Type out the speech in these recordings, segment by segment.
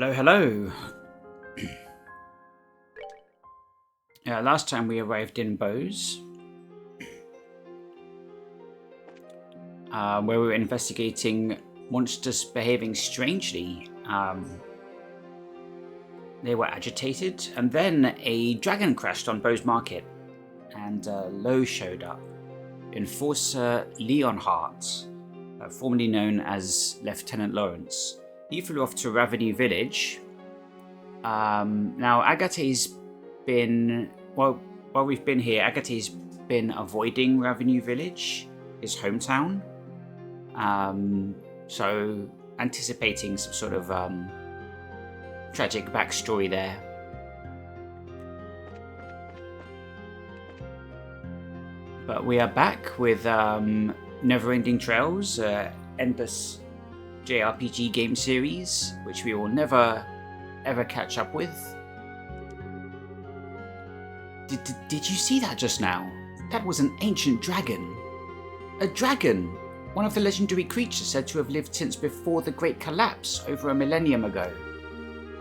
Hello, hello. Last time we arrived in Bose, where we were investigating monsters behaving strangely. They were agitated, and then a dragon crashed on Bose Market, and Lowe showed up. Enforcer Leonhardt, formerly known as Lieutenant Lawrence. He flew off to Raveny Village. Now, Agate's been... While we've been here, Agate's been avoiding Raveny Village, his hometown. So, anticipating some sort of tragic backstory there. But we are back with Neverending Trails, endless JRPG game series, which we will never ever catch up with. Did you see that just now? That was an ancient dragon. A dragon! One of the legendary creatures said to have lived since before the Great Collapse, over a millennium ago.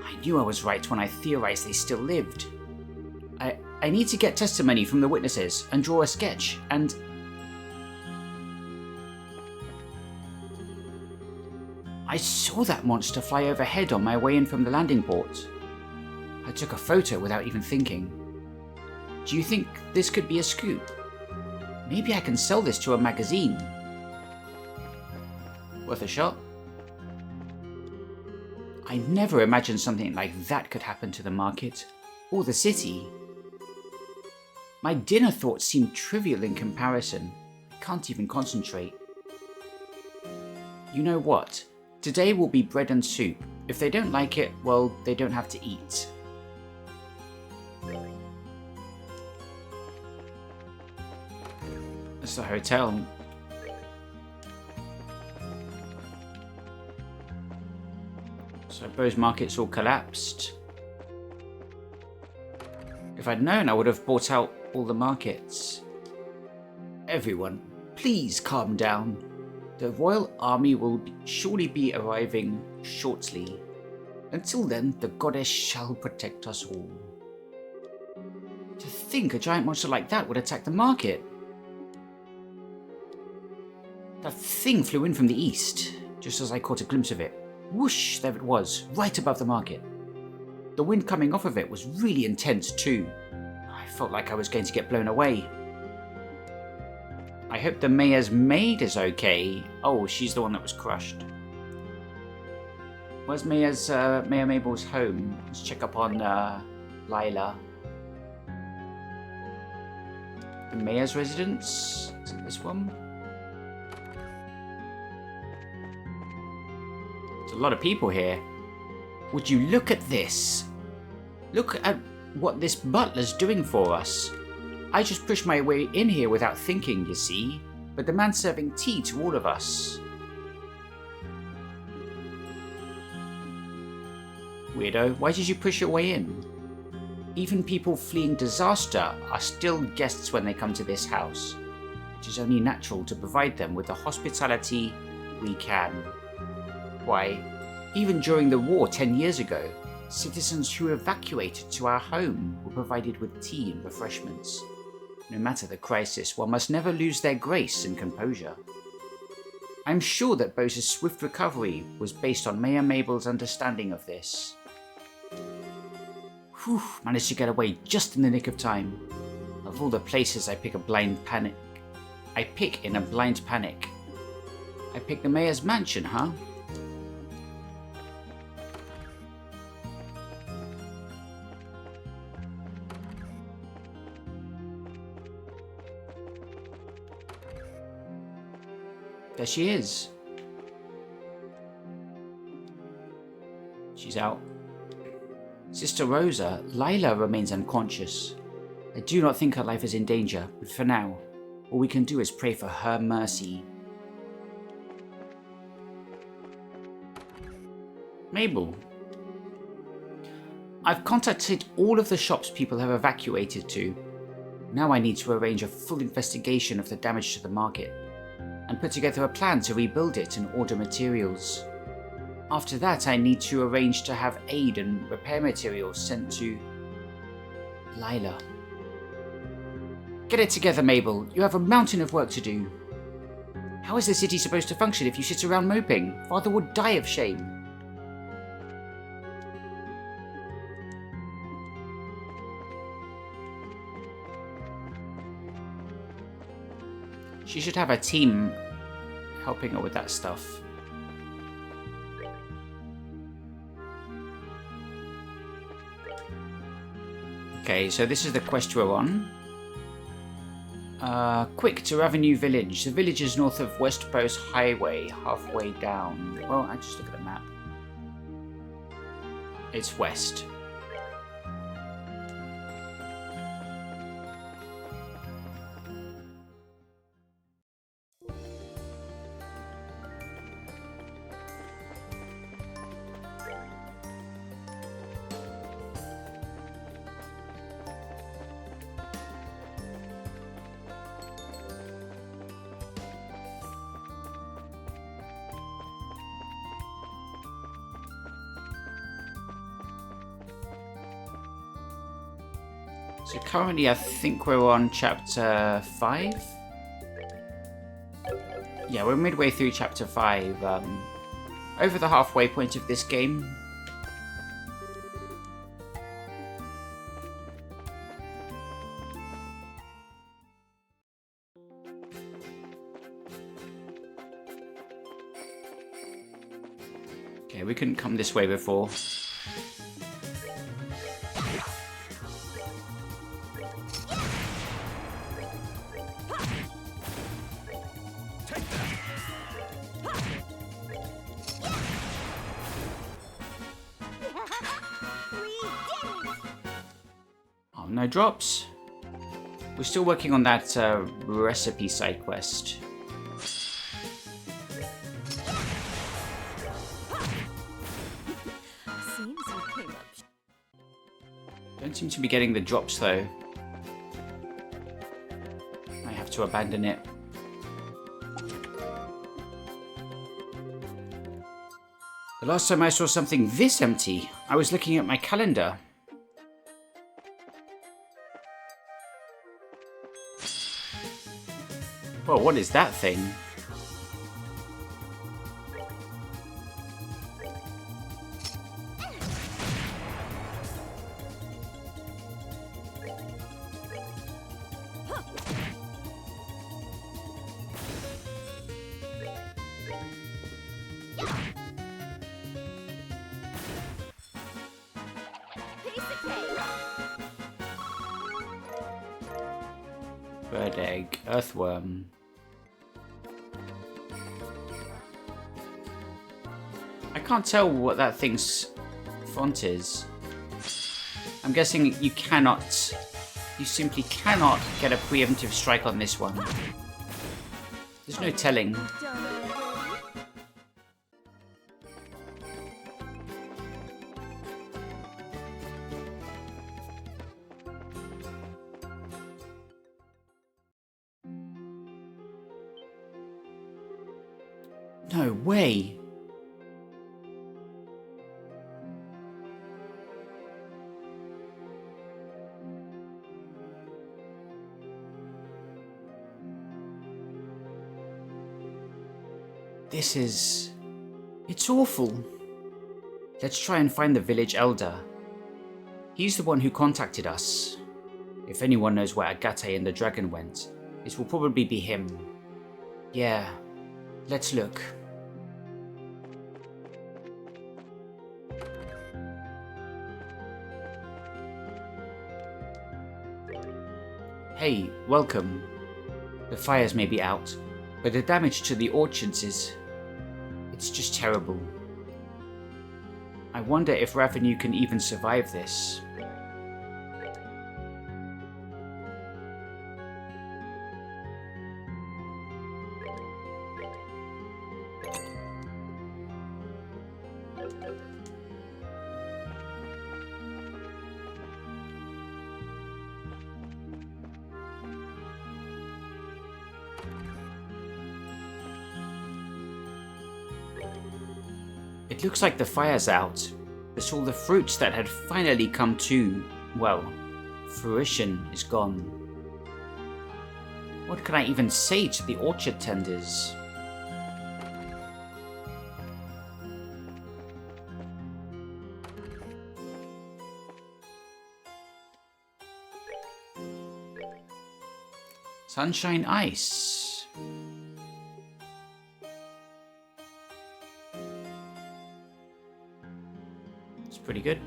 I knew I was right when I theorized they still lived. I need to get testimony from the witnesses and draw a sketch, and... I saw that monster fly overhead on my way in from the landing port. I took a photo without even thinking. Do you think this could be a scoop? Maybe I can sell this to a magazine. Worth a shot? I never imagined something like that could happen to the market, or the city. My dinner thoughts seem trivial in comparison. I can't even concentrate. You know what? Today will be bread and soup. If they don't like it, well, they don't have to eat. That's the hotel. So Bose Market's all collapsed. If I'd known, I would have bought out all the markets. Everyone, please calm down. The Royal Army will surely be arriving shortly. Until then, the goddess shall protect us all. To think a giant monster like that would attack the market. That thing flew in from the east, just as I caught a glimpse of it. Whoosh, there it was, right above the market. The wind coming off of it was really intense too. I felt like I was going to get blown away. I hope the mayor's maid is okay. Oh, she's the one that was crushed. Where's Mayor Mabel's home? Let's check up on Lila. The mayor's residence? Is it this one? There's a lot of people here. Would you look at this? Look at what this butler's doing for us. I just pushed my way in here without thinking, you see, but the man's serving tea to all of us. Weirdo, why did you push your way in? Even people fleeing disaster are still guests when they come to this house. It is only natural to provide them with the hospitality we can. Why, even during the war 10 years ago, citizens who evacuated to our home were provided with tea and refreshments. No matter the crisis, one must never lose their grace and composure. I'm sure that Bose's swift recovery was based on Mayor Mabel's understanding of this. Whew, managed to get away just in the nick of time. Of all the places I pick in a blind panic. I pick the mayor's mansion, huh? There she is. She's out. Sister Rosa, Lila remains unconscious. I do not think her life is in danger, but for now, all we can do is pray for her mercy. Mabel. I've contacted all of the shops people have evacuated to. Now I need to arrange a full investigation of the damage to the market, and put together a plan to rebuild it and order materials. After that, I need to arrange to have aid and repair materials sent to Lila. Get it together, Mabel. You have a mountain of work to do. How is the city supposed to function if you sit around moping? Father would die of shame. She should have a team helping her with that stuff. Okay, so this is the quest we're on. Quick to Avenue Village. The village is north of West Post Highway, halfway down. Well, I just look at the map. It's west. So currently I think we're on chapter 5. Yeah, we're midway through chapter 5. Over the halfway point of this game. Okay, we couldn't come this way before. No drops. We're still working on that recipe side quest. Don't seem to be getting the drops though. I have to abandon it. The last time I saw something this empty, I was looking at my calendar. Well, what is that thing? Bird egg, earthworm. I can't tell what that thing's font is. I'm guessing you simply cannot get a preemptive strike on this one. There's no telling. No way. It's awful. Let's try and find the village elder. He's the one who contacted us. If anyone knows where Agate and the dragon went, it will probably be him. Yeah, let's look. Hey, welcome. The fires may be out, but the damage to the orchards it's just terrible. I wonder if Ravenu can even survive this. It looks like the fire's out. This all the fruits that had finally come to, well, fruition is gone. What can I even say to the orchard tenders? Sunshine ice. It's pretty good.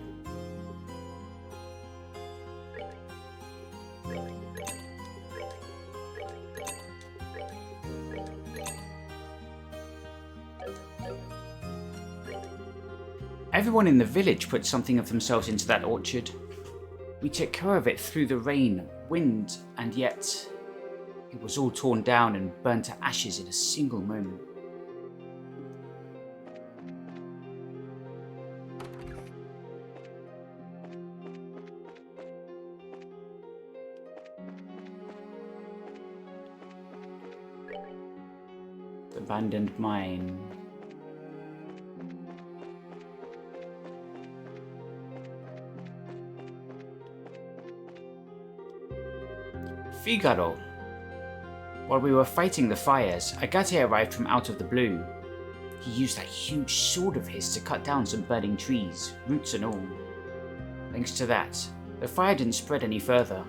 Everyone in the village put something of themselves into that orchard. We took care of it through the rain, wind, and yet it was all torn down and burned to ashes in a single moment. Abandoned mine. Figaro. While we were fighting the fires, Agate arrived from out of the blue. He used that huge sword of his to cut down some burning trees, roots and all. Thanks to that, the fire didn't spread any further.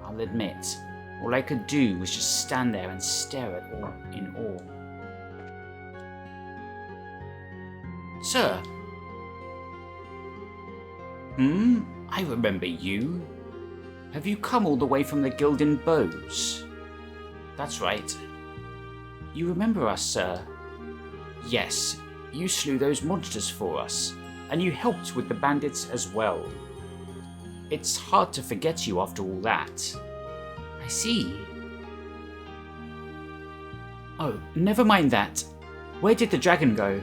I'll admit, all I could do was just stand there and stare at all in awe. Sir? I remember you. Have you come all the way from the Gildan Bows? That's right. You remember us, sir? Yes, you slew those monsters for us, and you helped with the bandits as well. It's hard to forget you after all that. I see. Oh, never mind that. Where did the dragon go?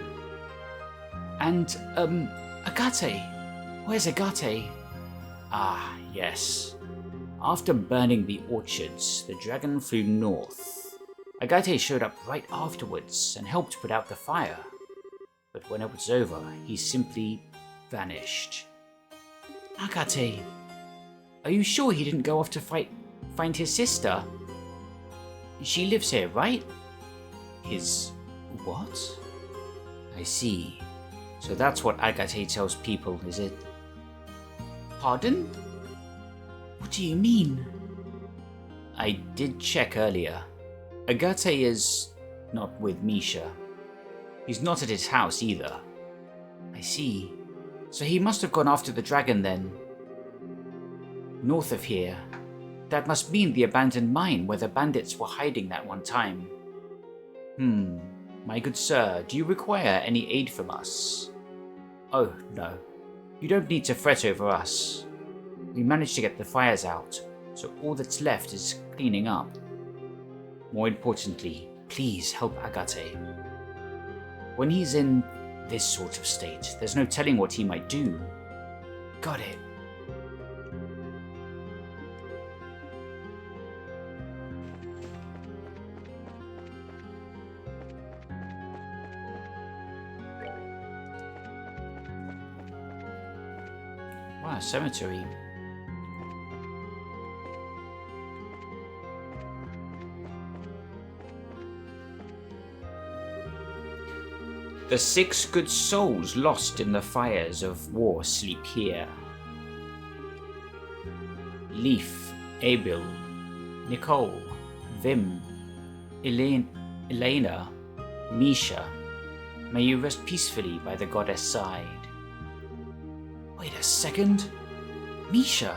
And, Agate. Where's Agate? Ah, yes. After burning the orchards, the dragon flew north. Agate showed up right afterwards and helped put out the fire. But when it was over, he simply vanished. Agate, are you sure he didn't go off to find his sister? She lives here, right? His what? I see. So that's what Agate tells people, is it? Pardon? What do you mean? I did check earlier. Agate is not with Misha. He's not at his house either. I see. So he must have gone after the dragon then. North of here. That must mean the abandoned mine where the bandits were hiding that one time. My good sir, do you require any aid from us? Oh, no. You don't need to fret over us. We managed to get the fires out, so all that's left is cleaning up. More importantly, please help Agate. When he's in this sort of state, there's no telling what he might do. Got it. Wow, cemetery. The 6 good souls lost in the fires of war sleep here. Leif, Abel, Nicole, Vim, Elena, Misha, may you rest peacefully by the goddess' side. Wait a second. Misha,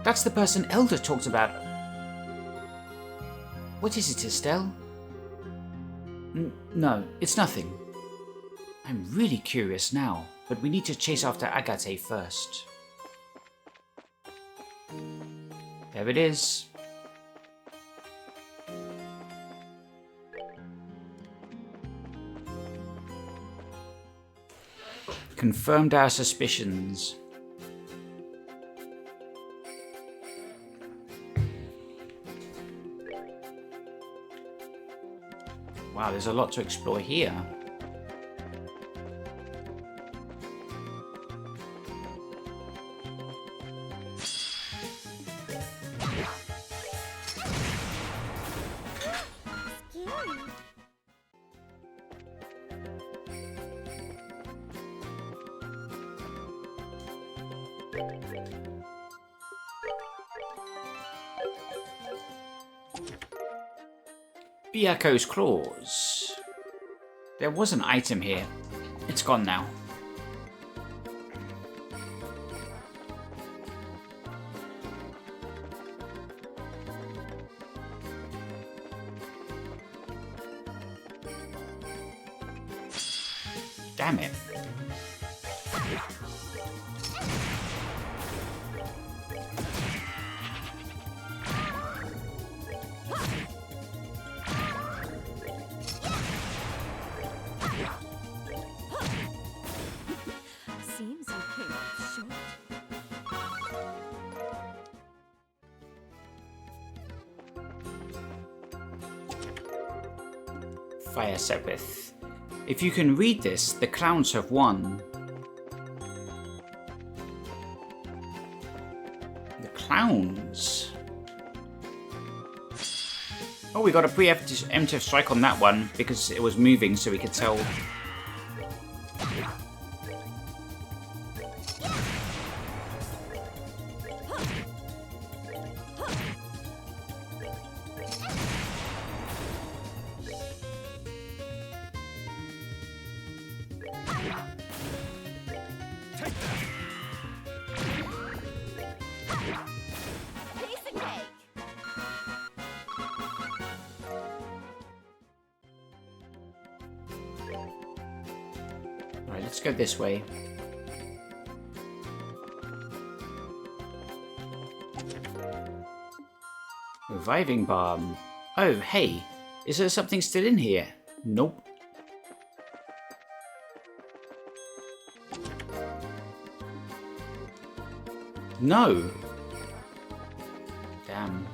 that's the person Elder talked about. What is it, Estelle? No, it's nothing. I'm really curious now, but we need to chase after Agate first. There it is. Confirmed our suspicions. Wow, there's a lot to explore here. Byako's claws. There was an item here. It's gone now. Damn it. Seems you came up short. Fire Sabbath. If you can read this, the clowns have won. The clowns? Oh, we got a preemptive strike on that one because it was moving, so we could tell. Piece of cake. Alright, let's go this way. Reviving balm. Oh, hey. Is there something still in here? Nope. No. Damn.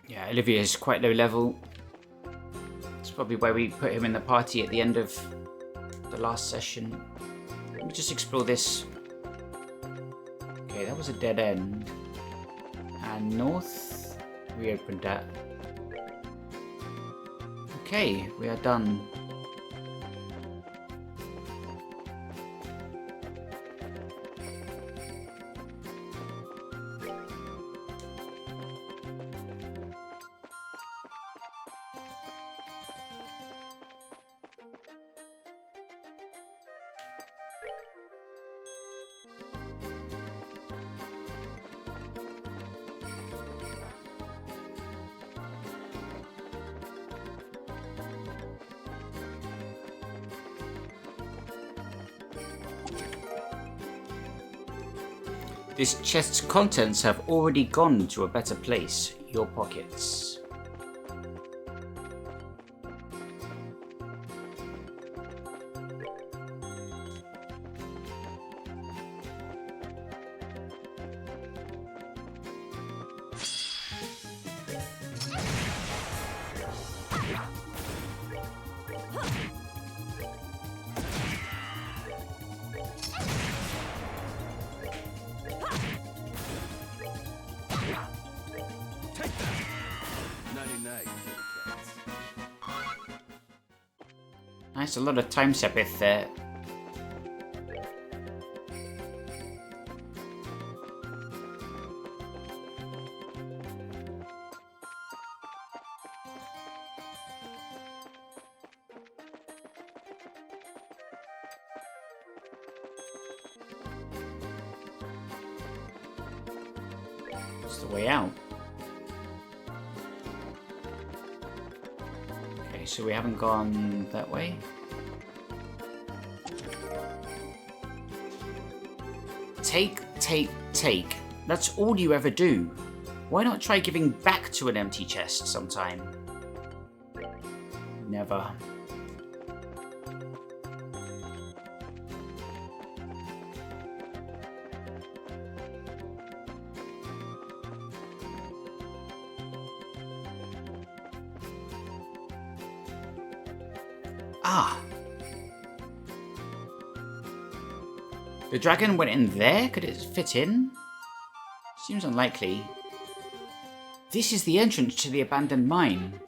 Yeah, Olivia is quite low level. It's probably why we put him in the party at the end of the last session. Let me just explore this. Okay, that was a dead end. And north, we opened that. Okay, we are done. This chest's contents have already gone to a better place, your pockets. Nice, a lot of time Sabbath there. It's the way out. Okay, so we haven't gone that way. Take, take, take. That's all you ever do. Why not try giving back to an empty chest sometime? Never. Ah. The dragon went in there? Could it fit in? Seems unlikely. This is the entrance to the abandoned mine.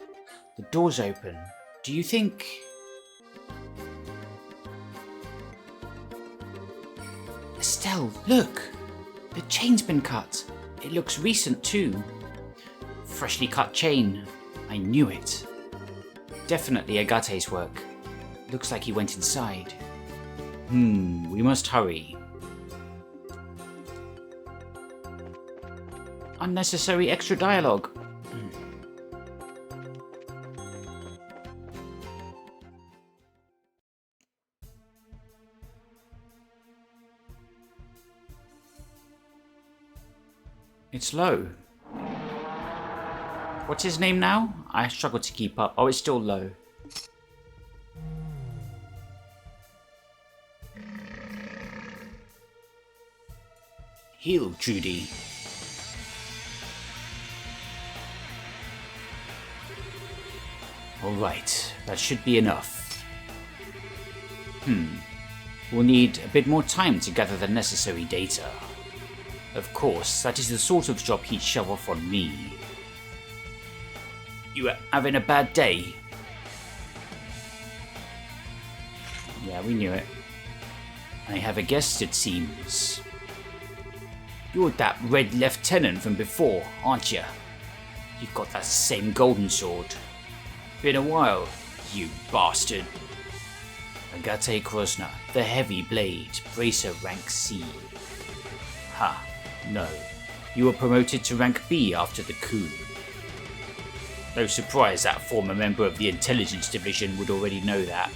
The door's open. Do you think... Estelle, look! The chain's been cut. It looks recent too. Freshly cut chain. I knew it. Definitely Agate's work. Looks like he went inside. We must hurry. Unnecessary extra dialogue. It's low. What's his name now? I struggle to keep up. Oh, it's still low. Heal, Judy. Alright, that should be enough. We'll need a bit more time to gather the necessary data. Of course, that is the sort of job he'd shove off on me. You were having a bad day? Yeah, we knew it. I have a guest, it seems. You're that red lieutenant from before, aren't you? You've got that same golden sword. Been a while, you bastard. Agate Krosna, the heavy blade, bracer rank C. Ha, no. You were promoted to rank B after the coup. No surprise that former member of the intelligence division would already know that.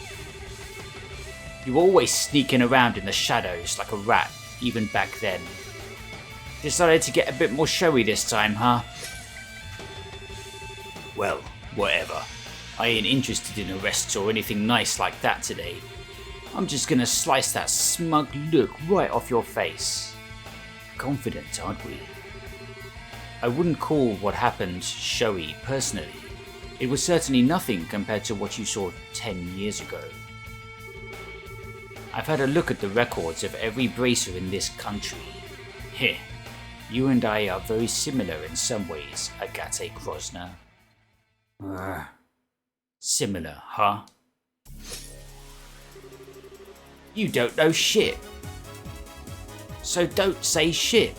You were always sneaking around in the shadows like a rat, even back then. Decided to get a bit more showy this time, huh? Well, whatever. I ain't interested in arrests or anything nice like that today. I'm just gonna slice that smug look right off your face. Confident, aren't we? I wouldn't call what happened showy personally. It was certainly nothing compared to what you saw 10 years ago. I've had a look at the records of every bracer in this country. Heh, you and I are very similar in some ways, Agate Krosna. Similar, huh? You don't know shit. So don't say shit.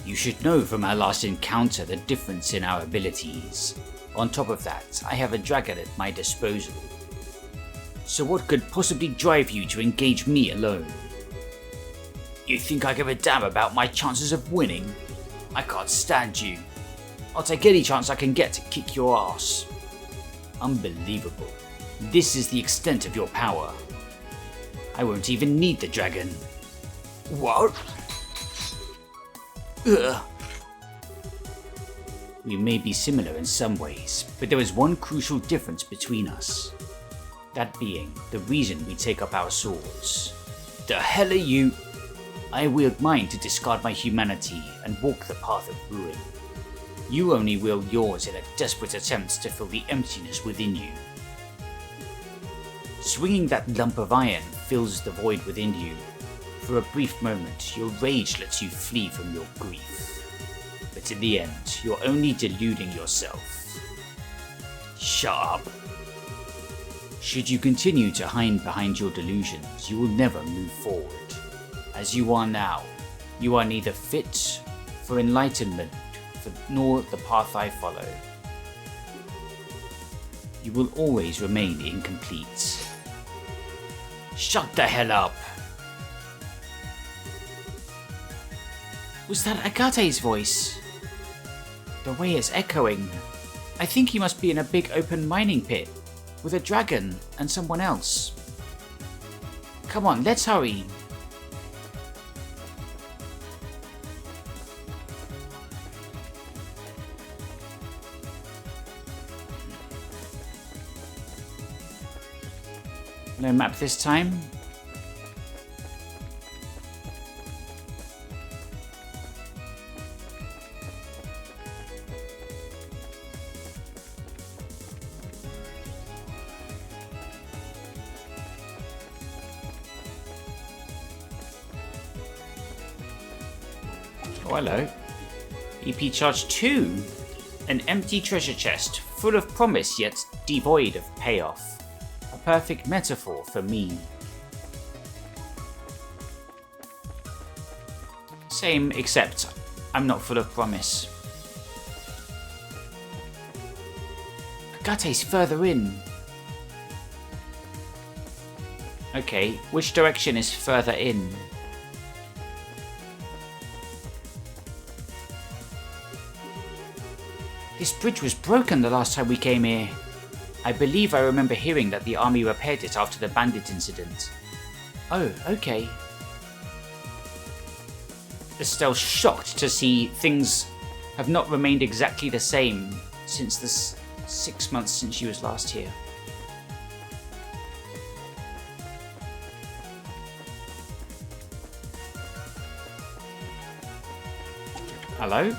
You should know from our last encounter the difference in our abilities. On top of that, I have a dragon at my disposal. So what could possibly drive you to engage me alone? You think I give a damn about my chances of winning? I can't stand you. I'll take any chance I can get to kick your ass. Unbelievable. This is the extent of your power. I won't even need the dragon. What? Ugh. We may be similar in some ways, but there is one crucial difference between us. That being the reason we take up our swords. The hell are you? I wield mine to discard my humanity and walk the path of ruin. You only wield yours in a desperate attempt to fill the emptiness within you. Swinging that lump of iron fills the void within you. For a brief moment, your rage lets you flee from your grief. But in the end, you're only deluding yourself. Shut up. Should you continue to hide behind your delusions, you will never move forward. As you are now, you are neither fit for enlightenment nor the path I follow. You will always remain incomplete. Shut the hell up! Was that Agate's voice? The way it's echoing. I think he must be in a big open mining pit with a dragon and someone else. Come on, let's hurry. No map this time. Oh, hello. EP Charge 2. An empty treasure chest, full of promise yet devoid of payoff. A perfect metaphor for me. Same, except I'm not full of promise. Agate's further in. Okay, which direction is further in? This bridge was broken the last time we came here. I believe I remember hearing that the army repaired it after the bandit incident. Oh, okay. Estelle's shocked to see things have not remained exactly the same since the 6 months since she was last here. Hello?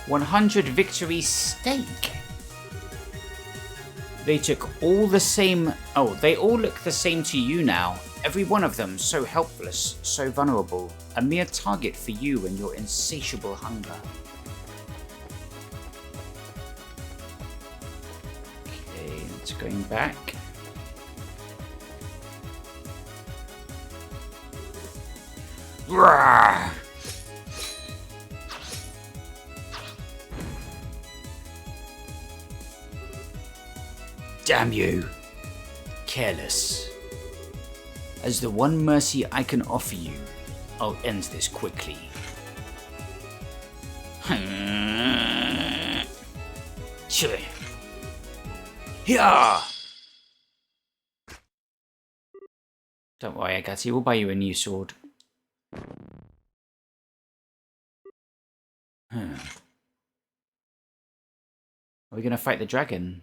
100 victory stake. They took all the same... Oh, they all look the same to you now. Every one of them so helpless, so vulnerable. A mere target for you and your insatiable hunger. Okay, it's going back. Rawr! Damn you. Careless. As the one mercy I can offer you, I'll end this quickly. Sure. Yeah. Don't worry, Agate, we'll buy you a new sword. Are we gonna fight the dragon?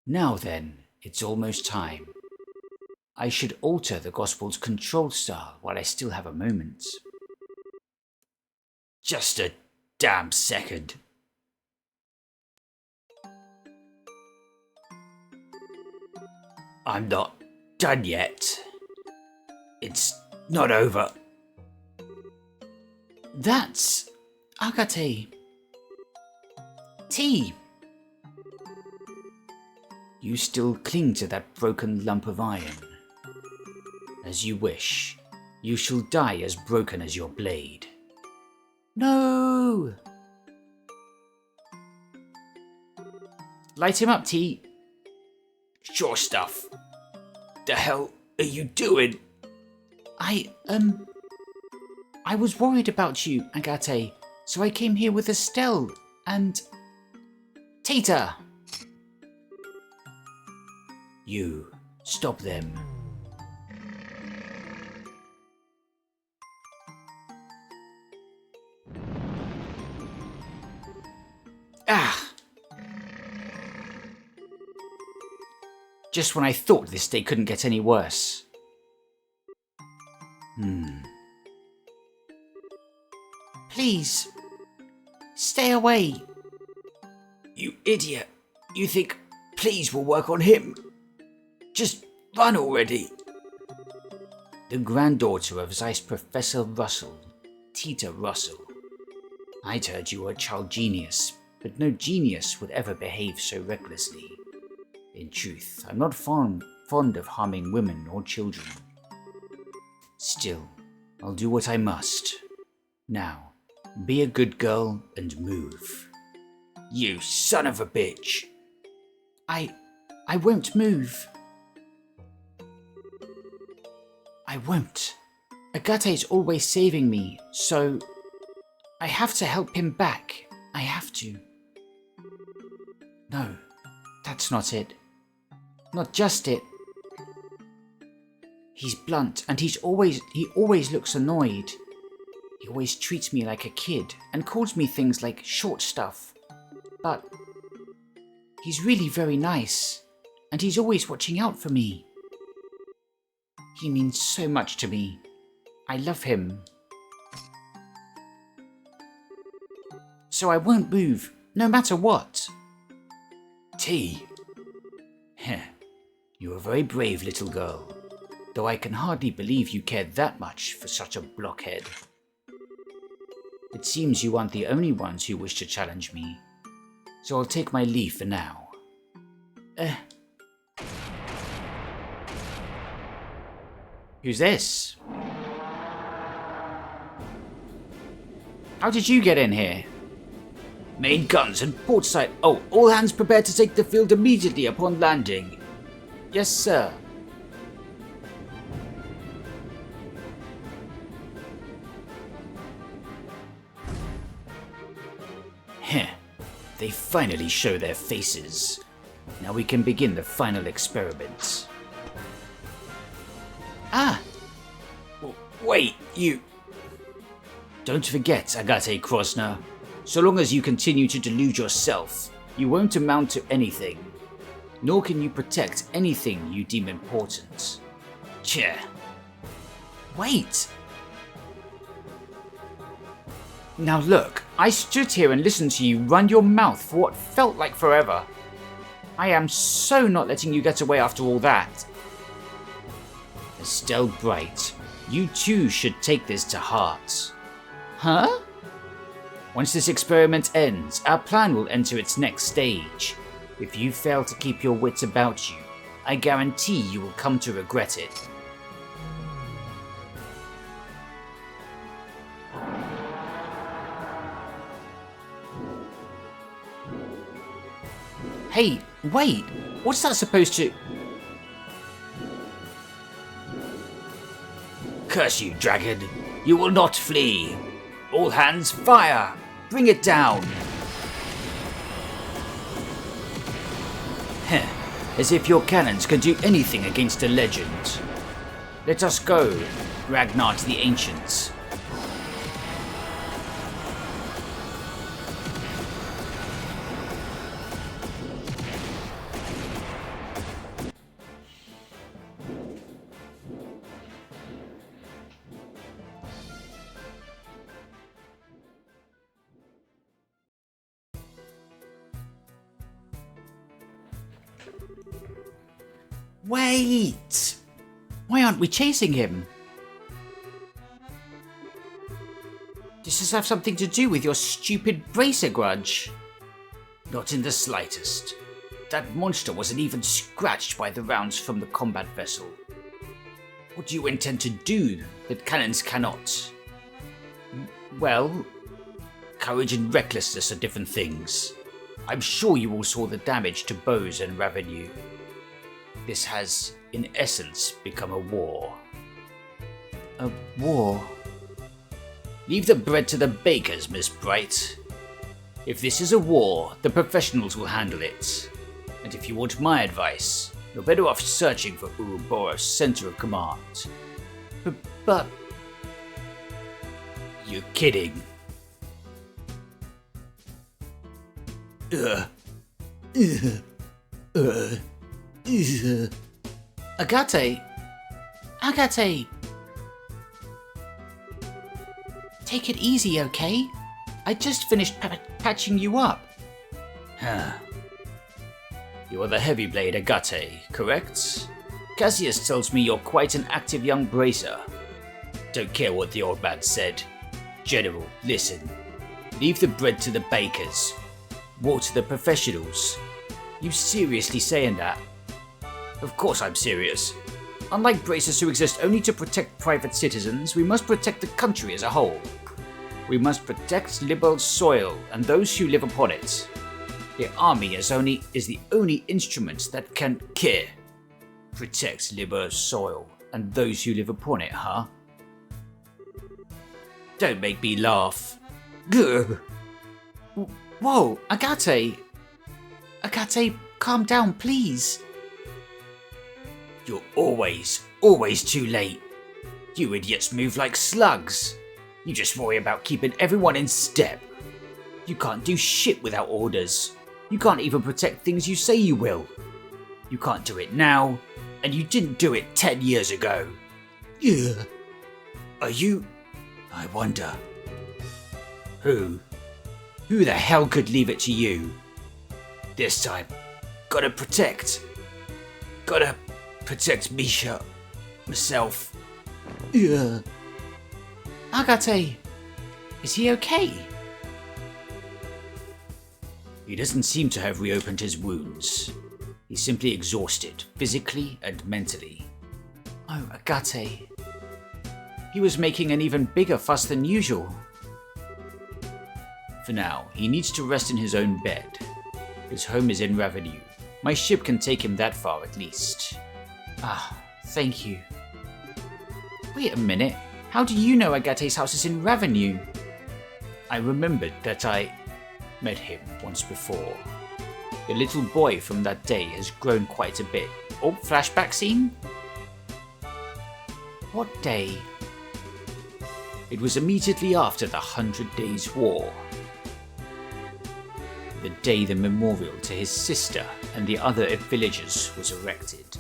Now then, it's almost time. I should alter the Gospel's control style while I still have a moment. Just a damn second. I'm not done yet. It's not over. That's Agate. Tea. You still cling to that broken lump of iron. As you wish. You shall die as broken as your blade. No! Light him up, T. Sure stuff. The hell are you doing? I was worried about you, Agate, so I came here with Estelle and... Tita! You, stop them. Ah! Just when I thought this day couldn't get any worse. Please, stay away. You idiot. You think please will work on him? Just run already. The granddaughter of Zeiss Professor Russell, Tita Russell. I'd heard you were a child genius, but no genius would ever behave so recklessly. In truth, I'm not fond of harming women or children. Still, I'll do what I must. Now, be a good girl and move. You son of a bitch! I won't move. I won't. Agate's always saving me, so I have to help him back. I have to. No, that's not it. Not just it. He's blunt and he always looks annoyed. He always treats me like a kid and calls me things like short stuff. But he's really very nice and he's always watching out for me. He means so much to me. I love him. So I won't move, no matter what. T. Heh. You're a very brave little girl, though I can hardly believe you cared that much for such a blockhead. It seems you aren't the only ones who wish to challenge me, so I'll take my leave for now. Who's this? How did you get in here? Main guns and port side. Oh, all hands prepared to take the field immediately upon landing. Yes, sir. Heh. They finally show their faces. Now we can begin the final experiment. Ah! Wait, you... Don't forget, Agate Krosner. So long as you continue to delude yourself, you won't amount to anything. Nor can you protect anything you deem important. Tch. Wait! Now look, I stood here and listened to you run your mouth for what felt like forever. I am so not letting you get away after all that. Estelle Bright, you too should take this to heart. Huh? Once this experiment ends, our plan will enter its next stage. If you fail to keep your wits about you, I guarantee you will come to regret it. Hey, wait! What's that supposed to... Curse you, dragon! You will not flee! All hands, fire! Bring it down! Heh, as if your cannons can do anything against a legend. Let us go, Ragnar to the Ancients. Wait! Why aren't we chasing him? Does this have something to do with your stupid bracer grudge? Not in the slightest. That monster wasn't even scratched by the rounds from the combat vessel. What do you intend to do that cannons cannot? Well, courage and recklessness are different things. I'm sure you all saw the damage to bows and revenue. This has, in essence, become a war. A war? Leave the bread to the bakers, Miss Bright. If this is a war, the professionals will handle it. And if you want my advice, you're better off searching for Ouroboros' center of command. But... You're kidding. Agate! Agate! Take it easy, okay? I just finished patching you up. Huh. You are the heavy blade Agate, correct? Cassius tells me you're quite an active young bracer. Don't care what the old man said. General, listen. Leave the bread to the bakers. War to the professionals. You seriously saying that? Of course I'm serious. Unlike bracers who exist only to protect private citizens, we must protect the country as a whole. We must protect Liberl's soil and those who live upon it. The army is the only instrument that can protect Liberl's soil and those who live upon it, huh? Don't make me laugh. Gah. Whoa, Agate! Agate, calm down, please. You're always too late. You idiots move like slugs. You just worry about keeping everyone in step. You can't do shit without orders. You can't even protect things you say you will. You can't do it now, and you didn't do it 10 years ago. Yeah. Are you... I wonder. Who the hell could leave it to you? This time, gotta protect Misha, myself. Yeah. Agate, Is he okay? He doesn't seem to have reopened his wounds. He's simply exhausted, physically and mentally. Oh, Agate. He was making an even bigger fuss than usual. For now, he needs to rest in his own bed. His home is in Ravenue. My ship can take him that far at least. Ah, thank you. Wait a minute. How do you know Agate's house is in Ravenue? I remembered that I met him once before. The little boy from that day has grown quite a bit. Oh, flashback scene? What day? It was immediately after the 100 Days' War. The day the memorial to his sister and the other villagers was erected.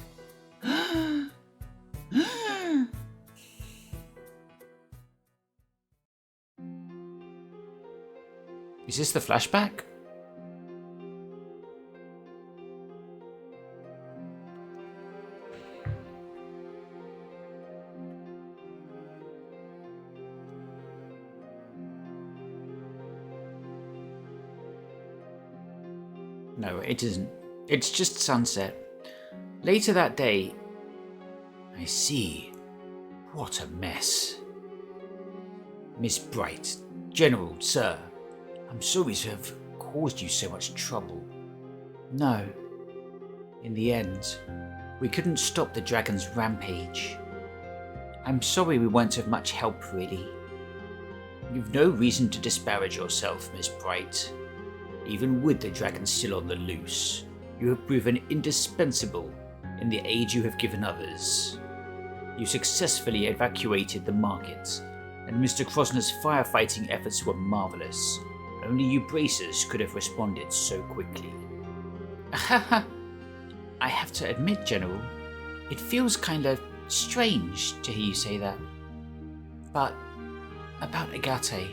Is this the flashback? No, it isn't. It's just sunset. Later that day... I see. What a mess. Miss Bright, General, sir. I'm sorry to have caused you so much trouble. No. In the end, we couldn't stop the dragon's rampage. I'm sorry we weren't of much help, really. You've no reason to disparage yourself, Miss Bright. Even with the dragon still on the loose, you have proven indispensable in the aid you have given others. You successfully evacuated the market, and Mr. Krosner's firefighting efforts were marvelous. Only you bracers could have responded so quickly. I have to admit, General, it feels kind of strange to hear you say that. But about Agate,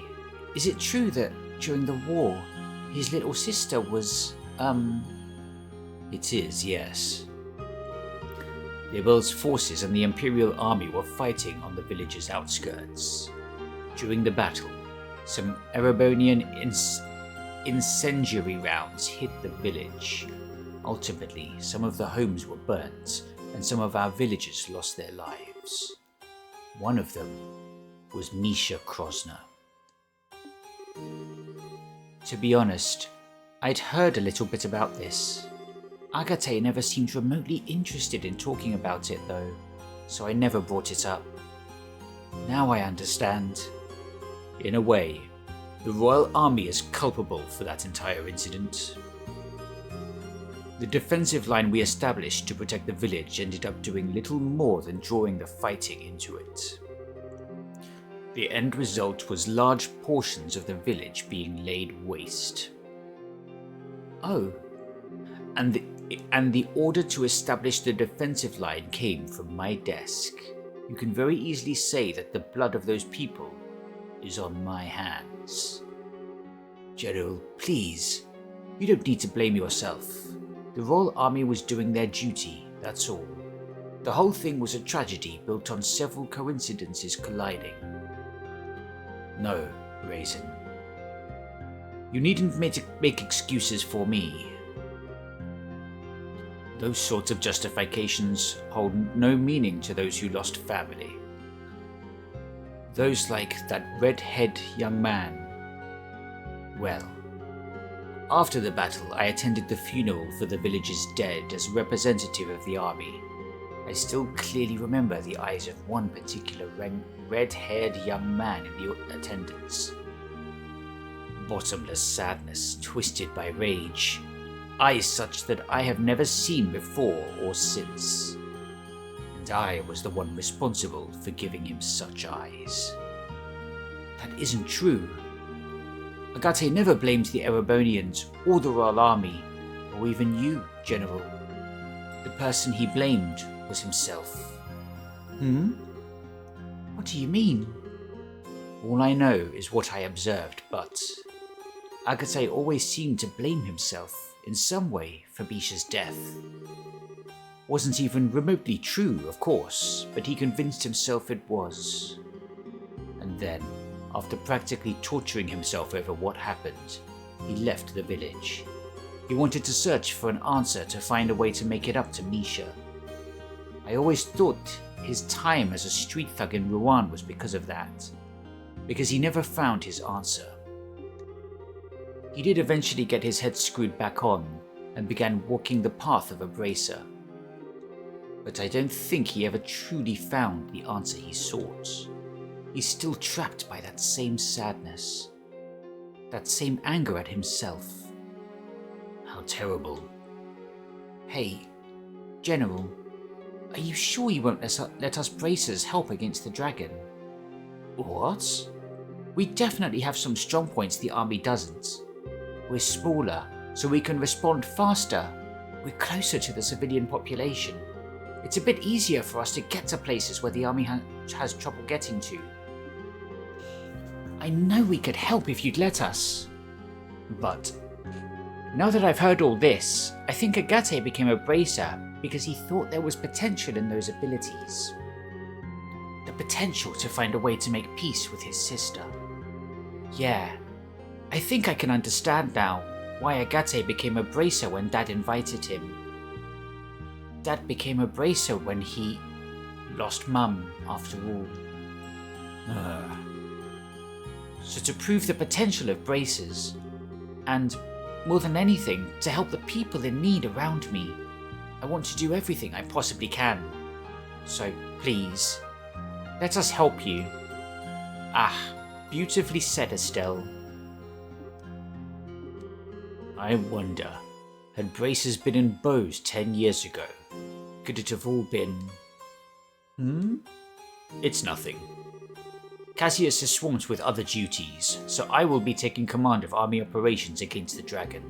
is it true that during the war, his little sister was, It is, yes. The Rebels' forces and the Imperial Army were fighting on the village's outskirts. During the battle, some Erebonian incendiary rounds hit the village. Ultimately, some of the homes were burnt, and some of our villagers lost their lives. One of them was Misha Krosner. To be honest, I'd heard a little bit about this. Agate never seemed remotely interested in talking about it though, so I never brought it up. Now I understand. In a way, the Royal Army is culpable for that entire incident. The defensive line we established to protect the village ended up doing little more than drawing the fighting into it. The end result was large portions of the village being laid waste. Oh, and the order to establish the defensive line came from my desk. You can very easily say that the blood of those people is on my hands. General, please, you don't need to blame yourself. The Royal Army was doing their duty, that's all. The whole thing was a tragedy built on several coincidences colliding. No, Raisin. You needn't make excuses for me. Those sorts of justifications hold no meaning to those who lost family. Those like that red-haired young man. Well, after the battle, I attended the funeral for the village's dead as a representative of the army. I still clearly remember the eyes of one particular red-haired young man in the attendance. Bottomless sadness, twisted by rage. Eyes such that I have never seen before or since. And I was the one responsible for giving him such eyes. That isn't true. Agate never blamed the Erebonians or the Royal Army, or even you, General. The person he blamed was himself. What do you mean? All I know is what I observed, but Agate always seemed to blame himself in some way for Bisha's death. Wasn't even remotely true, of course, but he convinced himself it was. And then, After practically torturing himself over what happened, he left the village. He wanted to search for an answer to find a way to make it up to Misha. I always thought his time as a street thug in Rouen was because of that, because he never found his answer. He did eventually get his head screwed back on and began walking the path of a bracer. But I don't think he ever truly found the answer he sought. He's still trapped by that same sadness, that same anger at himself. How terrible. Hey, General, are you sure you won't let us bracers help against the dragon? What? We definitely have some strong points the army doesn't. We're smaller, so we can respond faster. We're closer to the civilian population. It's a bit easier for us to get to places where the army has trouble getting to. I know we could help if you'd let us. But now that I've heard all this, I think Agate became a bracer because he thought there was potential in those abilities. The potential to find a way to make peace with his sister. Yeah, I think I can understand now why Agate became a bracer when Dad invited him. Dad became a bracer when he lost Mum, after all. So to prove the potential of bracers, and more than anything, to help the people in need around me, I want to do everything I possibly can. So please, let us help you. Ah, beautifully said, Estelle. I wonder, had bracers been in Bose 10 years ago, could it have all been... It's nothing. Cassius is swamped with other duties, so I will be taking command of army operations against the dragon.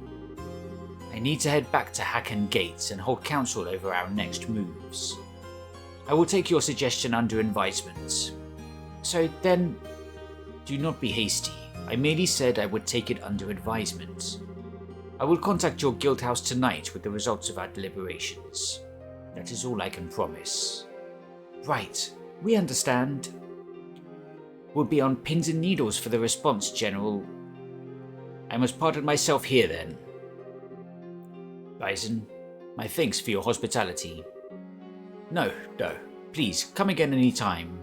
I need to head back to Hacken Gates and hold council over our next moves. I will take your suggestion under advisement. So then, do not be hasty. I merely said I would take it under advisement. I will contact your guild house tonight with the results of our deliberations. That is all I can promise. Right, we understand. We'll be on pins and needles for the response, General. I must pardon myself here then. Bison, my thanks for your hospitality. No, please, come again any time.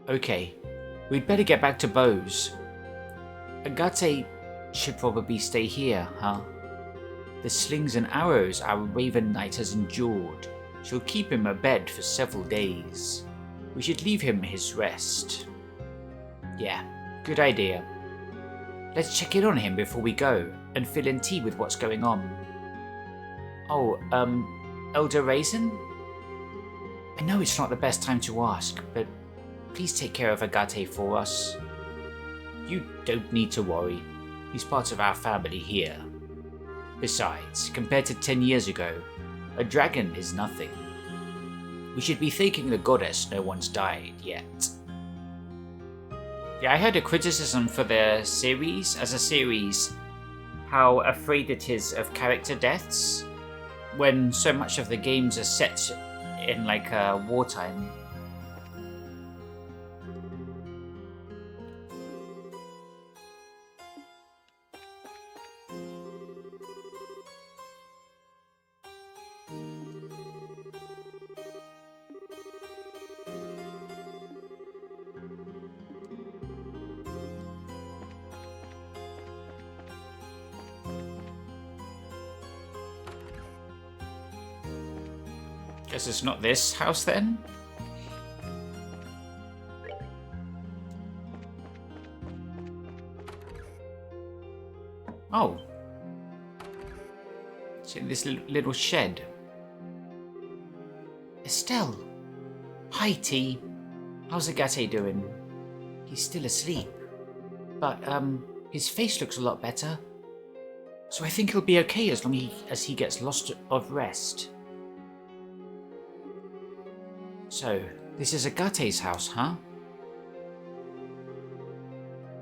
Okay, we'd better get back to Bose. Agate should probably stay here, huh? The slings and arrows our Raven Knight has endured shall keep him abed for several days. We should leave him his rest. Yeah, good idea. Let's check in on him before we go, and fill in tea with what's going on. Oh, Elder Raisin? I know it's not the best time to ask, but please take care of Agate for us. You don't need to worry. He's part of our family here. Besides, compared to 10 years ago, a dragon is nothing. We should be thanking the goddess no one's died yet. Yeah, I heard a criticism for the series, how afraid it is of character deaths, when so much of the games are set in wartime. Guess it's not this house then? Oh. It's in this little shed. Estelle. Hi, T. How's Agate doing? He's still asleep. But, his face looks a lot better. So I think he'll be okay as long as he gets lost of rest. So, this is Agate's house, huh?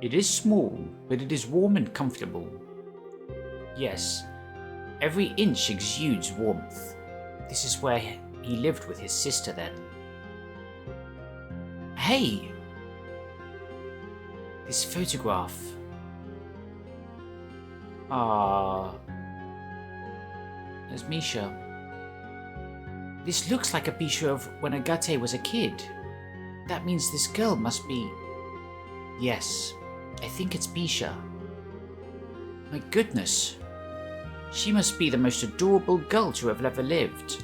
It is small, but it is warm and comfortable. Yes, Every inch exudes warmth. This is where he lived with his sister then. Hey! This photograph. Ah. There's Misha. This looks like a picture of when Agate was a kid. That means this girl must be... Yes, I think it's Misha. My goodness. She must be the most adorable girl to have ever lived.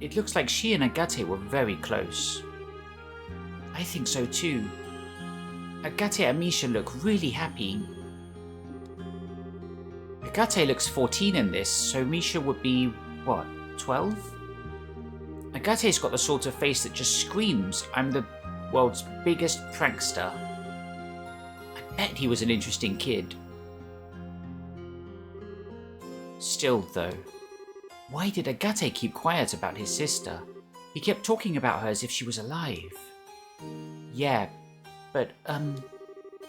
It looks like she and Agate were very close. I think so too. Agate and Misha look really happy. Agate looks 14 in this, so Misha would be, what, 12? Agate's got the sort of face that just screams, I'm the world's biggest prankster. I bet he was an interesting kid. Still, though, why did Agate keep quiet about his sister? He kept talking about her as if she was alive. Yeah, but,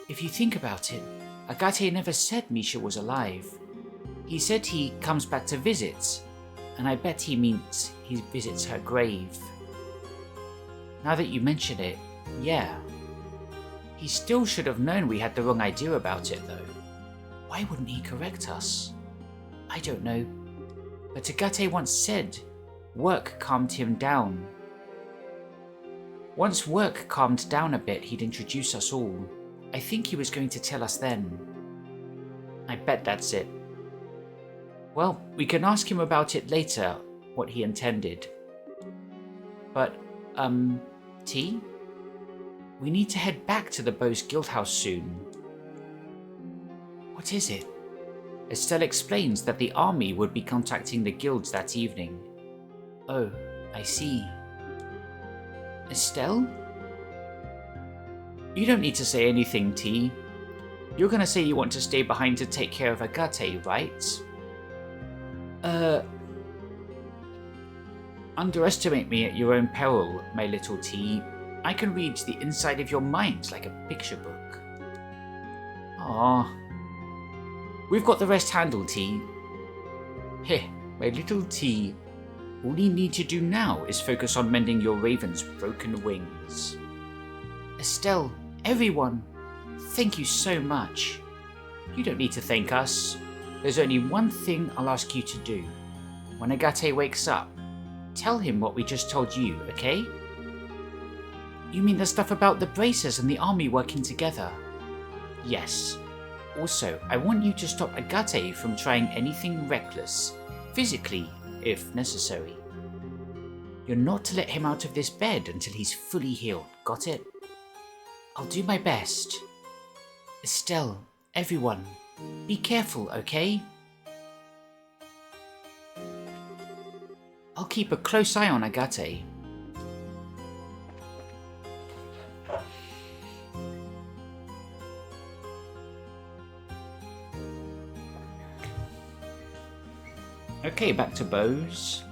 if you think about it, Agate never said Misha was alive. He said he comes back to visit, and I bet he means he visits her grave. Now that you mention it, yeah. He still should have known we had the wrong idea about it, though. Why wouldn't he correct us? I don't know. But Agate once said work calmed him down. Once work calmed down a bit, he'd introduce us all. I think he was going to tell us then. I bet that's it. Well, we can ask him about it later, what he intended. But, T? We need to head back to the Bose Guildhouse soon. What is it? Estelle explains that the army would be contacting the guilds that evening. Oh, I see. Estelle? You don't need to say anything, T. You're gonna say you want to stay behind to take care of Agate, right? Underestimate me at your own peril, my little T. I can read the inside of your mind like a picture book. Ah, we've got the rest handled, T. Heh, my little T. All you need to do now is focus on mending your raven's broken wings. Estelle, everyone, thank you so much. You don't need to thank us. There's only one thing I'll ask you to do. When Agate wakes up, tell him what we just told you, okay? You mean the stuff about the bracers and the army working together? Yes. Also, I want you to stop Agate from trying anything reckless, physically, if necessary. You're not to let him out of this bed until he's fully healed, got it? I'll do my best. Estelle, everyone, be careful, okay? I'll keep a close eye on Agate. Okay, back to Bose.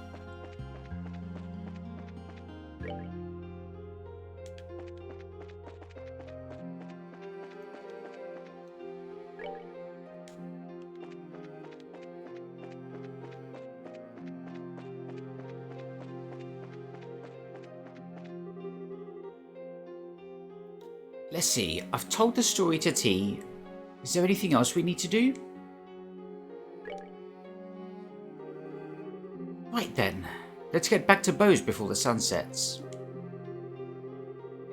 Let's see, I've told the story to T. Is there anything else we need to do? Right then, let's get back to Bose before the sun sets.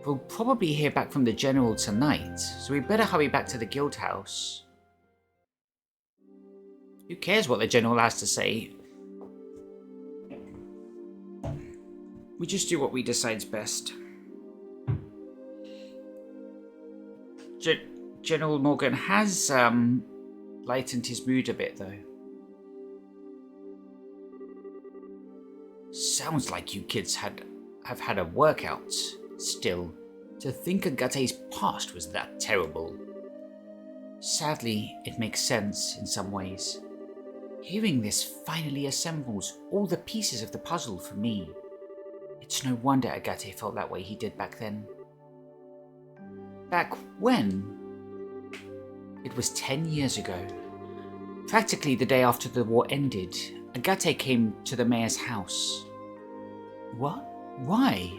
We'll probably hear back from the General tonight, so we better hurry back to the guild house. Who cares what the General has to say? We just do what we decide's best. General Morgan has lightened his mood a bit, though. Sounds like you kids have had a workout. Still, to think Agate's past was that terrible. Sadly, it makes sense in some ways. Hearing this finally assembles all the pieces of the puzzle for me. It's no wonder Agate felt that way he did back then. Back when? It was 10 years ago. Practically the day after the war ended, Agate came to the mayor's house. What? Why?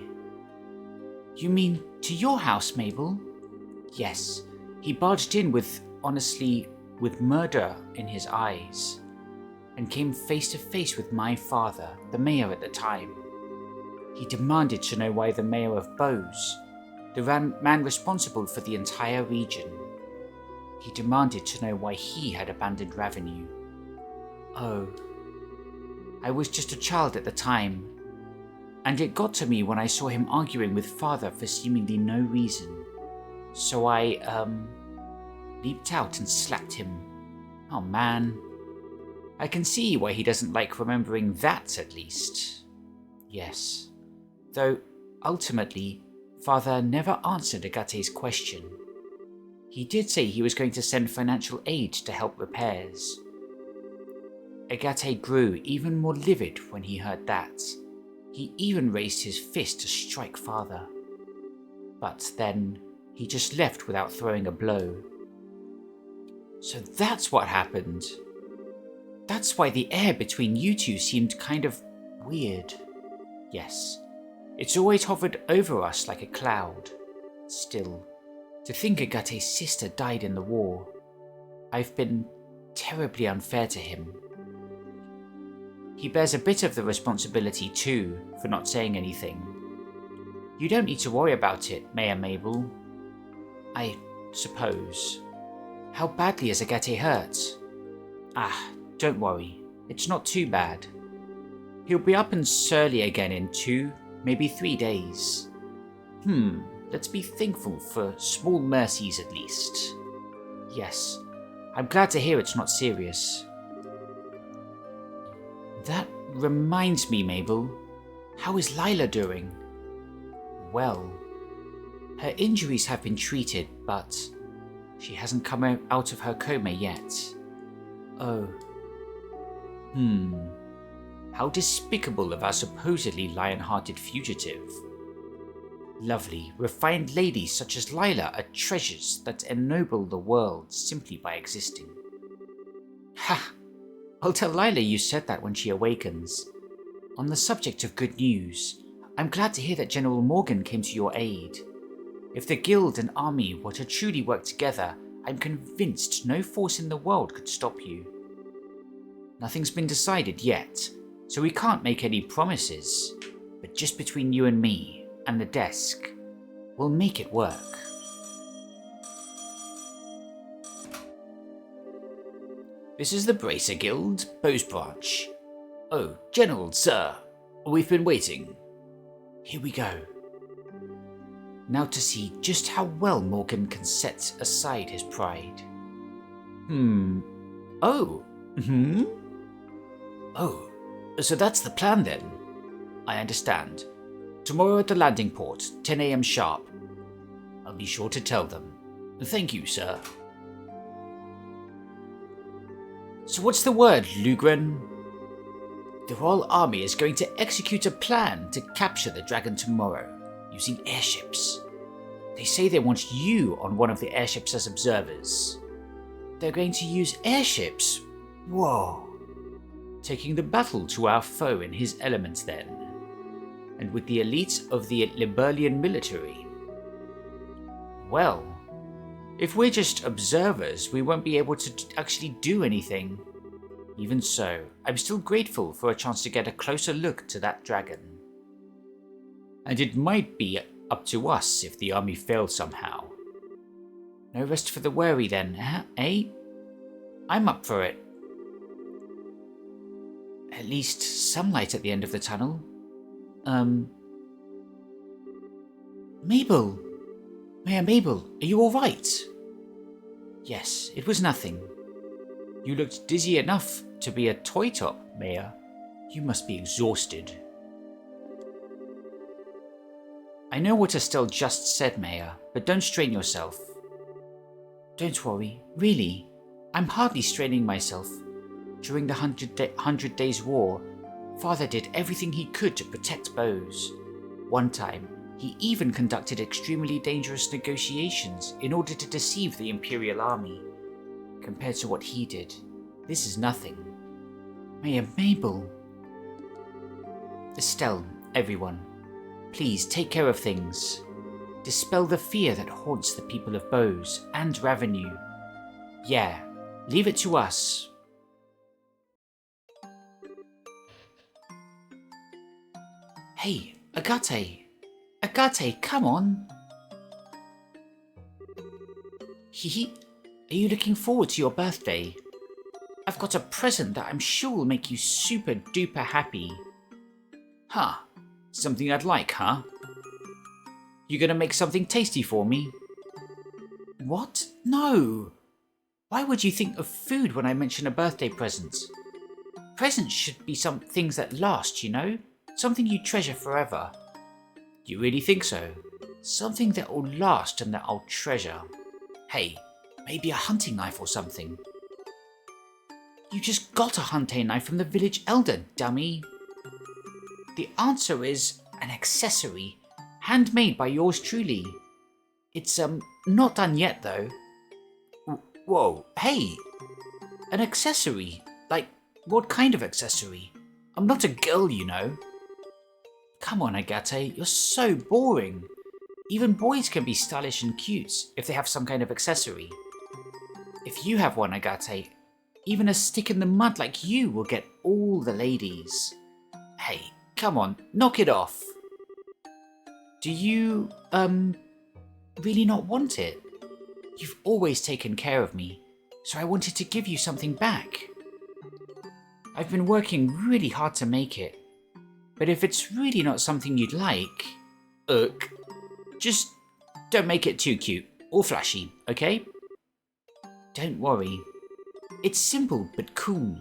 You mean to your house, Mabel? Yes, he barged in with murder in his eyes, and came face to face with my father, the mayor at the time. He demanded to know why the mayor of Bose, the man responsible for the entire region, he demanded to know why he had abandoned Ravenue. Oh, I was just a child at the time, and it got to me when I saw him arguing with father for seemingly no reason. So I, leaped out and slapped him. Oh man. I can see why he doesn't like remembering that, at least. Yes. Though, ultimately, father never answered Agate's question. He did say he was going to send financial aid to help repairs. Agate grew even more livid when he heard that. He even raised his fist to strike father. But then, he just left without throwing a blow. So that's what happened. That's why the air between you two seemed kind of weird. Yes, it's always hovered over us like a cloud. Still, to think Agate's sister died in the war, I've been terribly unfair to him. He bears a bit of the responsibility too for not saying anything. You don't need to worry about it, Mayor Mabel. I suppose. How badly is Agate hurt? Don't worry. It's not too bad. He'll be up and surly again in 2, maybe 3 days. Let's be thankful for small mercies at least. Yes, I'm glad to hear it's not serious. That reminds me, Mabel. How is Lila doing? Well, her injuries have been treated, but she hasn't come out of her coma yet. Oh. How despicable of our supposedly lion-hearted fugitive. Lovely, refined ladies such as Lila are treasures that ennoble the world simply by existing. Ha! I'll tell Lila you said that when she awakens. On the subject of good news, I'm glad to hear that General Morgan came to your aid. If the guild and army were to truly work together, I'm convinced no force in the world could stop you. Nothing's been decided yet, so we can't make any promises, but just between you and me, and the desk, we'll make it work. This is the Bracer Guild, Bose Branch. Oh, General, sir. We've been waiting. Here we go. Now to see just how well Morgan can set aside his pride. Oh. Oh, so that's the plan then. I understand. Tomorrow at the landing port, 10 AM sharp. I'll be sure to tell them. Thank you, sir. So what's the word, Lugren? The Royal Army is going to execute a plan to capture the dragon tomorrow, using airships. They say they want you on one of the airships as observers. They're going to use airships? Whoa. Taking the battle to our foe in his element then. And with the elite of the Liberlian military. Well, if we're just observers, we won't be able to actually do anything. Even so, I'm still grateful for a chance to get a closer look to that dragon. And it might be up to us if the army fails somehow. No rest for the weary then, eh? I'm up for it. At least some light at the end of the tunnel. Mabel! Mayor Mabel, are you alright? Yes, it was nothing. You looked dizzy enough to be a toy top, Mayor. You must be exhausted. I know what Estelle just said, Mayor, but don't strain yourself. Don't worry, really. I'm hardly straining myself. During the 100 Days War, Father did everything he could to protect Bose. One time, he even conducted extremely dangerous negotiations in order to deceive the Imperial Army. Compared to what he did, This is nothing. Mayor Mabel. Estelle, everyone, please take care of things. Dispel the fear that haunts the people of Bose and Ravenue. Yeah, leave it to us. Hey, Agate! Agate, come on! Hehe, are you looking forward to your birthday? I've got a present that I'm sure will make you super duper happy. Huh, something I'd like, huh? You gonna make something tasty for me? What? No! Why would you think of food when I mention a birthday present? Presents should be some things that last, you know? Something you treasure forever. You really think so? Something that will last and that I'll treasure. Hey, maybe a hunting knife or something. You just got a hunting knife from the village elder, dummy. The answer is an accessory, handmade by yours truly. It's, not done yet though. Whoa, hey! An accessory? Like, what kind of accessory? I'm not a girl, you know. Come on, Agate, you're so boring. Even boys can be stylish and cute if they have some kind of accessory. If you have one, Agate, even a stick in the mud like you will get all the ladies. Hey, come on, knock it off. Do you, really not want it? You've always taken care of me, so I wanted to give you something back. I've been working really hard to make it, but if it's really not something you'd like, just don't make it too cute or flashy, okay? Don't worry. It's simple but cool.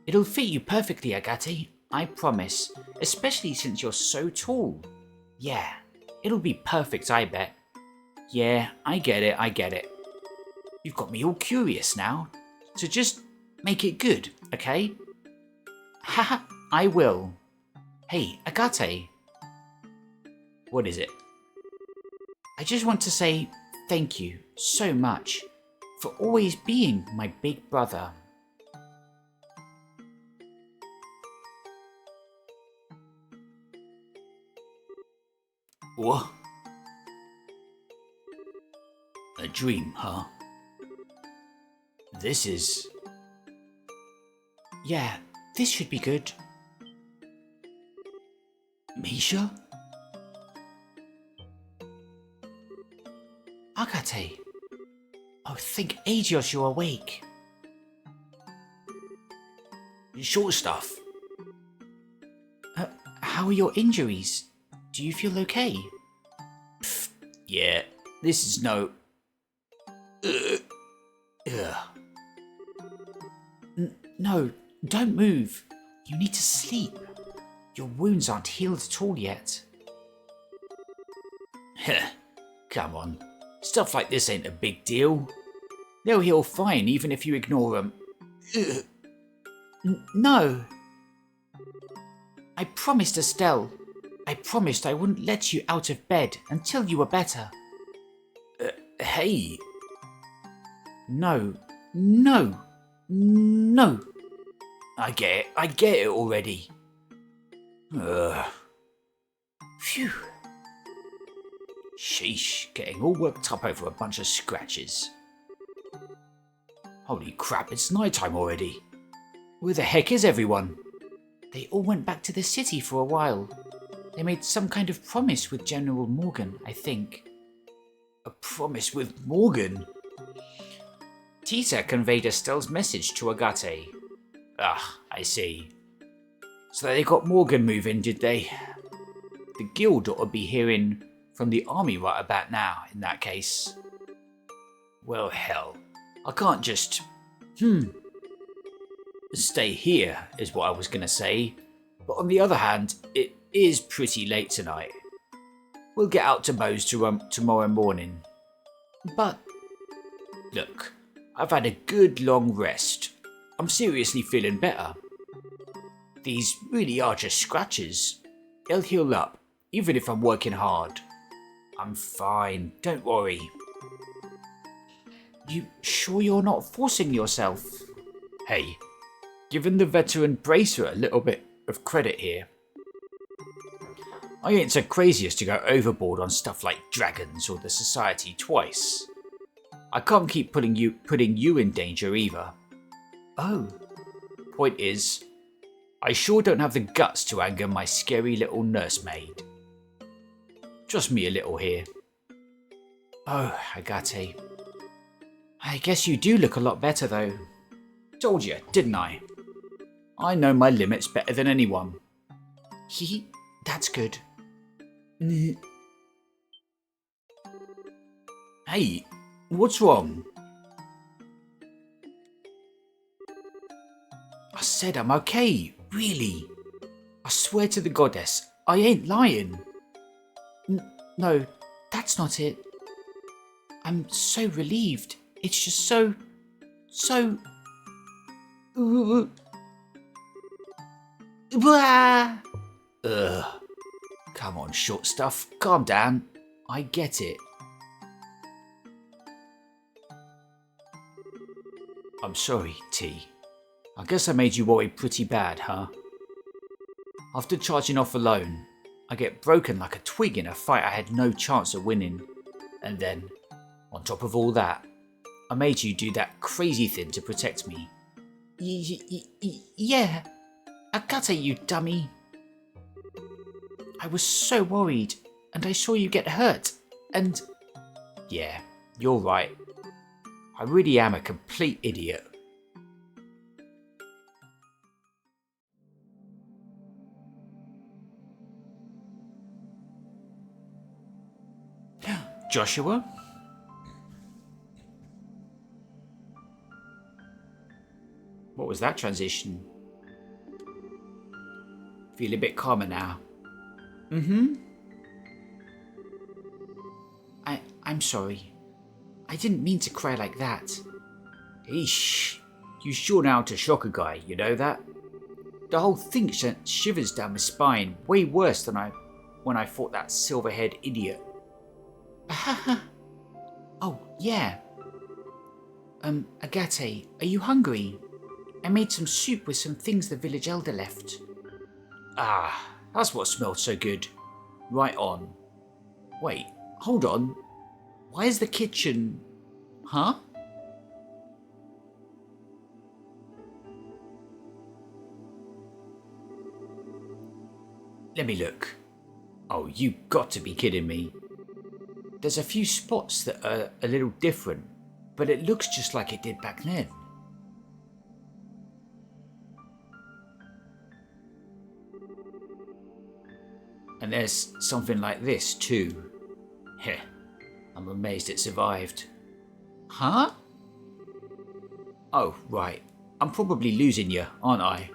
It'll fit you perfectly, Agate, I promise, especially since you're so tall. Yeah, it'll be perfect, I bet. Yeah, I get it. You've got me all curious now, so just make it good, okay? Haha, I will. Hey, Agate. What is it? I just want to say thank you so much for always being my big brother. What? A dream, huh? This is... Yeah, this should be good. Misha? Agate. Oh, thank Agios you're awake. Short stuff. How are your injuries? Do you feel okay? Pfft, yeah, this is no... No, don't move. You need to sleep. Your wounds aren't healed at all yet. Heh, come on. Stuff like this ain't a big deal. They'll heal fine even if you ignore them. No. I promised Estelle. I promised I wouldn't let you out of bed until you were better. Hey. No. I get it already. Phew. Sheesh, getting all worked up over a bunch of scratches. Holy crap, it's nighttime already. Where the heck is everyone? They all went back to the city for a while. They made some kind of promise with General Morgan, I think. A promise with Morgan? Tita conveyed Estelle's message to Agate. Ah, I see. So they got Morgan moving, did they? The guild ought to be hearing from the army right about now, in that case. Well, hell. I can't just... Stay here, is what I was going to say. But on the other hand, it is pretty late tonight. We'll get out to Bose tomorrow morning. But... Look, I've had a good long rest. I'm seriously feeling better. These really are just scratches. They'll heal up, even if I'm working hard. I'm fine, don't worry. You sure you're not forcing yourself? Hey, giving the veteran bracer a little bit of credit here. I ain't so crazy as to go overboard on stuff like dragons or the society twice. I can't keep putting you in danger either. Oh. Point is, I sure don't have the guts to anger my scary little nursemaid. Just me a little here. Oh, Agate. I guess you do look a lot better though. Told you, didn't I? I know my limits better than anyone. That's good. Hey, what's wrong? I said I'm okay, really. I swear to the goddess, I ain't lying. No, that's not it. I'm so relieved. It's just so... Blah! Ugh. Come on, short stuff. Calm down. I get it. I'm sorry, T. I guess I made you worry pretty bad, huh? After charging off alone, I get broken like a twig in a fight I had no chance of winning. And then, on top of all that, I made you do that crazy thing to protect me. Yeah. Agate, you dummy. I was so worried, and I saw you get hurt, and... Yeah, you're right. I really am a complete idiot. Joshua? What was that transition? Feel a bit calmer now. I'm sorry. I didn't mean to cry like that. Eesh. You sure know how to shock a guy, you know that? The whole thing sent shivers down my spine, way worse than when I fought that silver-haired idiot. Oh, yeah. Agate, are you hungry? I made some soup with some things the village elder left. Ah, that's what smelled so good. Right on. Wait, hold on. Why is the kitchen... Huh? Let me look. Oh, you got to be kidding me. There's a few spots that are a little different, but it looks just like it did back then. And there's something like this too. Heh, I'm amazed it survived. Huh? Oh, right. I'm probably losing you, aren't I?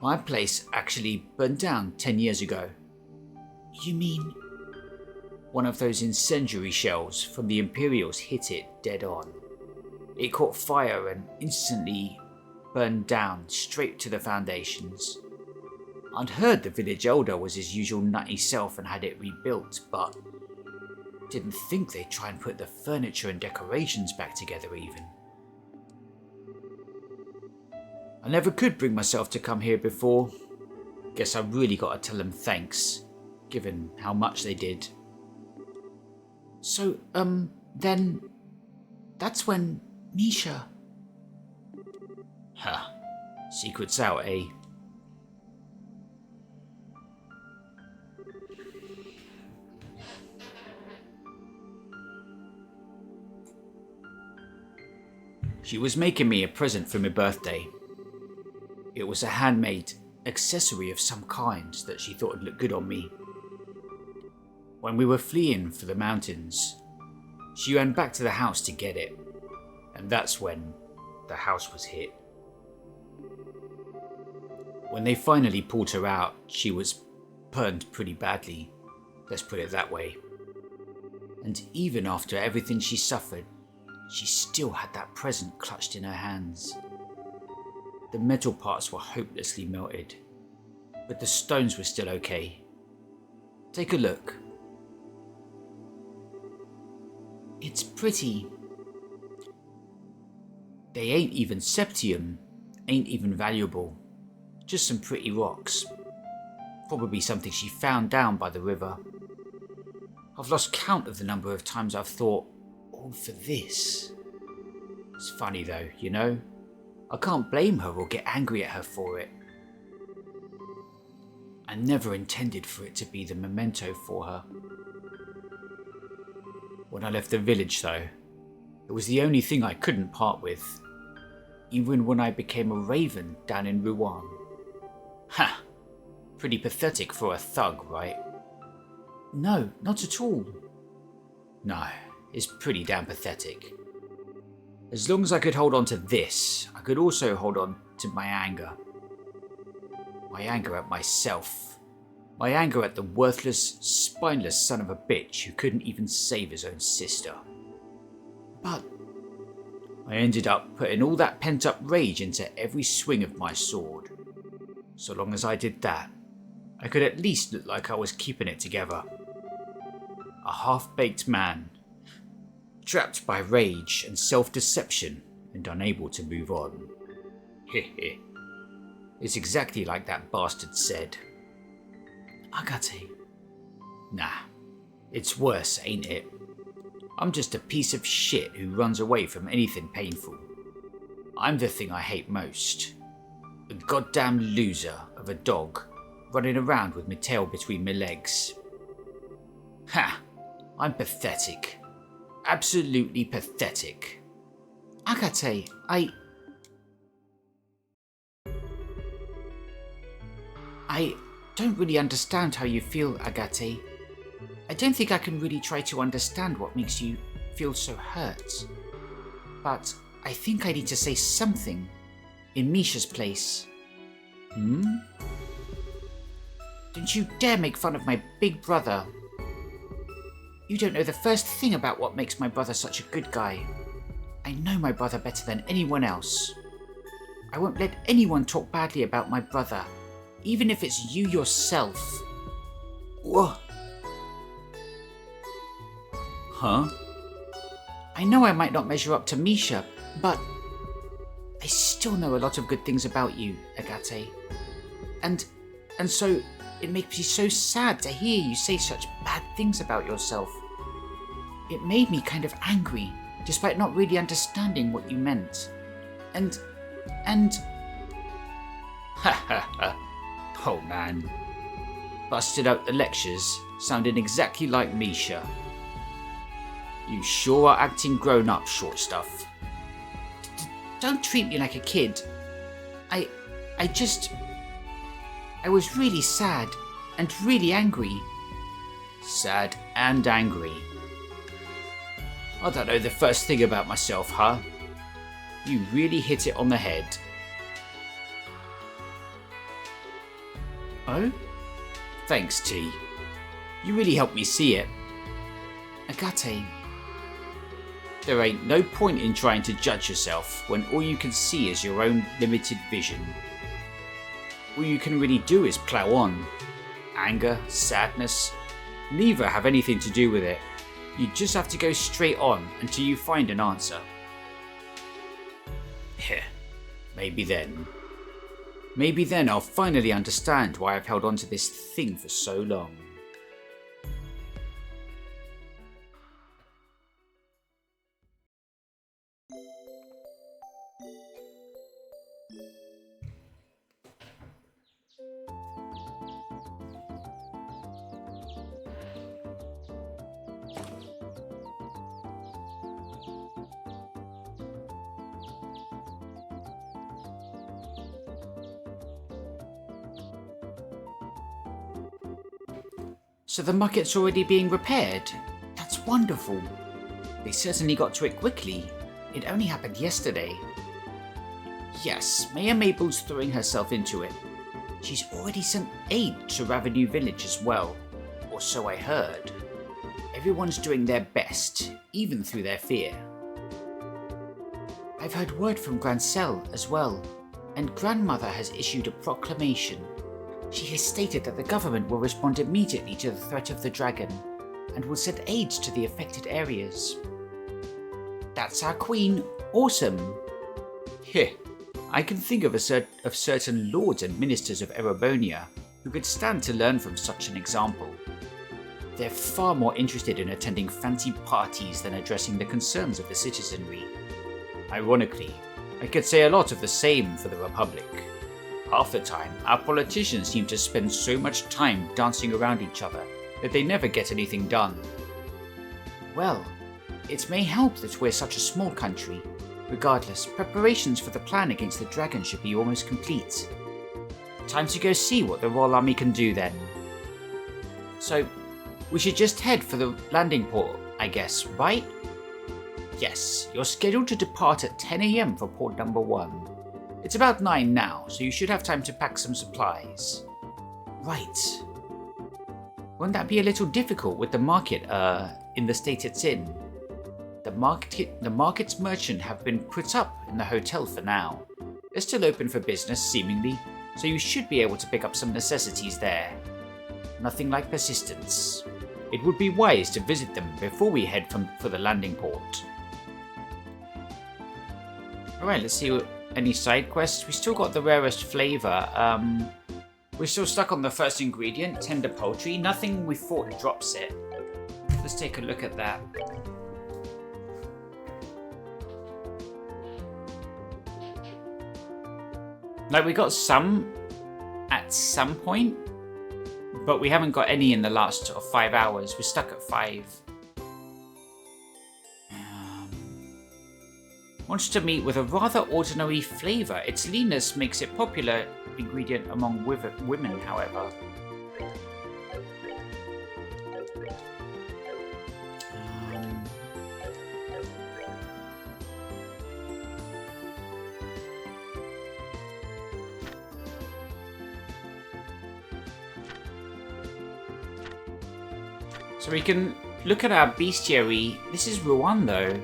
My place actually burned down 10 years ago. You mean... One of those incendiary shells from the Imperials hit it dead on. It caught fire and instantly burned down straight to the foundations. I'd heard the village elder was his usual nutty self and had it rebuilt, but didn't think they'd try and put the furniture and decorations back together even. I never could bring myself to come here before. Guess I really gotta tell them thanks, given how much they did. So, then... That's when Misha... Huh. Secret's out, eh? She was making me a present for my birthday. It was a handmade accessory of some kind that she thought would look good on me. When we were fleeing for the mountains, she ran back to the house to get it, and that's when the house was hit. When they finally pulled her out, she was burned pretty badly, let's put it that way. And even after everything she suffered, she still had that present clutched in her hands. The metal parts were hopelessly melted, but the stones were still okay. Take a look. It's pretty. They ain't even septium, Ain't even valuable. Just some pretty rocks. Probably something she found down by the river. I've lost count of the number of times I've thought, all for this. It's funny though, you know? I can't blame her or get angry at her for it. I never intended for it to be the memento for her. When I left the village though, it was the only thing I couldn't part with. Even when I became a raven down in Rouen. Ha! Pretty pathetic for a thug, right? No, not at all. No, it's pretty damn pathetic. As long as I could hold on to this, I could also hold on to my anger. My anger at myself. My anger at the worthless, spineless son of a bitch who couldn't even save his own sister. But I ended up putting all that pent-up rage into every swing of my sword. So long as I did that, I could at least look like I was keeping it together. A half-baked man, trapped by rage and self-deception and unable to move on. Heh. It's exactly like that bastard said. Agate. Nah, it's worse, ain't it? I'm just a piece of shit who runs away from anything painful. I'm the thing I hate most. A goddamn loser of a dog running around with my tail between my legs. Ha! I'm pathetic. Absolutely pathetic. Agate, I don't really understand how you feel, Agate. I don't think I can really try to understand what makes you feel so hurt. But I think I need to say something in Misha's place. Don't you dare make fun of my big brother. You don't know the first thing about what makes my brother such a good guy. I know my brother better than anyone else. I won't let anyone talk badly about my brother, even if it's you yourself. Whoa. Huh? I know I might not measure up to Misha, but I still know a lot of good things about you, Agate. And so it makes me so sad to hear you say such bad things about yourself. It made me kind of angry, despite not really understanding what you meant. And... Ha ha ha. Oh man. Busted out the lectures, sounding exactly like Misha. You sure are acting grown up, short stuff. Don't treat me like a kid. I was really sad and really angry. Sad and angry. I don't know the first thing about myself, huh? You really hit it on the head. Oh? Thanks, T. You really helped me see it. Agate. There ain't no point in trying to judge yourself when all you can see is your own limited vision. All you can really do is plow on. Anger, sadness, neither have anything to do with it. You just have to go straight on until you find an answer. Heh, maybe then I'll finally understand why I've held on to this thing for so long. So the market's already being repaired? That's wonderful. They certainly got to it quickly. It only happened yesterday. Yes, Mayor Mabel's throwing herself into it. She's already sent aid to Ravenue Village as well, or so I heard. Everyone's doing their best, even through their fear. I've heard word from Grancel as well, and Grandmother has issued a proclamation. She has stated that the government will respond immediately to the threat of the dragon, and will send aids to the affected areas. That's our queen. Awesome. Heh, I can think of certain lords and ministers of Erebonia who could stand to learn from such an example. They're far more interested in attending fancy parties than addressing the concerns of the citizenry. Ironically, I could say a lot of the same for the Republic. Half the time, our politicians seem to spend so much time dancing around each other that they never get anything done. Well, it may help that we're such a small country. Regardless, preparations for the plan against the dragon should be almost complete. Time to go see what the Royal Army can do then. So, we should just head for the landing port, I guess, right? Yes, you're scheduled to depart at 10 AM for port number 1. It's about 9 now, so you should have time to pack some supplies. Right. Won't that be a little difficult with the market, in the state it's in? The market's merchant have been put up in the hotel for now. They're still open for business, seemingly, so you should be able to pick up some necessities there. Nothing like persistence. It would be wise to visit them before we head for the landing port. Alright, let's see any side quests. We still got the rarest flavor. We're still stuck on the first ingredient, tender poultry. Nothing we fought drops it. Let's take a look at that. Like, we got some at some point, but we haven't got any in the last 5 hours. We're stuck at 5. Wants to meet with a rather ordinary flavour. Its leanness makes it popular ingredient among women, however. So we can look at our bestiary. This is Rouen though.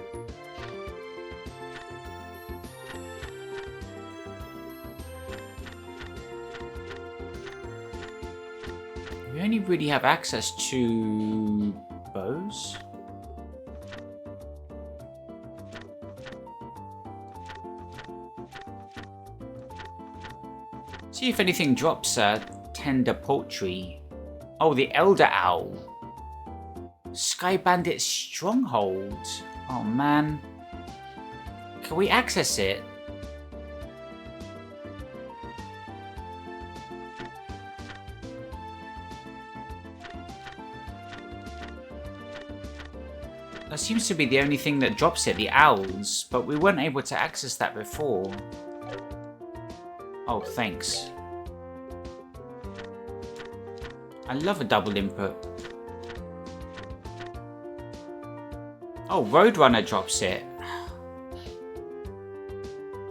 We only really have access to bows. See if anything drops tender poultry. Oh, the Elder Owl. Sky Bandit Stronghold. Oh man. Can we access it? That seems to be the only thing that drops it, the owls, but we weren't able to access that before. Oh, thanks. I love a double input. Oh, Roadrunner drops it.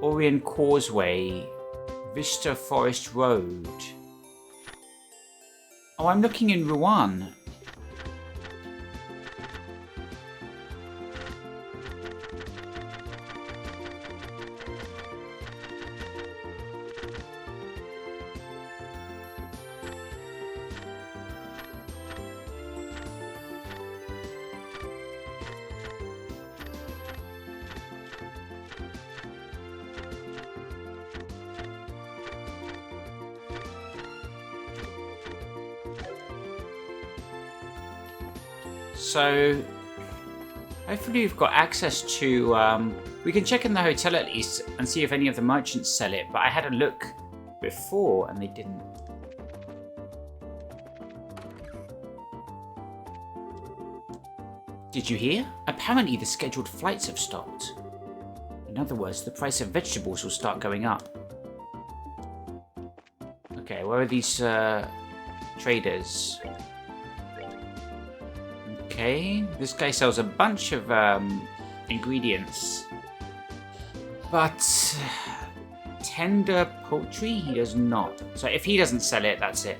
Orient Causeway. Vista Forest Road. Oh, I'm looking in Rouen. So, hopefully we've got access to, we can check in the hotel at least and see if any of the merchants sell it, but I had a look before and they didn't. Did you hear? Apparently the scheduled flights have stopped. In other words, the price of vegetables will start going up. Okay, where are these traders? Okay, this guy sells a bunch of ingredients, but tender poultry he does not. So if he doesn't sell it, that's it.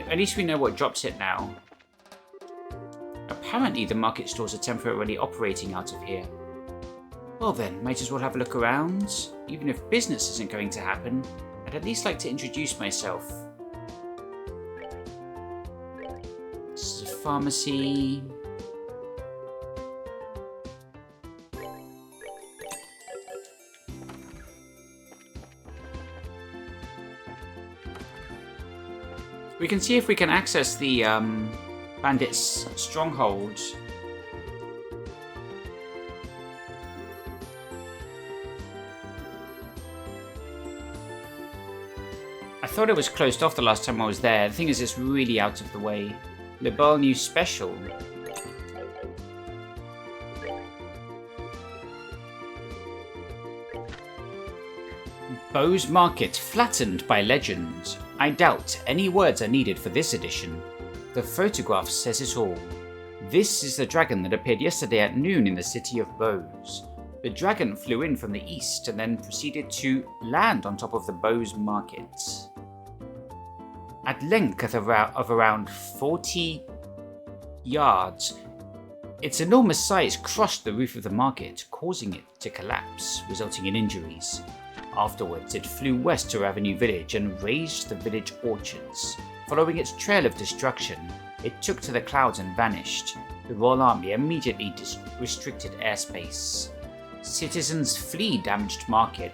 At least we know what drops it now. Apparently the market stores are temporarily operating out of here. Well then, might as well have a look around. Even if business isn't going to happen, I'd at least like to introduce myself. Pharmacy. We can see if we can access the bandits' stronghold. I thought it was closed off the last time I was there. The thing is, it's really out of the way. Le Bal New Special. Bow's Market flattened by legend. I doubt any words are needed for this edition. The photograph says it all. This is the dragon that appeared yesterday at noon in the city of Bowes. The dragon flew in from the east and then proceeded to land on top of the Bow's Market. At length of around 40 yards, its enormous size crushed the roof of the market, causing it to collapse, resulting in injuries. Afterwards, it flew west to Avenue Village and razed the village orchards. Following its trail of destruction, it took to the clouds and vanished. The Royal Army immediately restricted airspace. Citizens flee damaged market.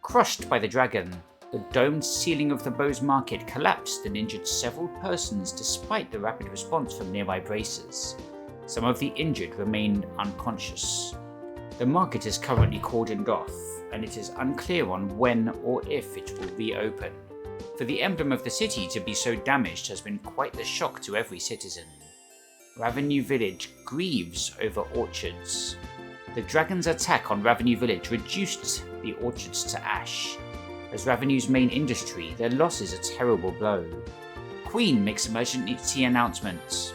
Crushed by the dragon, the domed ceiling of the Bowes Market collapsed and injured several persons despite the rapid response from nearby bracers. Some of the injured remained unconscious. The market is currently cordoned off, and it is unclear on when or if it will reopen. For the emblem of the city to be so damaged has been quite the shock to every citizen. Ravenue Village grieves over orchards. The dragon's attack on Ravenue Village reduced the orchards to ash. As Ravenue's main industry, their loss is a terrible blow. Queen makes emergency announcements.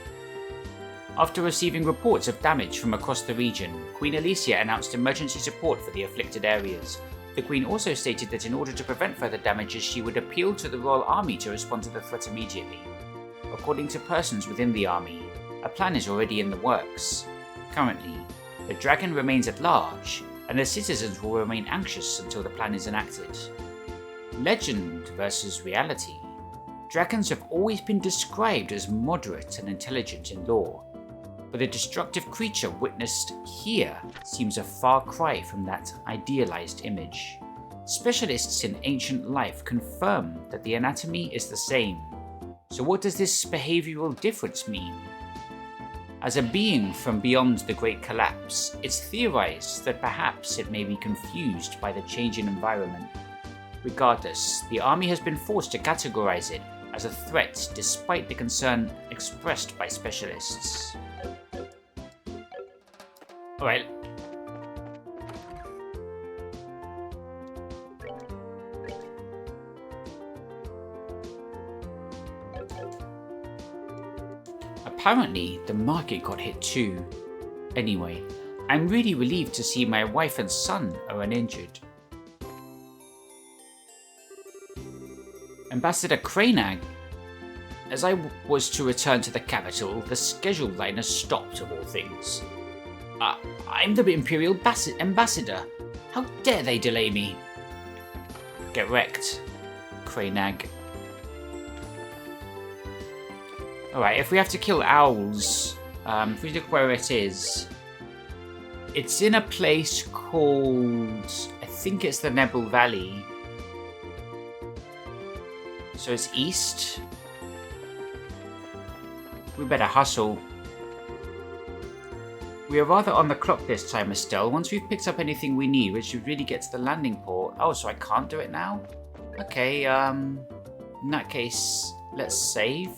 After receiving reports of damage from across the region, Queen Alicia announced emergency support for the afflicted areas. The Queen also stated that in order to prevent further damages, she would appeal to the Royal Army to respond to the threat immediately. According to persons within the army, a plan is already in the works. Currently, the dragon remains at large, and the citizens will remain anxious until the plan is enacted. Legend versus reality. Dragons have always been described as moderate and intelligent in lore, but the destructive creature witnessed here seems a far cry from that idealized image. Specialists in ancient life confirm that the anatomy is the same. So what does this behavioral difference mean? As a being from beyond the Great Collapse, it's theorized that perhaps it may be confused by the changing environment. Regardless, the army has been forced to categorize it as a threat despite the concern expressed by specialists. Alright. Apparently, the market got hit too. Anyway, I'm really relieved to see my wife and son are uninjured. Ambassador Cranag. As I was to return to the capital, the scheduled liner stopped of all things. I'm the Imperial Ambassador. How dare they delay me? Get wrecked, Cranag. Alright, if we have to kill owls, if we look where it is, it's in a place called, I think it's the Nebel Valley. So it's east. We better hustle. We are rather on the clock this time, Estelle. Once we've picked up anything we need, we should really get to the landing port. Oh, so I can't do it now? Okay, in that case, let's save.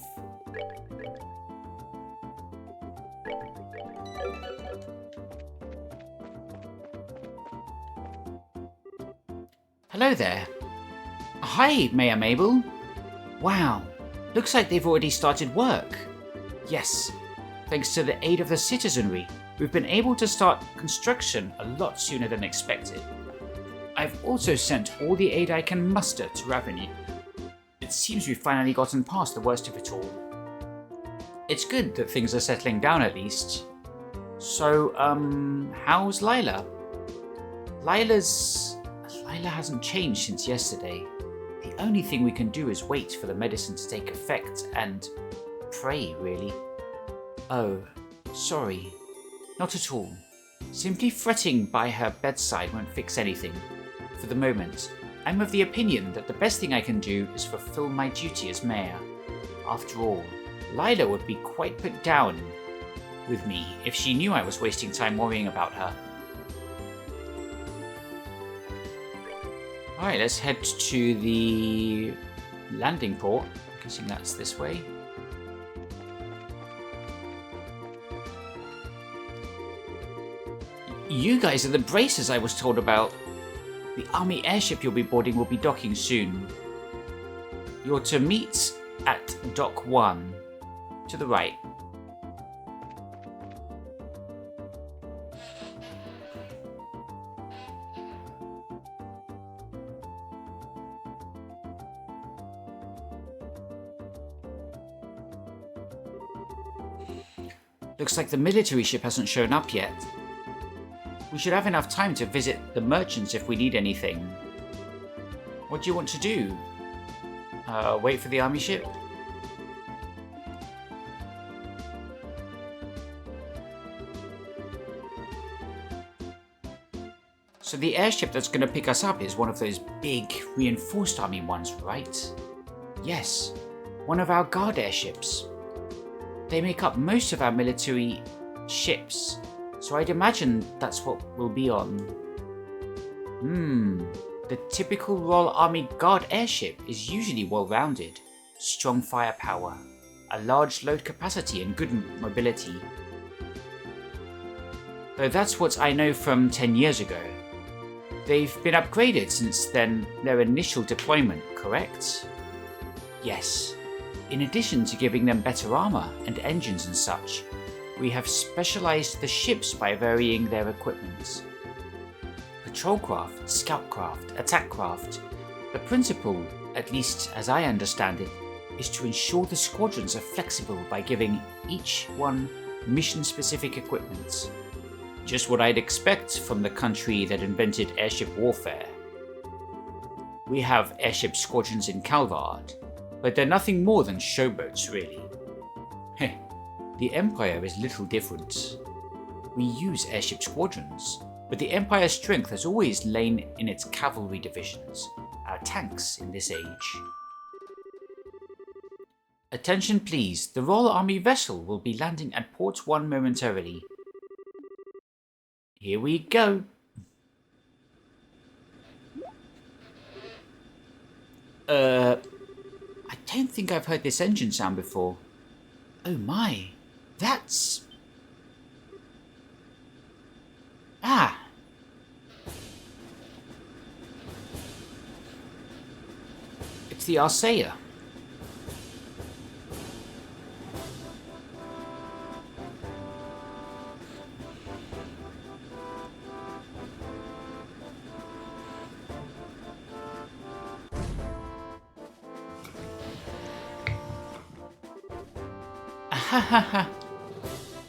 Hello there. Hi, Mayor Mabel. Wow, looks like they've already started work. Yes, thanks to the aid of the citizenry, we've been able to start construction a lot sooner than expected. I've also sent all the aid I can muster to Ravenue. It seems we've finally gotten past the worst of it all. It's good that things are settling down at least. So, how's Lila? Lila hasn't changed since yesterday. The only thing we can do is wait for the medicine to take effect and pray, really. Oh, sorry. Not at all. Simply fretting by her bedside won't fix anything. For the moment, I'm of the opinion that the best thing I can do is fulfill my duty as mayor. After all, Lila would be quite put down with me if she knew I was wasting time worrying about her. Alright, let's head to the landing port. I'm guessing that's this way. You guys are the bracers I was told about. The army airship you'll be boarding will be docking soon. You're to meet at Dock 1, to the right. Looks like the military ship hasn't shown up yet. We should have enough time to visit the merchants if we need anything. What do you want to do? Wait for the army ship? So the airship that's going to pick us up is one of those big, reinforced army ones, right? Yes, one of our guard airships. They make up most of our military ships, so I'd imagine that's what we'll be on. The typical Royal Army Guard airship is usually well-rounded, strong firepower, a large load capacity and good mobility. Though that's what I know from 10 years ago. They've been upgraded since then their initial deployment, correct? Yes. In addition to giving them better armor and engines and such, we have specialized the ships by varying their equipment. Patrol craft, scout craft, attack craft. The principle, at least as I understand it, is to ensure the squadrons are flexible by giving each one mission-specific equipment. Just what I'd expect from the country that invented airship warfare. We have airship squadrons in Calvard, but they're nothing more than showboats, really. Heh, the Empire is little different. We use airship squadrons, but the Empire's strength has always lain in its cavalry divisions, our tanks in this age. Attention please, the Royal Army vessel will be landing at Port 1 momentarily. Here we go. I don't think I've heard this engine sound before. Oh my, that's... Ah! It's the Arsaia.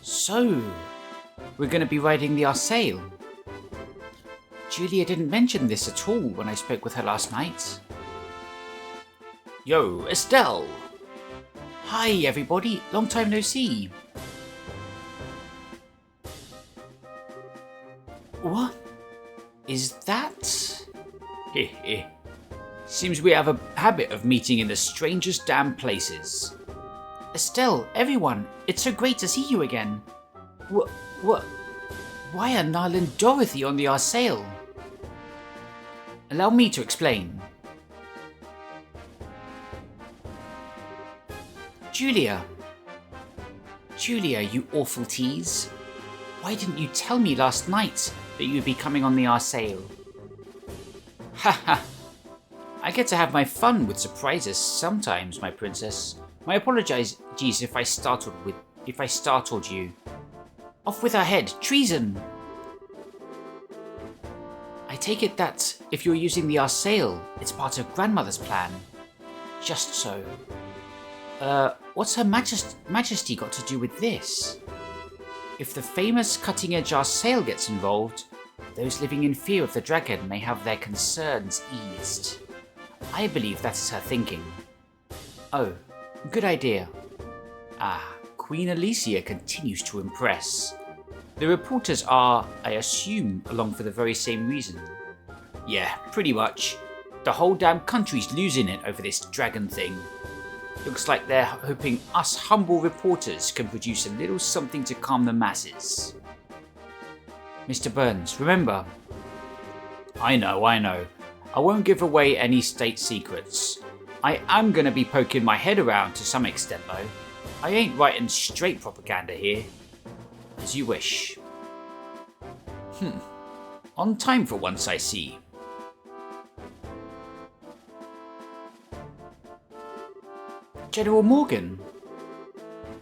So, we're going to be riding the Arsail. Julia didn't mention this at all when I spoke with her last night. Yo, Estelle! Hi everybody, long time no see. What? Is that? Heh. Seems we have a habit of meeting in the strangest damn places. Estelle, everyone, it's so great to see you again. What? Why are Niall and Dorothy on the Arsail? Allow me to explain. Julia, you awful tease. Why didn't you tell me last night that you'd be coming on the Arsail? Haha. I get to have my fun with surprises sometimes, my princess. My apologies if I startled you. Off with her head, treason! I take it that if you're using the Arsail, it's part of Grandmother's plan. Just so. What's Her Majesty got to do with this? If the famous cutting-edge Arsail gets involved, those living in fear of the dragon may have their concerns eased. I believe that is her thinking. Oh, good idea. Queen Alicia continues to impress. The reporters are, I assume, along for the very same reason. Yeah, pretty much. The whole damn country's losing it over this dragon thing. Looks like they're hoping us humble reporters can produce a little something to calm the masses. Mr. Burns, remember? I know. I won't give away any state secrets. I am gonna be poking my head around to some extent though. I ain't writing straight propaganda here. As you wish. On time for once, I see. General Morgan,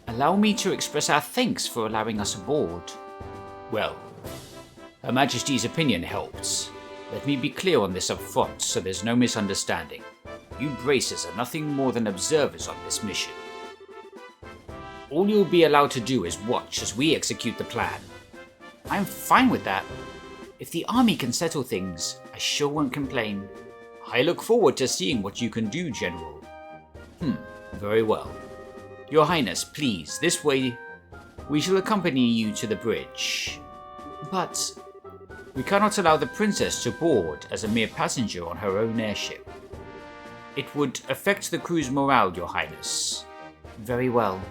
allow me to express our thanks for allowing us aboard. Well, Her Majesty's opinion helps. Let me be clear on this up front so there's no misunderstanding. You Bracers are nothing more than observers on this mission. All you'll be allowed to do is watch as we execute the plan. I'm fine with that. If the army can settle things, I sure won't complain. I look forward to seeing what you can do, General. Very well. Your Highness, please, this way. We shall accompany you to the bridge. But we cannot allow the princess to board as a mere passenger on her own airship. It would affect the crew's morale, Your Highness. Very well.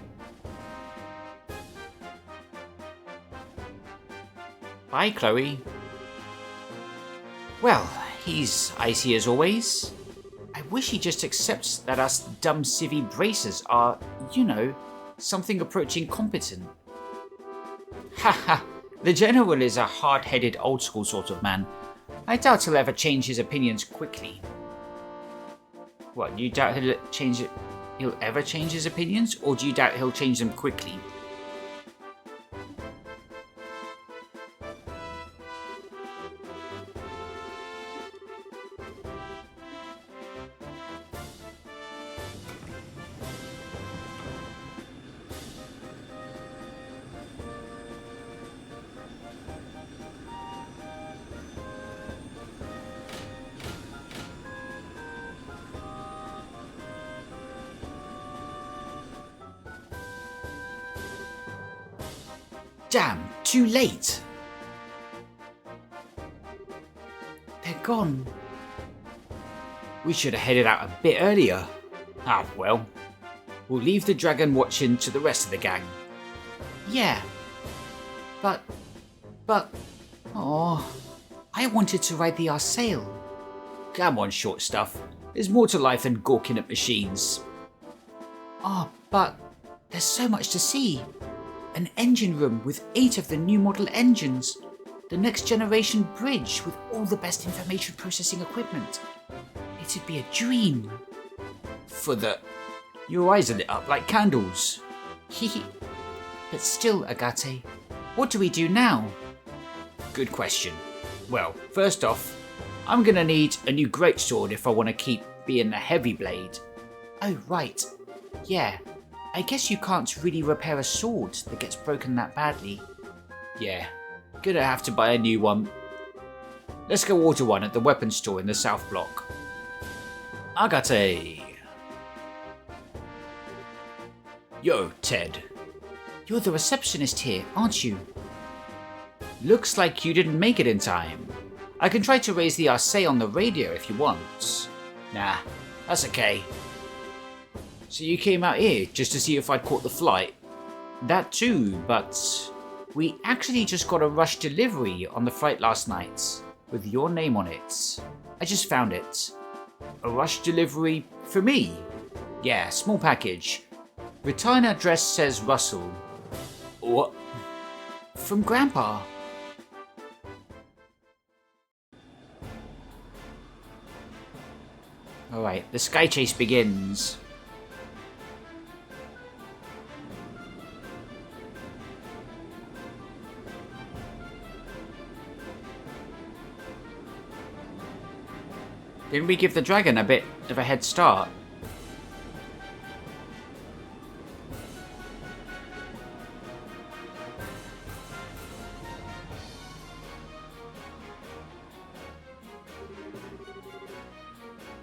Bye, Chloe. Well, he's icy as always. I wish he just accepts that us dumb civvy Bracers are, something approaching competent. Haha, the General is a hard-headed old-school sort of man. I doubt he'll ever change his opinions quickly. What, you doubt he'll ever change his opinions, or do you doubt he'll change them quickly? Damn, too late. They're gone. We should have headed out a bit earlier. Ah, well. We'll leave the dragon watching to the rest of the gang. Yeah. But... I wanted to ride the Arsail. Come on, short stuff. There's more to life than gawking at machines. But there's so much to see. An engine room with 8 of the new model engines. The next generation bridge with all the best information processing equipment. It'd be a dream. Your eyes are lit up like candles. Hehe. But still, Agate, what do we do now? Good question. Well, first off, I'm gonna need a new greatsword if I want to keep being the heavy blade. Oh, right. Yeah. I guess you can't really repair a sword that gets broken that badly. Yeah, gonna have to buy a new one. Let's go order one at the weapons store in the South Block. Agate! Yo, Ted. You're the receptionist here, aren't you? Looks like you didn't make it in time. I can try to raise the Arsail on the radio if you want. Nah, that's okay. So you came out here just to see if I'd caught the flight? That too, but we actually just got a rush delivery on the flight last night with your name on it. I just found it. A rush delivery for me? Yeah, small package. Return address says Russell. What? From Grandpa. Alright, the sky chase begins. Didn't we give the dragon a bit of a head start?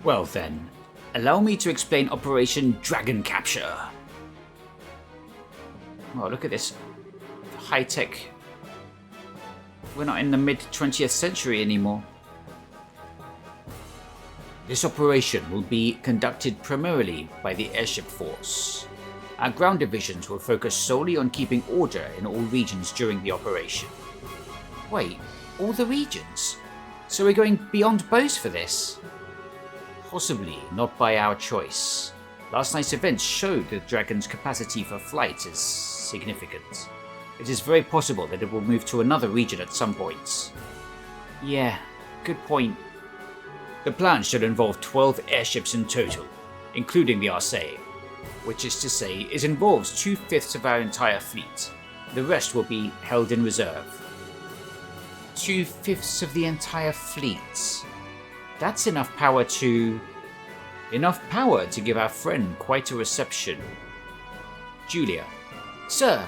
Well then, allow me to explain Operation Dragon Capture. Oh, look at this high-tech. We're not in the mid-20th century anymore. This operation will be conducted primarily by the airship force. Our ground divisions will focus solely on keeping order in all regions during the operation. Wait, all the regions? So we're going beyond Bose for this? Possibly not by our choice. Last night's events showed the Dragon's capacity for flight is significant. It is very possible that it will move to another region at some point. Yeah, good point. The plan should involve 12 airships in total, including the Arcee, which is to say, it involves 2/5 of our entire fleet. The rest will be held in reserve. 2/5 of the entire fleet. That's enough power to give our friend quite a reception. Julia. Sir.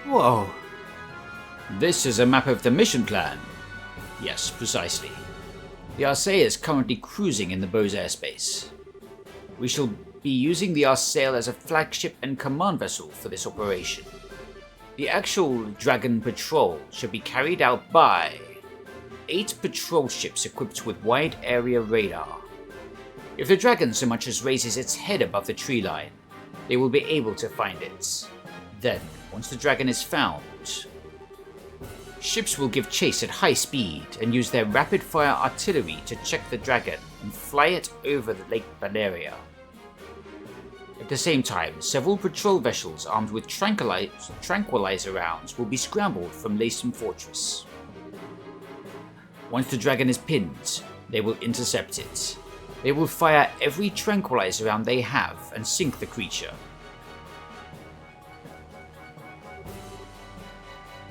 Whoa. This is a map of the mission plan. Yes, precisely. The Arcee is currently cruising in the Bose airspace. We shall be using the Arcee as a flagship and command vessel for this operation. The actual Dragon patrol should be carried out by 8 patrol ships equipped with wide area radar. If the Dragon so much as raises its head above the tree line, they will be able to find it. Then, once the Dragon is found, ships will give chase at high speed and use their rapid-fire artillery to check the Dragon and fly it over the Lake Valeria. At the same time, several patrol vessels armed with tranquilizer rounds will be scrambled from Lacem Fortress. Once the Dragon is pinned, they will intercept it. They will fire every tranquilizer round they have and sink the creature.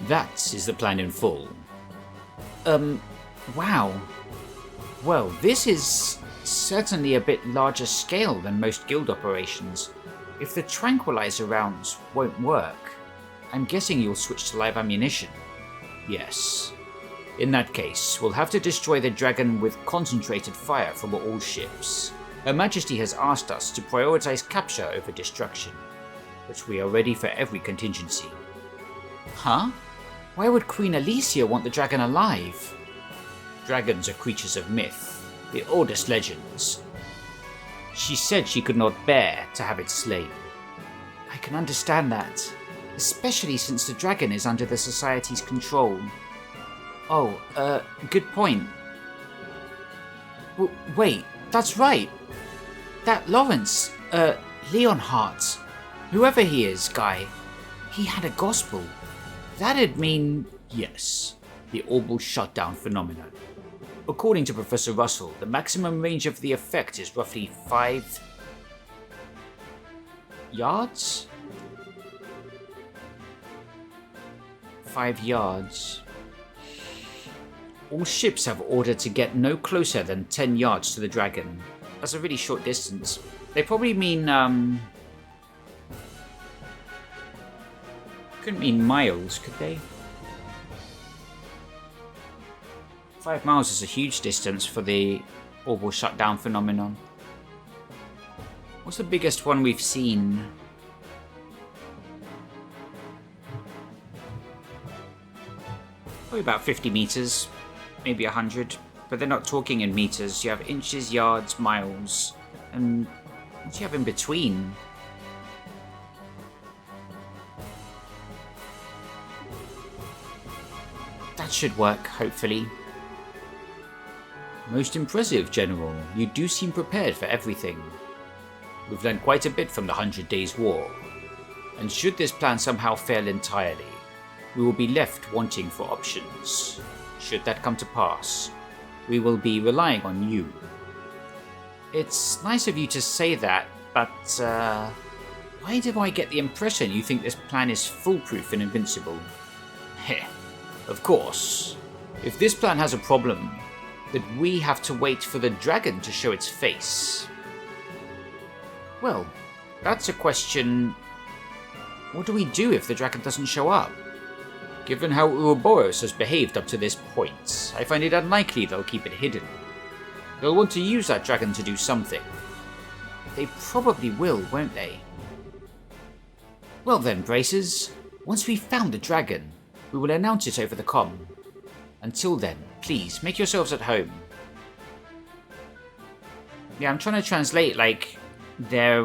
That is the plan in full. Wow. Well, this is certainly a bit larger scale than most guild operations. If the tranquilizer rounds won't work, I'm guessing you'll switch to live ammunition. Yes. In that case, we'll have to destroy the Dragon with concentrated fire from all ships. Her Majesty has asked us to prioritize capture over destruction, but we are ready for every contingency. Huh? Why would Queen Alicia want the Dragon alive? Dragons are creatures of myth, the oldest legends. She said she could not bear to have it slain. I can understand that, especially since the Dragon is under the Society's control. Oh, good point. Wait, that's right. That Lawrence, Leonhardt, whoever he is, guy, he had a gospel. That'd mean... Yes, the orbital shutdown phenomenon. According to Professor Russell, the maximum range of the effect is roughly 5 yards? 5 yards. All ships have ordered to get no closer than 10 yards to the Dragon. That's a really short distance. They probably mean, couldn't mean miles, could they? 5 miles is a huge distance for the orbital shutdown phenomenon. What's the biggest one we've seen? Probably about 50 meters, maybe 100, but they're not talking in meters. You have inches, yards, miles, and what do you have in between? That should work, hopefully. Most impressive, General. You do seem prepared for everything. We've learned quite a bit from the 100 Days War, and should this plan somehow fail entirely, we will be left wanting for options. Should that come to pass, we will be relying on you. It's nice of you to say that, but why do I get the impression you think this plan is foolproof and invincible? Heh, of course. If this plan has a problem, then we have to wait for the Dragon to show its face. Well, that's a question. What do we do if the Dragon doesn't show up? Given how Ouroboros has behaved up to this point, I find it unlikely they'll keep it hidden. They'll want to use that Dragon to do something. They probably will, won't they? Well then, Braces, once we've found the Dragon, We will announce it over the comm. Until then, please, make yourselves at home. Yeah, I'm trying to translate, like, their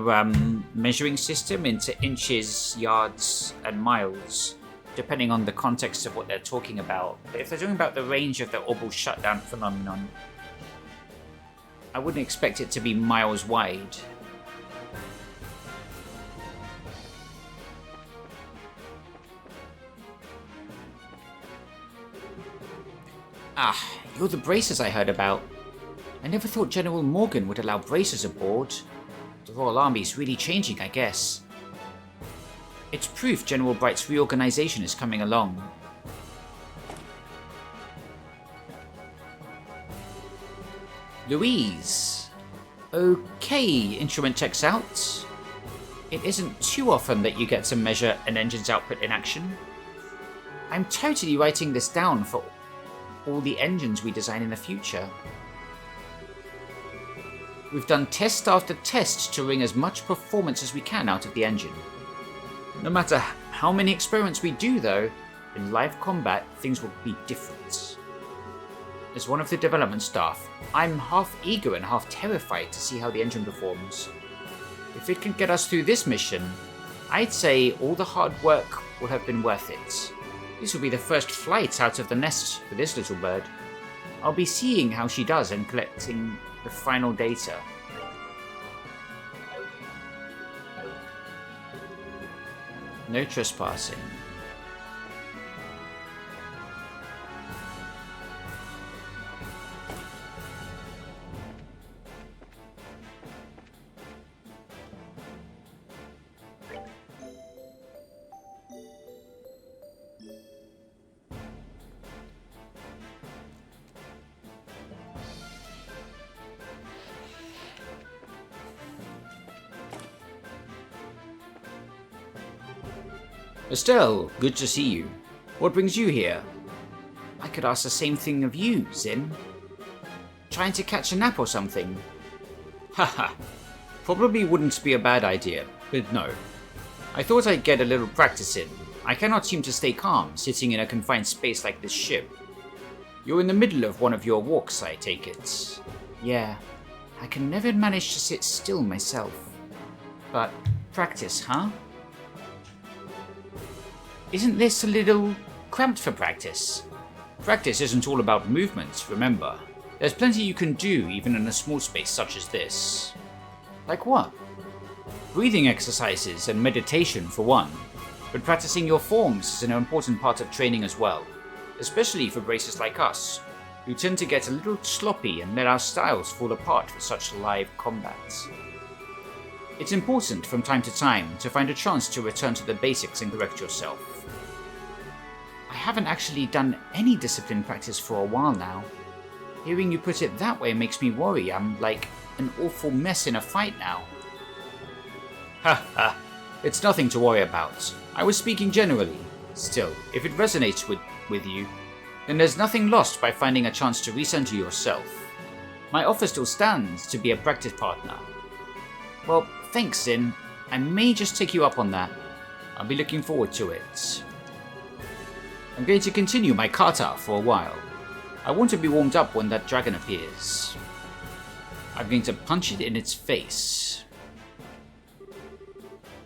measuring system into inches, yards, and miles, depending on the context of what they're talking about. But if they're talking about the range of the orbital shutdown phenomenon, I wouldn't expect it to be miles wide. Ah, you're the bracers I heard about. I never thought General Morgan would allow bracers aboard. The Royal Army's really changing, I guess. It's proof General Bright's reorganization is coming along. Louise. Okay, instrument checks out. It isn't too often that you get to measure an engine's output in action. I'm totally writing this down for all the engines we design in the future. We've done test after test to wring as much performance as we can out of the engine. No matter how many experiments we do, though, in live combat, things will be different. As one of the development staff, I'm half eager and half terrified to see how the engine performs. If it can get us through this mission, I'd say all the hard work will have been worth it. This will be the first flight out of the nest for this little bird. I'll be seeing how she does and collecting the final data. No trespassing. Estelle, good to see you. What brings you here? I could ask the same thing of you, Zin. Trying to catch a nap or something? Haha, probably wouldn't be a bad idea, but no. I thought I'd get a little practice in. I cannot seem to stay calm, sitting in a confined space like this ship. You're in the middle of one of your walks, I take it. Yeah, I can never manage to sit still myself. But practice, huh? Isn't this a little cramped for practice? Practice isn't all about movement, remember. There's plenty you can do even in a small space such as this. Like what? Breathing exercises and meditation for one, but practicing your forms is an important part of training as well, especially for bracers like us, who tend to get a little sloppy and let our styles fall apart for such live combats. It's important from time to time to find a chance to return to the basics and correct yourself. I haven't actually done any discipline practice for a while now. Hearing you put it that way makes me worry I'm like an awful mess in a fight now. Ha ha, it's nothing to worry about. I was speaking generally. Still, if it resonates with you, then there's nothing lost by finding a chance to recenter yourself. My offer still stands to be a practice partner. Well, thanks, Zin. I may just take you up on that. I'll be looking forward to it. I'm going to continue my kata for a while. I want to be warmed up when that dragon appears. I'm going to punch it in its face.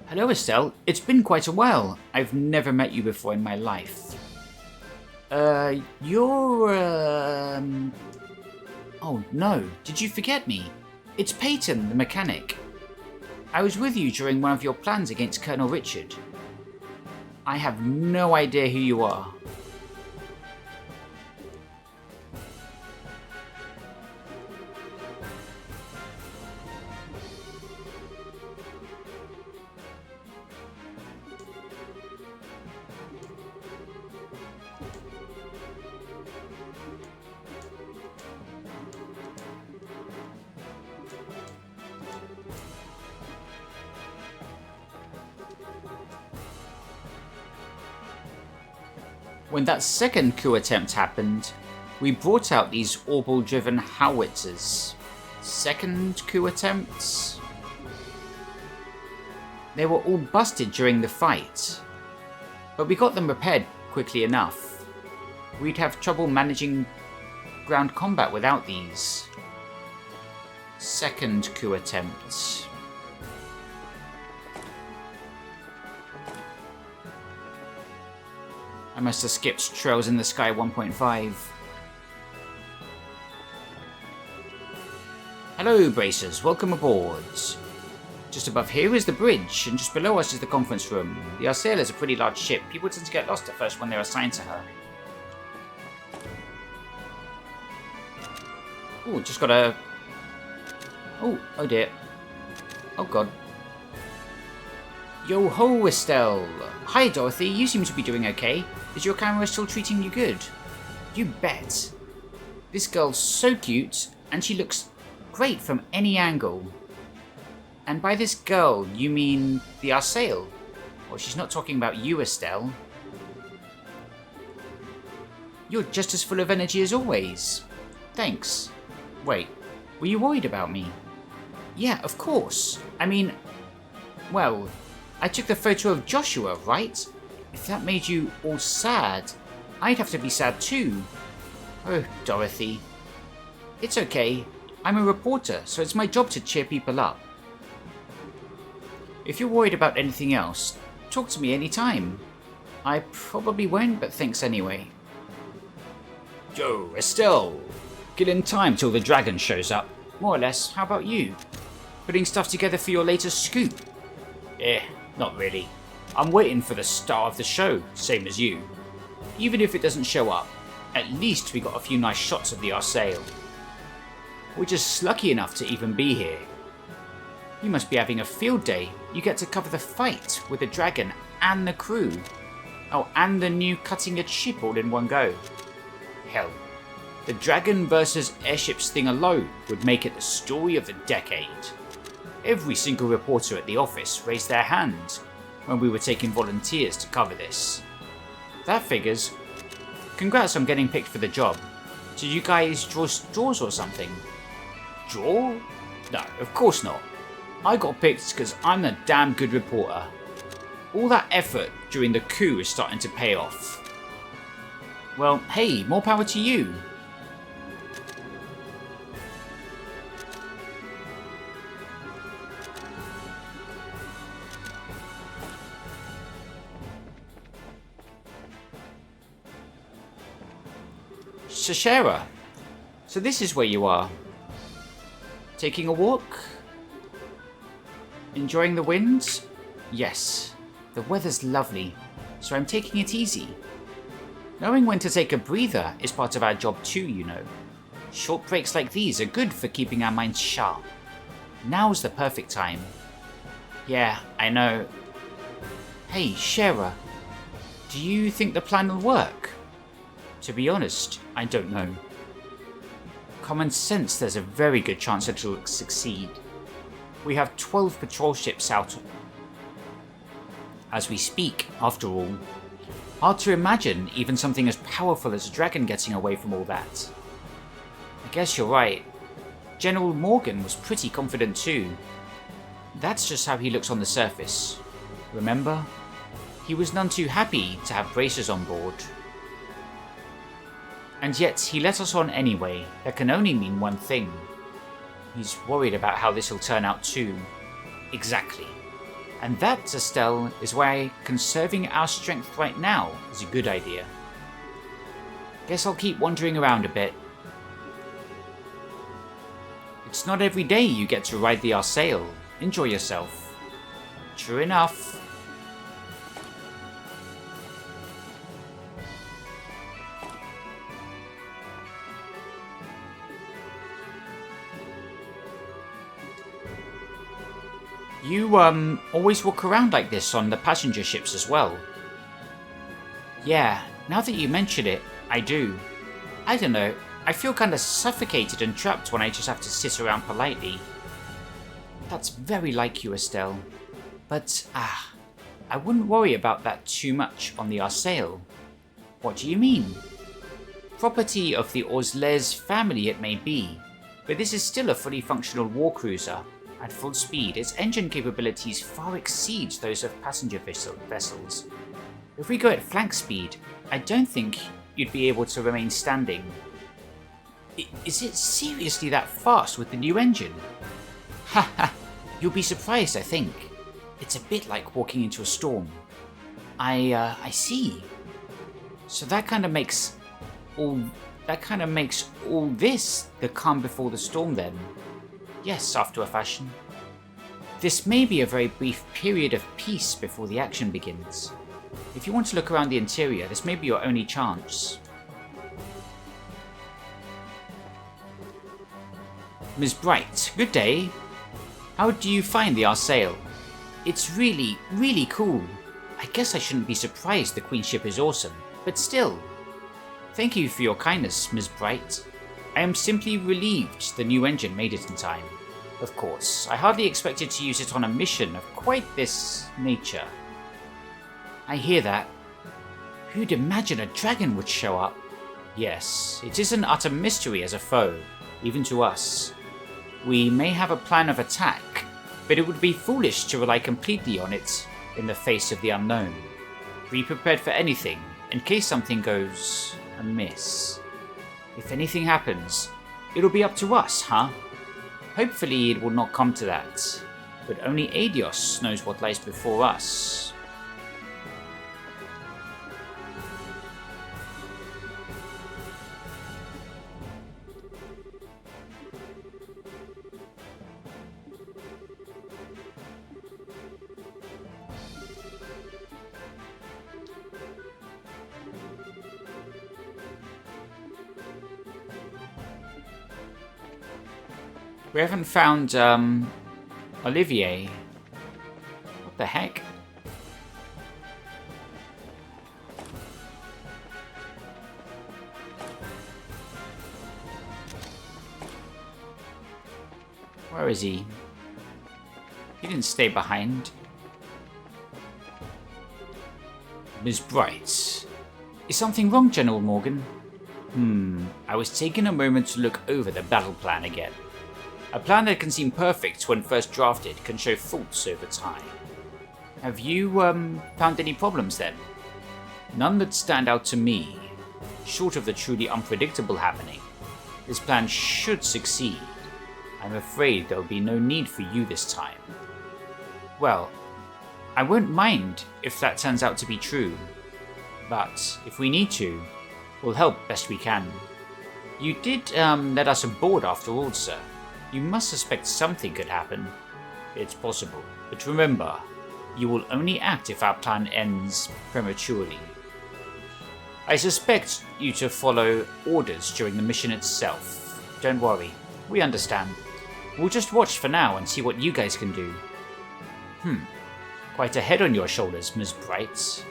Hello, Estelle. It's been quite a while. I've never met you before in my life. You're, Oh no, did you forget me? It's Peyton, the mechanic. I was with you during one of your plans against Colonel Richard. I have no idea who you are. When that second coup attempt happened, we brought out these orbital-driven howitzers. Second coup attempts? They were all busted during the fight, but we got them repaired quickly enough. We'd have trouble managing ground combat without these. Second coup attempt. I must have skipped Trails in the Sky 1.5. Hello, Bracers. Welcome aboard. Just above here is the bridge, and just below us is the conference room. The Arsail is a pretty large ship. People tend to get lost at first when they're assigned to her. Oh, just got a... Oh dear. Oh god. Yo ho, Estelle. Hi, Dorothy. You seem to be doing okay. Is your camera still treating you good? You bet. This girl's so cute, and she looks great from any angle. And by this girl, you mean the Arsail? Well, she's not talking about you, Estelle. You're just as full of energy as always. Thanks. Wait, were you worried about me? Yeah, of course. I mean, well, I took the photo of Joshua, right? If that made you all sad, I'd have to be sad too. Oh, Dorothy. It's okay. I'm a reporter, so it's my job to cheer people up. If you're worried about anything else, talk to me anytime. I probably won't, but thanks anyway. Yo, Estelle. Get in time till the dragon shows up. More or less, how about you? Putting stuff together for your latest scoop? Not really. I'm waiting for the star of the show, same as you. Even if it doesn't show up, at least we got a few nice shots of the Arsail. We're just lucky enough to even be here. You must be having a field day. You get to cover the fight with the dragon and the crew. Oh, and the new cutting-edge ship all in one go. Hell, the dragon versus airships thing alone would make it the story of the decade. Every single reporter at the office raised their hand when we were taking volunteers to cover this. That figures. Congrats on getting picked for the job. Did you guys draw straws or something? Draw? No, of course not. I got picked because I'm a damn good reporter. All that effort during the coup is starting to pay off. Well, hey, more power to you. Shashera, so this is where you are. Taking a walk? Enjoying the wind? Yes, the weather's lovely, so I'm taking it easy. Knowing when to take a breather is part of our job too, you know. Short breaks like these are good for keeping our minds sharp. Now's the perfect time. Yeah, I know. Hey, Shara, do you think the plan will work? To be honest, I don't know. Common sense, there's a very good chance it'll succeed. We have 12 patrol ships out as we speak, after all. Hard to imagine even something as powerful as a dragon getting away from all that. I guess you're right. General Morgan was pretty confident too. That's just how he looks on the surface. Remember? He was none too happy to have bracers on board. And yet he let us on anyway. That can only mean one thing. He's worried about how this will turn out too. Exactly. And that, Estelle, is why conserving our strength right now is a good idea. Guess I'll keep wandering around a bit. It's not every day you get to ride the Arsail. Enjoy yourself. True enough. You, always walk around like this on the passenger ships as well? Yeah, now that you mention it, I do. I don't know, I feel kinda suffocated and trapped when I just have to sit around politely. That's very like you, Estelle. But, I wouldn't worry about that too much on the Arsail. What do you mean? Property of the Orzles family it may be, but this is still a fully functional war cruiser. At full speed, its engine capabilities far exceeds those of passenger vessels. If we go at flank speed, I don't think you'd be able to remain standing. Is it seriously that fast with the new engine? Haha, you'll be surprised, I think. It's a bit like walking into a storm. I see. So that kind of makes all this the calm before the storm then. Yes, after a fashion. This may be a very brief period of peace before the action begins. If you want to look around the interior, this may be your only chance. Ms. Bright, good day. How do you find the Arsail? It's really, really cool. I guess I shouldn't be surprised the Queen's ship is awesome, but still. Thank you for your kindness, Ms. Bright. I am simply relieved the new engine made it in time. Of course, I hardly expected to use it on a mission of quite this nature. I hear that. Who'd imagine a dragon would show up? Yes, it is an utter mystery as a foe, even to us. We may have a plan of attack, but it would be foolish to rely completely on it in the face of the unknown. Be prepared for anything, in case something goes amiss. If anything happens, it'll be up to us, huh? Hopefully it will not come to that, but only Adios knows what lies before us. We haven't found, Olivier. What the heck? Where is he? He didn't stay behind. Ms. Bright. Is something wrong, General Morgan? I was taking a moment to look over the battle plan again. A plan that can seem perfect when first drafted can show faults over time. Have you, found any problems then? None that stand out to me, short of the truly unpredictable happening. This plan should succeed. I'm afraid there'll be no need for you this time. Well, I won't mind if that turns out to be true, but if we need to, we'll help best we can. You did, let us aboard after all, sir. You must suspect something could happen. It's possible, but remember, you will only act if our plan ends prematurely. I suspect you to follow orders during the mission itself. Don't worry, we understand. We'll just watch for now and see what you guys can do. Quite a head on your shoulders, Ms. Bright.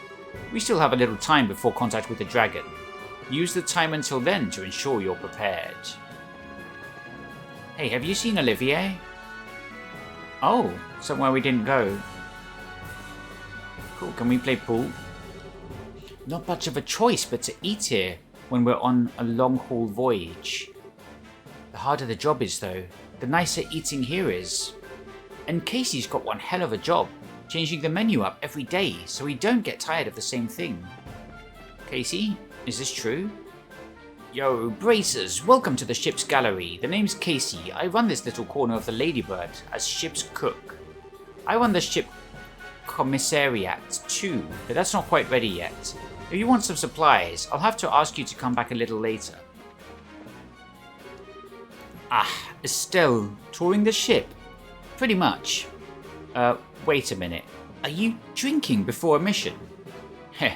We still have a little time before contact with the dragon. Use the time until then to ensure you're prepared. Hey, have you seen Olivier? Oh, somewhere we didn't go. Cool, can we play pool? Not much of a choice but to eat here when we're on a long-haul voyage. The harder the job is though, the nicer eating here is. And Casey's got one hell of a job, changing the menu up every day so we don't get tired of the same thing. Casey, is this true? Yo, bracers, welcome to the ship's gallery. The name's Casey. I run this little corner of the Ladybird as ship's cook. I run the ship commissariat too, but that's not quite ready yet. If you want some supplies, I'll have to ask you to come back a little later. Ah, Estelle, touring the ship? Pretty much. Wait a minute. Are you drinking before a mission? Heh.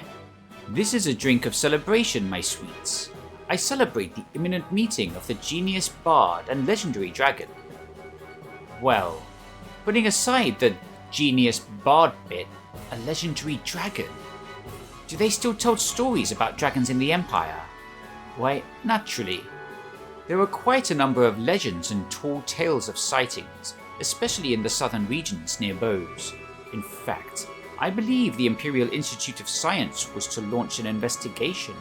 This is a drink of celebration, my sweets. I celebrate the imminent meeting of the genius bard and legendary dragon. Well, putting aside the genius bard bit, a legendary dragon. Do they still tell stories about dragons in the Empire? Why, naturally. There are quite a number of legends and tall tales of sightings, especially in the southern regions near Bose. In fact, I believe the Imperial Institute of Science was to launch an investigation.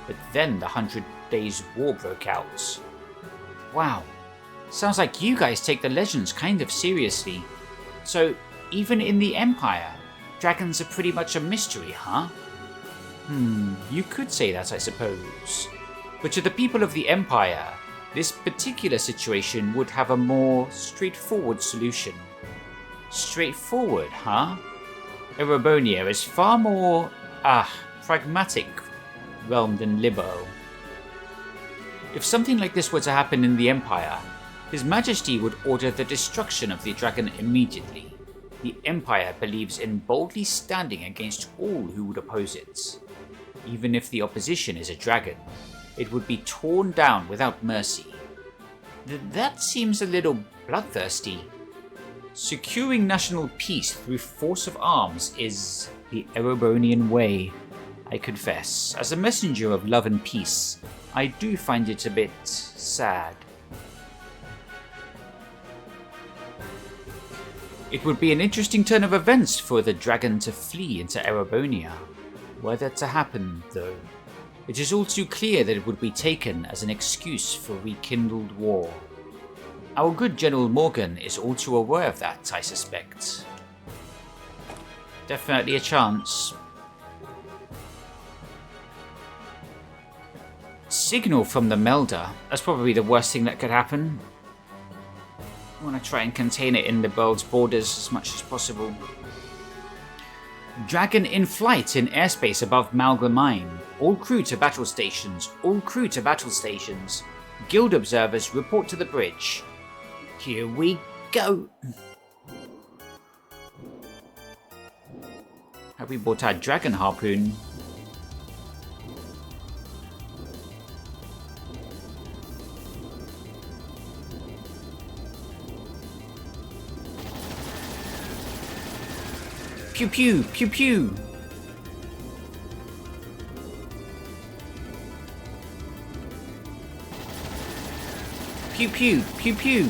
But then the 100 Days War broke out. Wow, sounds like you guys take the legends kind of seriously. So, even in the Empire, dragons are pretty much a mystery, huh? You could say that, I suppose. But to the people of the Empire, this particular situation would have a more straightforward solution. Straightforward, huh? Erebonia is far more, pragmatic realm than Libo. If something like this were to happen in the Empire, His Majesty would order the destruction of the dragon immediately. The Empire believes in boldly standing against all who would oppose it. Even if the opposition is a dragon, it would be torn down without mercy. That seems a little bloodthirsty. Securing national peace through force of arms is the Erebonian way, I confess. As a messenger of love and peace, I do find it a bit sad. It would be an interesting turn of events for the dragon to flee into Erebonia. Were that to happen, though, it is all too clear that it would be taken as an excuse for rekindled war. Our good General Morgan is all too aware of that, I suspect. Definitely a chance. Signal from the Melder. That's probably the worst thing that could happen. I want to try and contain it in the world's borders as much as possible. Dragon in flight in airspace above Malga Mine. All crew to battle stations. All crew to battle stations. Guild observers report to the bridge. Here we go. Have we bought our dragon harpoon? Pew pew, pew pew. Pew pew, pew pew.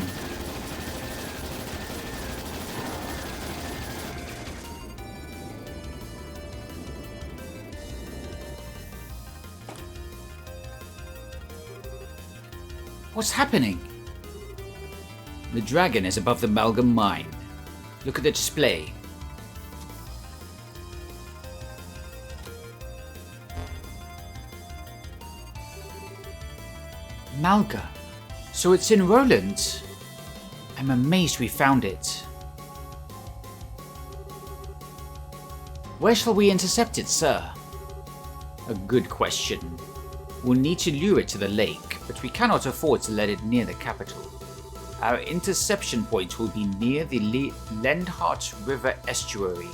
What's happening? The dragon is above the Malgam Mine. Look at the display. Malga. So it's in Roland. I'm amazed we found it. Where shall we intercept it, sir? A good question. We'll need to lure it to the lake, but we cannot afford to let it near the capital. Our interception point will be near the Lendhart River estuary.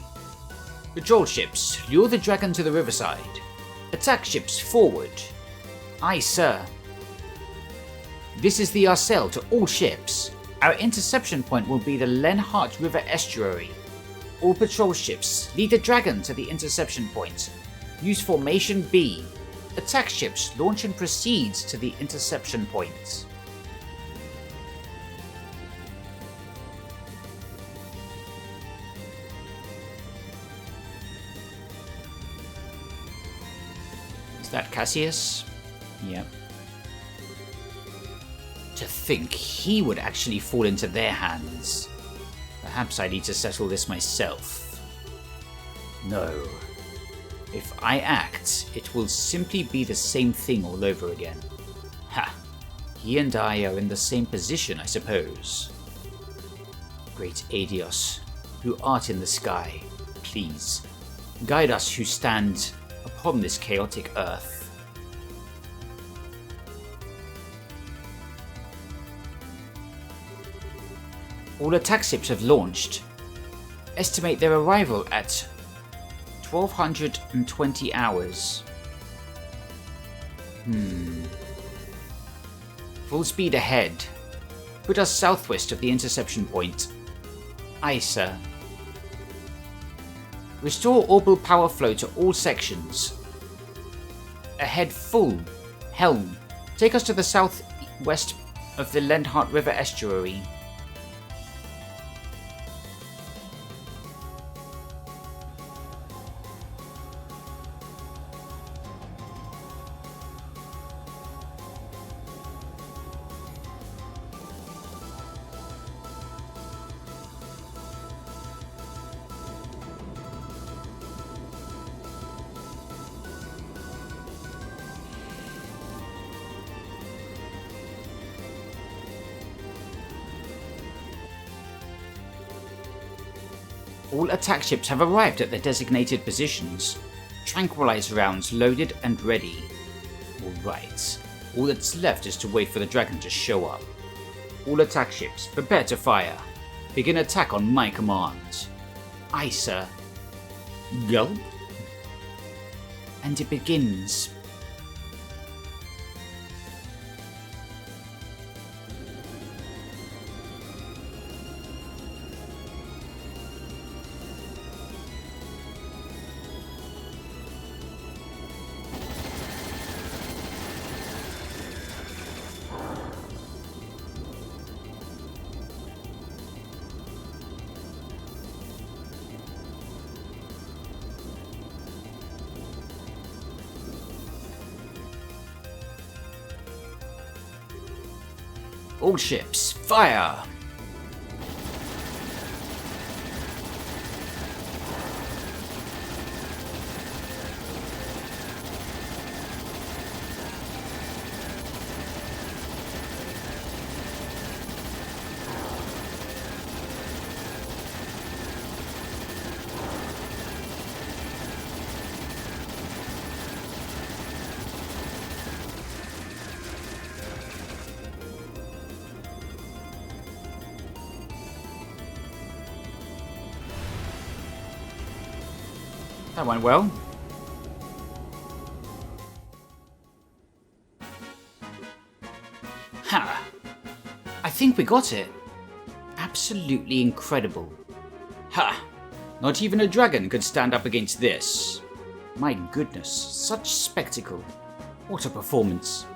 Patrol ships, lure the dragon to the riverside. Attack ships forward. Aye, sir. This is the Arcel to all ships. Our interception point will be the Lenhart River estuary. All patrol ships, lead the dragon to the interception point. Use formation B. Attack ships, launch and proceed to the interception point. Is that Cassius? Yep. To think he would actually fall into their hands. Perhaps I need to settle this myself. No. If I act, it will simply be the same thing all over again. Ha! He and I are in the same position, I suppose. Great Adios, who art in the sky, please, guide us who stand upon this chaotic earth. All attack ships have launched. Estimate their arrival at 1220 hours. Full speed ahead. Put us southwest of the interception point. Aye, sir. Restore orbital power flow to all sections. Ahead full. Helm. Take us to the southwest of the Lendhart River estuary. All attack ships have arrived at their designated positions. Tranquilizer rounds loaded and ready. Alright, all that's left is to wait for the dragon to show up. All attack ships, prepare to fire. Begin attack on my command. Aye, sir. Gulp. And it begins. All ships, fire! That went well. Ha! I think we got it. Absolutely incredible. Ha! Not even a dragon could stand up against this. My goodness, such spectacle. What a performance.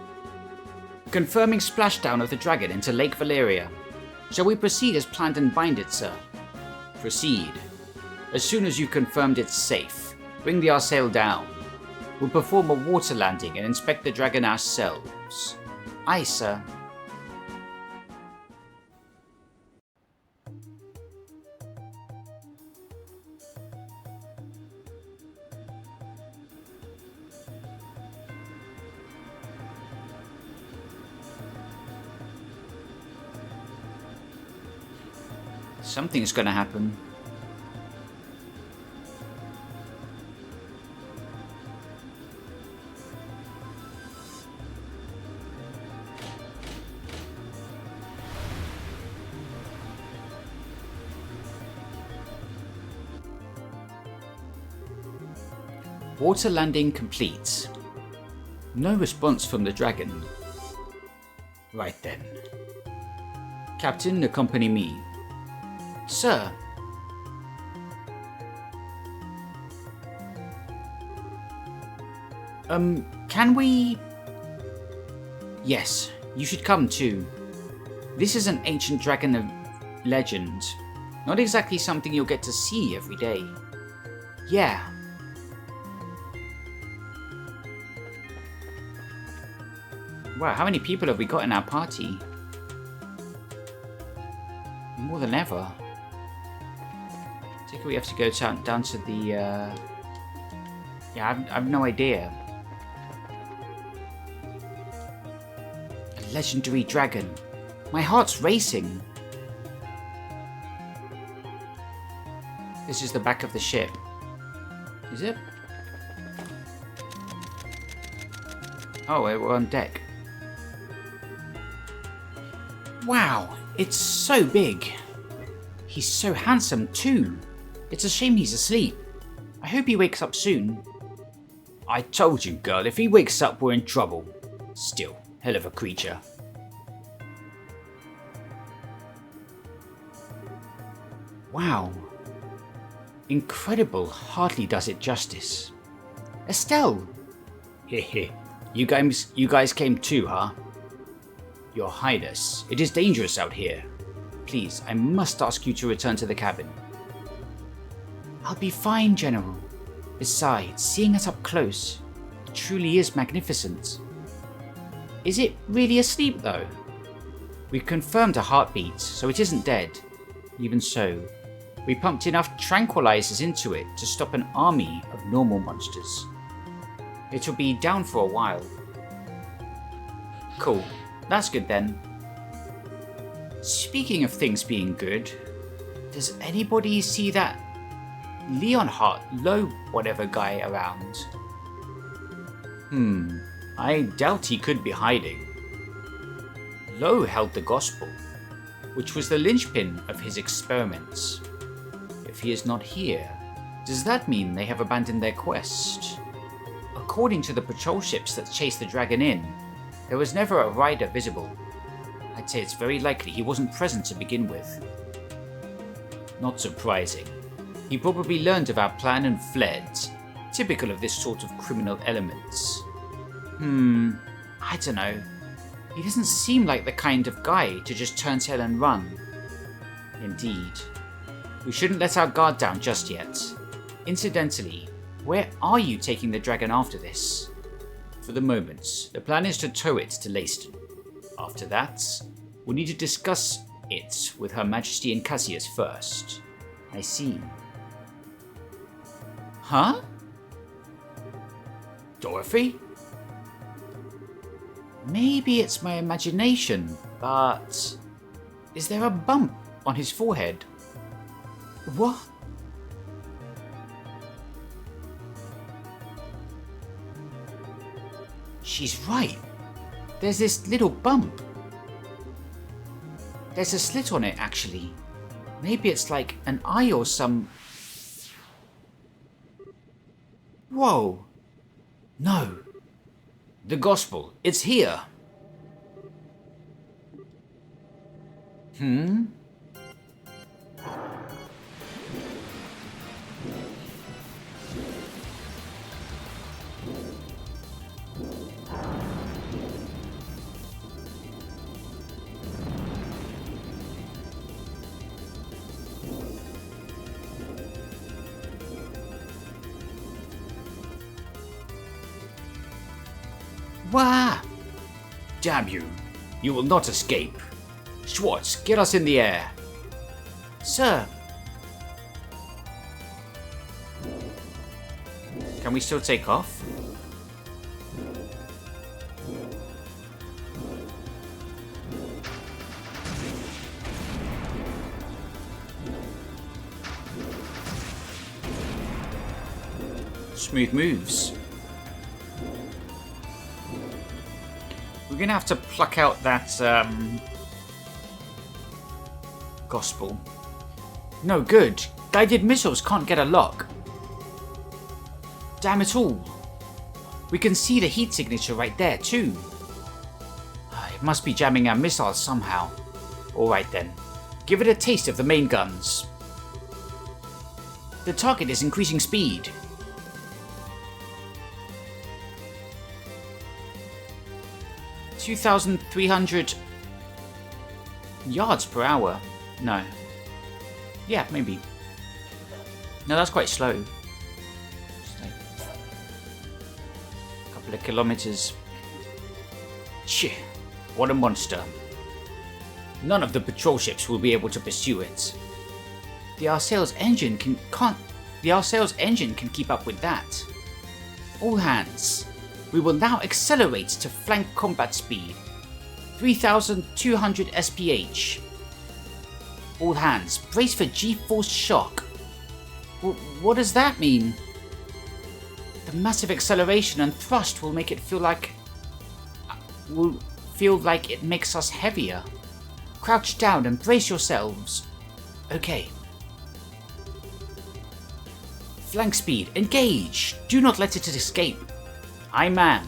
Confirming splashdown of the dragon into Lake Valeria. Shall we proceed as planned and bind it, sir? Proceed. As soon as you've confirmed it's safe, bring the Arsail down. We'll perform a water landing and inspect the dragon ourselves. Aye, sir. Something's gonna happen. Water landing complete. No response from the dragon. Right then. Captain, accompany me. Sir. Can we... Yes, you should come too. This is an ancient dragon of legend. Not exactly something you'll get to see every day. Yeah. Wow, how many people have we got in our party? More than ever. I think we have to go down to the... Yeah, I've no idea. A legendary dragon. My heart's racing. This is the back of the ship. Is it? Oh, we're on deck. Wow, it's so big. He's so handsome too. It's a shame he's asleep. I hope he wakes up soon. I told you, girl, if he wakes up, we're in trouble. Still, hell of a creature. Wow. Incredible hardly does it justice. Estelle! Hehe. You guys came too, huh? Your Highness, it is dangerous out here. Please, I must ask you to return to the cabin. I'll be fine, General. Besides, seeing us up close, it truly is magnificent. Is it really asleep, though? We've confirmed a heartbeat, so it isn't dead. Even so, we pumped enough tranquilizers into it to stop an army of normal monsters. It'll be down for a while. Cool. That's good then. Speaking of things being good, does anybody see that Leonhardt Low whatever guy around. I doubt he could be hiding. Low held the gospel, which was the linchpin of his experiments. If he is not here, does that mean they have abandoned their quest? According to the patrol ships that chased the dragon in, there was never a rider visible. I'd say it's very likely he wasn't present to begin with. Not surprising. He probably learned of our plan and fled, typical of this sort of criminal elements. I don't know. He doesn't seem like the kind of guy to just turn tail and run. Indeed. We shouldn't let our guard down just yet. Incidentally, where are you taking the dragon after this? For the moment, the plan is to tow it to Leyston. After that, we'll need to discuss it with Her Majesty and Cassius first. I see. Huh? Dorothy? Maybe it's my imagination, but... is there a bump on his forehead? What? She's right. There's this little bump. There's a slit on it, actually. Maybe it's like an eye or some... Whoa. No. The gospel. It's here. Wah! Damn you. You will not escape. Schwartz, get us in the air. Sir. Can we still take off? Smooth moves. We're gonna have to pluck out that gospel. No good. Guided missiles can't get a lock. Damn it all. We can see the heat signature right there too. It must be jamming our missiles somehow. Alright then. Give it a taste of the main guns. The target is increasing speed. 2,300 yards per hour. No. Yeah, maybe. No, that's quite slow. Just like a couple of kilometers. Cheh, what a monster. None of the patrol ships will be able to pursue it. The Arsail's engine can keep up with that. All hands. We will now accelerate to flank combat speed. 3,200 SPH. All hands, brace for G-force shock. What does that mean? The massive acceleration and thrust will make it feel like it makes us heavier. Crouch down and brace yourselves. Okay. Flank speed, engage! Do not let it escape. I man.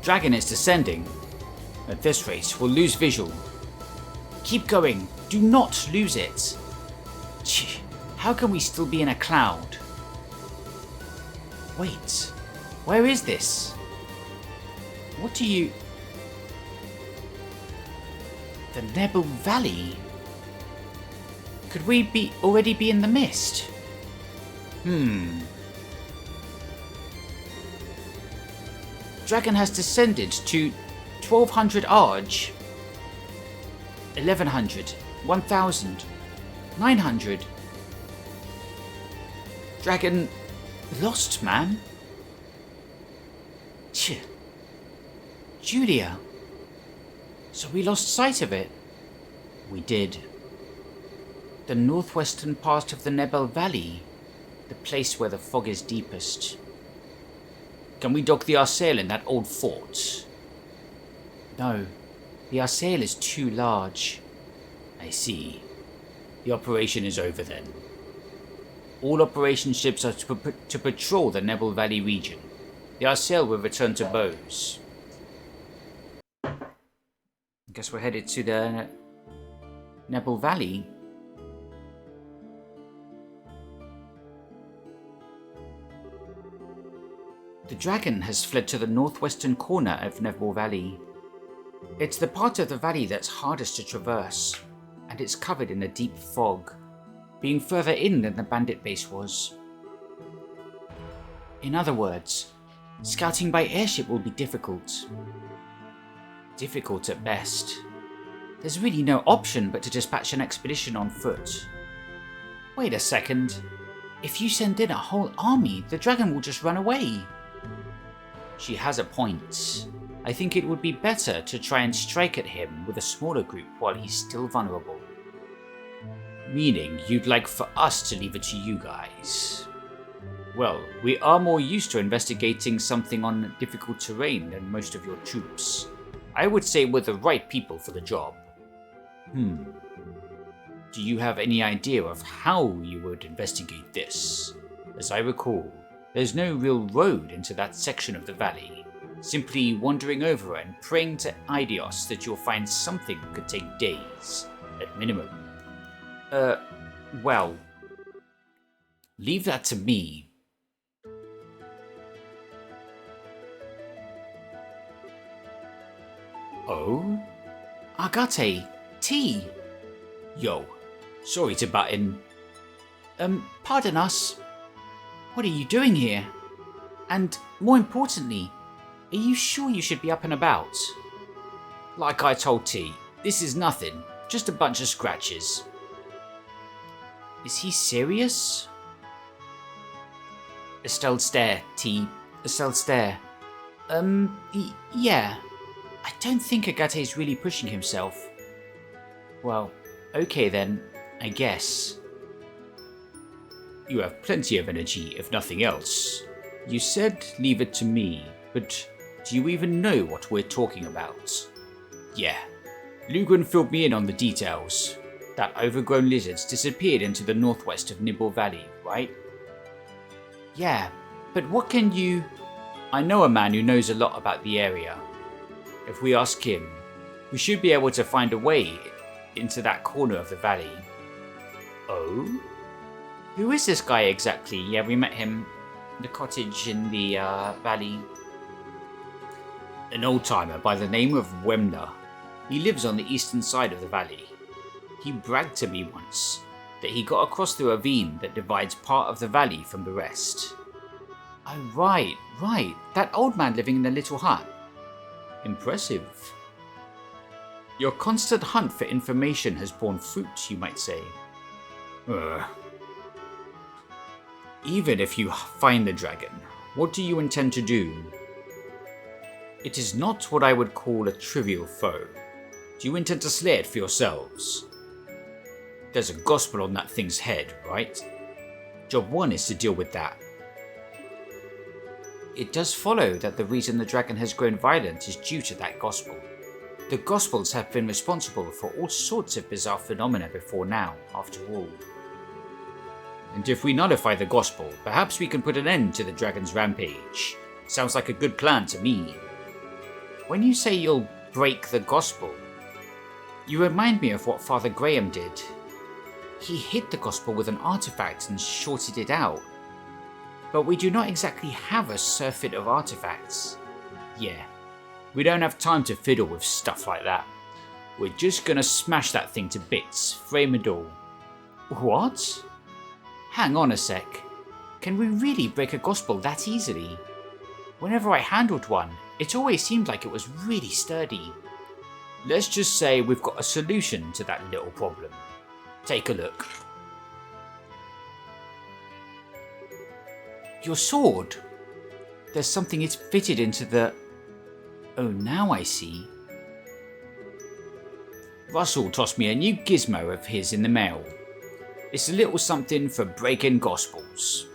Dragon is descending. At this rate, we'll lose visual. Keep going. Do not lose it. How can we still be in a cloud? Wait, where is this? What do you... The Nebel Valley? Could we already be in the mist? Dragon has descended to 1200 Arj. 1100. 1000. 900. Dragon lost, man. Julia. So we lost sight of it. We did. The northwestern part of the Nebel Valley. The place where the fog is deepest. Can we dock the Arsail in that old fort? No. The Arsail is too large. I see. The operation is over then. All operation ships are to patrol the Nebel Valley region. The Arsail will return to Bose. Guess we're headed to the Nebel Valley. The dragon has fled to the northwestern corner of Nebel Valley. It's the part of the valley that's hardest to traverse, and it's covered in a deep fog, being further in than the bandit base was. In other words, scouting by airship will be difficult. Difficult at best. There's really no option but to dispatch an expedition on foot. Wait a second. If you send in a whole army, the dragon will just run away. She has a point. I think it would be better to try and strike at him with a smaller group while he's still vulnerable. Meaning you'd like for us to leave it to you guys? Well, we are more used to investigating something on difficult terrain than most of your troops. I would say we're the right people for the job. Do you have any idea of how you would investigate this? As I recall, there's no real road into that section of the valley. Simply wandering over and praying to Aidios that you'll find something could take days, at minimum. Well, leave that to me. Oh? Agate, tea. Yo, sorry to butt in. Pardon us. What are you doing here? And more importantly, are you sure you should be up and about? Like I told T, this is nothing, just a bunch of scratches. Is he serious? Estelle stare, T. Estelle stare. Yeah. I don't think Agate's really pushing himself. Well, okay then, I guess. You have plenty of energy, if nothing else. You said leave it to me, but do you even know what we're talking about? Yeah, Lugren filled me in on the details. That overgrown lizard's disappeared into the northwest of Nebel Valley, right? Yeah, but what can you... I know a man who knows a lot about the area. If we ask him, we should be able to find a way into that corner of the valley. Oh? Who is this guy exactly? Yeah, we met him in the cottage in the valley. An old-timer by the name of Wemner. He lives on the eastern side of the valley. He bragged to me once that he got across the ravine that divides part of the valley from the rest. Oh, right. That old man living in the little hut. Impressive. Your constant hunt for information has borne fruit, you might say. Even if you find the dragon, what do you intend to do? It is not what I would call a trivial foe. Do you intend to slay it for yourselves? There's a gospel on that thing's head, right? Job 1 is to deal with that. It does follow that the reason the dragon has grown violent is due to that gospel. The gospels have been responsible for all sorts of bizarre phenomena before now, after all. And if we nullify the gospel, perhaps we can put an end to the dragon's rampage. Sounds like a good plan to me. When you say you'll break the gospel, you remind me of what Father Graham did. He hid the gospel with an artifact and shorted it out. But we do not exactly have a surfeit of artifacts. Yeah, we don't have time to fiddle with stuff like that. We're just gonna smash that thing to bits, frame and all. What? Hang on a sec. Can we really break a gospel that easily? Whenever I handled one, it always seemed like it was really sturdy. Let's just say we've got a solution to that little problem. Take a look. Your sword? There's something it's fitted into the... Oh, now I see. Russell tossed me a new gizmo of his in the mail. It's a little something for breaking gospels.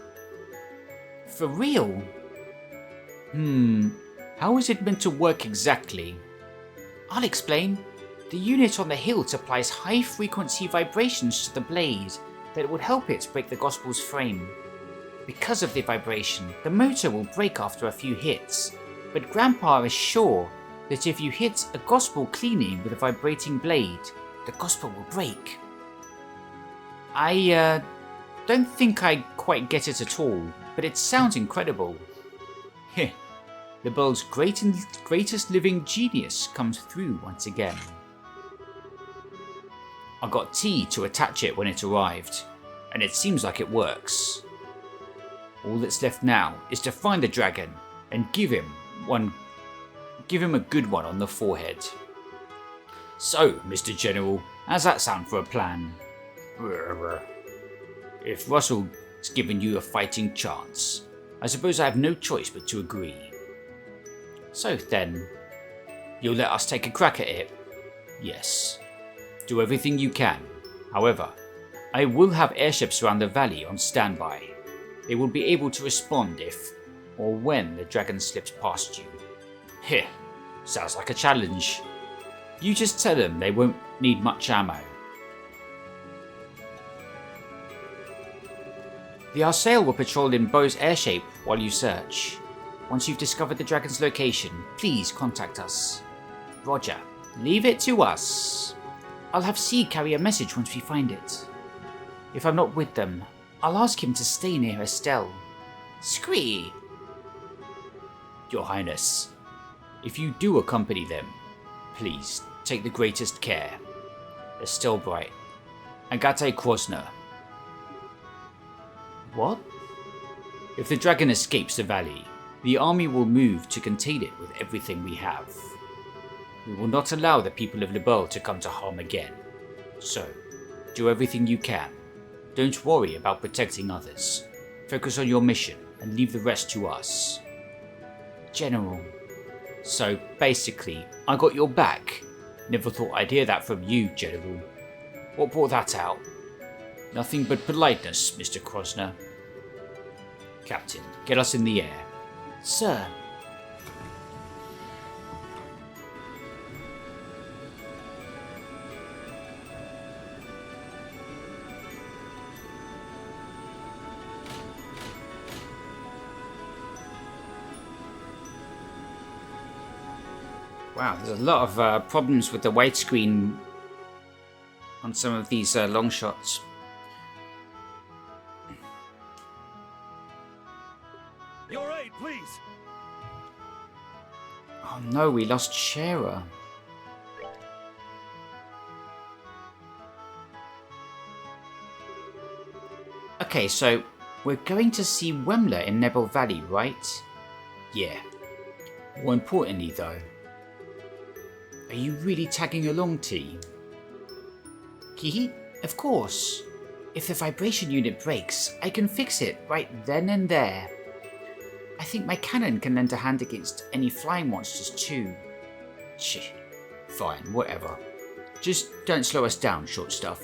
For real? How is it meant to work exactly? I'll explain. The unit on the hilt applies high-frequency vibrations to the blade that would help it break the gospel's frame. Because of the vibration, the motor will break after a few hits, but Grandpa is sure that if you hit a gospel cleanly with a vibrating blade, the gospel will break. I don't think I quite get it at all, but it sounds incredible. Heh, the world's greatest living genius comes through once again. I got T to attach it when it arrived, and it seems like it works. All that's left now is to find the dragon and give him a good one on the forehead. So, Mr. General, how's that sound for a plan? If Russell's given you a fighting chance, I suppose I have no choice but to agree. So then, you'll let us take a crack at it? Yes. Do everything you can. However, I will have airships around the valley on standby. They will be able to respond if or when the dragon slips past you. Heh, sounds like a challenge. You just tell them they won't need much ammo. The Arsail will patrol in Bo's airshape while you search. Once you've discovered the dragon's location, please contact us. Roger. Leave it to us. I'll have C carry a message once we find it. If I'm not with them, I'll ask him to stay near Estelle. Scree! Your Highness, if you do accompany them, please take the greatest care. Estelle Bright, Agate Krosner. What? If the dragon escapes the valley, the army will move to contain it with everything we have. We will not allow the people of Liberl to come to harm again. So, do everything you can. Don't worry about protecting others. Focus on your mission and leave the rest to us. General. So, basically, I got your back. Never thought I'd hear that from you, General. What brought that out? Nothing but politeness, Mr. Krosner. Captain, get us in the air. Sir. Wow, there's a lot of problems with the widescreen on some of these long shots. Your aid, please. Oh no, we lost Shara. Okay, so we're going to see Wemler in Nebel Valley, right? Yeah. More importantly though, are you really tagging along, T? Kihi? Of course. If the vibration unit breaks, I can fix it right then and there. I think my cannon can lend a hand against any flying monsters too. Shh. Fine, whatever. Just don't slow us down, short stuff.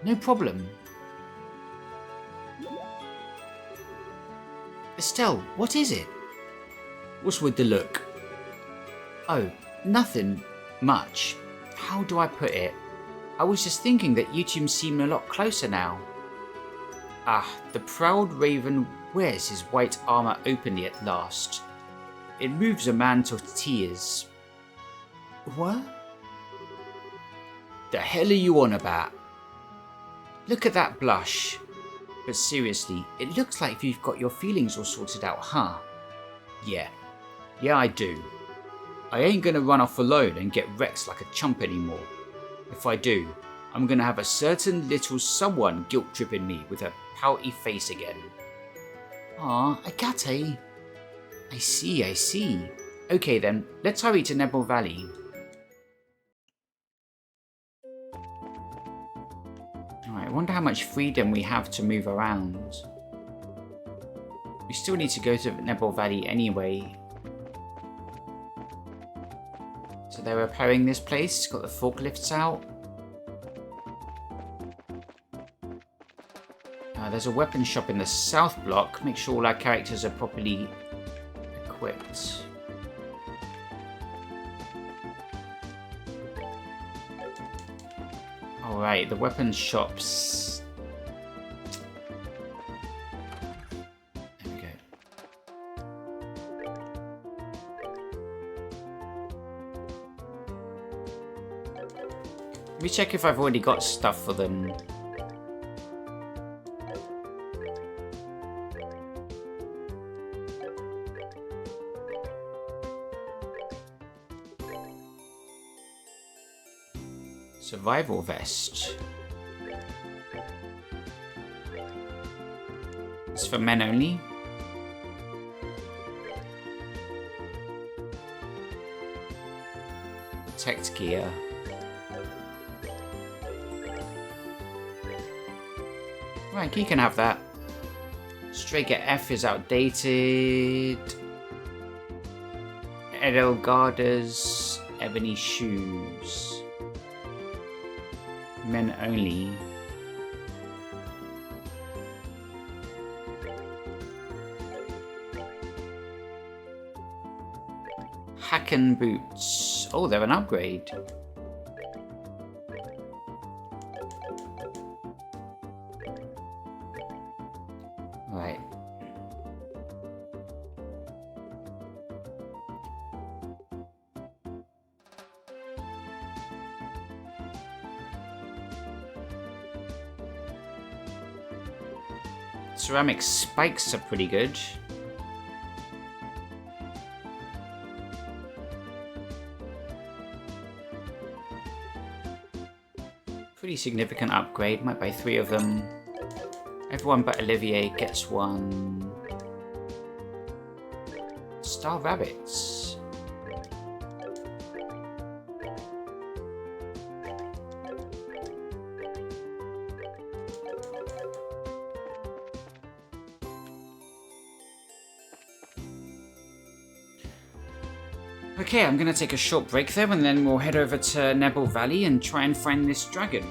No problem. Estelle, what is it? What's with the look? Oh, nothing much. How do I put it? I was just thinking that you two seem a lot closer now. Ah, the proud raven wears his white armor openly at last. It moves a man to tears. What? The hell are you on about? Look at that blush. But seriously, it looks like you've got your feelings all sorted out, huh? Yeah. Yeah, I do. I ain't gonna run off alone and get Rex like a chump anymore. If I do, I'm gonna have a certain little someone guilt-tripping me with a pouty face again. Ah, Agate. I see. Okay then, let's hurry to Nebel Valley. Alright, I wonder how much freedom we have to move around. We still need to go to Nebel Valley anyway. So they're repairing this place, it's got the forklifts out. There's a weapon shop in the south block. Make sure all our characters are properly equipped. Alright, the weapon shops. There we go. Let me check if I've already got stuff for them. Survival vest. It's for men only. Protect gear. Right, you can have that. Strega F is outdated. Edelgarda's ebony shoes. Men only. Hacken boots. Oh, they're an upgrade. Right. Ceramic spikes are pretty good. Pretty significant upgrade. Might buy 3 of them. Everyone but Olivier gets one. Star rabbits. Okay, I'm gonna take a short break there and then we'll head over to Nebel Valley and try and find this dragon.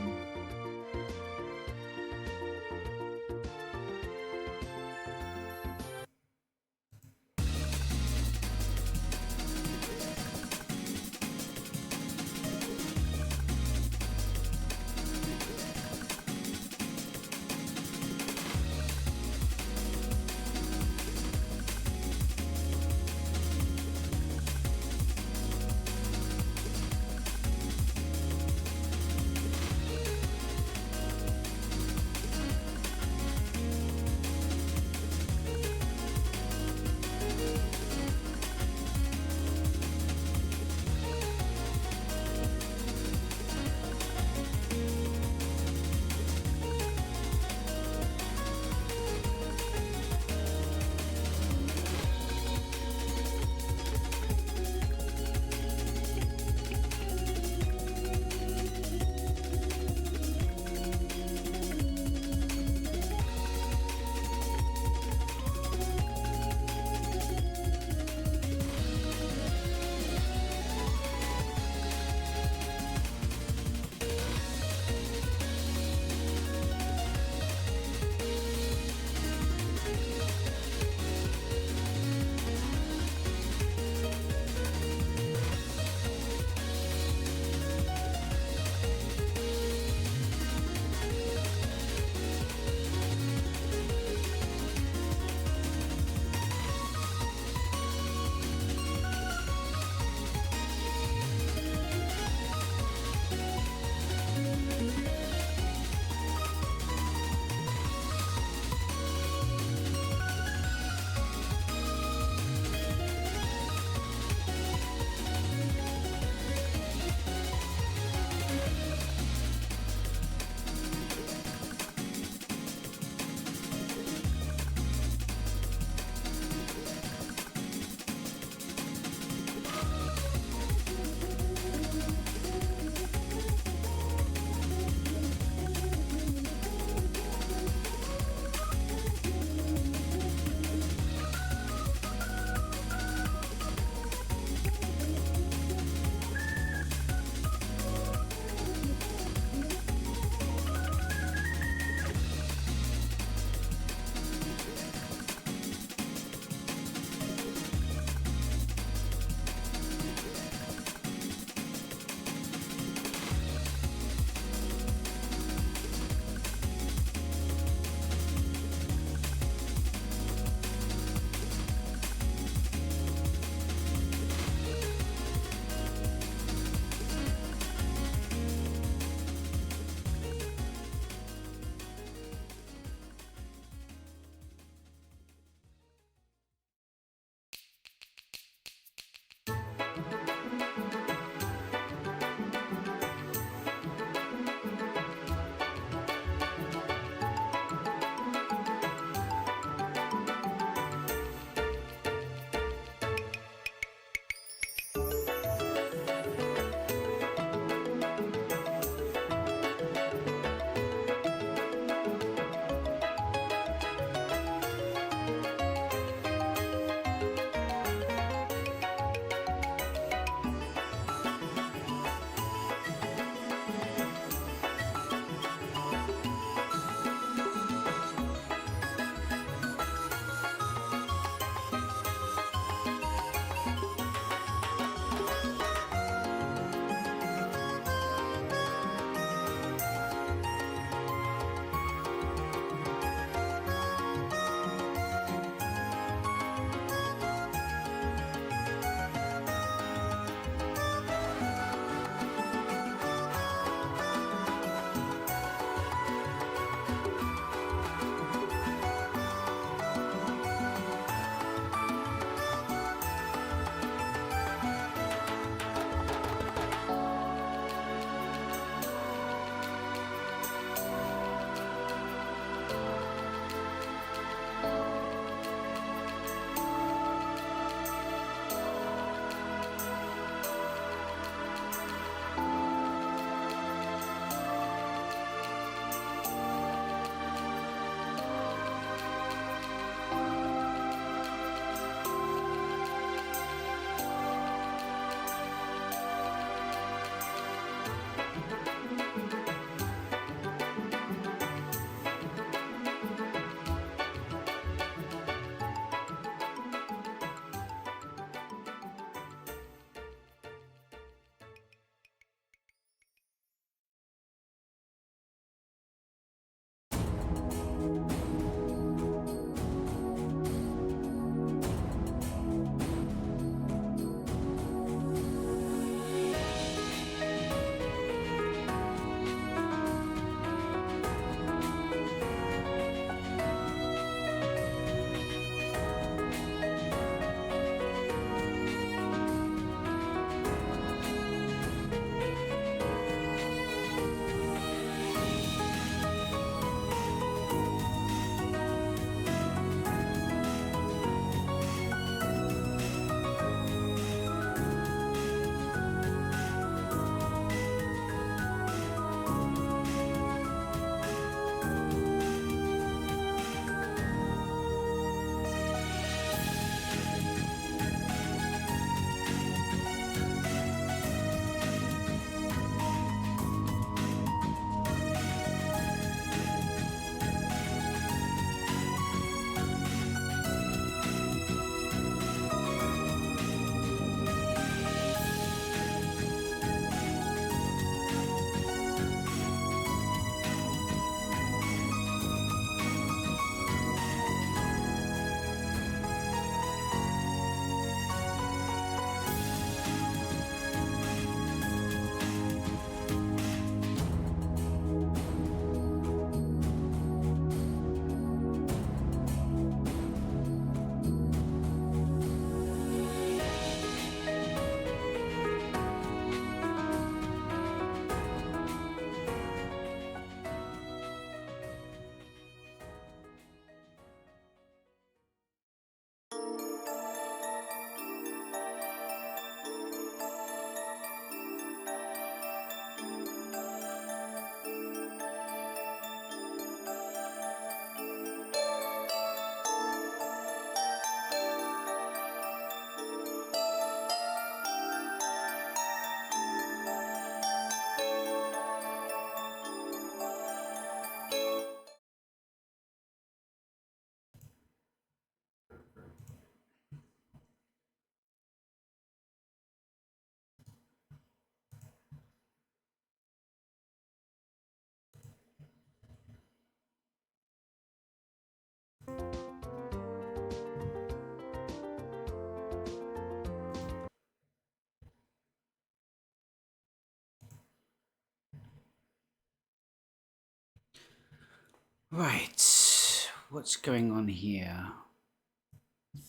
Right. What's going on here?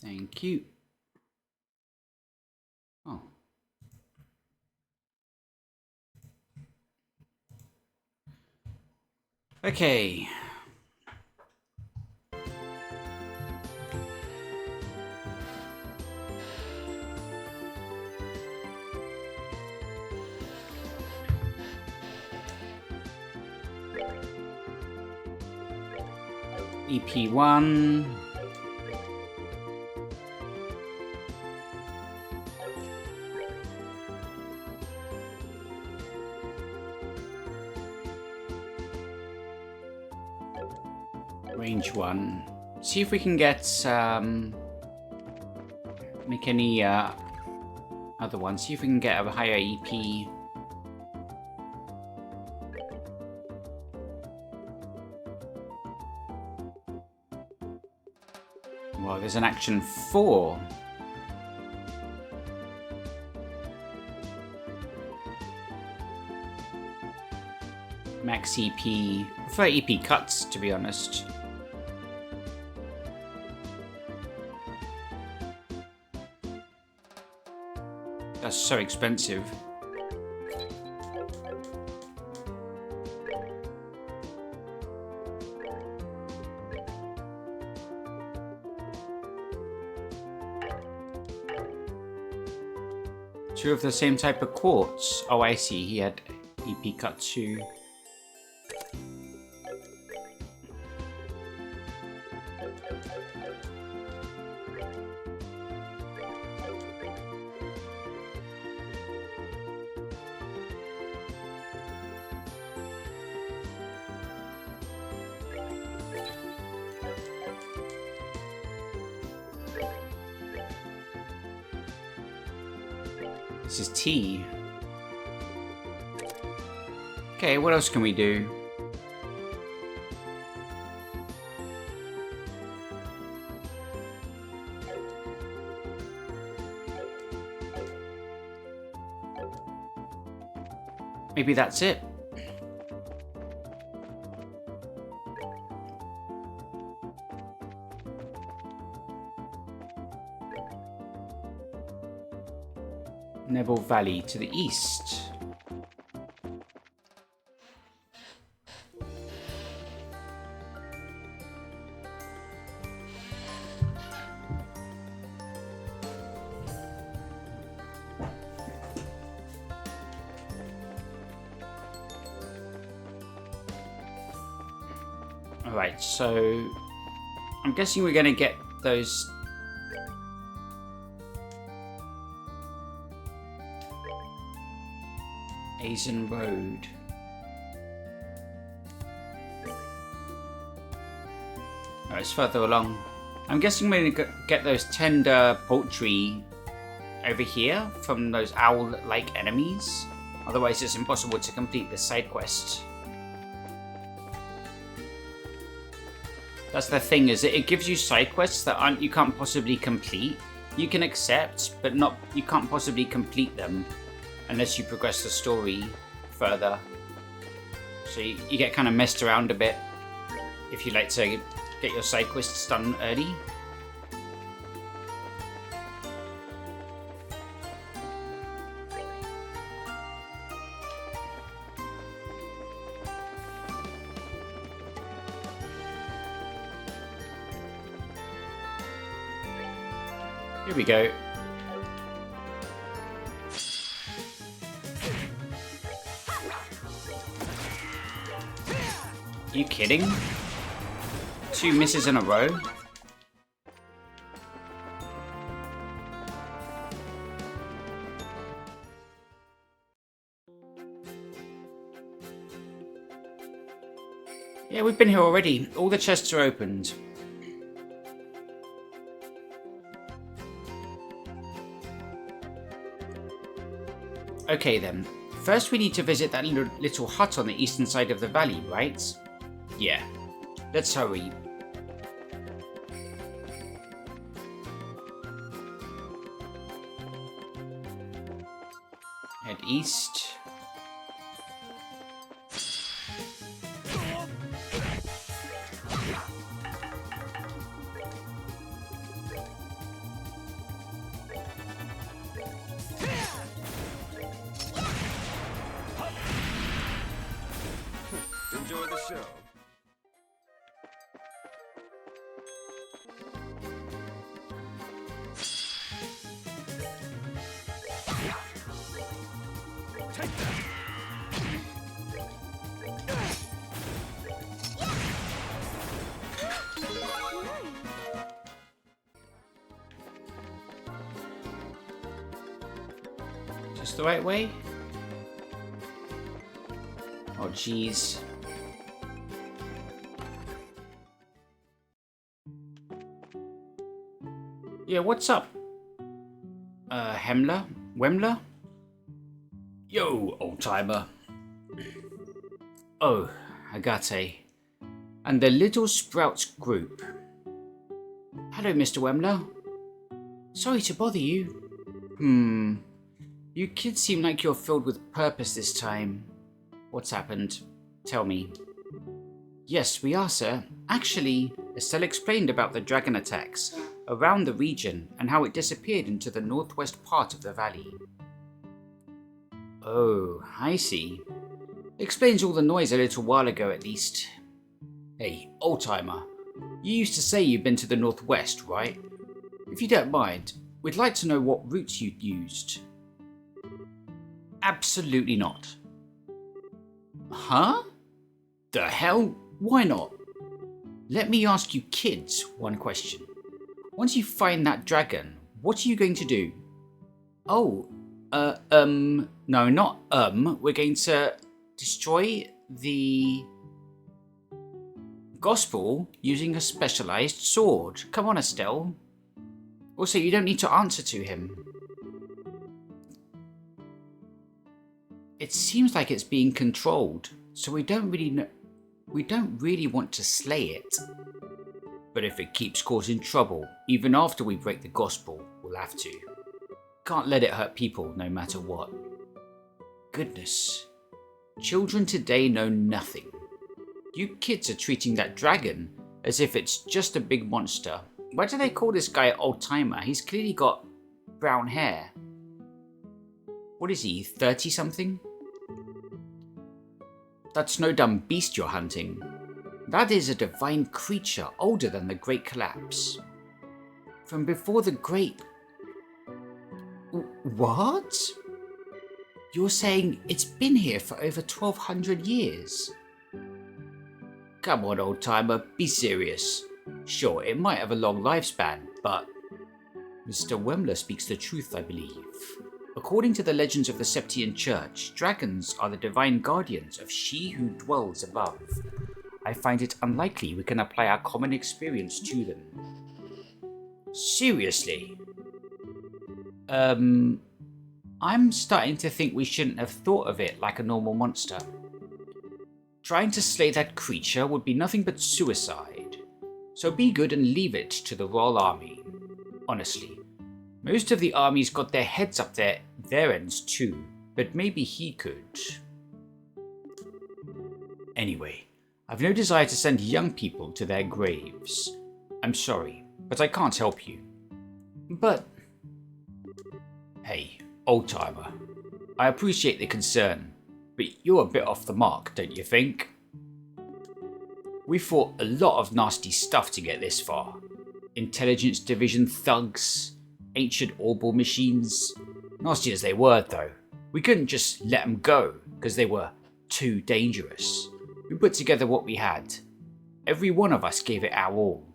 Thank you. Oh. Okay. EP1. Range 1. See if we can get make any other ones. See if we can get a higher EP. Well, there's an action 4. Max EP. I prefer EP cuts, to be honest. That's so expensive. Two of the same type of quartz. Oh, I see. He had EP cut 2. This is T. Okay, what else can we do? Maybe that's it. Neville Valley to the east. Alright, so I'm guessing we're going to get those Azen Road. Alright, it's further along. I'm guessing we're going to get those tender poultry over here from those owl-like enemies. Otherwise it's impossible to complete this side quest. That's the thing, is it gives you side quests that you can't possibly complete. You can accept, but you can't possibly complete them unless you progress the story further. So you get kind of messed around a bit if you like to get your side quests done early. Here we go. Are you kidding? 2 misses in a row? Yeah, we've been here already. All the chests are opened. Okay then. First we need to visit that little hut on the eastern side of the valley, right? Yeah. Let's hurry. Head east. so. Take that! Just the right way? Oh, jeez. Yeah, what's up? Hemler? Wemler? Yo, old-timer. Oh, Agate. And the Little Sprouts group. Hello, Mr. Wemler. Sorry to bother you. You kids seem like you're filled with purpose this time. What's happened? Tell me. Yes, we are, sir. Actually, Estelle explained about the dragon attacks around the region and how it disappeared into the northwest part of the valley. Oh, I see. Explains all the noise a little while ago, at least. Hey, old-timer. You used to say you'd been to the northwest, right? If you don't mind, we'd like to know what routes you'd used. Absolutely not. Huh? The hell? Why not? Let me ask you kids one question. Once you find that dragon, what are you going to do? Oh, no, not we're going to destroy the gospel using a specialized sword. Come on, Estelle. Also, you don't need to answer to him. It seems like it's being controlled, so we don't really want to slay it. But if it keeps causing trouble, even after we break the gospel, we'll have to. Can't let it hurt people no matter what. Goodness. Children today know nothing. You kids are treating that dragon as if it's just a big monster. Why do they call this guy old-timer? He's clearly got brown hair. What is he, 30-something? That's no dumb beast you're hunting. That is a divine creature older than the Great Collapse. From before the Great... What? You're saying it's been here for over 1,200 years? Come on, old-timer, be serious. Sure, it might have a long lifespan, but... Mr. Wemler speaks the truth, I believe. According to the legends of the Septian Church, dragons are the divine guardians of she who dwells above. I find it unlikely we can apply our common experience to them. Seriously? I'm starting to think we shouldn't have thought of it like a normal monster. Trying to slay that creature would be nothing but suicide. So be good and leave it to the Royal Army. Honestly. Most of the armies got their heads up their ends too, but maybe he could. Anyway, I've no desire to send young people to their graves. I'm sorry, but I can't help you. But... Hey, old-timer. I appreciate the concern, but you're a bit off the mark, don't you think? We fought a lot of nasty stuff to get this far. Intelligence Division thugs, ancient Orbal machines. Nasty as they were, though, we couldn't just let them go because they were too dangerous. We put together what we had. Every one of us gave it our all,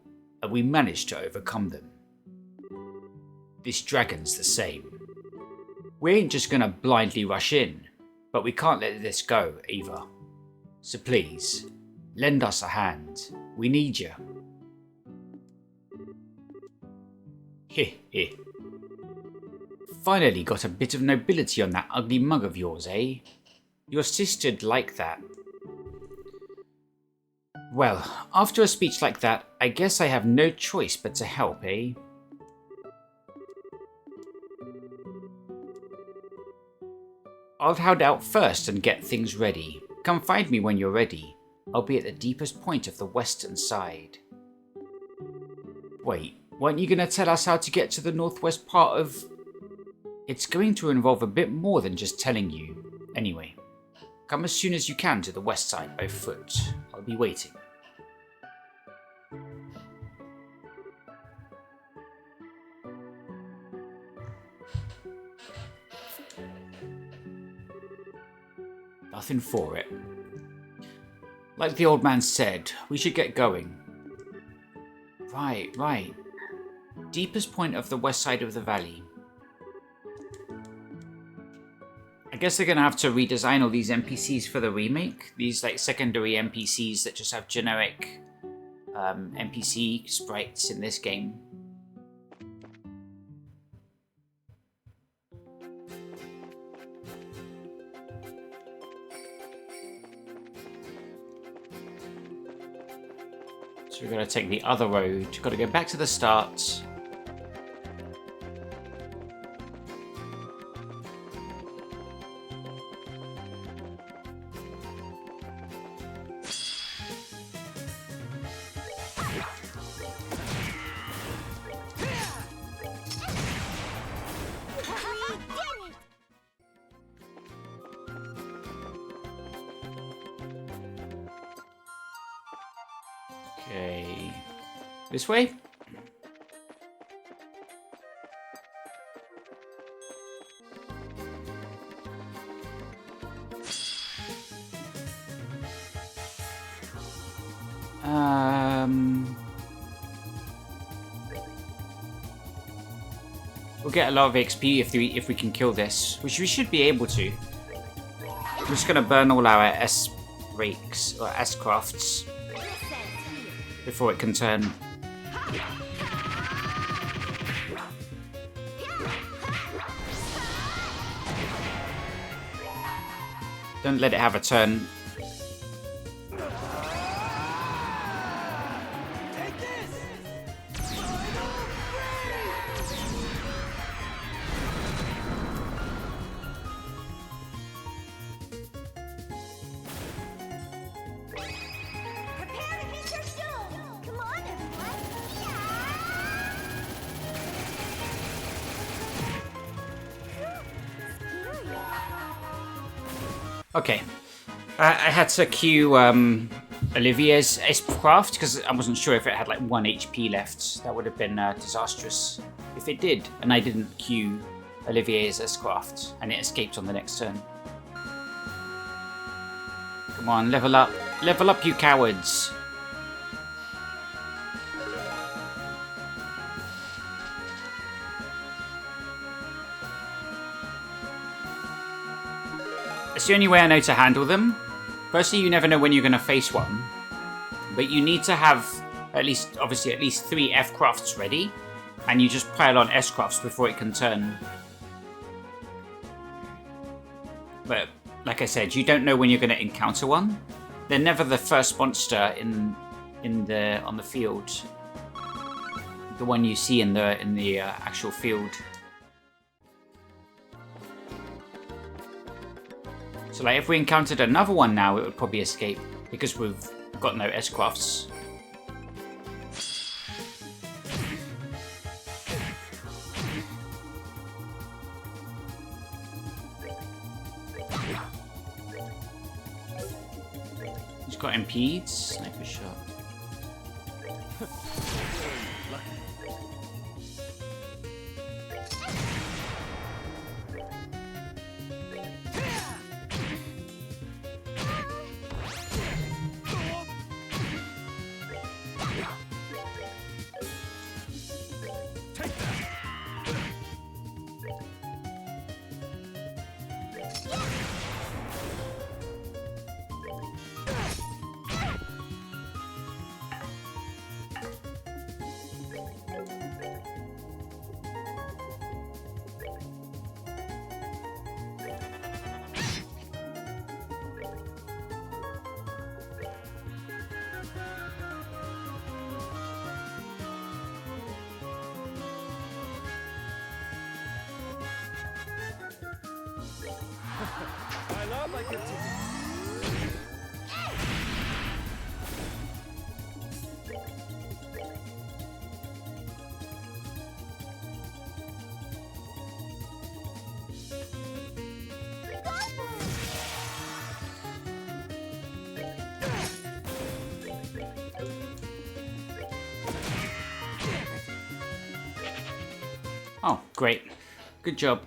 and we managed to overcome them. This dragon's the same. We ain't just gonna blindly rush in, but we can't let this go either. So please, lend us a hand. We need you. Heh heh. Finally got a bit of nobility on that ugly mug of yours, eh? Your sister'd like that. Well, after a speech like that, I guess I have no choice but to help, eh? I'll head out first and get things ready. Come find me when you're ready. I'll be at the deepest point of the western side. Wait, weren't you gonna tell us how to get to the northwest part of... It's going to involve a bit more than just telling you. Anyway, come as soon as you can to the west side by foot. I'll I'll be waiting. Nothing for it. Like the old man said, we should get going. Right. Deepest point of the west side of the valley. I guess they're going to have to redesign all these NPCs for the remake. These like secondary NPCs that just have generic NPC sprites in this game. So we're going to take the other road. Got to go back to the start. Okay, this way? We'll get a lot of XP if we can kill this, which we should be able to. I'm just gonna burn all our S breaks or S crafts before it can turn. Don't let it have a turn. Take this! Prepare to hit your doom! Come on, everyone! Okay. I had to queue Olivier's S-Craft because I wasn't sure if it had like 1 HP left. That would have been disastrous if it did, and I didn't queue Olivier's S-Craft and it escaped on the next turn. Come on, level up. Level up, you cowards. It's the only way I know to handle them. Firstly, you never know when you're going to face one. But you need to have at least 3 F-Crafts ready. And you just pile on S-Crafts before it can turn. But, like I said, you don't know when you're going to encounter one. They're never the first monster on the field. The one you see in the actual field. So like if we encountered another one now, it would probably escape because we've got no S-Crafts. He's got impedes, sniper shot. I love my gift. Oh, great. Good job.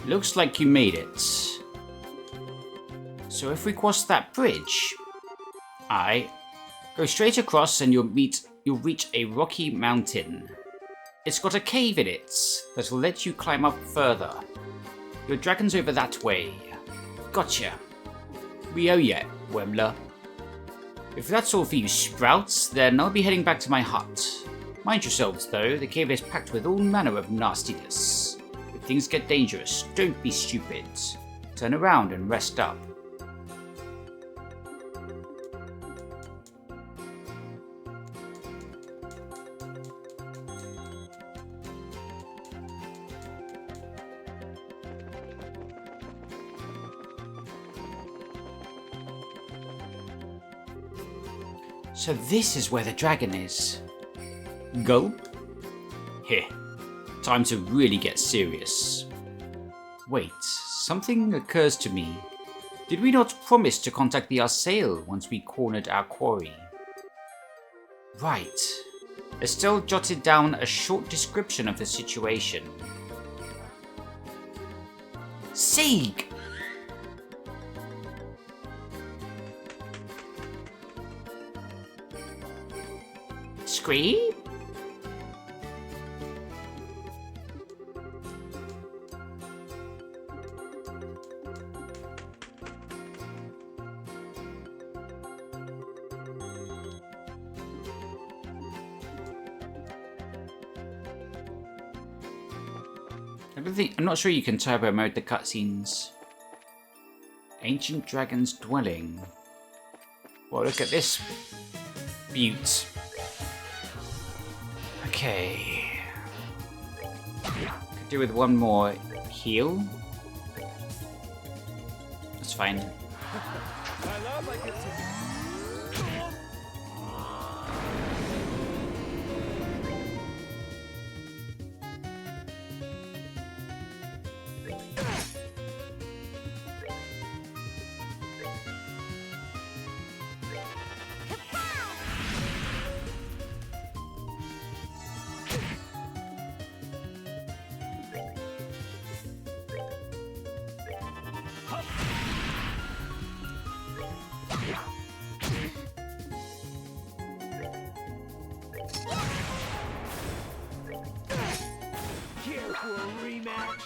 Looks like you made it. So if we cross that bridge, go straight across and you'll reach a rocky mountain. It's got a cave in it that'll let you climb up further. Your dragon's over that way. Gotcha. We owe ya, Wemler. If that's all for you sprouts, then I'll be heading back to my hut. Mind yourselves though, the cave is packed with all manner of nastiness. If things get dangerous, don't be stupid. Turn around and rest up. So this is where the dragon is. Gulp? Here. Time to really get serious. Wait, something occurs to me. Did we not promise to contact the Arsail once we cornered our quarry? Right. Estelle jotted down a short description of the situation. Sieg! Scream? I'm not sure you can turbo mode the cutscenes. Ancient Dragon's Dwelling. Well, look at this beaut. Okay. Could do with one more heal. That's fine. I love my good team.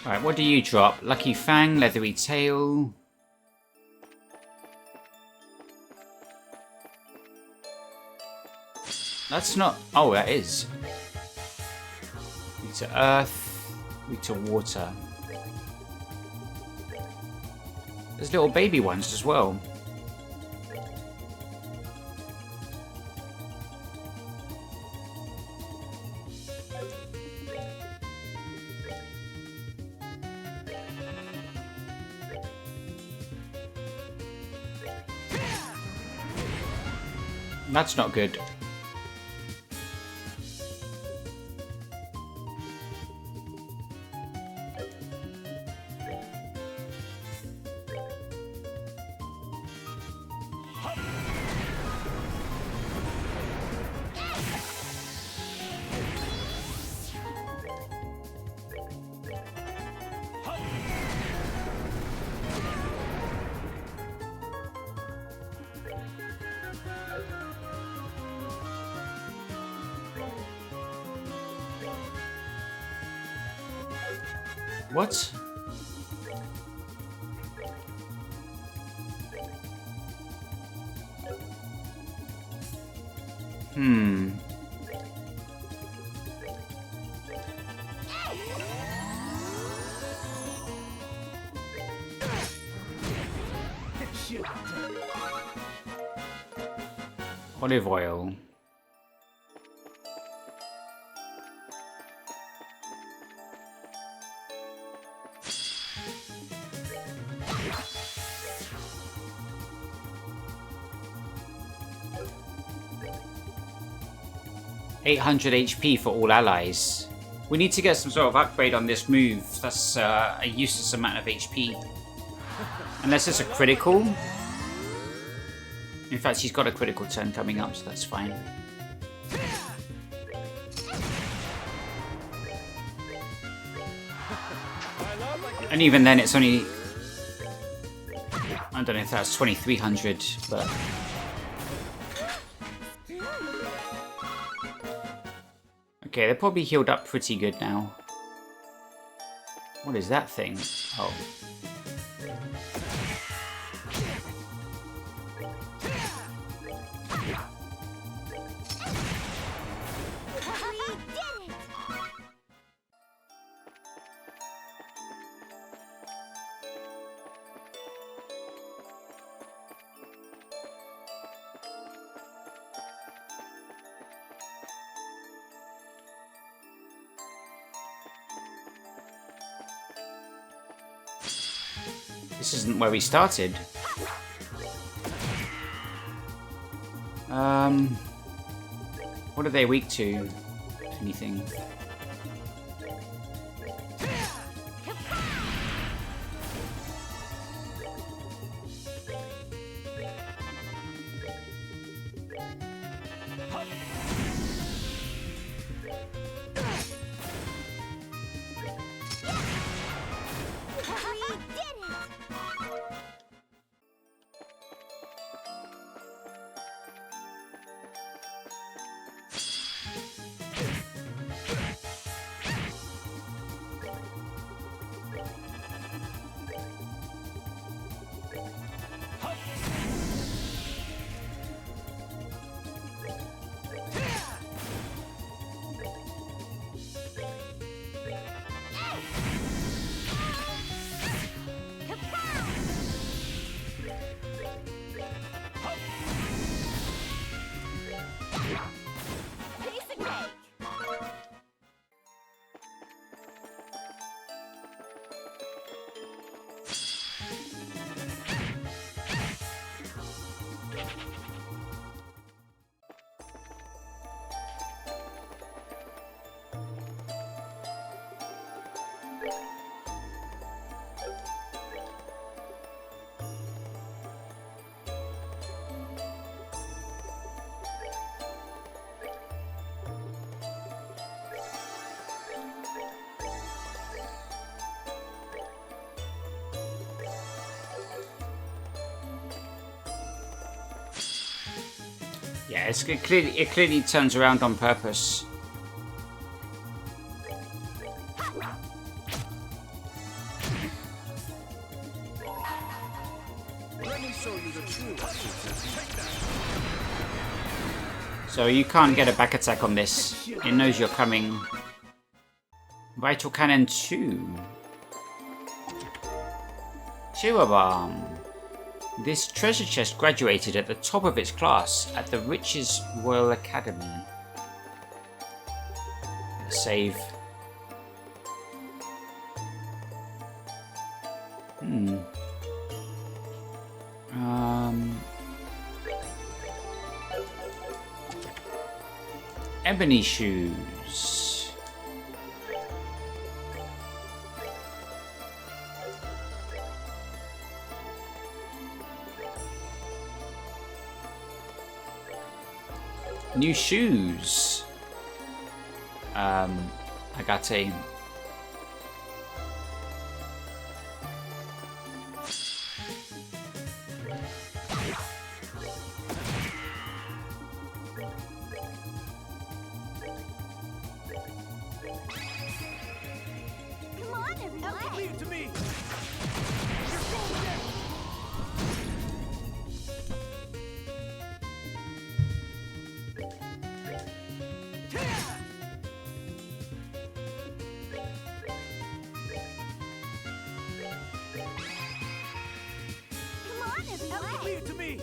Alright, what do you drop? Lucky Fang, Leathery Tail. That's not... Oh, that is. Weak to earth, weak to water. There's little baby ones as well. That's not good. What? Olive oil. 800 HP for all allies. We need to get some sort of upgrade on this move. That's a useless amount of HP. Unless it's a critical. In fact, she's got a critical turn coming up, so that's fine. And even then, it's only... I don't know if that's 2300, but... Okay, they're probably healed up pretty good now. What is that thing? Oh. This isn't where we started. What are they weak to? Anything? Yeah, it clearly turns around on purpose. Let me show you the truth. Take that. So you can't get a back attack on this. It knows you're coming. Vital Cannon 2. Chihuahua. This treasure chest graduated at the top of its class at the Riches Royal Academy. Save. Ebony shoes. New shoes. Agate. Come on, everyone. Leave it to me. Come on, everyone. Leave it to me.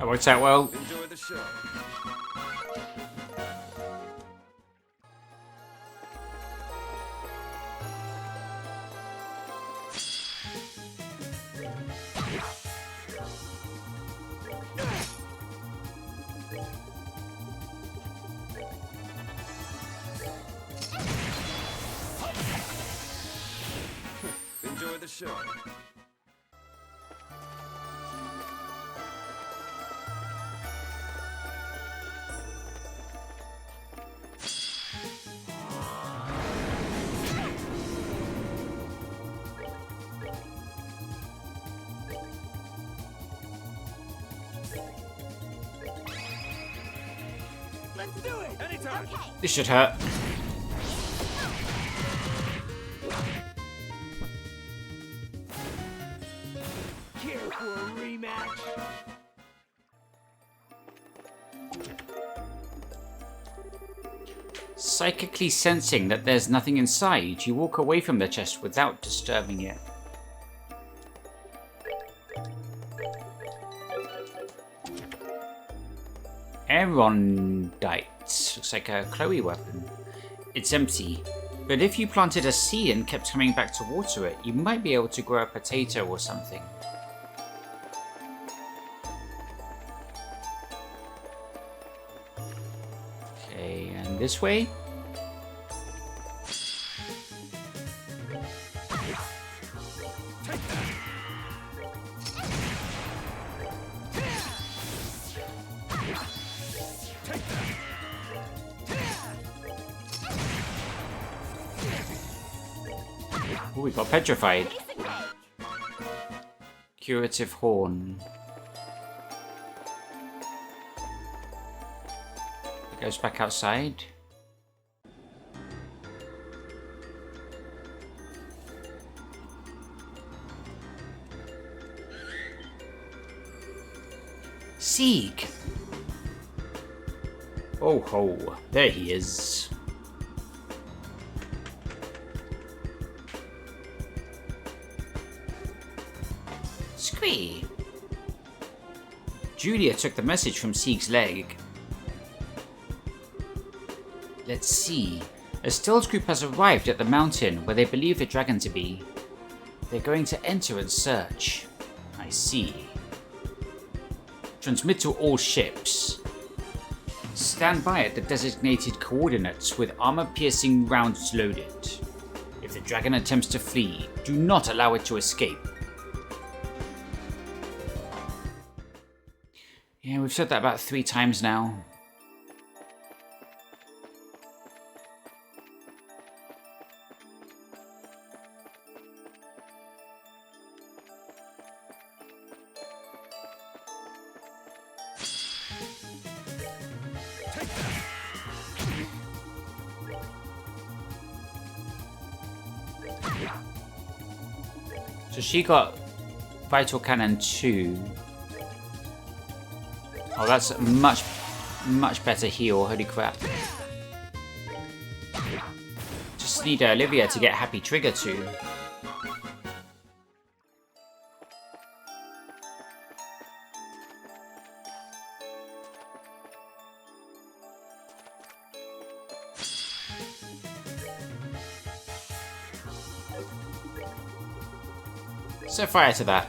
That works out well. Enjoy the show. Enjoy the show. Let's do it. Anytime. Okay. This should hurt. Here for a rematch. Psychically sensing that there's nothing inside, you walk away from the chest without disturbing it. Aeronite. Looks like a Chloe weapon. It's empty, but if you planted a seed and kept coming back to water it, you might be able to grow a potato or something. Okay, and this way? Oh, we got petrified. Piece of cake. Curative horn. It goes back outside. Sieg! Oh ho, there he is. Squee! Julia took the message from Sieg's leg. Let's see. A Stills group has arrived at the mountain where they believe the dragon to be. They're going to enter and search. I see. Transmit to all ships. Stand by at the designated coordinates with armor-piercing rounds loaded. If the dragon attempts to flee, do not allow it to escape. Yeah, we've said that about 3 times now. So she got Vital Cannon 2. Oh, that's a much better heal, holy crap. Just need Olivia to get Happy Trigger 2. Set fire to that.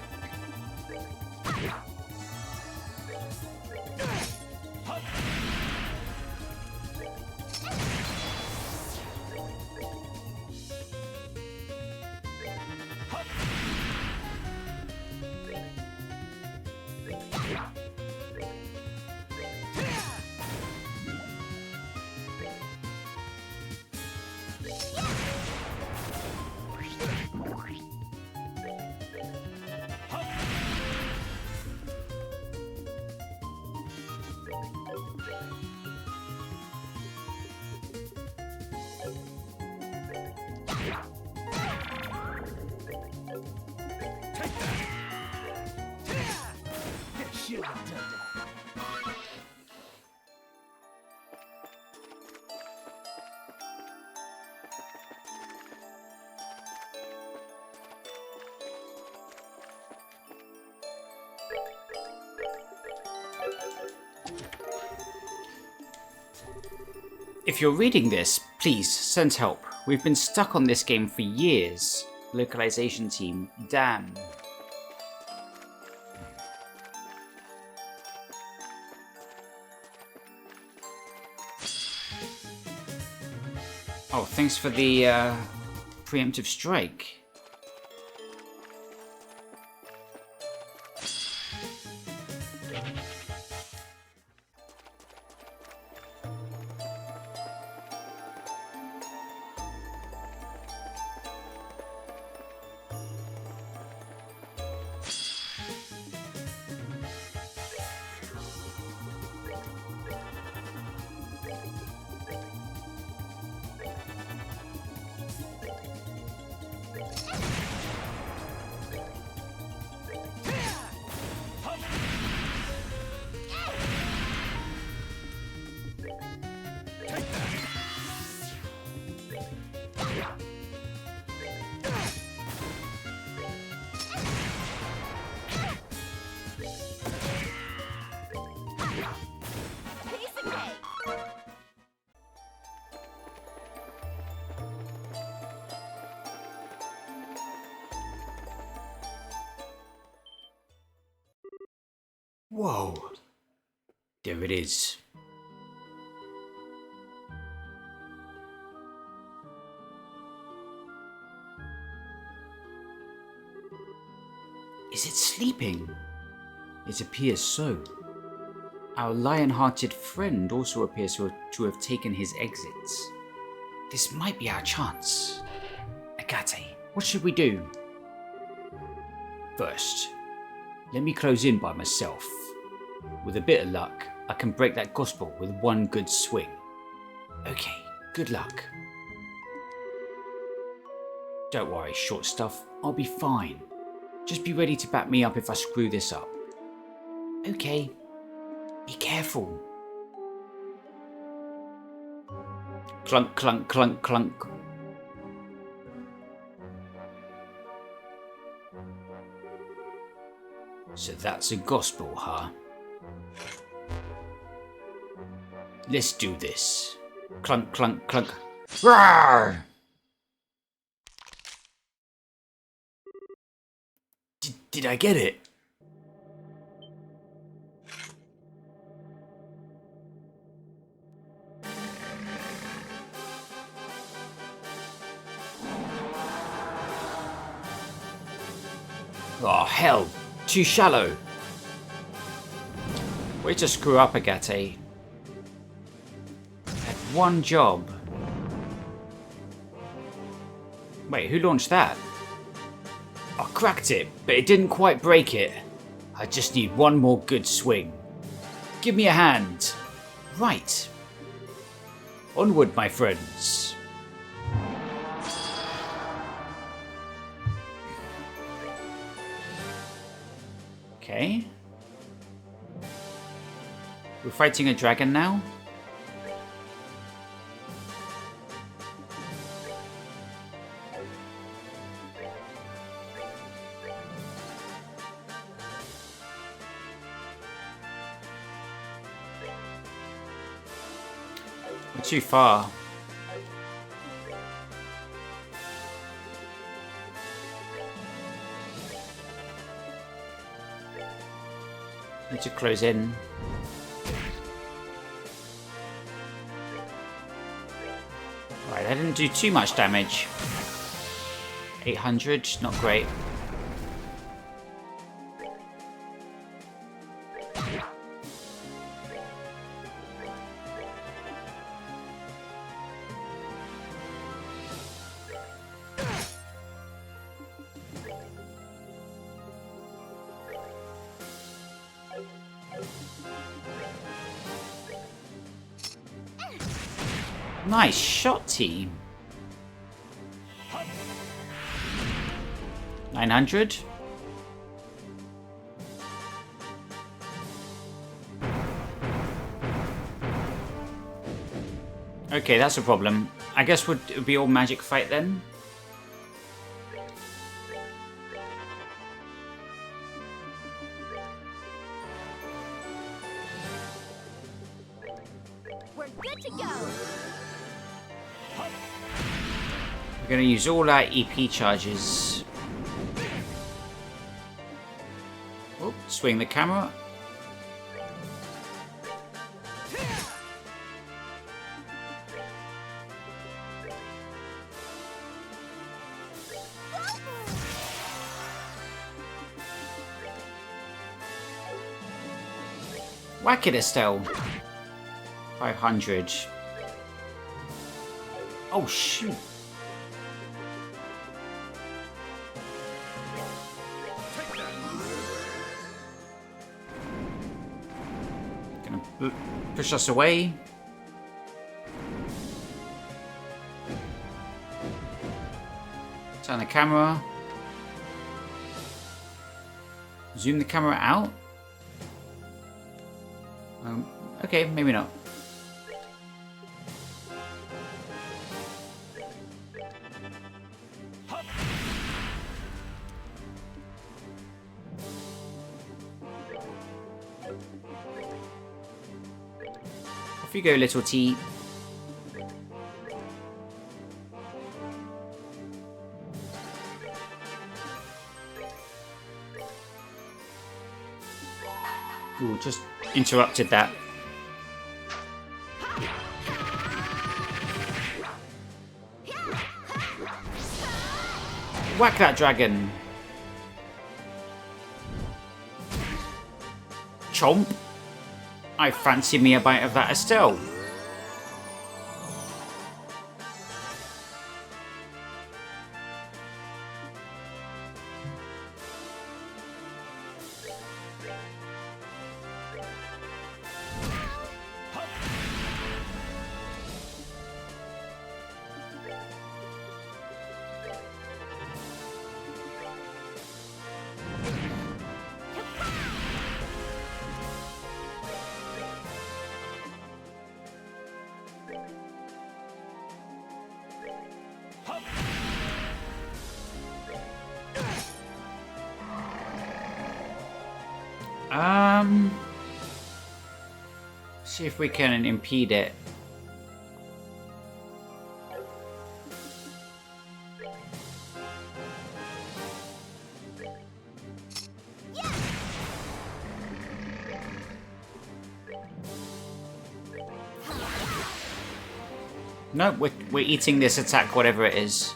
Should have done that. If you're reading this, please send help. We've been stuck on this game for years. Localization team, damn. Oh, thanks for the preemptive strike. Piece of cake. Whoa. There it is. Is it sleeping? It appears so. Our lion-hearted friend also appears to have taken his exits. This might be our chance. Agate, what should we do? First, let me close in by myself. With a bit of luck, I can break that gospel with one good swing. Okay, good luck. Don't worry, short stuff, I'll be fine. Just be ready to back me up if I screw this up. Okay, be careful. Clunk, clunk, clunk, clunk. So that's a gospel, huh? Let's do this. Clunk, clunk, clunk. Roar! Did I get it? Oh, hell. Too shallow. Way to screw up, Agate. Had one job. Wait, who launched that? I cracked it, but it didn't quite break it. I just need one more good swing. Give me a hand. Right. Onward, my friends. Okay. We're fighting a dragon now? We're too far. Need to close in. Right, I didn't do too much damage. 800, not great. Nice shot, team. 900. Okay, that's a problem. I guess it would be all magic fight then. We're good to go. We're going to use all our EP charges. Oh, swing the camera. Whack it, Estelle. 500. Oh, shoot. Gonna push us away. Turn the camera. Zoom the camera out. Okay, maybe not. Off you go, little T. Ooh, just interrupted that. Whack that dragon. Chomp. I fancy me a bite of that, Estelle. See if we can impede it. No, we're eating this attack, whatever it is.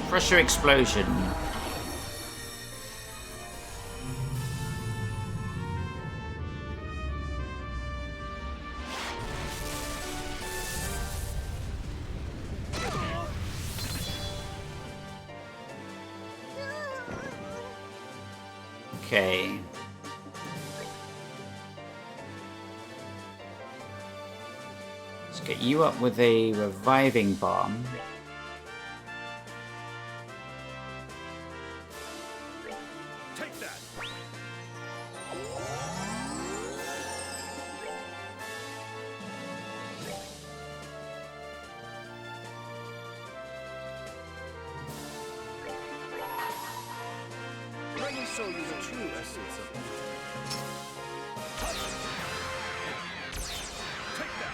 Pressure explosion. Okay. Let's get you up with a reviving bomb. Take that. Let me show you the true essence of beauty. Take that.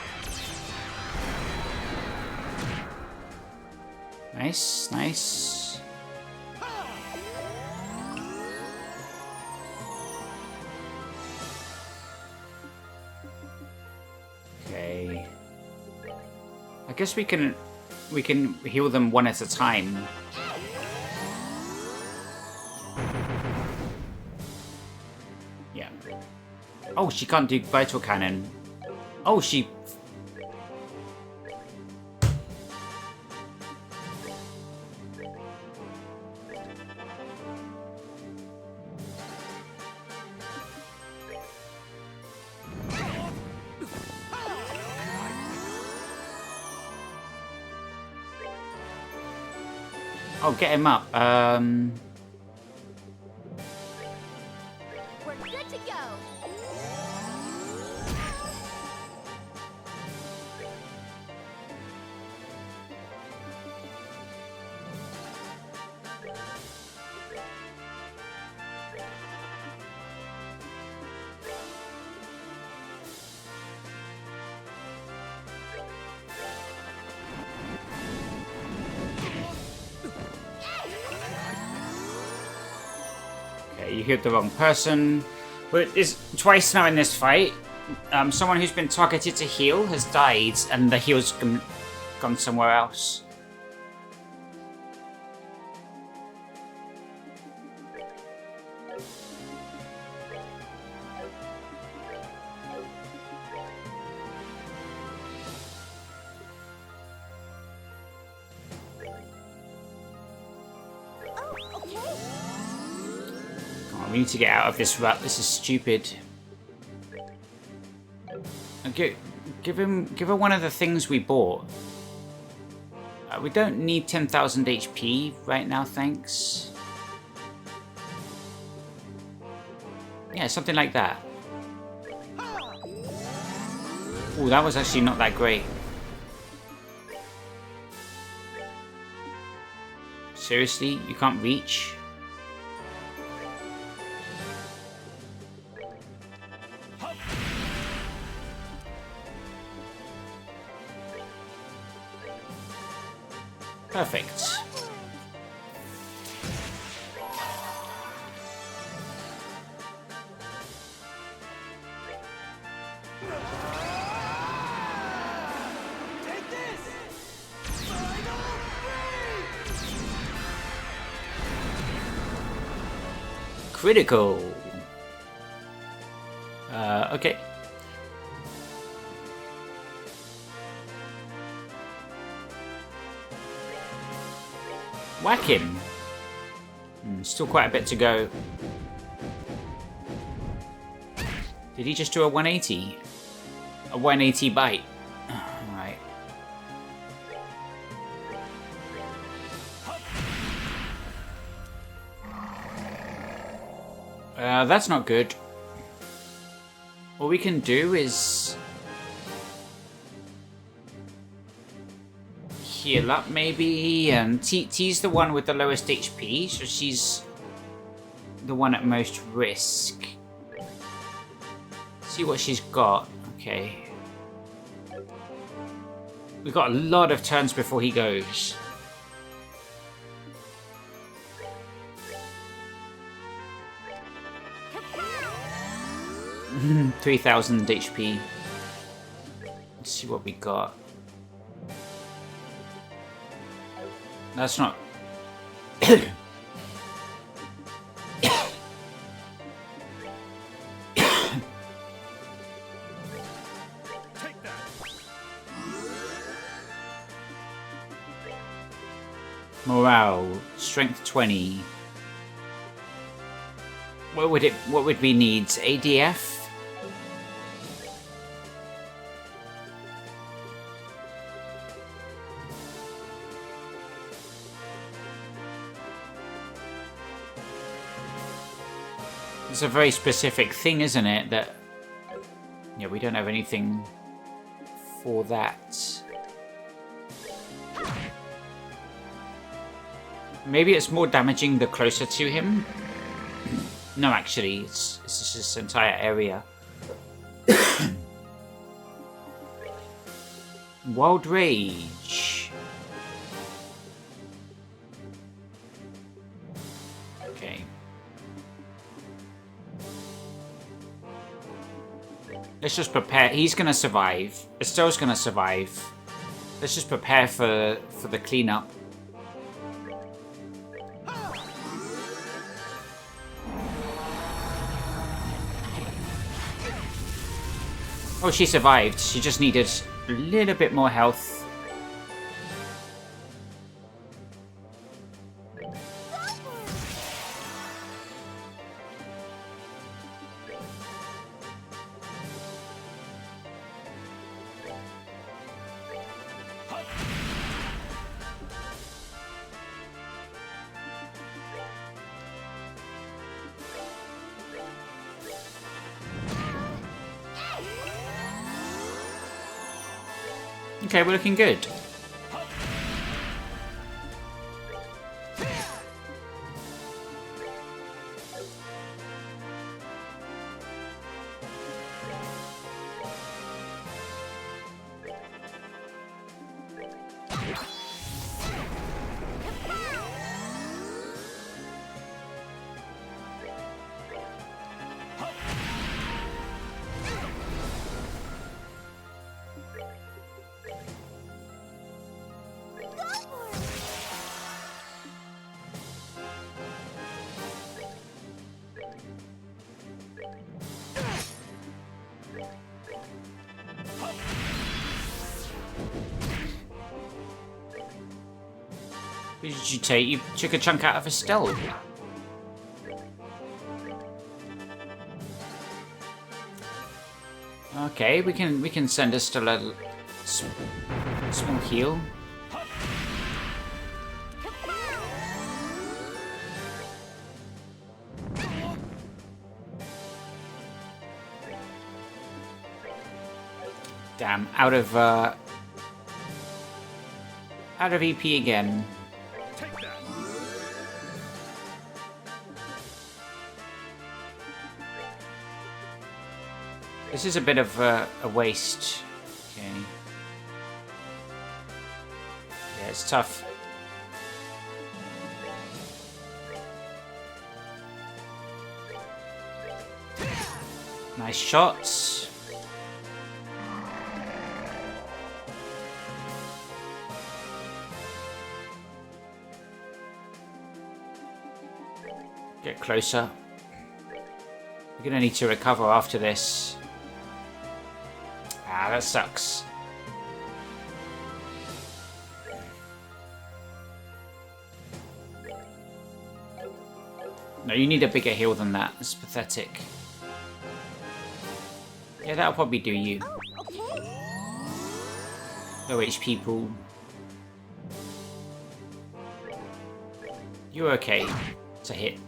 Nice, nice. Okay. I guess we can heal them one at a time. Yeah. Oh, she can't do vital cannon. Oh, she. Oh, get him up. We're good to go. you hit the wrong person. But it's twice now in this fight. Someone who's been targeted to heal has died, and the heal's gone somewhere else. Oh, okay. We need to get out of this rut. This is stupid. Okay, give her one of the things we bought. We don't need 10,000 HP right now, thanks. Yeah, something like that. Oh, that was actually not that great. Seriously, you can't reach? Perfect. Take this! Final Critical. Okay. Whack him. Still quite a bit to go. Did he just do a 180? A 180 bite. Alright. That's not good. What we can do is heal up maybe, and T's the one with the lowest HP, so she's the one at most risk. See what she's got. Okay. We've got a lot of turns before he goes. Kapow! 3,000 HP. Let's see what we got. That's not... Take that! Morale, strength 20. What would we need? ADF? It's a very specific thing, isn't it? That, yeah, we don't have anything for that. Maybe it's more damaging the closer to him. No, actually, it's just this entire area. Wild Rage. Okay. Let's just prepare. He's gonna survive. Estelle's gonna survive. Let's just prepare for the cleanup. Oh, she survived. She just needed a little bit more health. Okay, we're looking good. What did you take? You took a chunk out of Estelle. Okay, we can send Estelle a small heal. Damn, out of EP again. Take that. This is a bit of a waste. Okay. Yeah, it's tough. Nice shots. Get closer. We're gonna need to recover after this. Ah, that sucks. No, you need a bigger heal than that. It's pathetic. Yeah, that'll probably do you. Oh, okay. Low HP pool. You're okay. It's a hit.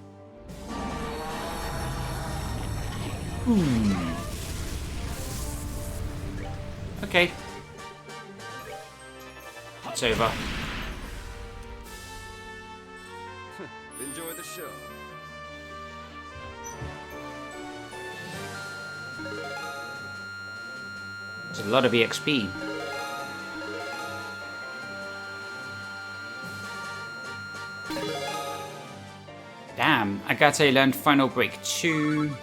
Okay. It's over. Enjoy the show. It's a lot of EXP. Damn, Agate learned Final Break 2.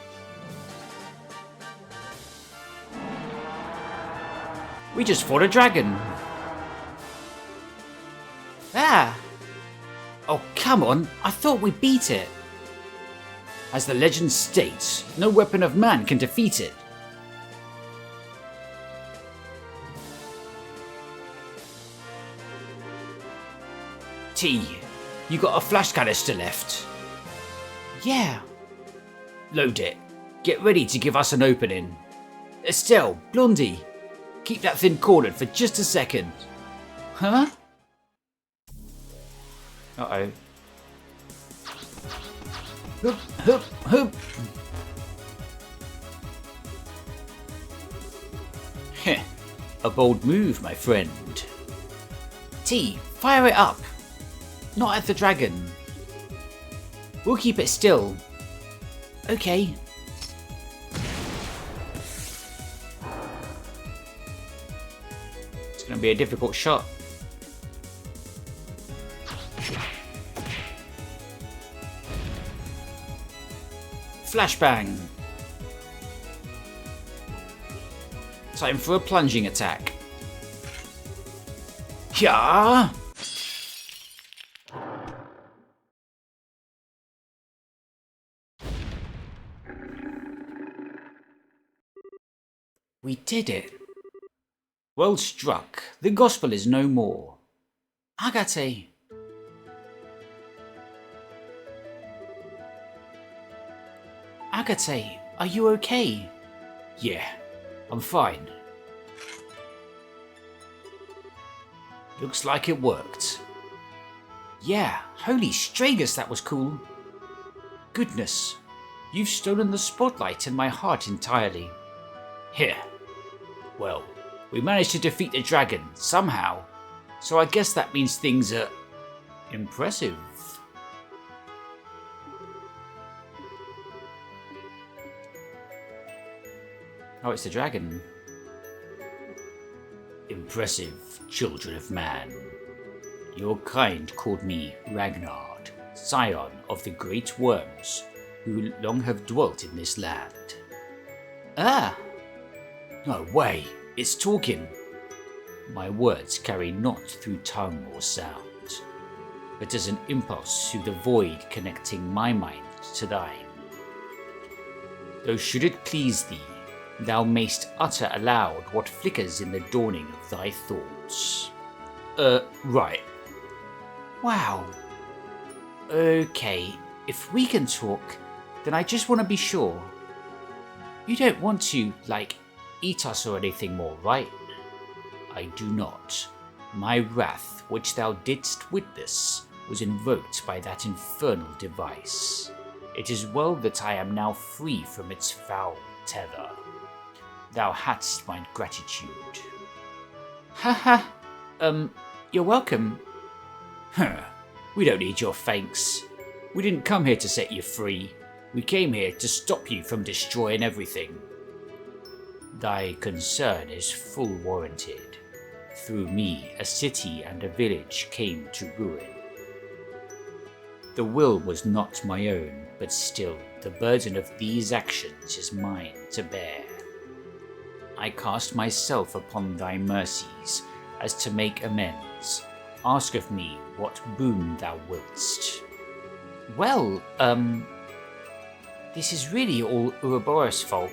We just fought a dragon. Ah! Oh, come on. I thought we beat it. As the legend states, no weapon of man can defeat it. T, you got a flash canister left? Yeah. Load it. Get ready to give us an opening. Estelle, Blondie, keep that thing cornered for just a second. Huh? Uh-oh. Hoop, hoop, hoop. Heh. A bold move, my friend. T, fire it up. Not at the dragon. We'll keep it still. Okay. It's gonna be a difficult shot. Flashbang. Time for a plunging attack. Yeah. We did it. Well struck. The gospel is no more. Agate. Agate, are you okay? Yeah, I'm fine. Looks like it worked. Yeah, holy Stragus, that was cool. Goodness, you've stolen the spotlight in my heart entirely. Here. Well, we managed to defeat the dragon, somehow. So I guess that means things are impressive. Oh, it's the dragon. Impressive, children of man. Your kind called me Ragnard, scion of the great worms who long have dwelt in this land. Ah! No way, it's talking. My words carry not through tongue or sound, but as an impulse through the void connecting my mind to thine. Though should it please thee, thou mayst utter aloud what flickers in the dawning of thy thoughts. Right. Wow. Okay, if we can talk, then I just want to be sure. You don't want to, eat us or anything more, right? I do not. My wrath, which thou didst witness, was invoked by that infernal device. It is well that I am now free from its foul tether. Thou hadst my gratitude. Haha, you're welcome. Huh, we don't need your thanks. We didn't come here to set you free. We came here to stop you from destroying everything. Thy concern is full warranted. Through me, a city and a village came to ruin. The will was not my own, but still, the burden of these actions is mine to bear. I cast myself upon thy mercies, as to make amends. Ask of me what boon thou willst. Well, this is really all Ouroboros' fault,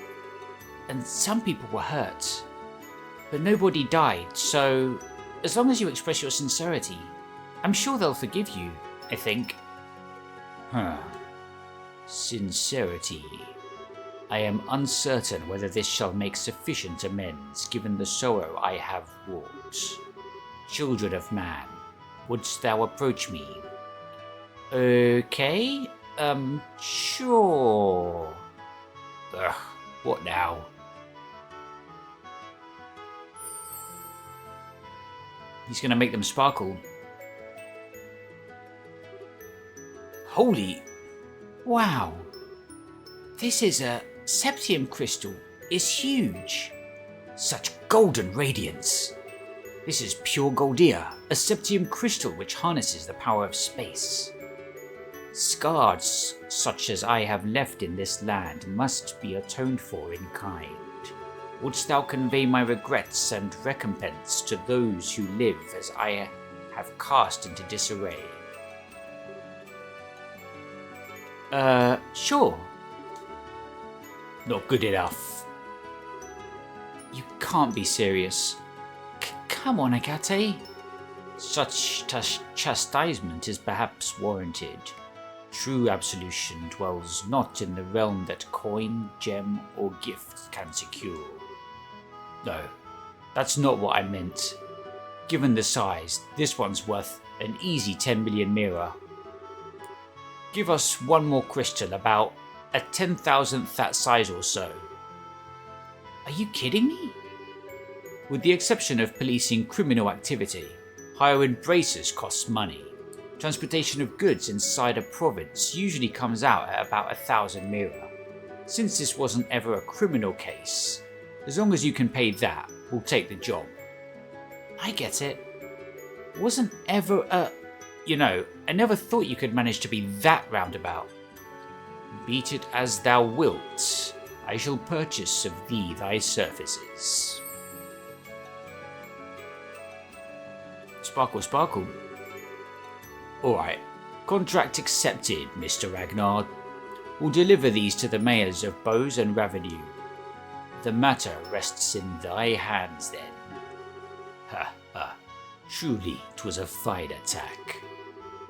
and some people were hurt. But nobody died, so as long as you express your sincerity, I'm sure they'll forgive you, I think. Sincerity. I am uncertain whether this shall make sufficient amends given the sorrow I have wrought. Children of man, wouldst thou approach me? Okay, sure. Ugh, what now? He's gonna make them sparkle. Holy... Wow. This is a septium crystal. It's huge. Such golden radiance. This is pure Goldia, a septium crystal which harnesses the power of space. Scars such as I have left in this land must be atoned for in kind. Wouldst thou convey my regrets and recompense to those who live as I have cast into disarray? Sure. Not good enough. You can't be serious. Come on, Agate. Such chastisement is perhaps warranted. True absolution dwells not in the realm that coin, gem, or gift can secure. No, that's not what I meant. Given the size, this one's worth an easy 10 million mirror. Give us one more crystal, about a 10,000th that size or so. Are you kidding me? With the exception of policing criminal activity, hiring bracers costs money. Transportation of goods inside a province usually comes out at about 1,000 mirror. Since this wasn't ever a criminal case, as long as you can pay that, we'll take the job. I get it. Wasn't ever a... I never thought you could manage to be that roundabout. Beat it as thou wilt. I shall purchase of thee thy services. Sparkle, sparkle. Alright, contract accepted, Mr. Ragnar. We'll deliver these to the mayors of Bose and Ravenue. The matter rests in thy hands then. Ha ha, truly 'twas a fine attack.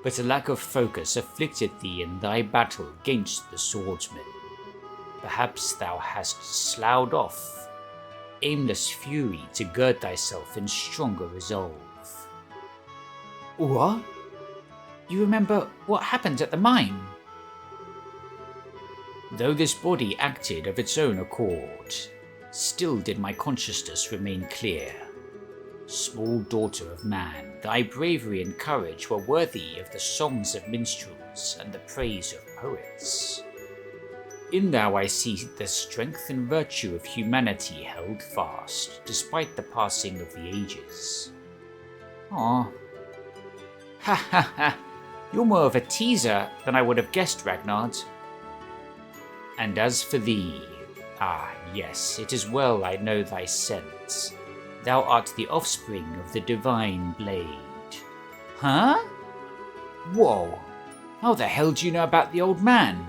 But a lack of focus afflicted thee in thy battle against the swordsman. Perhaps thou hast sloughed off aimless fury to gird thyself in stronger resolve. What? You remember what happened at the mine? Though this body acted of its own accord, still did my consciousness remain clear. Small daughter of man, thy bravery and courage were worthy of the songs of minstrels and the praise of poets. In thou I see the strength and virtue of humanity held fast, despite the passing of the ages. Ah, ha ha ha, you're more of a teaser than I would have guessed, Ragnard. And as for thee, yes, it is well I know thy sense. Thou art the offspring of the divine blade. Huh? Whoa, how the hell do you know about the old man?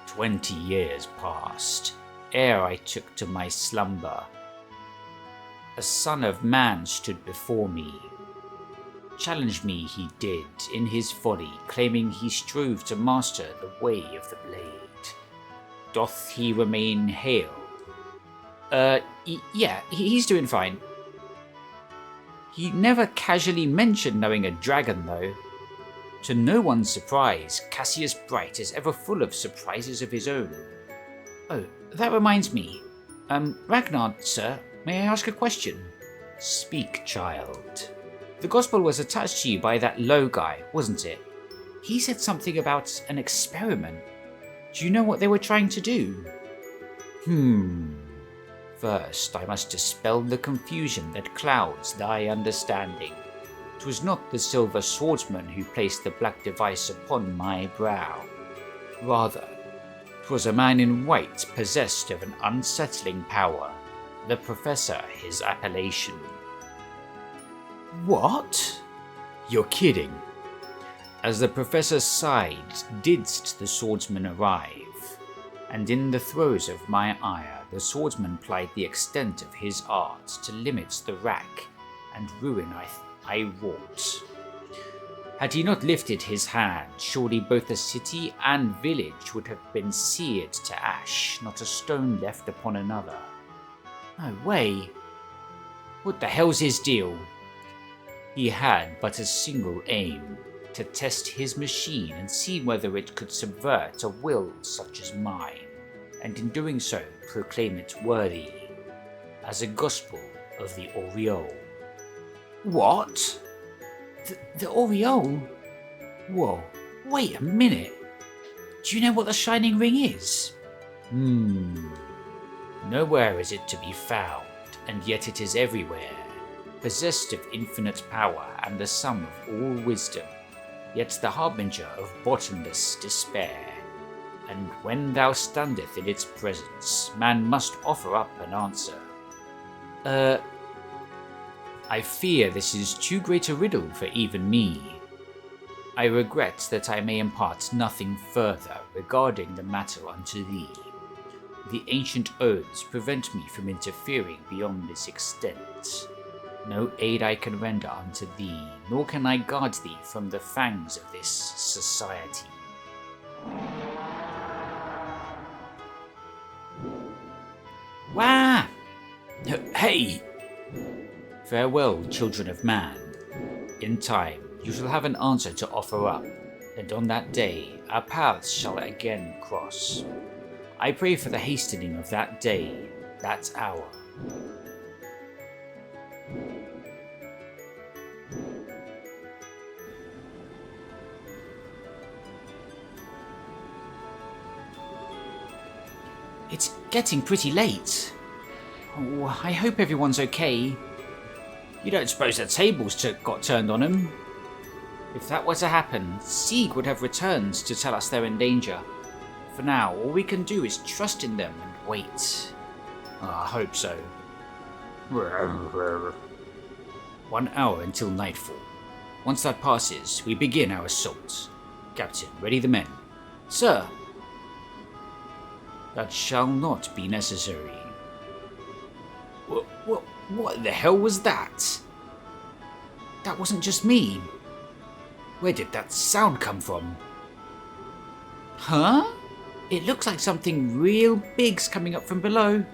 20 years passed, ere I took to my slumber. A son of man stood before me. Challenge me he did, in his folly, claiming he strove to master the way of the blade. Doth he remain hale? Yeah, he's doing fine. He never casually mentioned knowing a dragon, though. To no one's surprise, Cassius Bright is ever full of surprises of his own. Oh, that reminds me. Ragnar, sir, may I ask a question? Speak, child. The gospel was attached to you by that low guy, wasn't it? He said something about an experiment. Do you know what they were trying to do? First, I must dispel the confusion that clouds thy understanding. 'Twas not the silver swordsman who placed the black device upon my brow. Rather, 'twas a man in white possessed of an unsettling power, the Professor his appellation. What? You're kidding. As the Professor sighed, didst the swordsman arrive, and in the throes of my ire, the swordsman plied the extent of his art to limit the rack and ruin I wrought. Had he not lifted his hand, surely both the city and village would have been seared to ash, not a stone left upon another. No way. What the hell's his deal? He had but a single aim, to test his machine and see whether it could subvert a will such as mine, and in doing so proclaim it worthy, as a gospel of the Aureole. What? The Aureole? Whoa, wait a minute. Do you know what the Shining Ring is? Nowhere is it to be found, and yet it is everywhere, possessed of infinite power and the sum of all wisdom, yet the harbinger of bottomless despair. And when thou standeth in its presence, man must offer up an answer. I fear this is too great a riddle for even me. I regret that I may impart nothing further regarding the matter unto thee. The ancient oaths prevent me from interfering beyond this extent. No aid I can render unto thee, nor can I guard thee from the fangs of this society. Wah! Hey! Farewell, children of man. In time, you shall have an answer to offer up, and on that day, our paths shall again cross. I pray for the hastening of that day, that hour. It's getting pretty late. Oh, I hope everyone's okay. You don't suppose the tables got turned on them? If that were to happen, Sieg would have returned to tell us they're in danger. For now, all we can do is trust in them and wait. I hope so. 1 hour until nightfall. Once that passes, we begin our assault. Captain, ready the men. Sir. That shall not be necessary. What the hell was that? That wasn't just me. Where did that sound come from? Huh? It looks like something real big's coming up from below.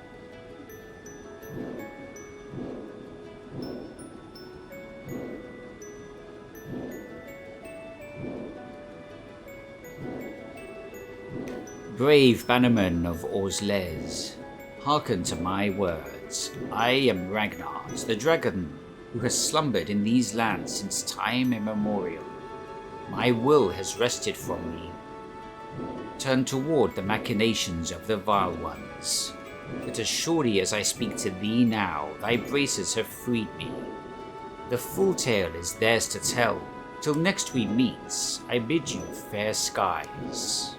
Brave bannermen of Orzlez, hearken to my words. I am Ragnar, the dragon who has slumbered in these lands since time immemorial. My will has rested from me. Turn toward the machinations of the vile ones. But as surely as I speak to thee now, thy braces have freed me. The full tale is theirs to tell. Till next we meet, I bid you fair skies.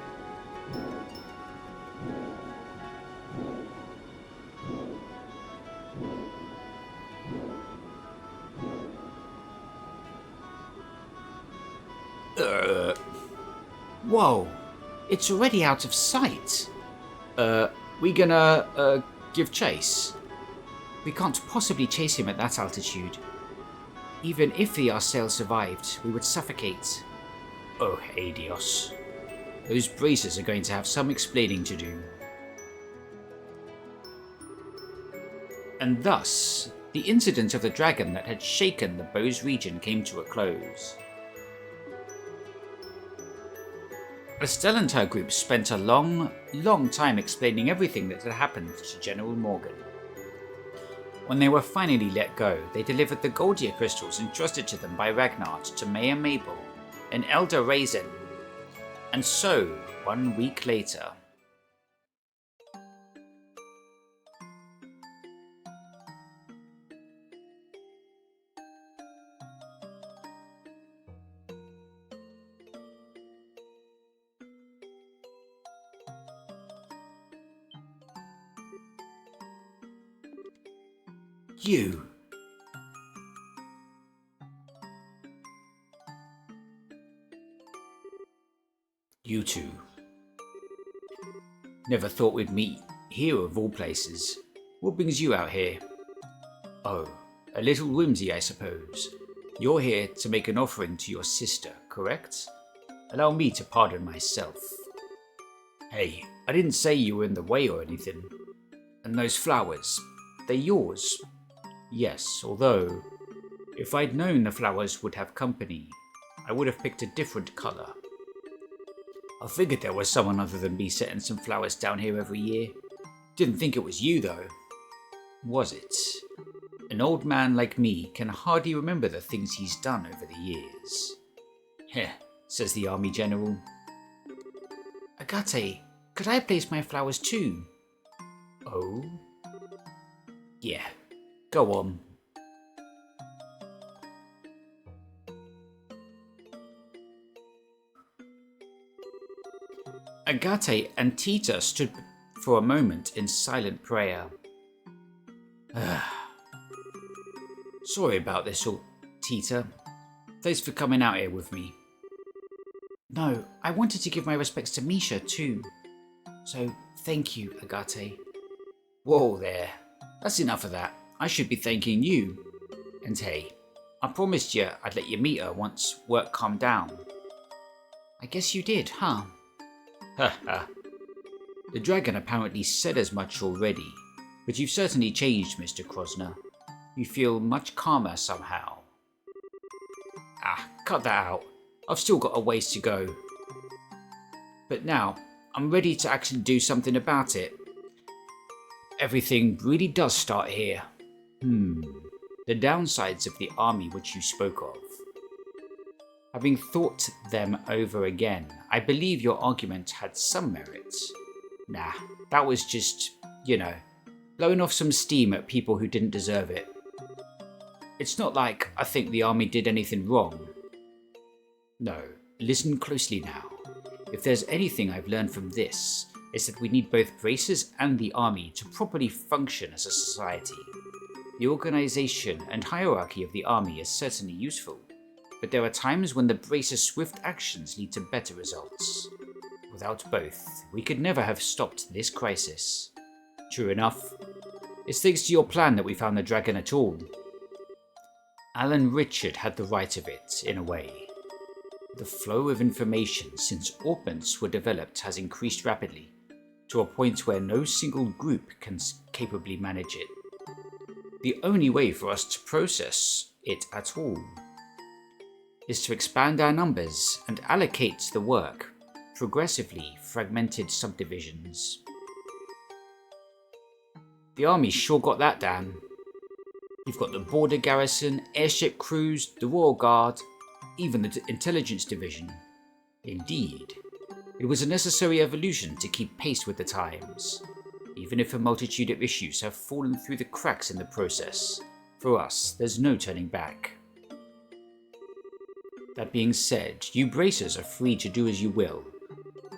Whoa, it's already out of sight. We gonna, give chase? We can't possibly chase him at that altitude. Even if the Arcel survived, we would suffocate. Oh, hey Dios. Those braces are going to have some explaining to do. And thus, the incident of the dragon that had shaken the Bose region came to a close. Estelle and her group spent a long time explaining everything that had happened to General Morgan. When they were finally let go, they delivered the Goldia crystals entrusted to them by Ragnar to Mayor Mabel and Elder Raisin. And so, 1 week later... You. You two. Never thought we'd meet here of all places. What brings you out here? Oh, a little whimsy, I suppose. You're here to make an offering to your sister, correct? Allow me to pardon myself. Hey, I didn't say you were in the way or anything. And those flowers, they're yours. Yes, although, if I'd known the flowers would have company, I would have picked a different colour. I figured there was someone other than me setting some flowers down here every year. Didn't think it was you, though. Was it? An old man like me can hardly remember the things he's done over the years. Heh, says the army general. Agate, could I place my flowers too? Oh? Yeah. Go on. Agate and Tita stood for a moment in silent prayer. Sorry about this all, Tita. Thanks for coming out here with me. No, I wanted to give my respects to Misha too. So, thank you, Agate. Whoa there. That's enough of that. I should be thanking you. And hey, I promised you I'd let you meet her once work calmed down. I guess you did, huh? Haha. The dragon apparently said as much already, but you've certainly changed, Mr. Krosner. You feel much calmer somehow. Ah, cut that out. I've still got a ways to go. But now, I'm ready to actually do something about it. Everything really does start here. The downsides of the army which you spoke of. Having thought them over again, I believe your argument had some merit. Nah, that was just, blowing off some steam at people who didn't deserve it. It's not like I think the army did anything wrong. No, listen closely now. If there's anything I've learned from this, it's that we need both Bracers and the army to properly function as a society. The organisation and hierarchy of the army is certainly useful, but there are times when the Bracers' swift actions lead to better results. Without both, we could never have stopped this crisis. True enough, it's thanks to your plan that we found the dragon at all. Alan Richard had the right of it, in a way. The flow of information since AUGMENTs were developed has increased rapidly, to a point where no single group can capably manage it. The only way for us to process it at all is to expand our numbers and allocate the work, progressively fragmented subdivisions. The army sure got that down. You've got the border garrison, airship crews, the Royal Guard, even the intelligence division. Indeed, it was a necessary evolution to keep pace with the times, even if a multitude of issues have fallen through the cracks in the process. For us, there's no turning back. That being said, you Bracers are free to do as you will.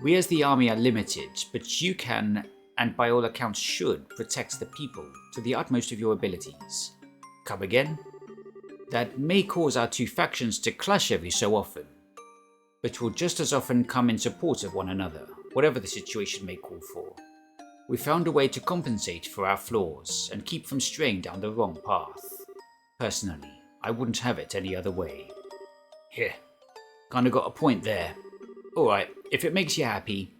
We as the army are limited, but you can, and by all accounts should, protect the people to the utmost of your abilities. Come again? That may cause our two factions to clash every so often, but will just as often come in support of one another, whatever the situation may call for. We found a way to compensate for our flaws and keep from straying down the wrong path. Personally, I wouldn't have it any other way. Here, kinda got a point there. Alright, if it makes you happy,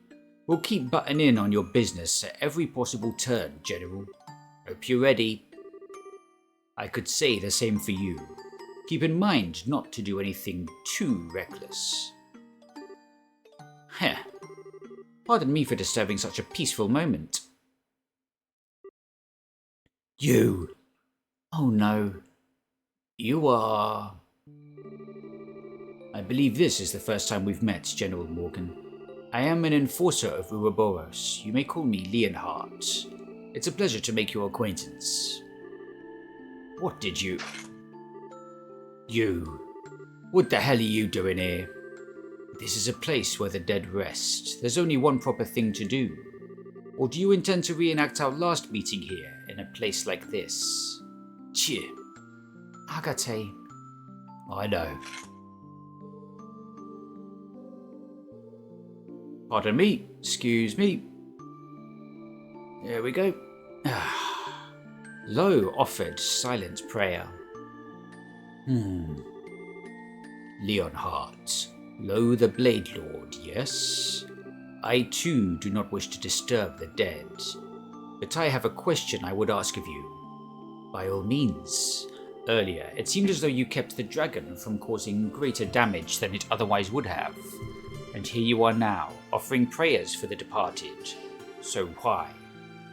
we'll keep butting in on your business at every possible turn, General. Hope you're ready. I could say the same for you. Keep in mind not to do anything too reckless. Heh. Pardon me for disturbing such a peaceful moment. You! Oh no. You are... I believe this is the first time we've met, General Morgan. I am an enforcer of Ouroboros. You may call me Leonhardt. It's a pleasure to make your acquaintance. What did you... You... What the hell are you doing here? This is a place where the dead rest. There's only one proper thing to do. Or do you intend to reenact our last meeting here in a place like this? Cheer. Agate. I know. Pardon me. Excuse me. There we go. Lo offered silent prayer. Leonhardt. Lo the Blade Lord, yes? I too do not wish to disturb the dead, but I have a question I would ask of you. By all means. Earlier, it seemed as though you kept the dragon from causing greater damage than it otherwise would have, and here you are now, offering prayers for the departed. So why?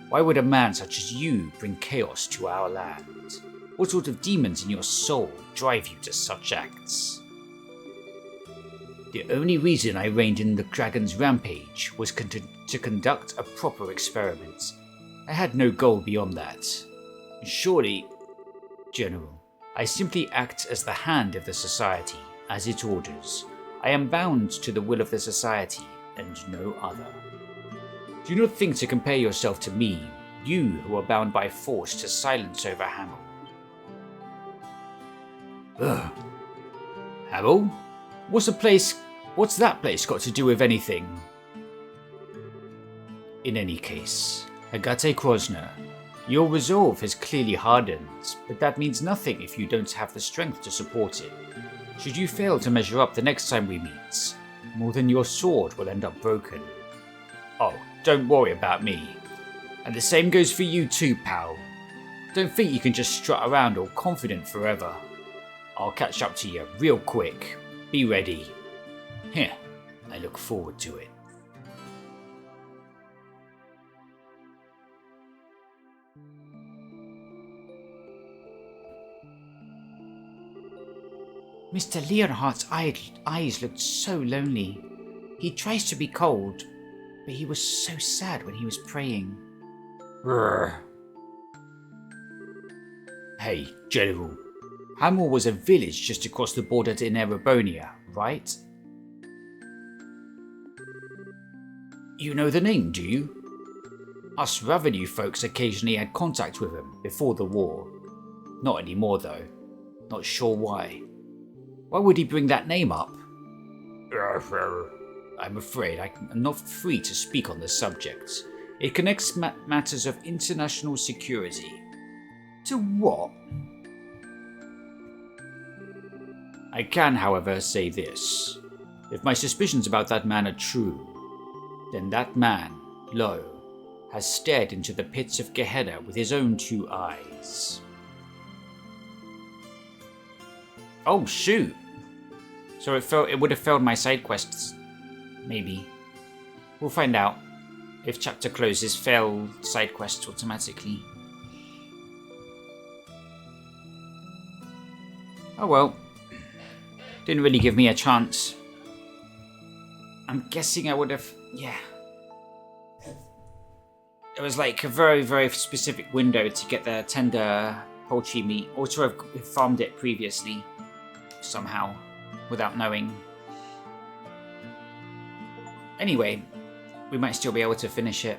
Why would a man such as you bring chaos to our land? What sort of demons in your soul drive you to such acts? The only reason I reigned in the dragon's rampage was to conduct a proper experiment. I had no goal beyond that. Surely, General, I simply act as the hand of the society, as it orders. I am bound to the will of the society, and no other. Do not think to compare yourself to me, you who are bound by force to silence over Hamel. Ugh. Hamel? What's that place got to do with anything? In any case, Agate Krosner, your resolve has clearly hardened, but that means nothing if you don't have the strength to support it. Should you fail to measure up the next time we meet, more than your sword will end up broken. Oh, don't worry about me. And the same goes for you too, pal. Don't think you can just strut around all confident forever. I'll catch up to you real quick. Be ready. Here, I look forward to it. Mr. Leonhardt's eyes looked so lonely. He tries to be cold, but he was so sad when he was praying. Brr. Hey, General. Hamel was a village just across the border to Erebonia, right? You know the name, do you? Us revenue folks occasionally had contact with him before the war. Not anymore, though. Not sure why. Why would he bring that name up? I'm afraid I'm not free to speak on the subject. It connects matters of international security. To what? I can, however, say this. If my suspicions about that man are true, then that man, Lo, has stared into the pits of Gehenna with his own 2 eyes. Oh shoot! So it would have failed my side quests. Maybe. We'll find out. If chapter closes, fail side quests automatically. Oh well. Didn't really give me a chance. I'm guessing I would have... yeah. It was like a very, very specific window to get the tender poultry meat, or to have farmed it previously. Somehow. Without knowing. Anyway, we might still be able to finish it.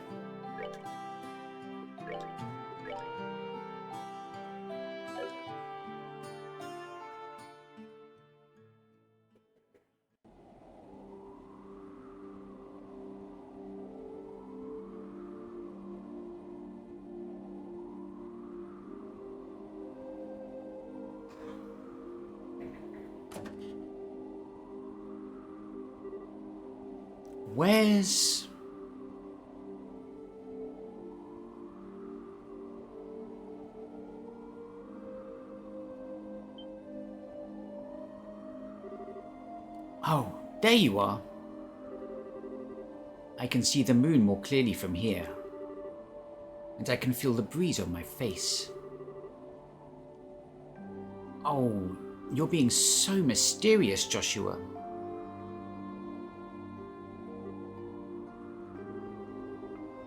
Where's... Oh, there you are. I can see the moon more clearly from here. And I can feel the breeze on my face. Oh, you're being so mysterious, Joshua.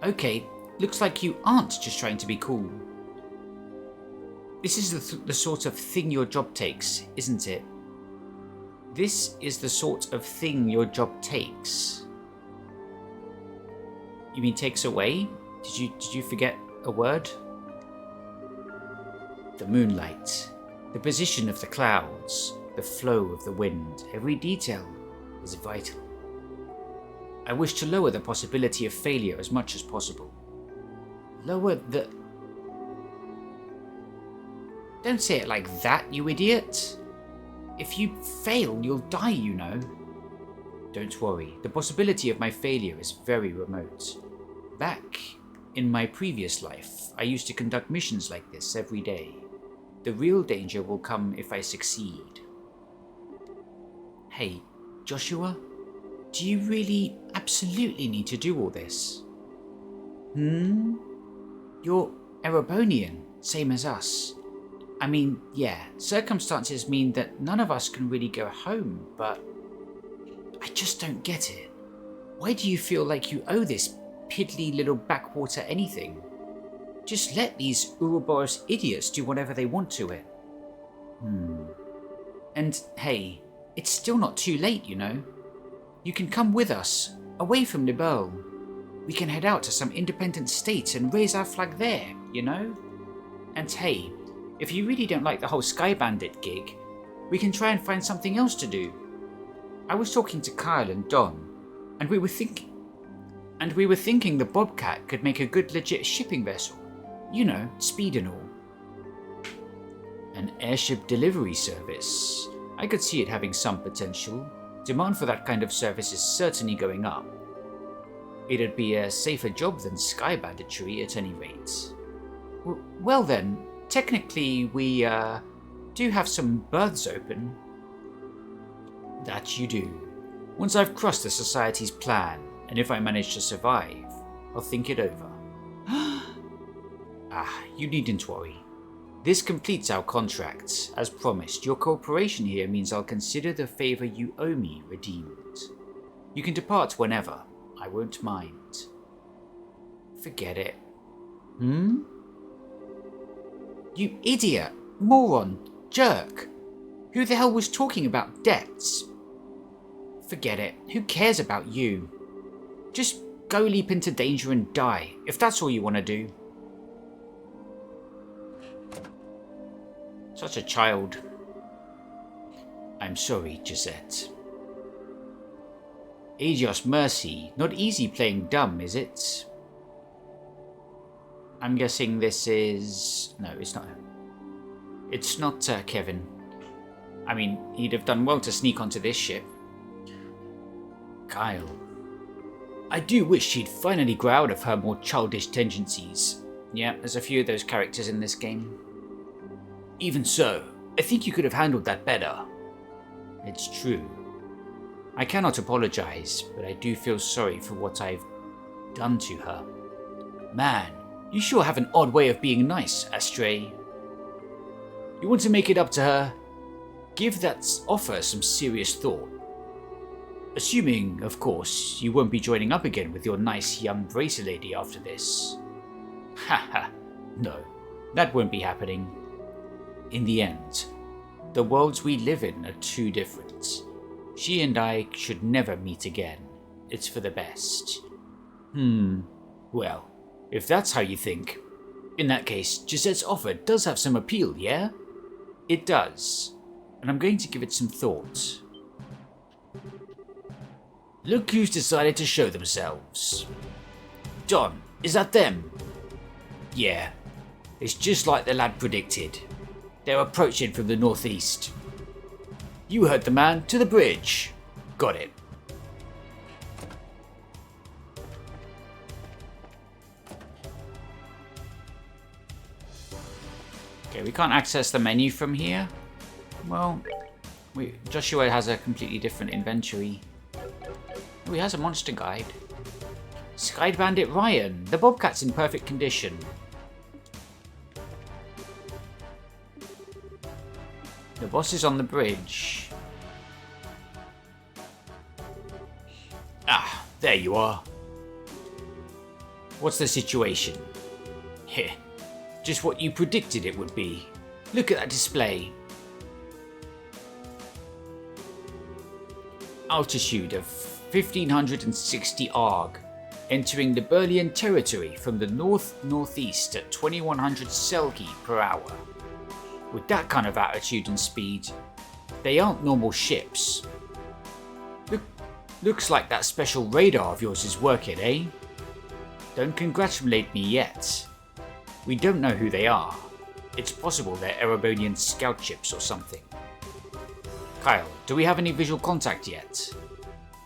Okay, looks like you aren't just trying to be cool. This is the sort of thing your job takes, isn't it? This is the sort of thing your job takes. You mean takes away? Did you forget a word? The moonlight, the position of the clouds, the flow of the wind, every detail is vital. I wish to lower the possibility of failure as much as possible. Lower the... Don't say it like that, you idiot. If you fail, you'll die, you know. Don't worry, the possibility of my failure is very remote. Back in my previous life, I used to conduct missions like this every day. The real danger will come if I succeed. Hey, Joshua, do you really absolutely need to do all this? You're Erebonian, same as us. I mean, yeah, circumstances mean that none of us can really go home, but I just don't get it. Why do you feel like you owe this piddly little backwater anything? Just let these Ouroboros idiots do whatever they want to it. And hey, it's still not too late, you know. You can come with us, away from Nibel. We can head out to some independent state and raise our flag there, you know? And hey, if you really don't like the whole Sky Bandit gig, we can try and find something else to do. I was talking to Kyle and Don, and we were thinking the Bobcat could make a good legit shipping vessel. You know, speed and all. An airship delivery service. I could see it having some potential. Demand for that kind of service is certainly going up. It'd be a safer job than sky banditry at any rate. Well then, technically we do have some berths open. That you do. Once I've crossed the Society's plan, and if I manage to survive, I'll think it over. You needn't worry. This completes our contract. As promised, your cooperation here means I'll consider the favor you owe me redeemed. You can depart whenever. I won't mind. Forget it. You idiot, moron, jerk. Who the hell was talking about debts? Forget it. Who cares about you? Just go leap into danger and die, if that's all you want to do. Such a child. I'm sorry, Gisette. Agios Mercy, not easy playing dumb, is it? I'm guessing this is... No, it's not. It's not Kevin. I mean, he'd have done well to sneak onto this ship. Kyle. I do wish she'd finally grow out of her more childish tendencies. Yeah, there's a few of those characters in this game. Even so, I think you could have handled that better. It's true. I cannot apologize, but I do feel sorry for what I've done to her. Man, you sure have an odd way of being nice, Astray. You want to make it up to her? Give that offer some serious thought. Assuming, of course, you won't be joining up again with your nice young bracer lady after this. Haha, no, that won't be happening. In the end, the worlds we live in are too different. She and I should never meet again. It's for the best. Well, if that's how you think, in that case, Gisette's offer does have some appeal, yeah? It does, and I'm going to give it some thought. Look who's decided to show themselves. Don, is that them? Yeah, it's just like the lad predicted. They're approaching from the northeast. You heard the man, to the bridge. Got it. Okay, we can't access the menu from here. Well, Joshua has a completely different inventory. Oh, he has a monster guide. Sky Bandit Ryan. The Bobcat's in perfect condition. The boss is on the bridge. Ah, there you are. What's the situation? Heh, just what you predicted it would be. Look at that display. Altitude of 1560 ARG, entering Liberlian territory from the north-northeast at 2100 Selkie per hour. With that kind of attitude and speed, they aren't normal ships. Looks like that special radar of yours is working, eh? Don't congratulate me yet. We don't know who they are. It's possible they're Erebonian scout ships or something. Kyle, do we have any visual contact yet?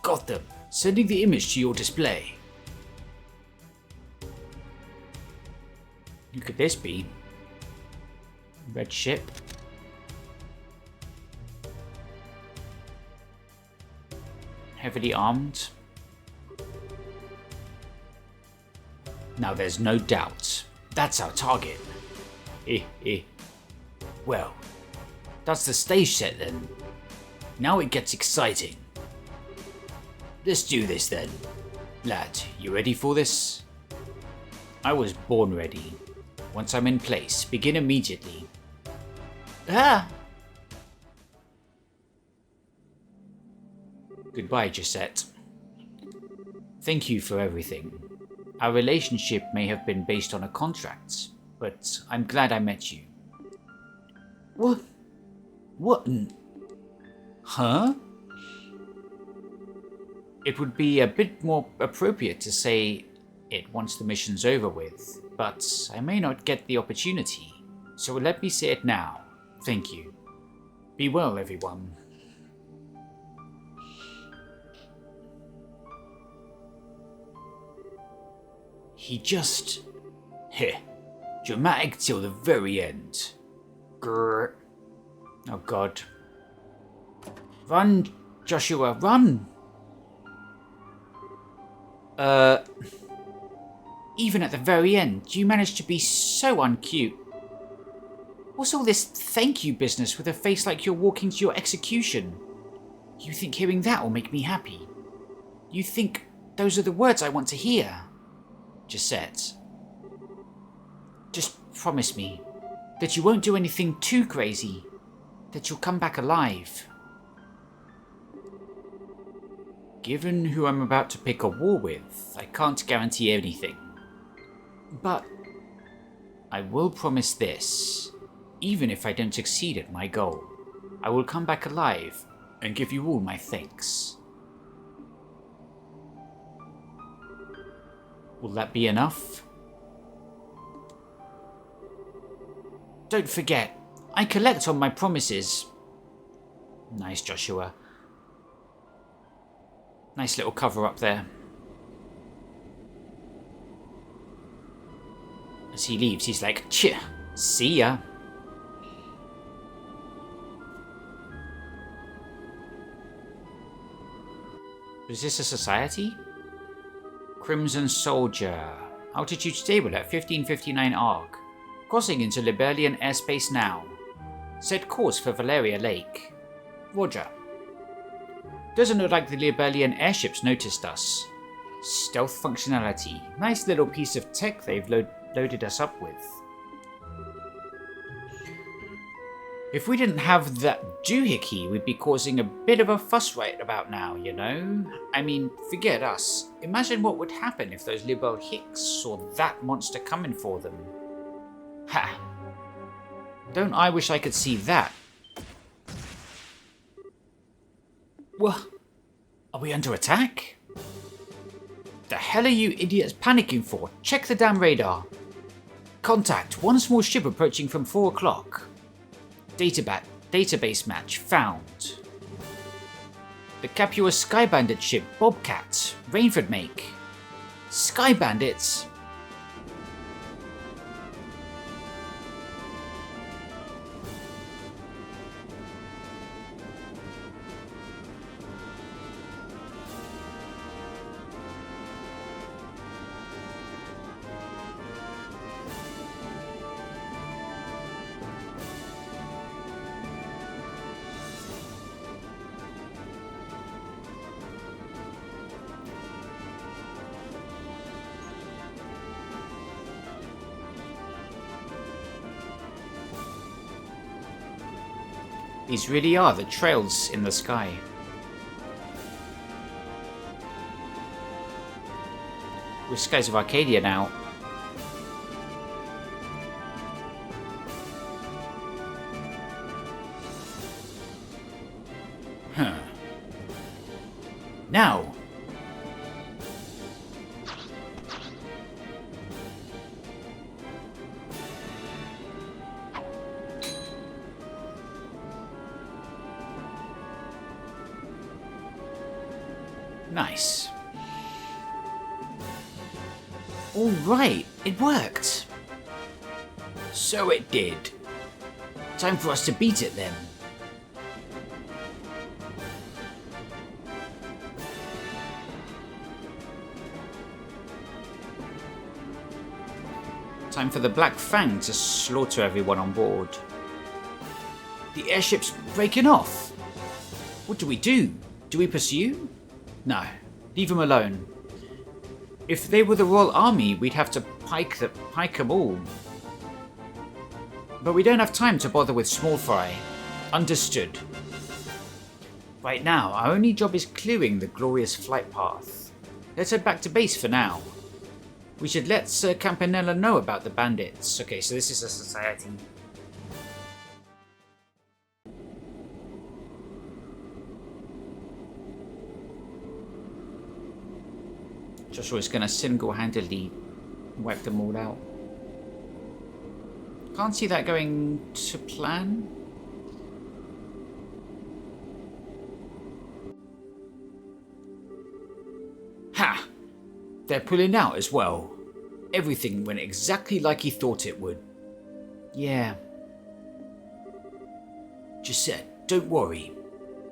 Got them. Sending the image to your display. Who could this be? Red ship. Heavily armed. Now there's no doubt. That's our target. Well, that's the stage set then. Now it gets exciting. Let's do this then. Lad, you ready for this? I was born ready. Once I'm in place, begin immediately. Ah! Goodbye, Gisette. Thank you for everything. Our relationship may have been based on a contract, but I'm glad I met you. What? Huh? It would be a bit more appropriate to say it once the mission's over with, but I may not get the opportunity, so let me say it now. Thank you. Be well, everyone. He just... dramatic till the very end. Grrr. Oh god. Run, Joshua, run! Even at the very end, you managed to be so uncute. What's all this thank you business with a face like you're walking to your execution? You think hearing that will make me happy? You think those are the words I want to hear? Gisette. Just promise me that you won't do anything too crazy, that you'll come back alive. Given who I'm about to pick a war with, I can't guarantee anything. But I will promise this. Even if I don't succeed at my goal, I will come back alive and give you all my thanks. Will that be enough? Don't forget, I collect on my promises. Nice, Joshua. Nice little cover up there. As he leaves, he's like, "Tch, see ya." Is this a society? Crimson Soldier. Altitude stable at 1559 ARG. Crossing into Liberlian airspace now. Set course for Valeria Lake. Roger. Doesn't look like the Liberlian airships noticed us. Stealth functionality. Nice little piece of tech they've loaded us up with. If we didn't have that doohickey, we'd be causing a bit of a fuss right about now, you know? I mean, forget us. Imagine what would happen if those Liberal Hicks saw that monster coming for them. Ha! Don't I wish I could see that? What? Are we under attack? The hell are you idiots panicking for? Check the damn radar. Contact. One small ship approaching from 4 o'clock. Database match found. The Capua Sky Bandit ship Bobcat. Rainford make. Sky Bandits? These really are the trails in the sky. We're skies of Arcadia now. Huh. Now. Nice. All right, it worked. So it did. Time for us to beat it then. Time for the Black Fang to slaughter everyone on board. The airship's breaking off. What do we do? Do we pursue? No, leave them alone. If they were the Royal Army, we'd have to pike them all. But we don't have time to bother with small fry. Understood. Right now, our only job is clearing the glorious flight path. Let's head back to base for now. We should let Sir Campanella know about the bandits. Okay, so this is a society. Joshua's gonna single-handedly wipe them all out. Can't see that going to plan. Ha! They're pulling out as well. Everything went exactly like he thought it would. Yeah. Gisette, don't worry.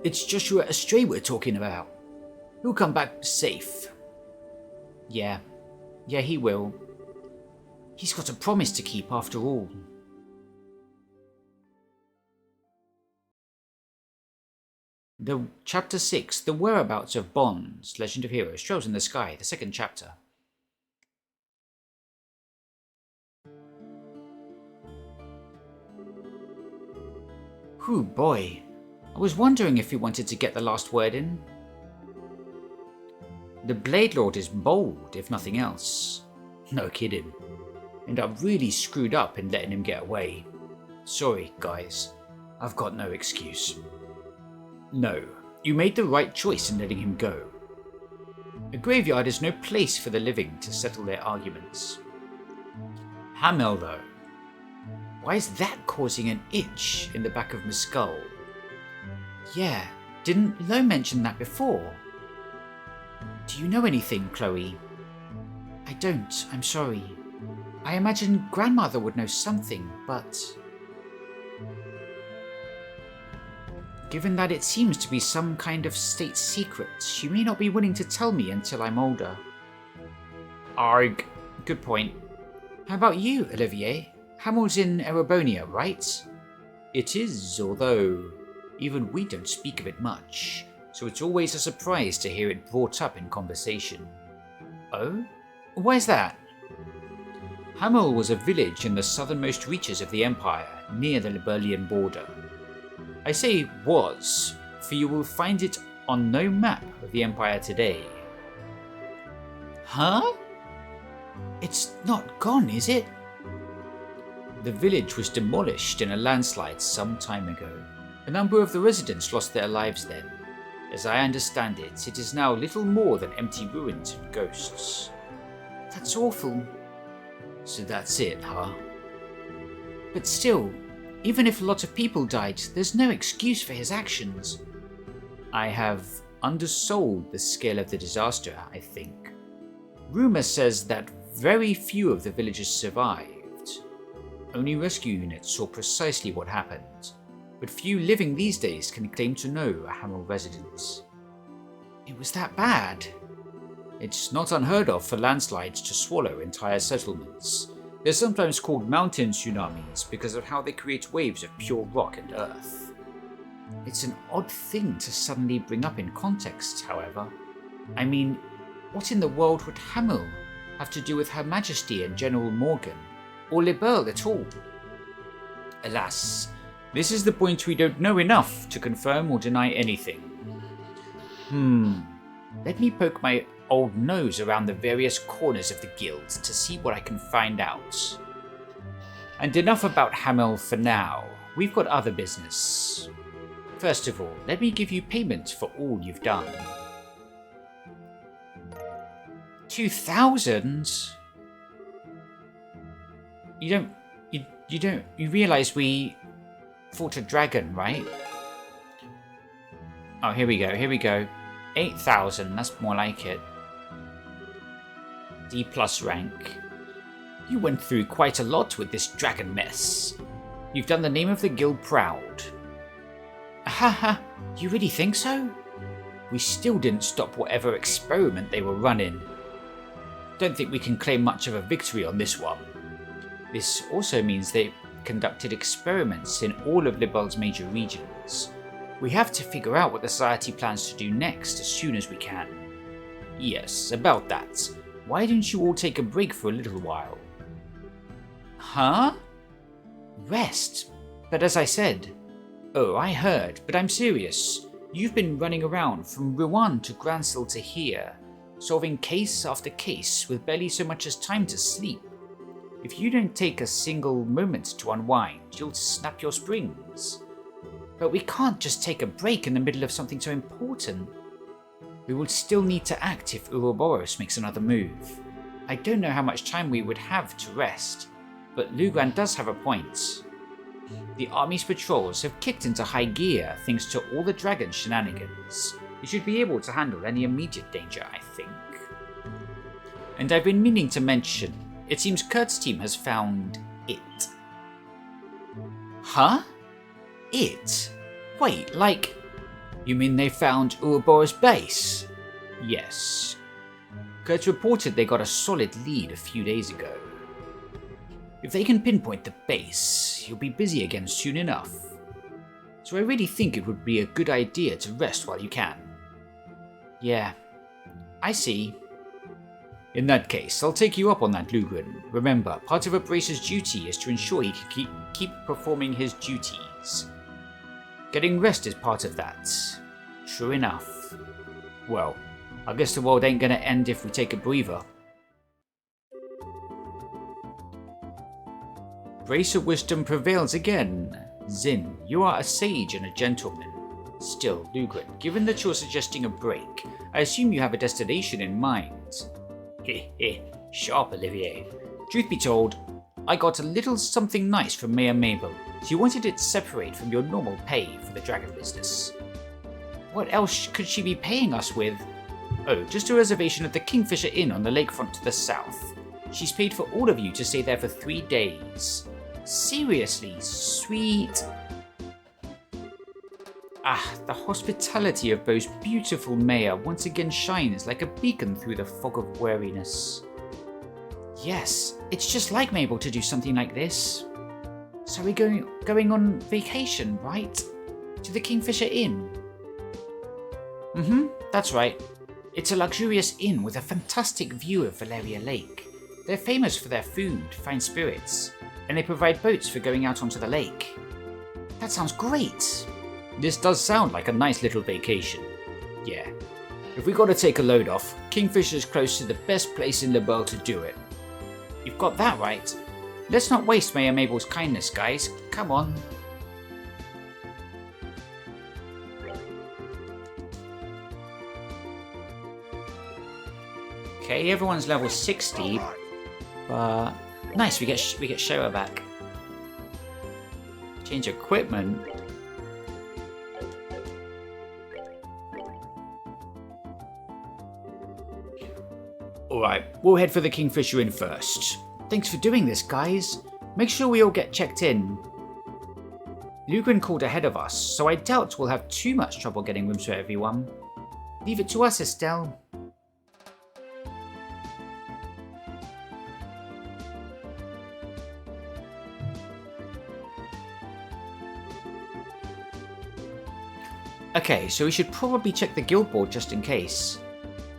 It's Joshua Astray we're talking about. He'll come back safe. Yeah, he will. He's got a promise to keep after all. Chapter 6, The Whereabouts of Bonds, Legend of Heroes, Trails in the Sky, the second chapter. Whew, boy. I was wondering if he wanted to get the last word in. The Blade Lord is bold, if nothing else. No kidding. And I really screwed up in letting him get away. Sorry, guys. I've got no excuse. No, you made the right choice in letting him go. A graveyard is no place for the living to settle their arguments. Hamel, though. Why is that causing an itch in the back of my skull? Yeah, didn't Lo mention that before? Do you know anything, Chloe? I don't, I'm sorry. I imagine Grandmother would know something, but... Given that it seems to be some kind of state secret, she may not be willing to tell me until I'm older. Arg. Good point. How about you, Olivier? Hamel's in Erebonia, right? It is, although even we don't speak of it much, so it's always a surprise to hear it brought up in conversation. Oh? Where's that? Hamel was a village in the southernmost reaches of the Empire, near the Liberlian border. I say was, for you will find it on no map of the Empire today. Huh? It's not gone, is it? The village was demolished in a landslide some time ago. A number of the residents lost their lives then. As I understand it, it is now little more than empty ruins and ghosts. That's awful. So that's it, huh? But still, even if a lot of people died, there's no excuse for his actions. I have undersold the scale of the disaster, I think. Rumor says that very few of the villagers survived. Only rescue units saw precisely what happened, but few living these days can claim to know a Hamel resident. It was that bad. It's not unheard of for landslides to swallow entire settlements. They're sometimes called mountain tsunamis because of how they create waves of pure rock and earth. It's an odd thing to suddenly bring up in context, however. I mean, what in the world would Hamel have to do with Her Majesty and General Morgan, or Liberl at all? Alas, This is the point we don't know enough to confirm or deny anything. Let me poke my old nose around the various corners of the guild to see what I can find out. And enough about Hamel for now. We've got other business. First of all, let me give you payment for all you've done. 2,000? You realize we fought a dragon, right? Oh, here we go. 8,000, that's more like it. D+ rank. You went through quite a lot with this dragon mess. You've done the name of the guild proud. Haha, you really think so? We still didn't stop whatever experiment they were running. Don't think we can claim much of a victory on this one. This also means they conducted experiments in all of Liberl's major regions. We have to figure out what the Society plans to do next as soon as we can. Yes, about that. Why don't you all take a break for a little while? Huh? Rest? But as I said... Oh, I heard, but I'm serious. You've been running around from Rouen to Gransel to here, solving case after case with barely so much as time to sleep. If you don't take a single moment to unwind, you'll snap your springs. But we can't just take a break in the middle of something so important. We will still need to act if Ouroboros makes another move. I don't know how much time we would have to rest, but Lugran does have a point. The army's patrols have kicked into high gear thanks to all the dragon shenanigans. We should be able to handle any immediate danger, I think. And I've been meaning to mention, it seems Kurt's team has found it. Huh? It? Wait, like... You mean they found Ouroboros' base? Yes. Kurt reported they got a solid lead a few days ago. If they can pinpoint the base, you'll be busy again soon enough. So I really think it would be a good idea to rest while you can. Yeah, I see. In that case, I'll take you up on that, Lugran. Remember, part of a bracer's duty is to ensure he can keep performing his duties. Getting rest is part of that. True enough. Well, I guess the world ain't gonna end if we take a breather. Bracer wisdom prevails again. Zin, you are a sage and a gentleman. Still, Lugran, given that you're suggesting a break, I assume you have a destination in mind. Heh, sharp, Olivier. Truth be told, I got a little something nice from Mayor Mabel. She wanted it separate from your normal pay for the dragon business. What else could she be paying us with? Oh, just a reservation at the Kingfisher Inn on the lakefront to the south. She's paid for all of you to stay there for 3 days. Seriously, sweet. Ah, the hospitality of Beau's beautiful mayor once again shines like a beacon through the fog of weariness. Yes, it's just like Mabel to do something like this. So we're going on vacation, right? To the Kingfisher Inn? That's right. It's a luxurious inn with a fantastic view of Valeria Lake. They're famous for their food, fine spirits, and they provide boats for going out onto the lake. That sounds great! This does sound like a nice little vacation. Yeah. If we gotta take a load off, Kingfisher's close to the best place in Liberl to do it. You've got that right. Let's not waste Mayor Mabel's kindness, guys. Come on. Okay, everyone's level 60. But nice, we get Shara back. Change equipment. Alright, we'll head for the Kingfisher Inn first. Thanks for doing this, guys. Make sure we all get checked in. Lugran called ahead of us, so I doubt we'll have too much trouble getting rooms for everyone. Leave it to us, Estelle. Okay, so we should probably check the guild board just in case.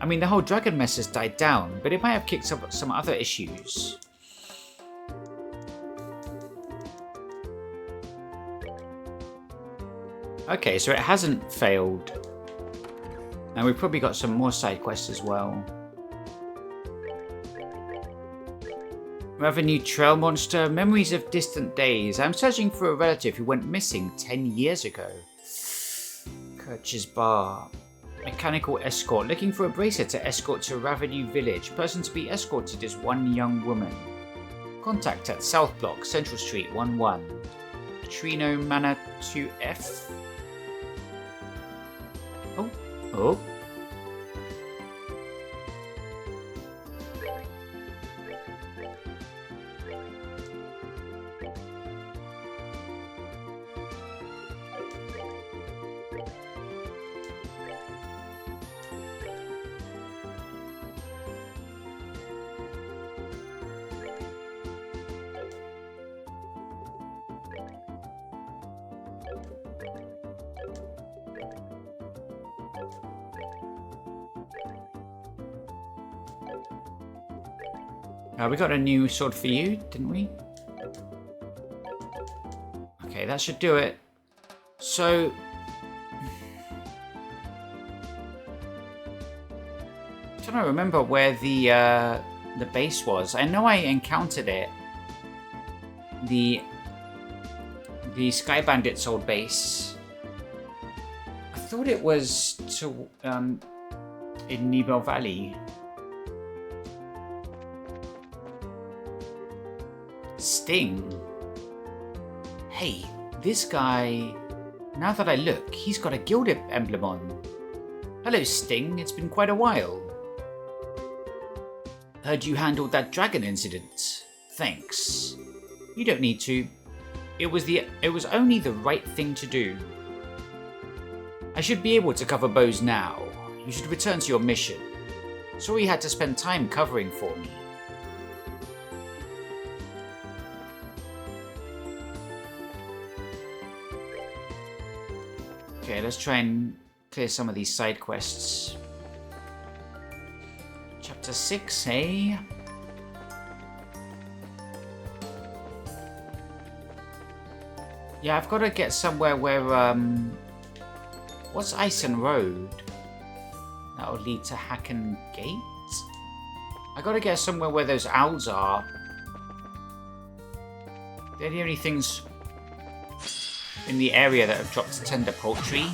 I mean, the whole dragon mess has died down, but it might have kicked up some other issues. Okay, so it hasn't failed. And we've probably got some more side quests as well. Revenue Trail Monster, Memories of Distant Days. I'm searching for a relative who went missing 10 years ago. Kirch's Bar. Mechanical Escort, looking for a bracer to escort to Ravenue Village. Person to be escorted is one young woman. Contact at South Block, Central Street, 1-1. Trino Manor 2F. Oh. We got a new sword for you, didn't we? Okay, that should do it. So... I'm trying to remember where the base was. I know I encountered it. The Sky Bandit's old base. I thought it was to in Nibel Valley. Sting. Hey, this guy, now that I look, he's got a guild emblem on. Hello, Sting, it's been quite a while. Heard you handled that dragon incident. Thanks. You don't need to. It was only the right thing to do. I should be able to cover bows now. You should return to your mission. Sorry you had to spend time covering for me. Okay, let's try and clear some of these side quests. Chapter 6, eh? Yeah, I've got to get somewhere where, what's Ison Road? That'll lead to Hacken Gate? I gotta get somewhere where those owls are. They're the only things in the area that have dropped tender poultry.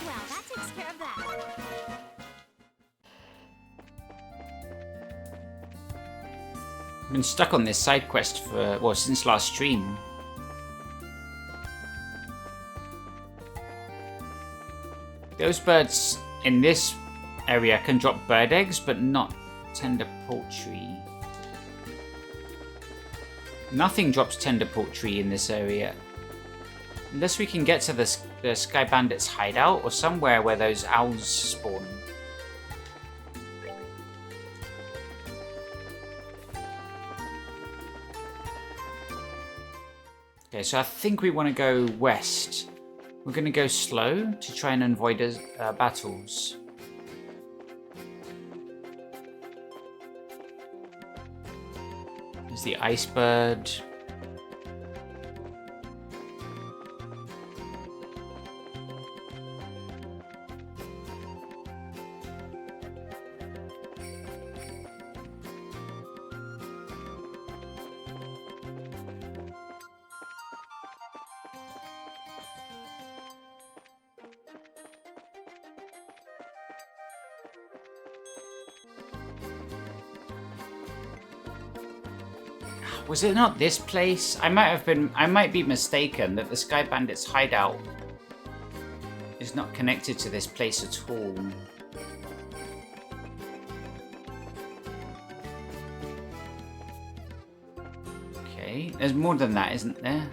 Well, that takes care of that. I've been stuck on this side quest for, well, since last stream. Those birds in this area can drop bird eggs, but not tender poultry. Nothing drops tender poultry in this area. Unless we can get to the Sky Bandit's hideout or somewhere where those owls spawn. Okay, so I think we want to go west. We're going to go slow to try and avoid battles. There's the ice bird. Was it not this place? I might be mistaken that the Sky Bandit's hideout is not connected to this place at all. Okay, there's more than that, isn't there?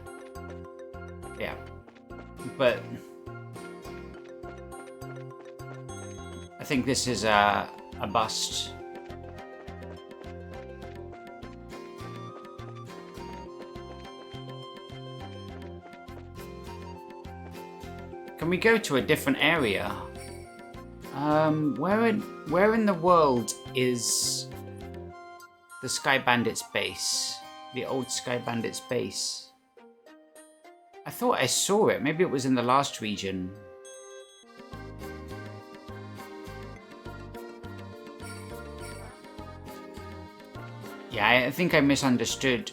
Yeah. But I think this is a bust. Can we go to a different area? Where in the world is the Sky Bandits base? The old Sky Bandits base? I thought I saw it. Maybe it was in the last region. Yeah, I think I misunderstood.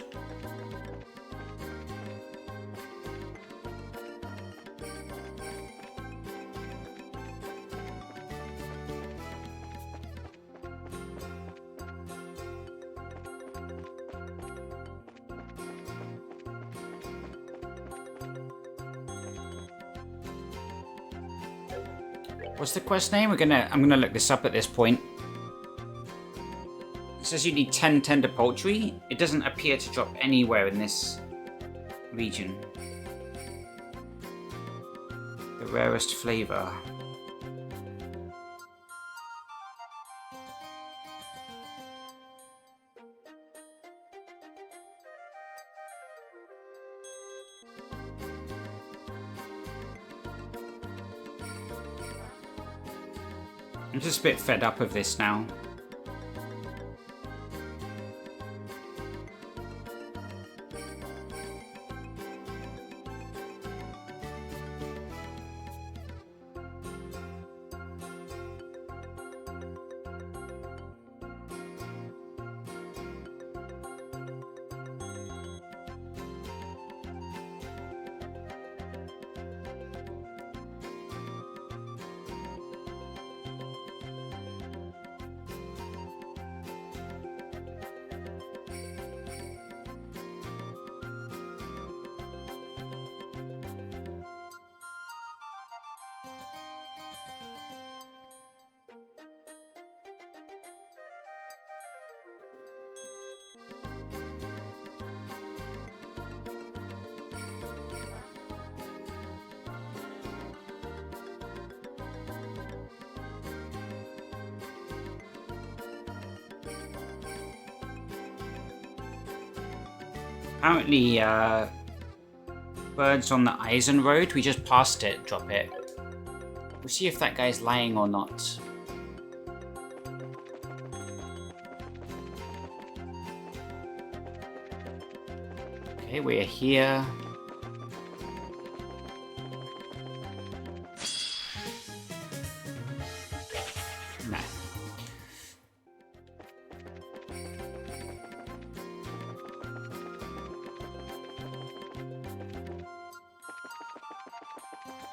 What's the quest name? I'm gonna look this up at this point. It says you need 10 tender poultry. It doesn't appear to drop anywhere in this region. The rarest flavor. I'm just a bit fed up of this now. Apparently, birds on the Eisen Road. We just passed it. Drop it. We'll see if that guy's lying or not. Okay, we're here. No.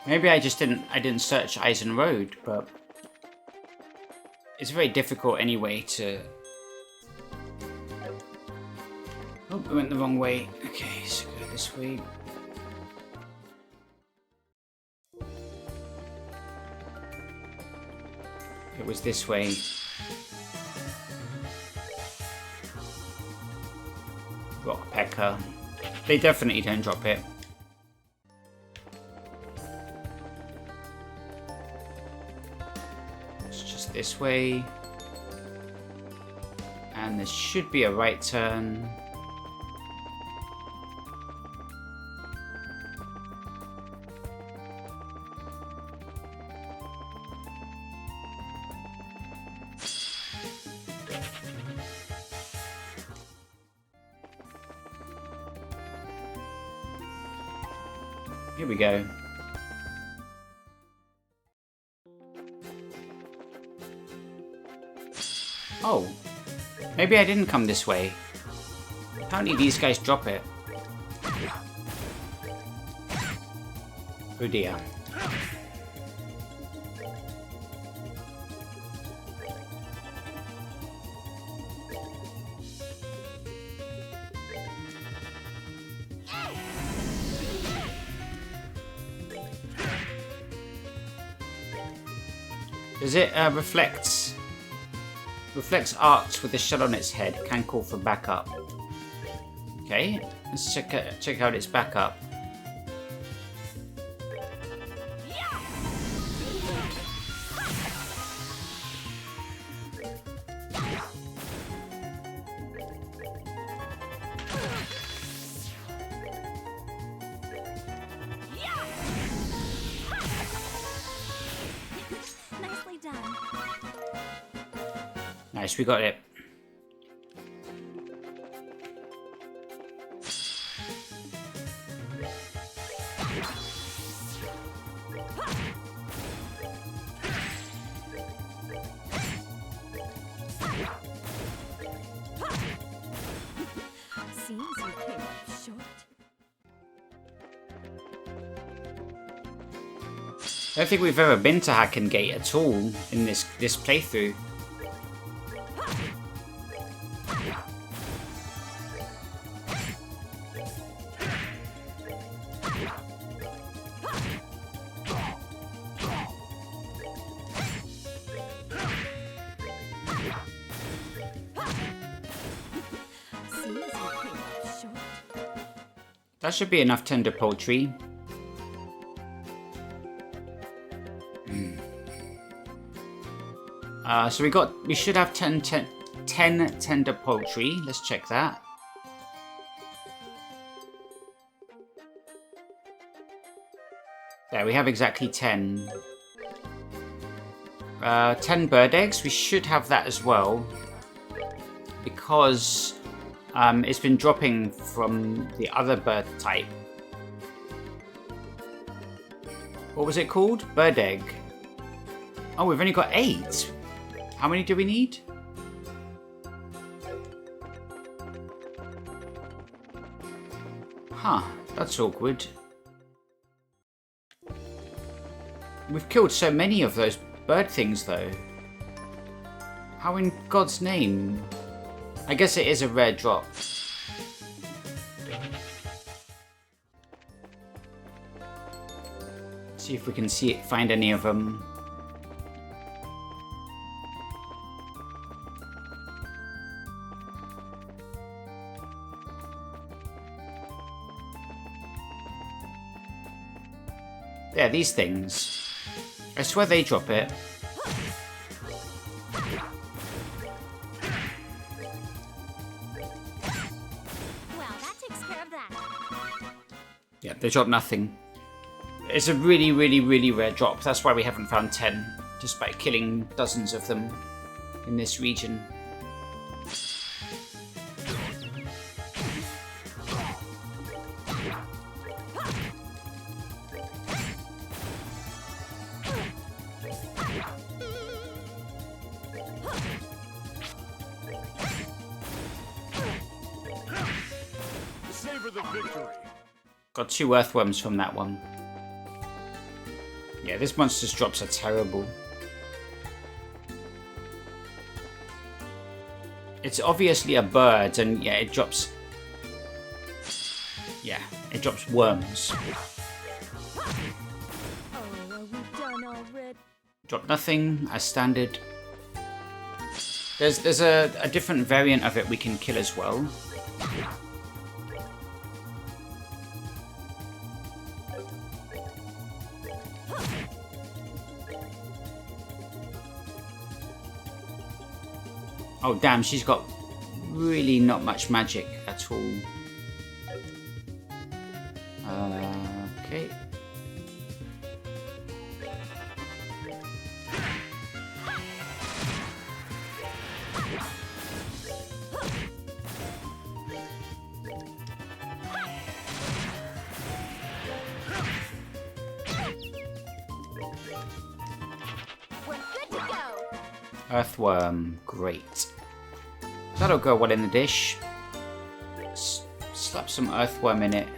Maybe I didn't search Eisen Road, but it's very difficult anyway to... Oh, we went the wrong way. Okay, so go this way. It was this way. Rock Pecker. They definitely don't drop it. This way, and there should be a right turn. Here we go. Oh, maybe I didn't come this way. Apparently these guys drop it. Oh dear. Does it reflects arcs with the shell on its head? Can call for backup. Okay, let's check out its backup. Nice, we got it. Seems you came up short. I don't think we've ever been to Hacken Gate at all in this playthrough. Seems you came up short. That should be enough tender poultry. So we should have 10 tender poultry. Let's check that. There, we have exactly 10. 10 bird eggs. We should have that as well. Because it's been dropping from the other bird type. What was it called? Bird egg. Oh, we've only got 8. How many do we need? Huh, that's awkward. We've killed so many of those bird things though. How in God's name? I guess it is a rare drop. See if we can find any of them. Yeah, these things. I swear they drop it. Well, that takes care of that. Yeah, they drop nothing. It's a really, really, really rare drop. That's why we haven't found 10, despite killing dozens of them in this region. Savor the victory. Got 2 earthworms from that one. Yeah, this monster's drops are terrible. It's obviously a bird, and yeah, it drops... Yeah, it drops worms. Oh, are we done already? Drop nothing, as standard. There's a different variant of it we can kill as well. Oh damn, she's got really not much magic at all. Okay. We're good to go. Earthworm, great. That'll go well in the dish. Slap some earthworm in it.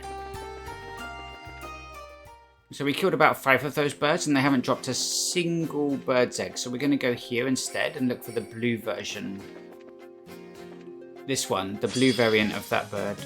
So we killed about 5 of those birds and they haven't dropped a single bird's egg. So we're going to go here instead and look for the blue version. This one, the blue variant of that bird.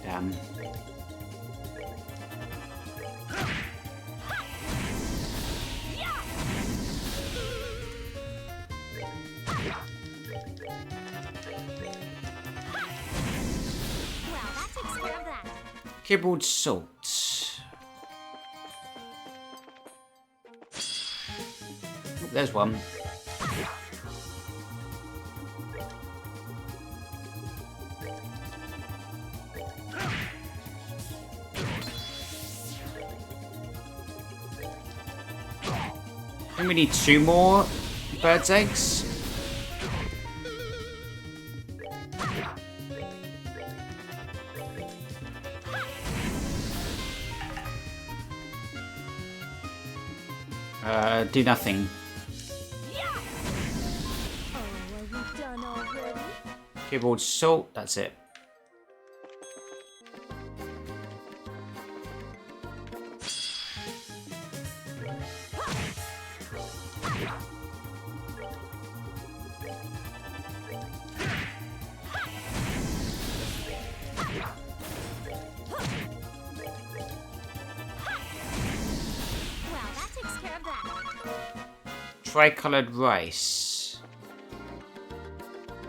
Damn. Kibbled salt. Oh, there's one. I think we need 2 more bird's eggs. Do nothing. Oh, are we done already? Keyboard salt, that's it. Well, that takes care of that. Tricolored rice.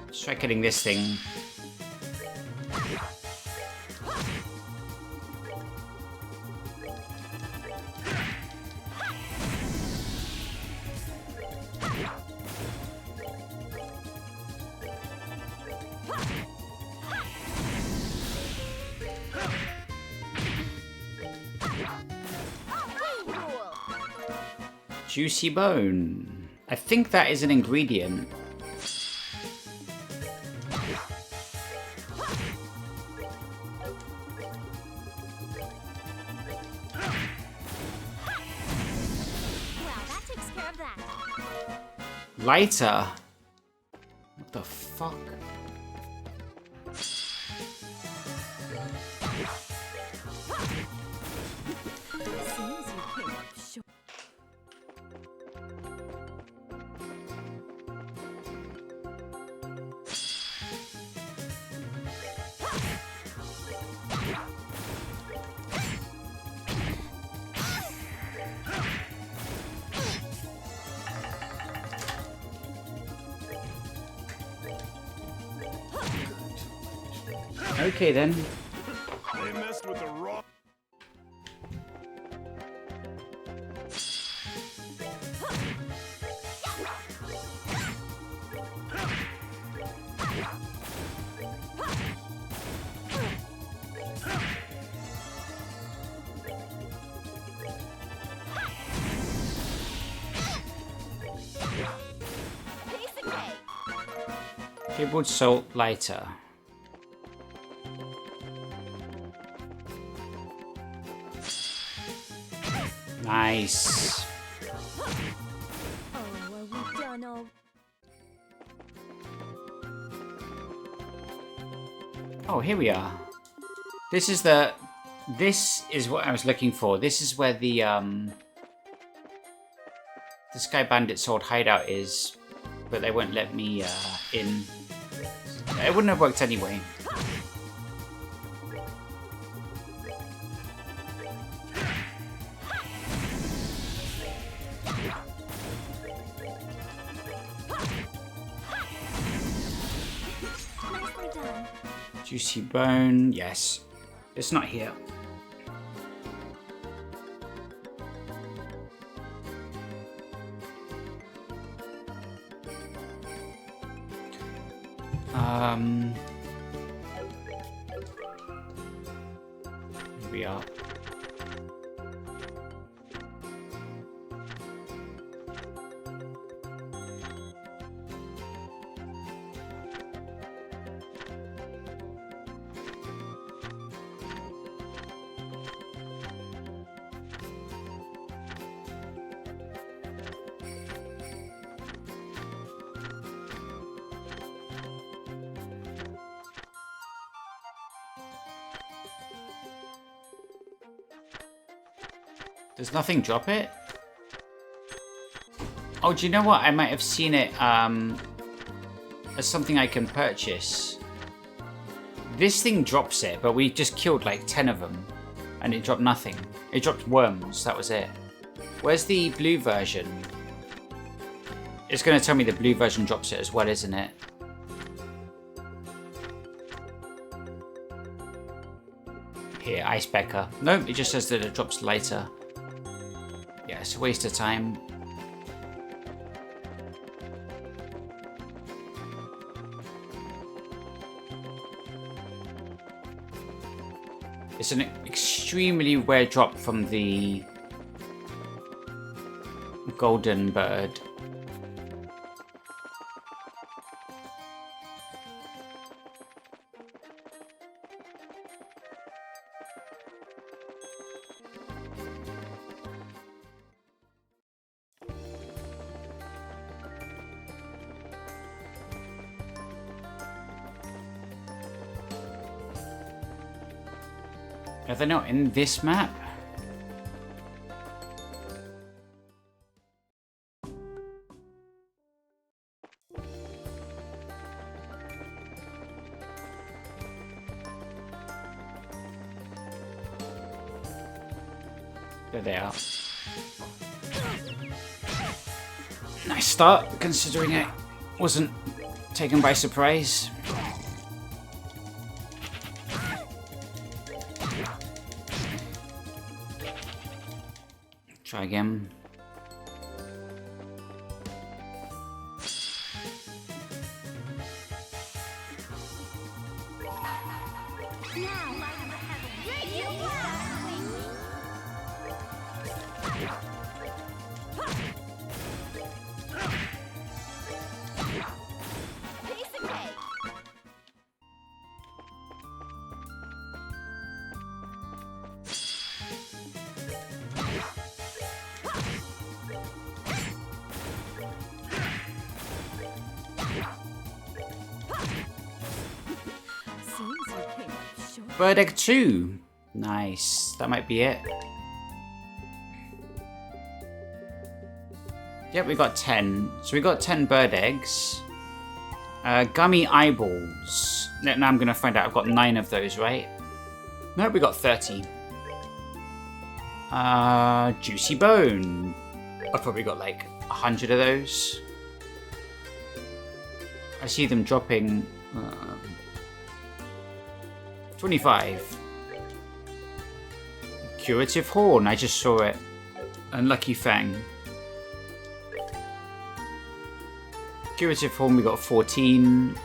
Let's try killing this thing. Juicy bone. I think that is an ingredient. Well, that takes care of that. Lighter? What the fuck? Seems you came up short. Okay then. They messed with the wrong. Piece of cake. Keyboard salt, lighter. Nice. Oh, are we done already? Oh, here we are. This is what I was looking for. This is where the Sky Bandit's old hideout is, but they won't let me in. It wouldn't have worked anyway. Nicely done. Juicy bone, yes. It's not here. Here we are. Does nothing drop it? Oh, do you know what? I might have seen it as something I can purchase. This thing drops it, but we just killed like 10 of them. And it dropped nothing. It dropped worms, that was it. Where's the blue version? It's going to tell me the blue version drops it as well, isn't it? Here, Ice Pecker. Nope, it just says that it drops later. Yeah, it's a waste of time. It's an extremely rare drop from the golden bird. Are they not in this map? There they are. Nice start, considering I wasn't taken by surprise. Try again. Bird Egg 2. Nice. That might be it. Yep, we got 10. So we got 10 bird eggs. Gummy eyeballs. Now I'm going to find out. I've got 9 of those, right? No, we got 30. Juicy bone. I've probably got like 100 of those. I see them dropping... 25. Curative Horn, I just saw it. Unlucky Fang. Curative Horn, we got 14.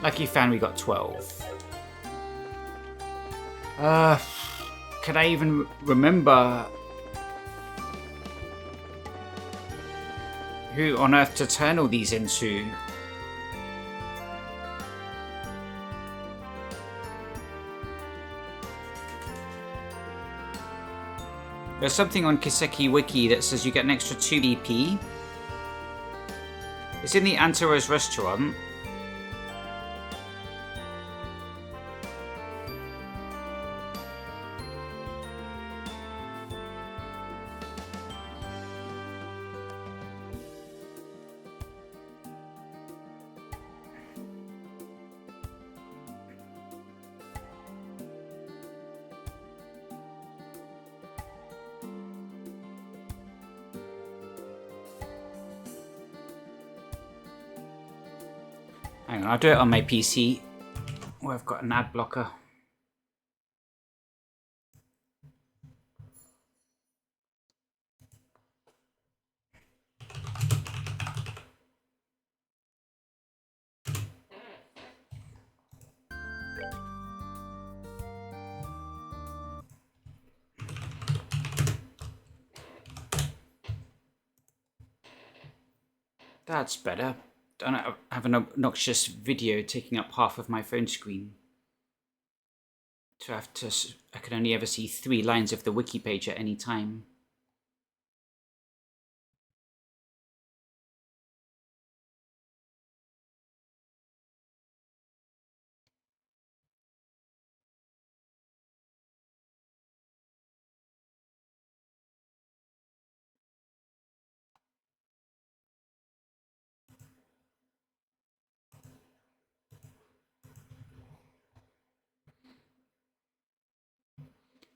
Lucky Fang, we got 12. Can I even remember who on earth to turn all these into? There's something on Kiseki Wiki that says you get an extra 2 BP. It's in the Antaro's restaurant. Hang on, I'll do it on my PC where I've got an ad blocker. That's better. Don't have an obnoxious video taking up half of my phone screen. I can only ever see 3 lines of the wiki page at any time.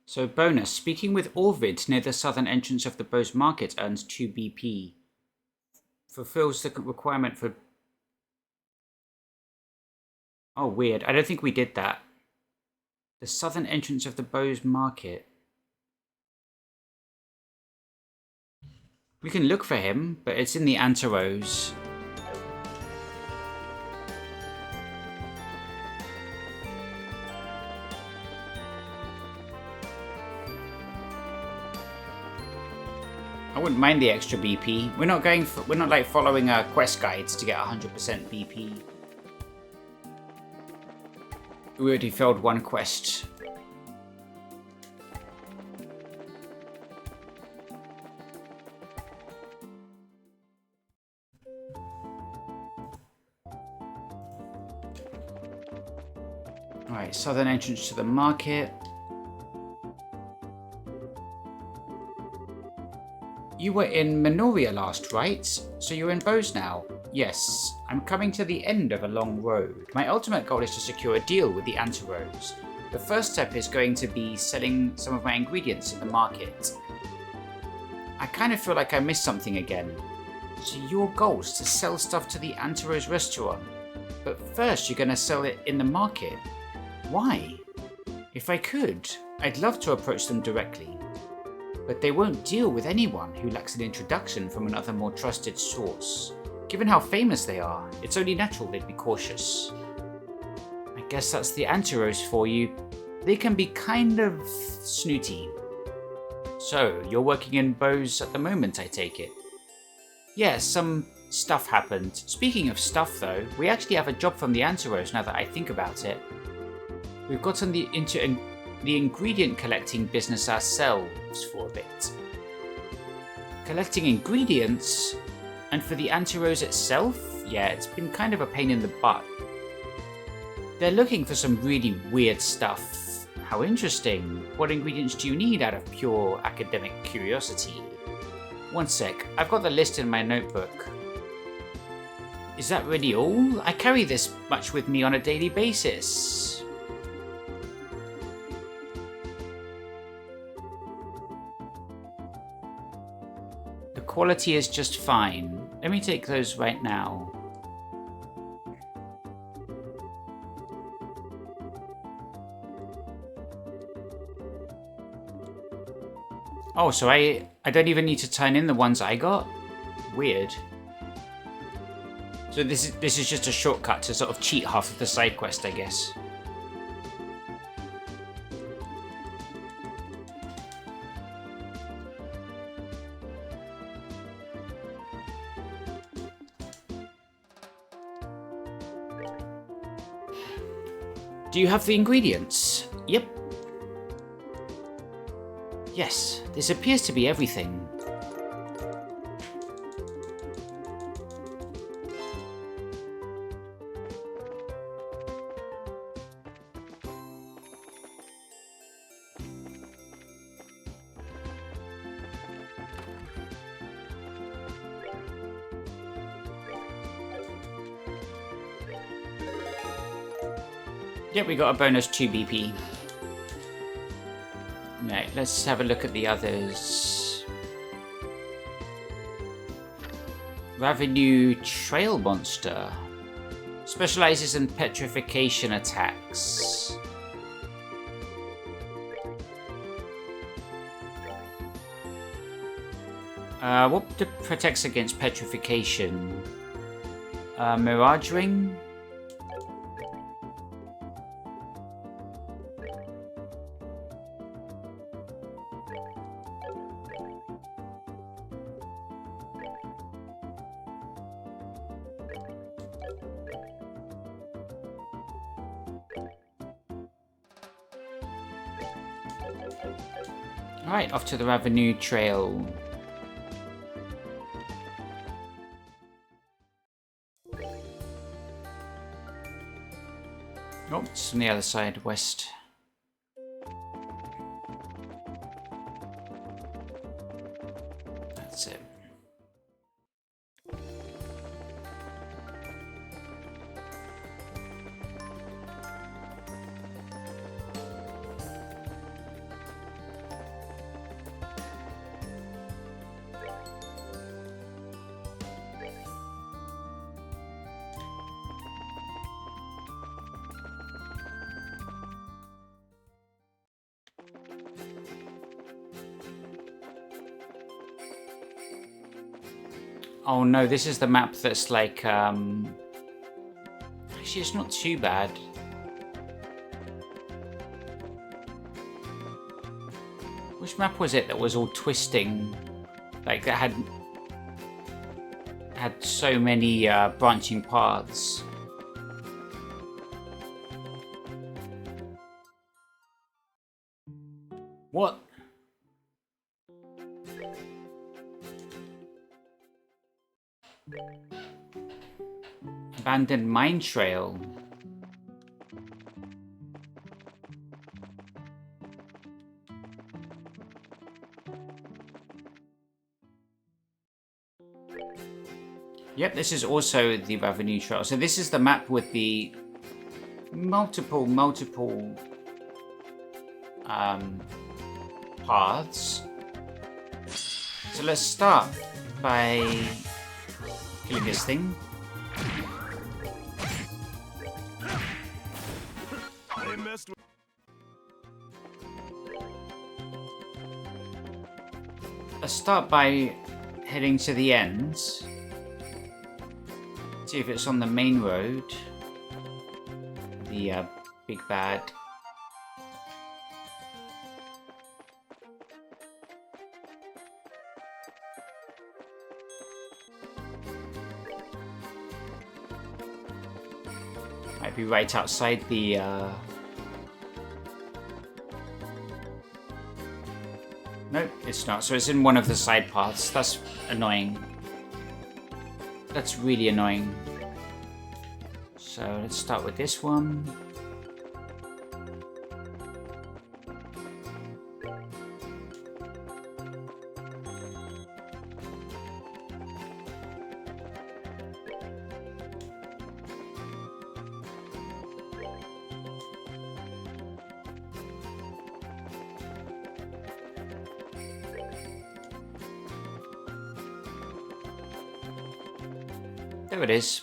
So bonus, speaking with Orvid near the southern entrance of the Bose Market earns 2 BP. Fulfills the requirement for... Oh, weird. I don't think we did that. The southern entrance of the Bose Market. We can look for him, but it's in the Anterose. I wouldn't mind the extra BP. We're not like following our quest guides to get 100% BP. We already failed one quest. Alright, southern entrance to the market. You were in Minoria last, right? So you're in Bose now? Yes, I'm coming to the end of a long road. My ultimate goal is to secure a deal with the Anterose. The first step is going to be selling some of my ingredients in the market. I kind of feel like I missed something again. So your goal is to sell stuff to the Anterose restaurant. But first you're going to sell it in the market. Why? If I could, I'd love to approach them directly. But they won't deal with anyone who lacks an introduction from another more trusted source. Given how famous they are, it's only natural they'd be cautious. I guess that's the Anterose for you. They can be kind of snooty. So, you're working in Bose at the moment, I take it? Yes, some stuff happened. Speaking of stuff though, we actually have a job from the Anterose now that I think about it. We've gotten into the ingredient collecting business ourselves for a bit. Collecting ingredients? And for the Anterose itself? Yeah, it's been kind of a pain in the butt. They're looking for some really weird stuff. How interesting. What ingredients do you need out of pure academic curiosity? One sec, I've got the list in my notebook. Is that really all? I carry this much with me on a daily basis. The quality is just fine. Let me take those right now. Oh, so I don't even need to turn in the ones I got? Weird. So this is just a shortcut to sort of cheat half of the side quest, I guess. Do you have the ingredients? Yep. Yes, this appears to be everything. Yep, we got a bonus 2 BP. Right, let's have a look at the others. Ravenue Trail Monster. Specializes in petrification attacks. What protects against petrification? Mirage Ring? Alright, off to the Ravenue Trail. Oh, it's from the other side, west. That's it. Oh no, this is the map that's like, actually it's not too bad. Which map was it that was all twisting? Like that had so many branching paths. What? Abandoned mine trail. Yep, this is also the revenue trail. So this is the map with the multiple paths. So let's start by killing this thing. They messed with. Let's start by heading to the end. See if it's on the main road. The big bad. Might be right outside the Nope, it's not. So it's in one of the side paths. That's annoying. That's really annoying. So let's start with this one. There it is.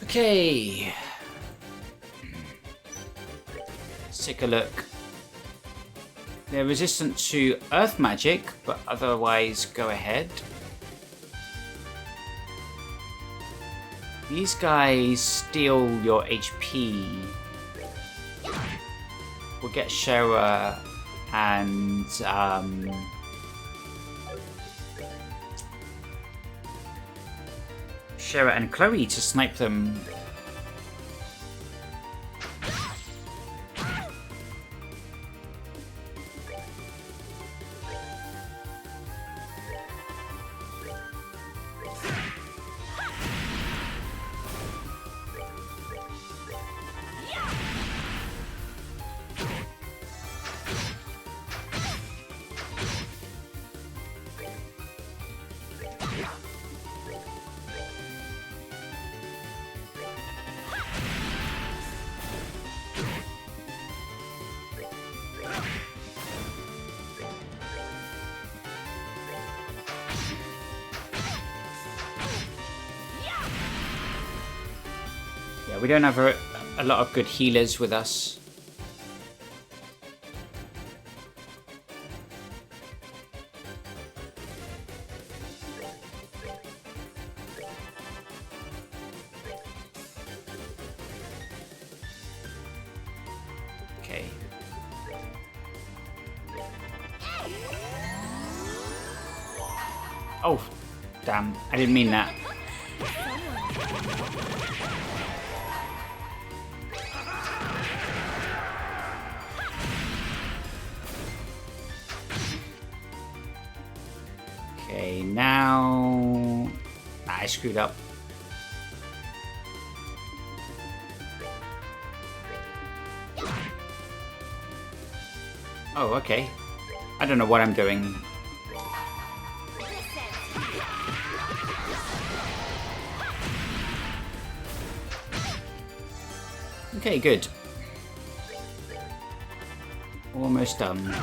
Okay. Let's take a look. They're resistant to earth magic, but otherwise go ahead. These guys steal your HP. We'll get Shara and Shara and Chloe to snipe them. Yeah, we don't have a lot of good healers with us. Okay. Oh, damn. I didn't mean that. Okay, now... I screwed up. Oh, okay. I don't know what I'm doing. Okay, good. Almost done.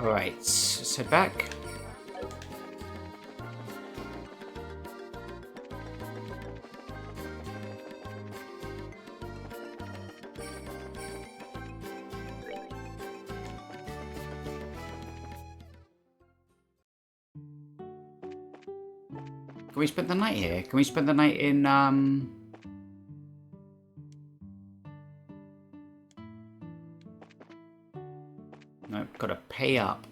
Alright, let's head back. Can we spend the night here? Can we spend the night in, No, gotta pay up.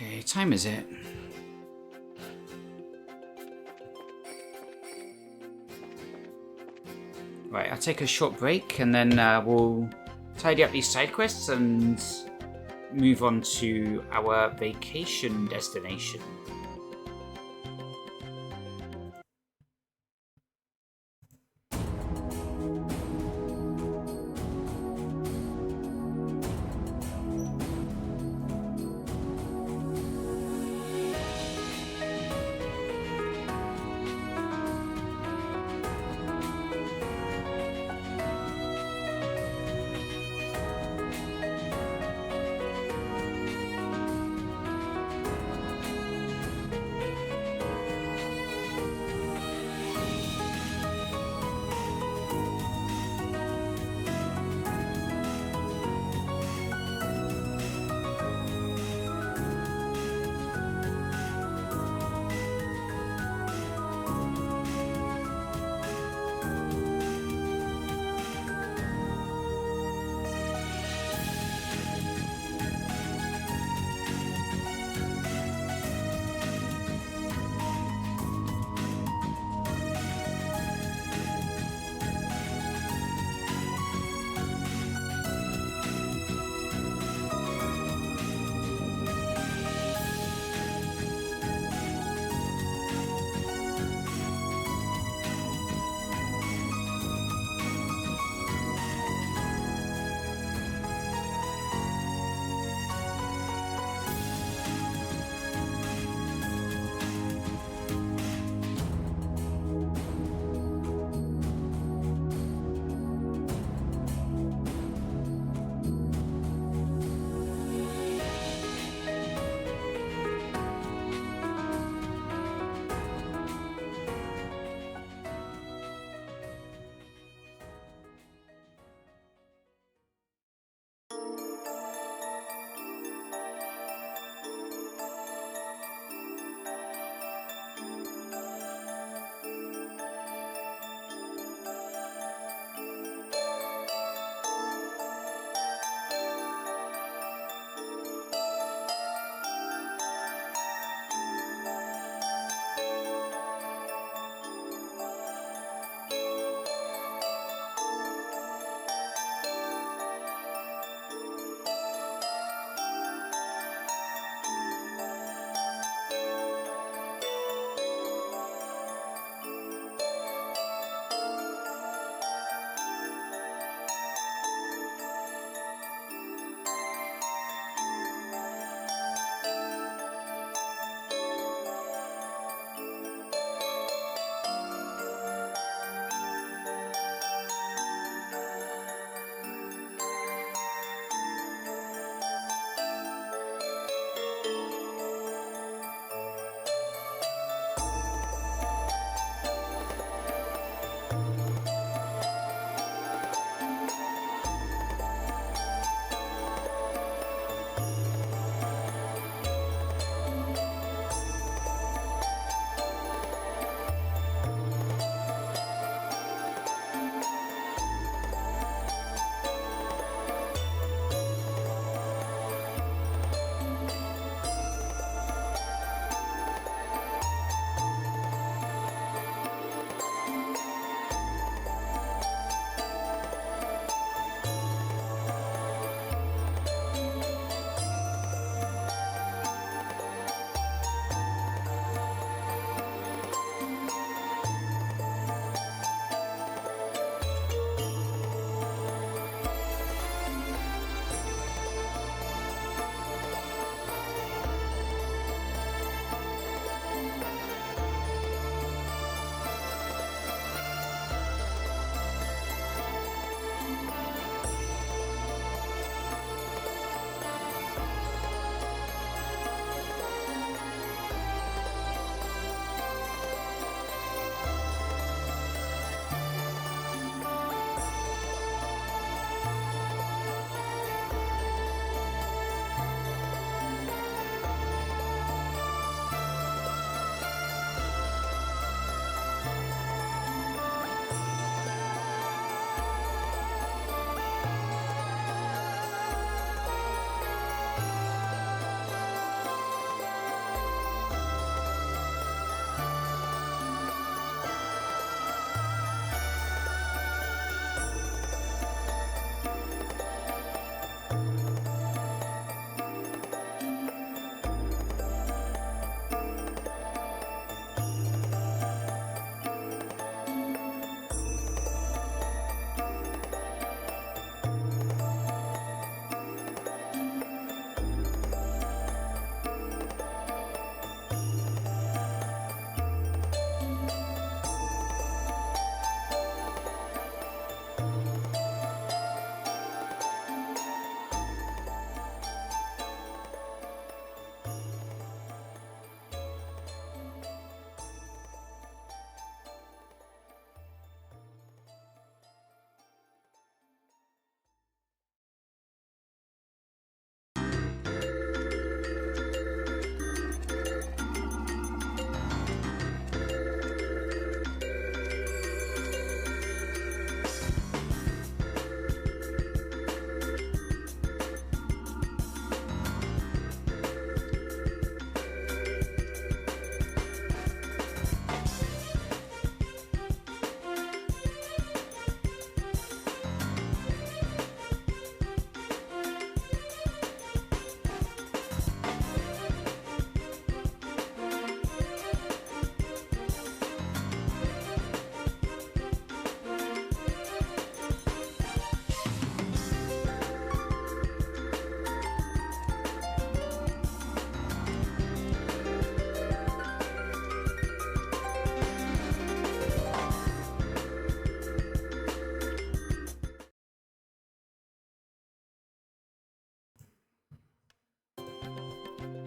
Okay, time is it? Right, I'll take a short break and then we'll tidy up these side quests and move on to our vacation destination.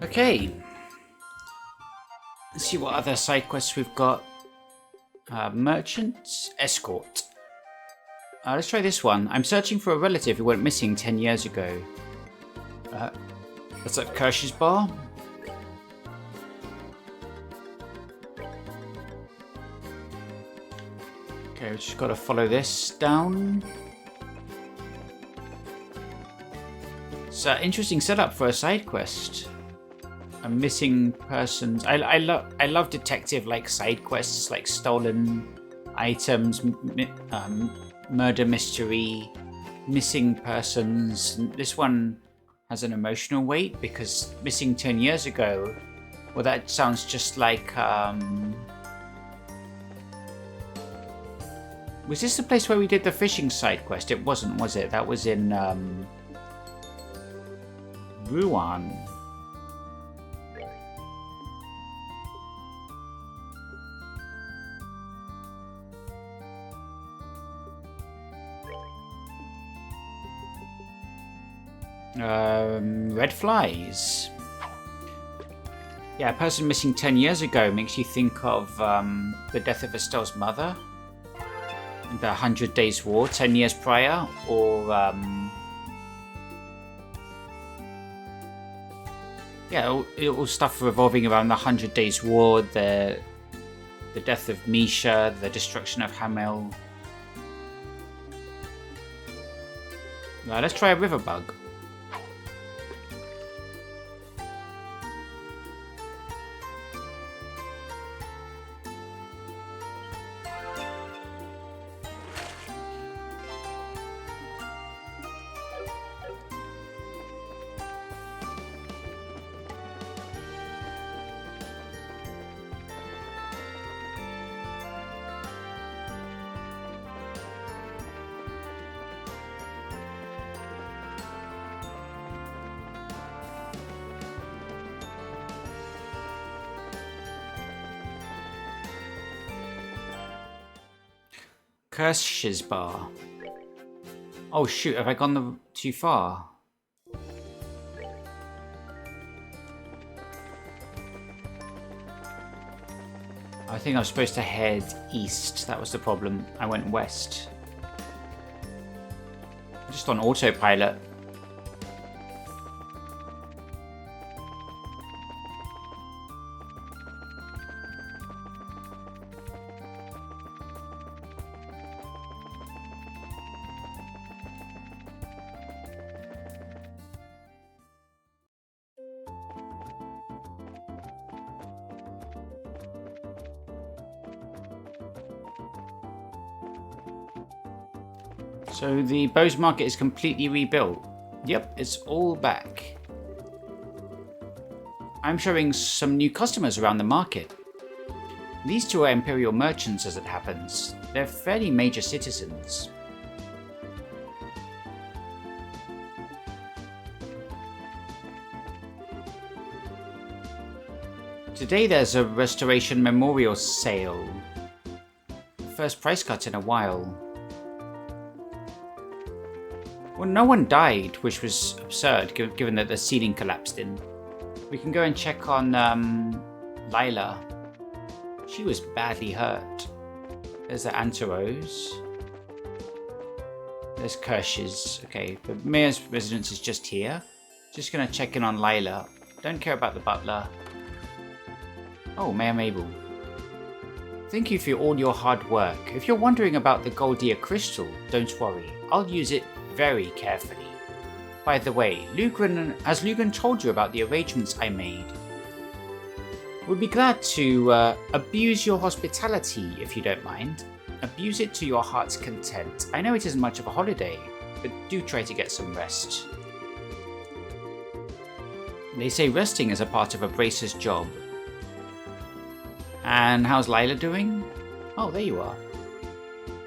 Okay. Let's see what other side quests we've got. Merchant escort. Let's try this one. I'm searching for a relative who went missing 10 years ago. That's at Kirsch's bar. Okay, we just gotta follow this down. It's an interesting setup for a side quest. A missing persons. I love detective like side quests, like stolen items, murder mystery, missing persons. This one has an emotional weight because missing 10 years ago. Well, that sounds just like. Was this the place where we did the fishing side quest? It wasn't, was it? That was in Ruan. Red flies. Yeah, a person missing 10 years ago makes you think of the death of Estelle's mother, the 100 Days War 10 years prior, or yeah, all stuff revolving around the 100 Days War, the death of Misha, the destruction of Hamel. Right, let's try a river bug. Kirsch's bar. Oh shoot, have I gone too far? I think I was supposed to head east. That was the problem. I went west. Just on autopilot. So the Bose Market is completely rebuilt. Yep, it's all back. I'm showing some new customers around the market. These two are Imperial merchants as it happens. They're fairly major citizens. Today there's a Restoration Memorial Sale. First price cut in a while. Well, no one died, which was absurd given that the ceiling collapsed in. We can go and check on Lila. She was badly hurt. There's the Anteros. There's Kirsch's. Okay, the mayor's residence is just here. Just gonna check in on Lila. Don't care about the butler. Oh, Mayor Mabel. Thank you for all your hard work. If you're wondering about the Goldia crystal, don't worry. I'll use it very carefully. By the way, has Lugan told you about the arrangements I made? We'd be glad to abuse your hospitality, if you don't mind. Abuse it to your heart's content. I know it isn't much of a holiday, but do try to get some rest. They say resting is a part of a bracer's job. And how's Lila doing? Oh, there you are.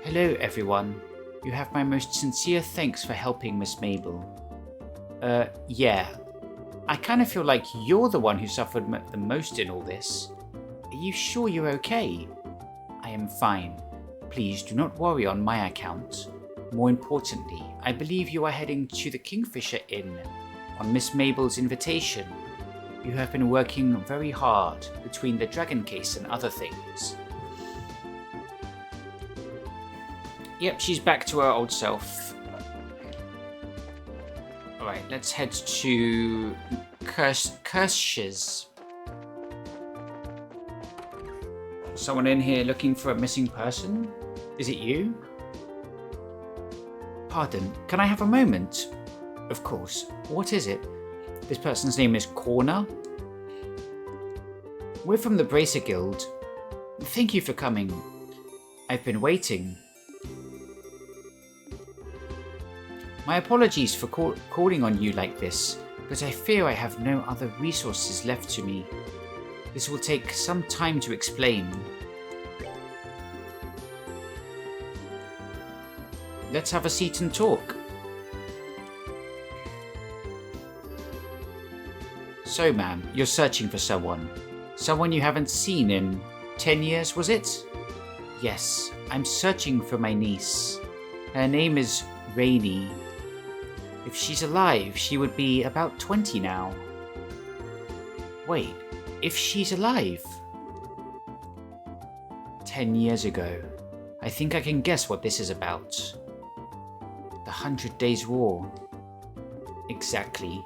Hello, everyone. You have my most sincere thanks for helping Miss Mabel. Yeah. I kind of feel like you're the one who suffered the most in all this. Are you sure you're okay? I am fine. Please do not worry on my account. More importantly, I believe you are heading to the Kingfisher Inn on Miss Mabel's invitation. You have been working very hard between the dragon case and other things. Yep, she's back to her old self. Alright, let's head to Kirsch's. Someone in here looking for a missing person? Is it you? Pardon, can I have a moment? Of course. What is it? This person's name is Corner. We're from the Bracer Guild. Thank you for coming. I've been waiting. My apologies for calling on you like this, but I fear I have no other resources left to me. This will take some time to explain. Let's have a seat and talk. So, ma'am, you're searching for someone. Someone you haven't seen in 10 years, was it? Yes, I'm searching for my niece. Her name is Rainy. If she's alive, she would be about 20 now. Wait, if she's alive? 10 years ago. I think I can guess what this is about. The 100 Days War. Exactly.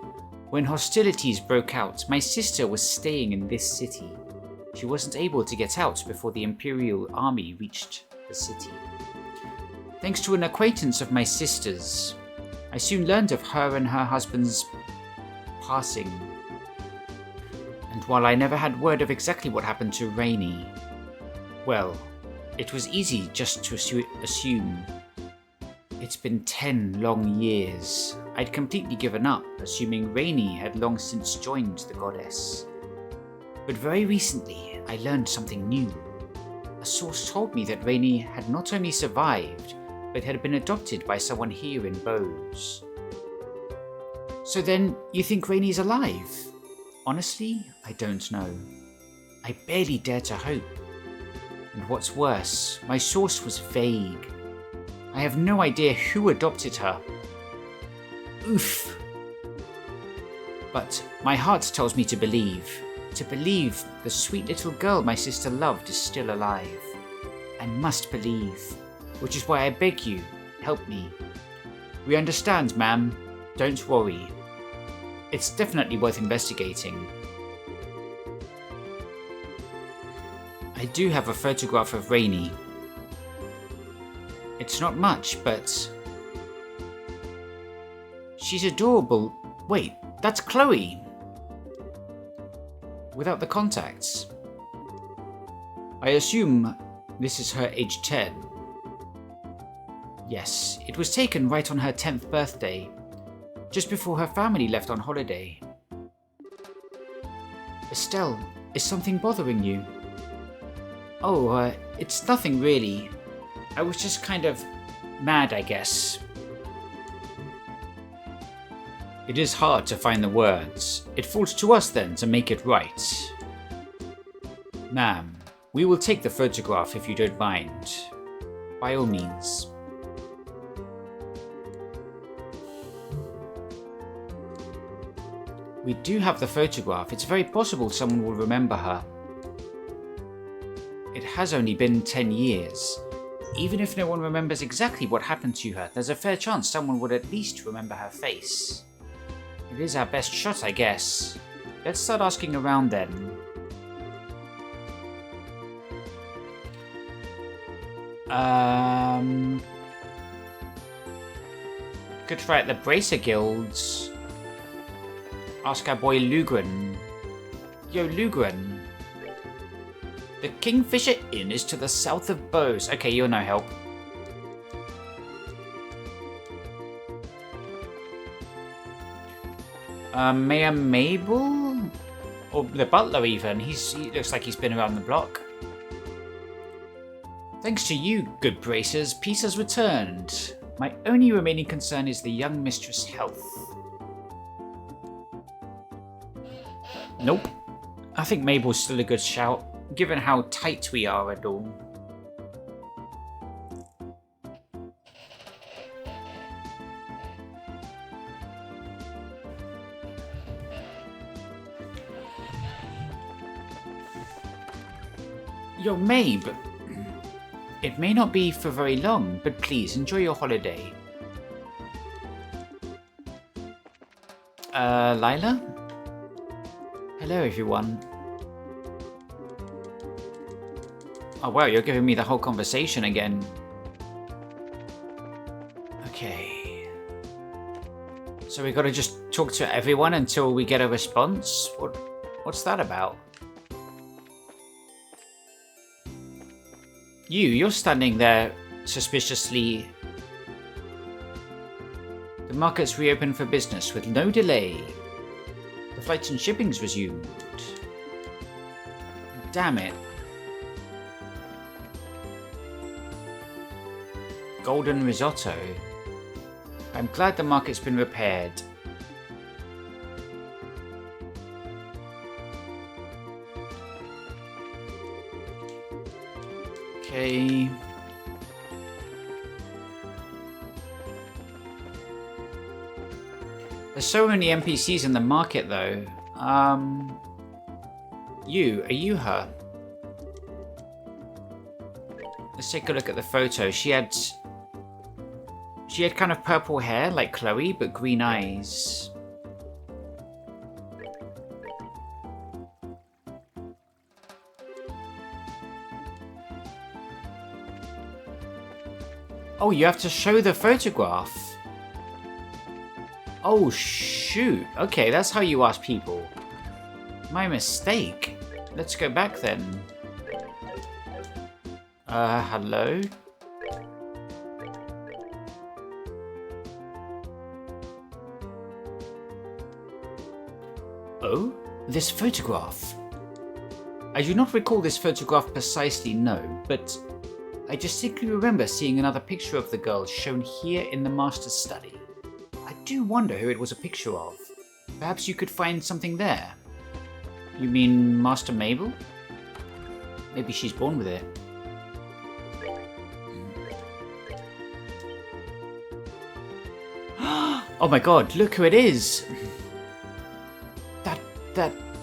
When hostilities broke out, my sister was staying in this city. She wasn't able to get out before the Imperial Army reached the city. Thanks to an acquaintance of my sister's, I soon learned of her and her husband's passing. And while I never had word of exactly what happened to Rainy, well, it was easy just to assume. It's been 10 long years. I'd completely given up, assuming Rainy had long since joined the goddess. But very recently, I learned something new. A source told me that Rainy had not only survived, but had been adopted by someone here in Bose. So then, you think Rainy's alive? Honestly, I don't know. I barely dare to hope. And what's worse, my source was vague. I have no idea who adopted her. Oof. But my heart tells me to believe the sweet little girl my sister loved is still alive. I must believe, which is why I beg you, help me. We understand, ma'am. Don't worry. It's definitely worth investigating. I do have a photograph of Rainy. It's not much, but she's adorable. Wait, that's Chloe. Without the contacts. I assume this is her age 10. Yes, it was taken right on her 10th birthday, just before her family left on holiday. Estelle, is something bothering you? Oh, it's nothing really. I was just kind of mad, I guess. It is hard to find the words. It falls to us then to make it right. Ma'am, we will take the photograph if you don't mind. By all means. We do have the photograph. It's very possible someone will remember her. It has only been 10 years. Even if no one remembers exactly what happened to her, there's a fair chance someone would at least remember her face. It is our best shot, I guess. Let's start asking around then. Could try at the Bracer Guilds. Ask our boy Lugren. Yo, Lugren. The Kingfisher Inn is to the south of Bose. Okay, you're no help. Mayor Mabel? Or the butler even. He looks like he's been around the block. Thanks to you, good bracers, peace has returned. My only remaining concern is the young mistress' health. Nope. I think Mabel's still a good shout, given how tight we are and all. Your Mabe, it may not be for very long, but please enjoy your holiday. Lila? Hello, everyone. Oh, wow, you're giving me the whole conversation again. Okay. So we gotta just talk to everyone until we get a response? What's that about? You're standing there suspiciously. The market's reopened for business with no delay. The flights and shipping's resumed. Damn it. Golden risotto. I'm glad the market's been repaired. Okay. There's so many NPCs in the market though. Are you her? Let's take a look at the photo. She had kind of purple hair like Chloe, but green eyes. Oh, you have to show the photograph. Oh, shoot. Okay, that's how you ask people. My mistake. Let's go back then. Hello? Oh, this photograph. I do not recall this photograph precisely, no, but I distinctly remember seeing another picture of the girl shown here in the master's study. I do wonder who it was a picture of. Perhaps you could find something there. You mean Master Mabel? Maybe she's born with it. Oh my god, look who it is!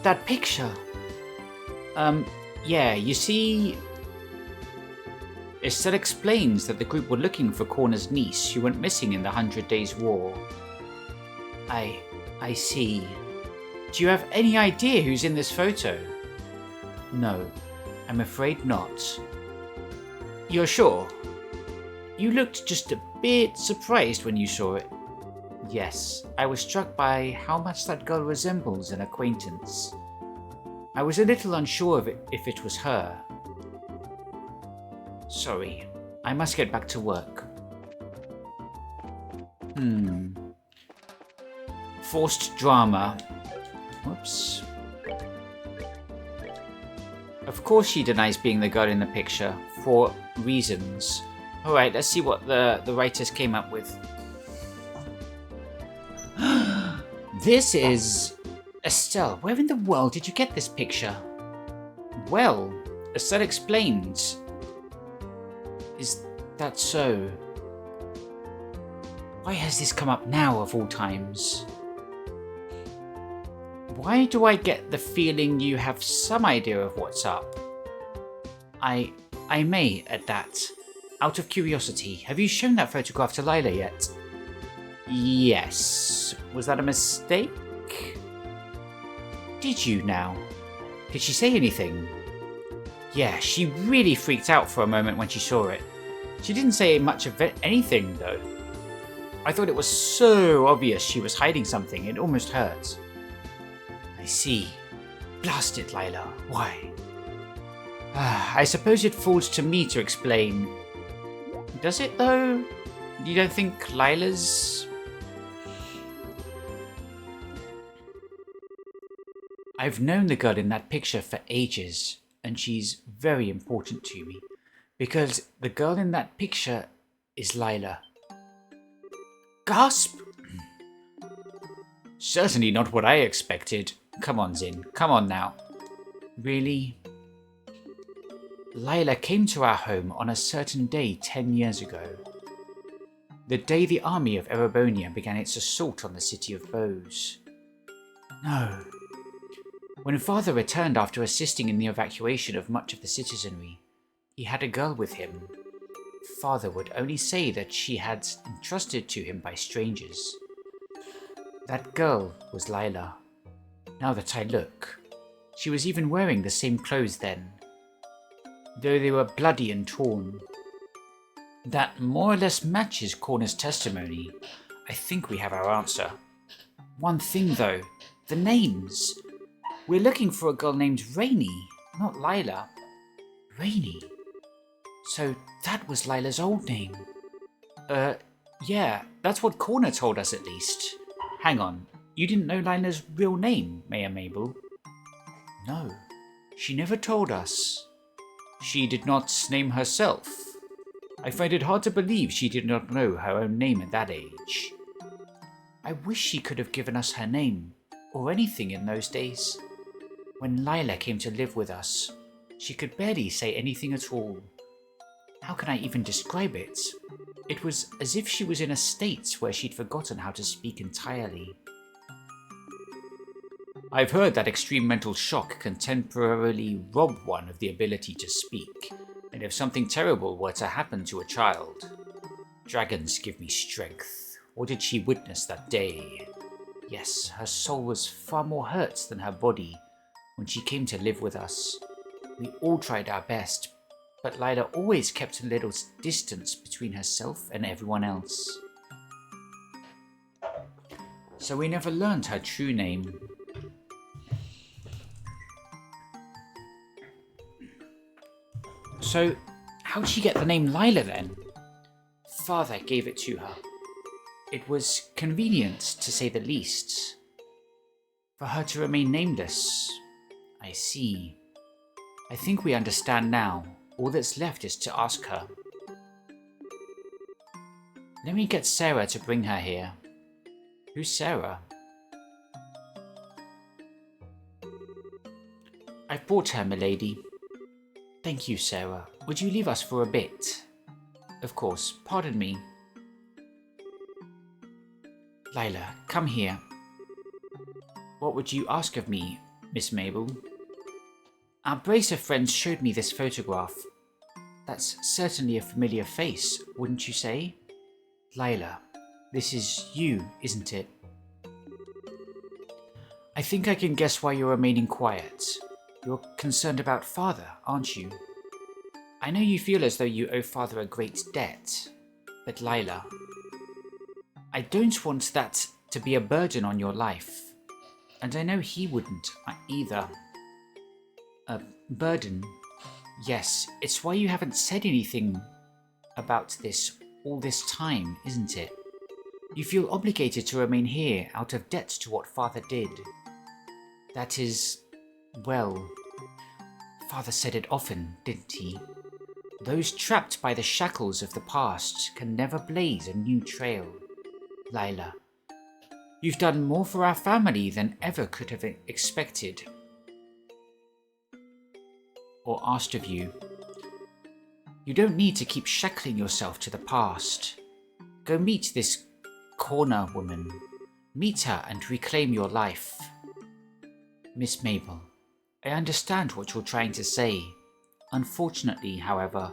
That picture. Yeah, you see... Estelle explains that the group were looking for Corner's niece who went missing in the 100 Days War. I see. Do you have any idea who's in this photo? No, I'm afraid not. You're sure? You looked just a bit surprised when you saw it. Yes, I was struck by how much that girl resembles an acquaintance. I was a little unsure of if it was her. Sorry, I must get back to work. Forced drama. Whoops. Of course she denies being the girl in the picture, for reasons. Alright, let's see what the writers came up with. This is... Estelle, where in the world did you get this picture? Well, Estelle explains. Is that so? Why has this come up now of all times? Why do I get the feeling you have some idea of what's up? I may, at that. Out of curiosity, have you shown that photograph to Lila yet? Yes. Was that a mistake? Did you now? Did she say anything? Yeah, she really freaked out for a moment when she saw it. She didn't say much of anything, though. I thought it was so obvious she was hiding something, it almost hurt. I see. Blast it, Lila. Why? I suppose it falls to me to explain. Does it, though? You don't think Lila's... I've known the girl in that picture for ages, and she's very important to me, because the girl in that picture is Lila. Gasp! Certainly not what I expected. Come on, Zin. Come on now. Really? Lila came to our home on a certain day 10 years ago. The day the army of Erebonia began its assault on the city of Bose. No. When Father returned after assisting in the evacuation of much of the citizenry, he had a girl with him. Father would only say that she had entrusted to him by strangers. That girl was Lila. Now that I look, she was even wearing the same clothes then, though they were bloody and torn. That more or less matches Corner's testimony. I think we have our answer. One thing though, the names. We're looking for a girl named Rainey, not Lila. Rainey? So that was Lila's old name. Yeah, that's what Corner told us at least. Hang on, you didn't know Lila's real name, Mayor Mabel? No, she never told us. She did not name herself. I find it hard to believe she did not know her own name at that age. I wish she could have given us her name, or anything in those days. When Lila came to live with us, she could barely say anything at all. How can I even describe it? It was as if she was in a state where she'd forgotten how to speak entirely. I've heard that extreme mental shock can temporarily rob one of the ability to speak, and if something terrible were to happen to a child, dragons give me strength. What did she witness that day? Yes, her soul was far more hurt than her body when she came to live with us. We all tried our best, but Lila always kept a little distance between herself and everyone else. So we never learned her true name. So, how'd she get the name Lila then? Father gave it to her. It was convenient, to say the least, for her to remain nameless. I see. I think we understand now. All that's left is to ask her. Let me get Sarah to bring her here. Who's Sarah? I've brought her, milady. Thank you, Sarah. Would you leave us for a bit? Of course. Pardon me. Lila, come here. What would you ask of me, Miss Mabel? Our brace of friends showed me this photograph. That's certainly a familiar face, wouldn't you say? Lila, this is you, isn't it? I think I can guess why you're remaining quiet. You're concerned about Father, aren't you? I know you feel as though you owe Father a great debt, but Lila, I don't want that to be a burden on your life, and I know he wouldn't either. A burden? Yes, it's why you haven't said anything about this all this time, isn't it? You feel obligated to remain here out of debt to what Father did. That is, well, Father said it often, didn't he? Those trapped by the shackles of the past can never blaze a new trail. Lila, you've done more for our family than ever could have expected or asked of you. You don't need to keep shackling yourself to the past. Go meet this Corner woman. Meet her and reclaim your life. Miss Mabel, I understand what you're trying to say. Unfortunately, however,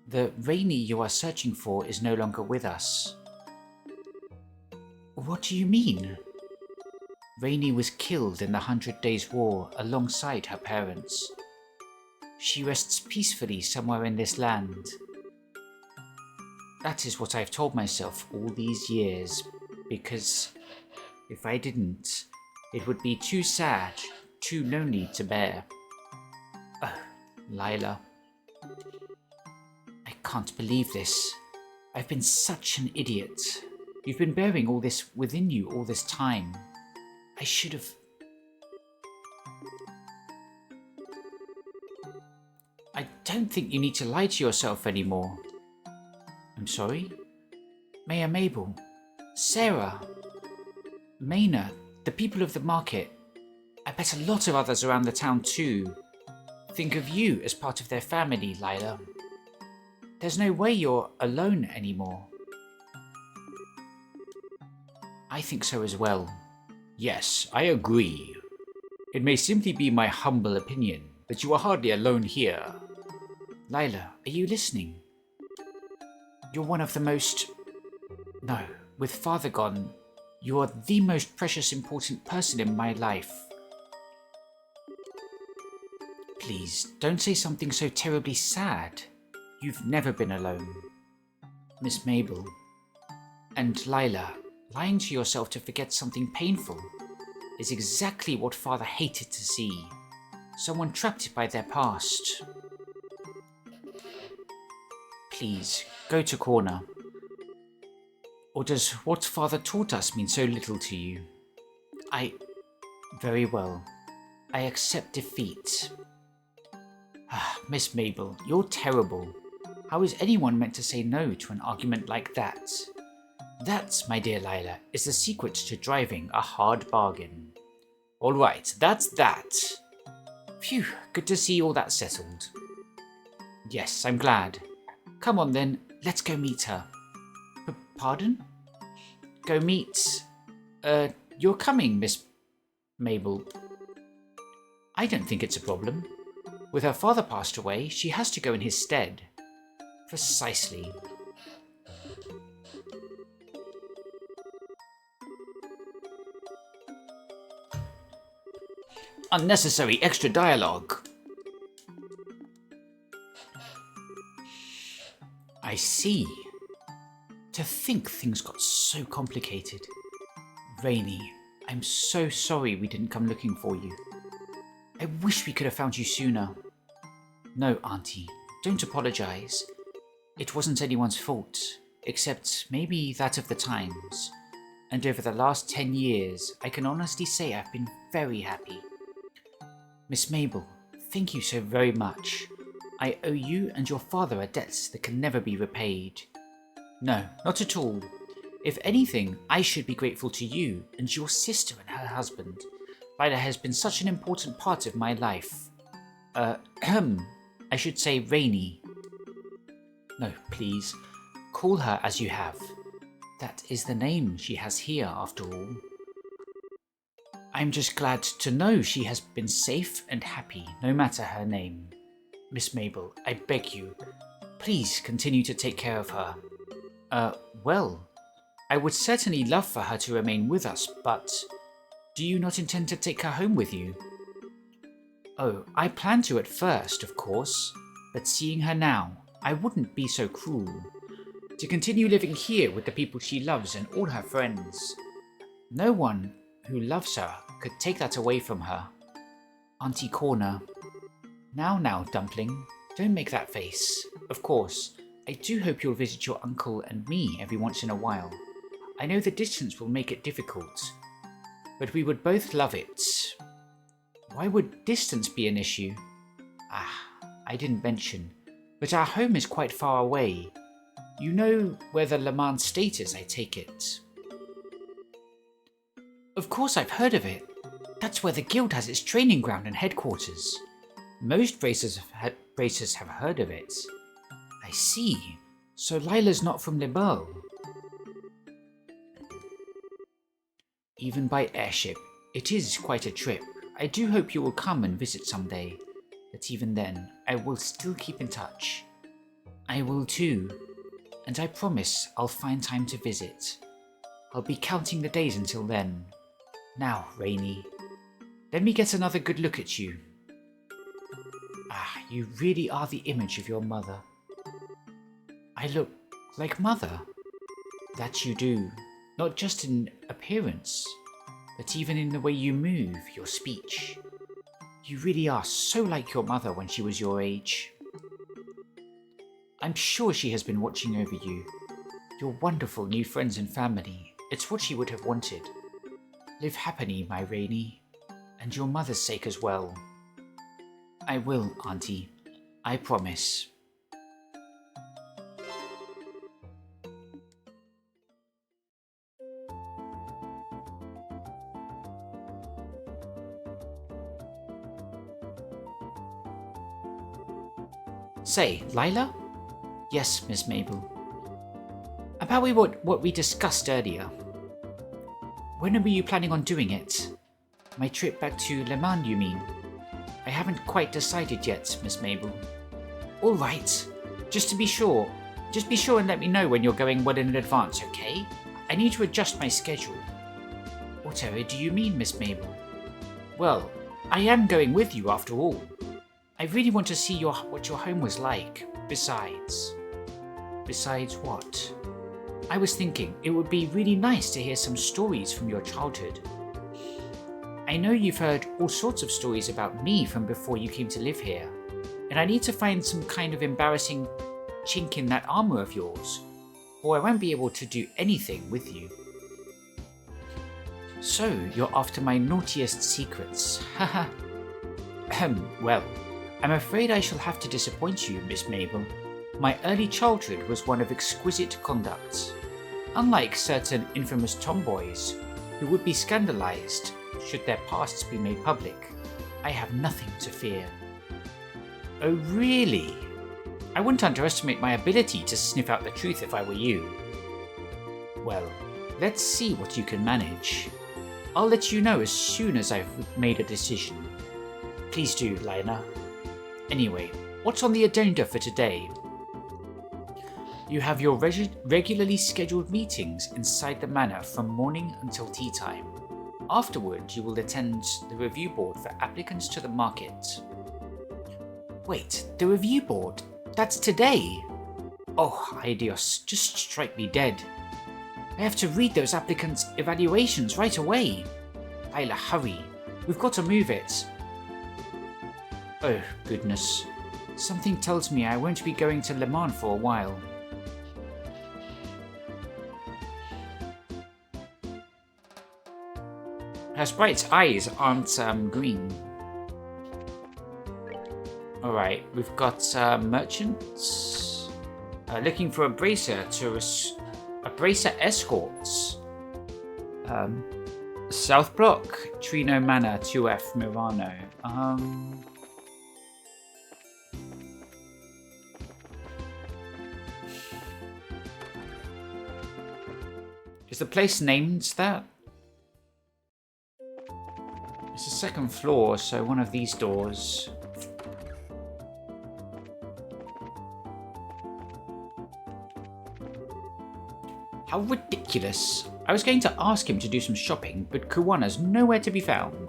the Rainey you are searching for is no longer with us. What do you mean? Rainey was killed in the 100 Days' War alongside her parents. She rests peacefully somewhere in this land. That is what I've told myself all these years, because if I didn't, it would be too sad, too lonely to bear. Oh, Lila. I can't believe this. I've been such an idiot. You've been bearing all this within you all this time. I should have... I don't think you need to lie to yourself anymore. I'm sorry? Mayor Mabel, Sarah, Maynard, the people of the market. I bet a lot of others around the town too think of you as part of their family, Lila. There's no way you're alone anymore. I think so as well. Yes, I agree. It may simply be my humble opinion, but you are hardly alone here. Lila, are you listening? You're one of the most... No, with Father gone, you are the most precious, important person in my life. Please, don't say something so terribly sad. You've never been alone. Miss Mabel. And Lila, lying to yourself to forget something painful is exactly what Father hated to see. Someone trapped by their past. Please, go to corner. Or does what Father taught us mean so little to you? Very well. I accept defeat. Miss Mabel, you're terrible. How is anyone meant to say no to an argument like that? That, my dear Lila, is the secret to driving a hard bargain. All right, that's that. Phew, good to see all that settled. Yes, I'm glad. Come on then, let's go meet her. Pardon? Go meet... you're coming, Miss Mabel. I don't think it's a problem. With her father passed away, she has to go in his stead. Precisely. Unnecessary extra dialogue. I see. To think things got so complicated. Rainy, I'm so sorry we didn't come looking for you. I wish we could have found you sooner. No, Auntie, don't apologize. It wasn't anyone's fault, except maybe that of the times. And over the last 10 years, I can honestly say I've been very happy. Miss Mabel, thank you so very much. I owe you and your father a debt that can never be repaid. No, not at all. If anything, I should be grateful to you and your sister and her husband. Lila has been such an important part of my life. I should say Rainy. No, please, call her as you have. That is the name she has here, after all. I'm just glad to know she has been safe and happy, no matter her name. Miss Mabel, I beg you, please continue to take care of her. Well, I would certainly love for her to remain with us, but do you not intend to take her home with you? Oh, I planned to at first, of course, but seeing her now, I wouldn't be so cruel. To continue living here with the people she loves and all her friends. No one who loves her could take that away from her. Auntie Corner. Now, Dumpling, don't make that face. Of course, I do hope you'll visit your uncle and me every once in a while. I know the distance will make it difficult, but we would both love it. Why would distance be an issue? I didn't mention, but our home is quite far away. You know where the Le Mans State is, I take it. Of course I've heard of it. That's where the guild has its training ground and headquarters. Most racers have heard of it. I see. So Lila's not from Le Beau. Even by airship, it is quite a trip. I do hope you will come and visit someday. But even then, I will still keep in touch. I will too. And I promise I'll find time to visit. I'll be counting the days until then. Now, Rainy, let me get another good look at you. You really are the image of your mother. I look like Mother. That you do, not just in appearance, but even in the way you move, your speech. You really are so like your mother when she was your age. I'm sure she has been watching over you, your wonderful new friends and family. It's what she would have wanted. Live happily, my Rainy, and your mother's sake as well. I will, Auntie. I promise. Say, Lila? Yes, Miss Mabel. About what we discussed earlier. When are you planning on doing it? My trip back to Le Mans, you mean? I haven't quite decided yet, Miss Mabel. All right. Just be sure and let me know when you're going well in advance, okay? I need to adjust my schedule. Whatever do you mean, Miss Mabel? Well, I am going with you after all. I really want to see what your home was like. Besides what? I was thinking it would be really nice to hear some stories from your childhood. I know you've heard all sorts of stories about me from before you came to live here, and I need to find some kind of embarrassing chink in that armor of yours, or I won't be able to do anything with you. So, you're after my naughtiest secrets, haha. Well, I'm afraid I shall have to disappoint you, Miss Mabel. My early childhood was one of exquisite conduct. Unlike certain infamous tomboys, who would be scandalized should their pasts be made public, I have nothing to fear. Oh really? I wouldn't underestimate my ability to sniff out the truth if I were you. Well, let's see what you can manage. I'll let you know as soon as I've made a decision. Please do, Lena. Anyway, what's on the agenda for today? You have your regularly scheduled meetings inside the manor from morning until tea time. Afterward, you will attend the review board for applicants to the market. Wait, the review board? That's today? Oh, ay Dios, just strike me dead. I have to read those applicants' evaluations right away. Lila, hurry. We've got to move it. Oh, goodness. Something tells me I won't be going to Le Mans for a while. Her sprite's eyes aren't green. Alright, we've got merchants looking for a bracer escorts. South Block, Trino Manor, 2F Murano. Is the place named that? It's the second floor, so one of these doors. How ridiculous. I was going to ask him to do some shopping, but Kuwana's nowhere to be found.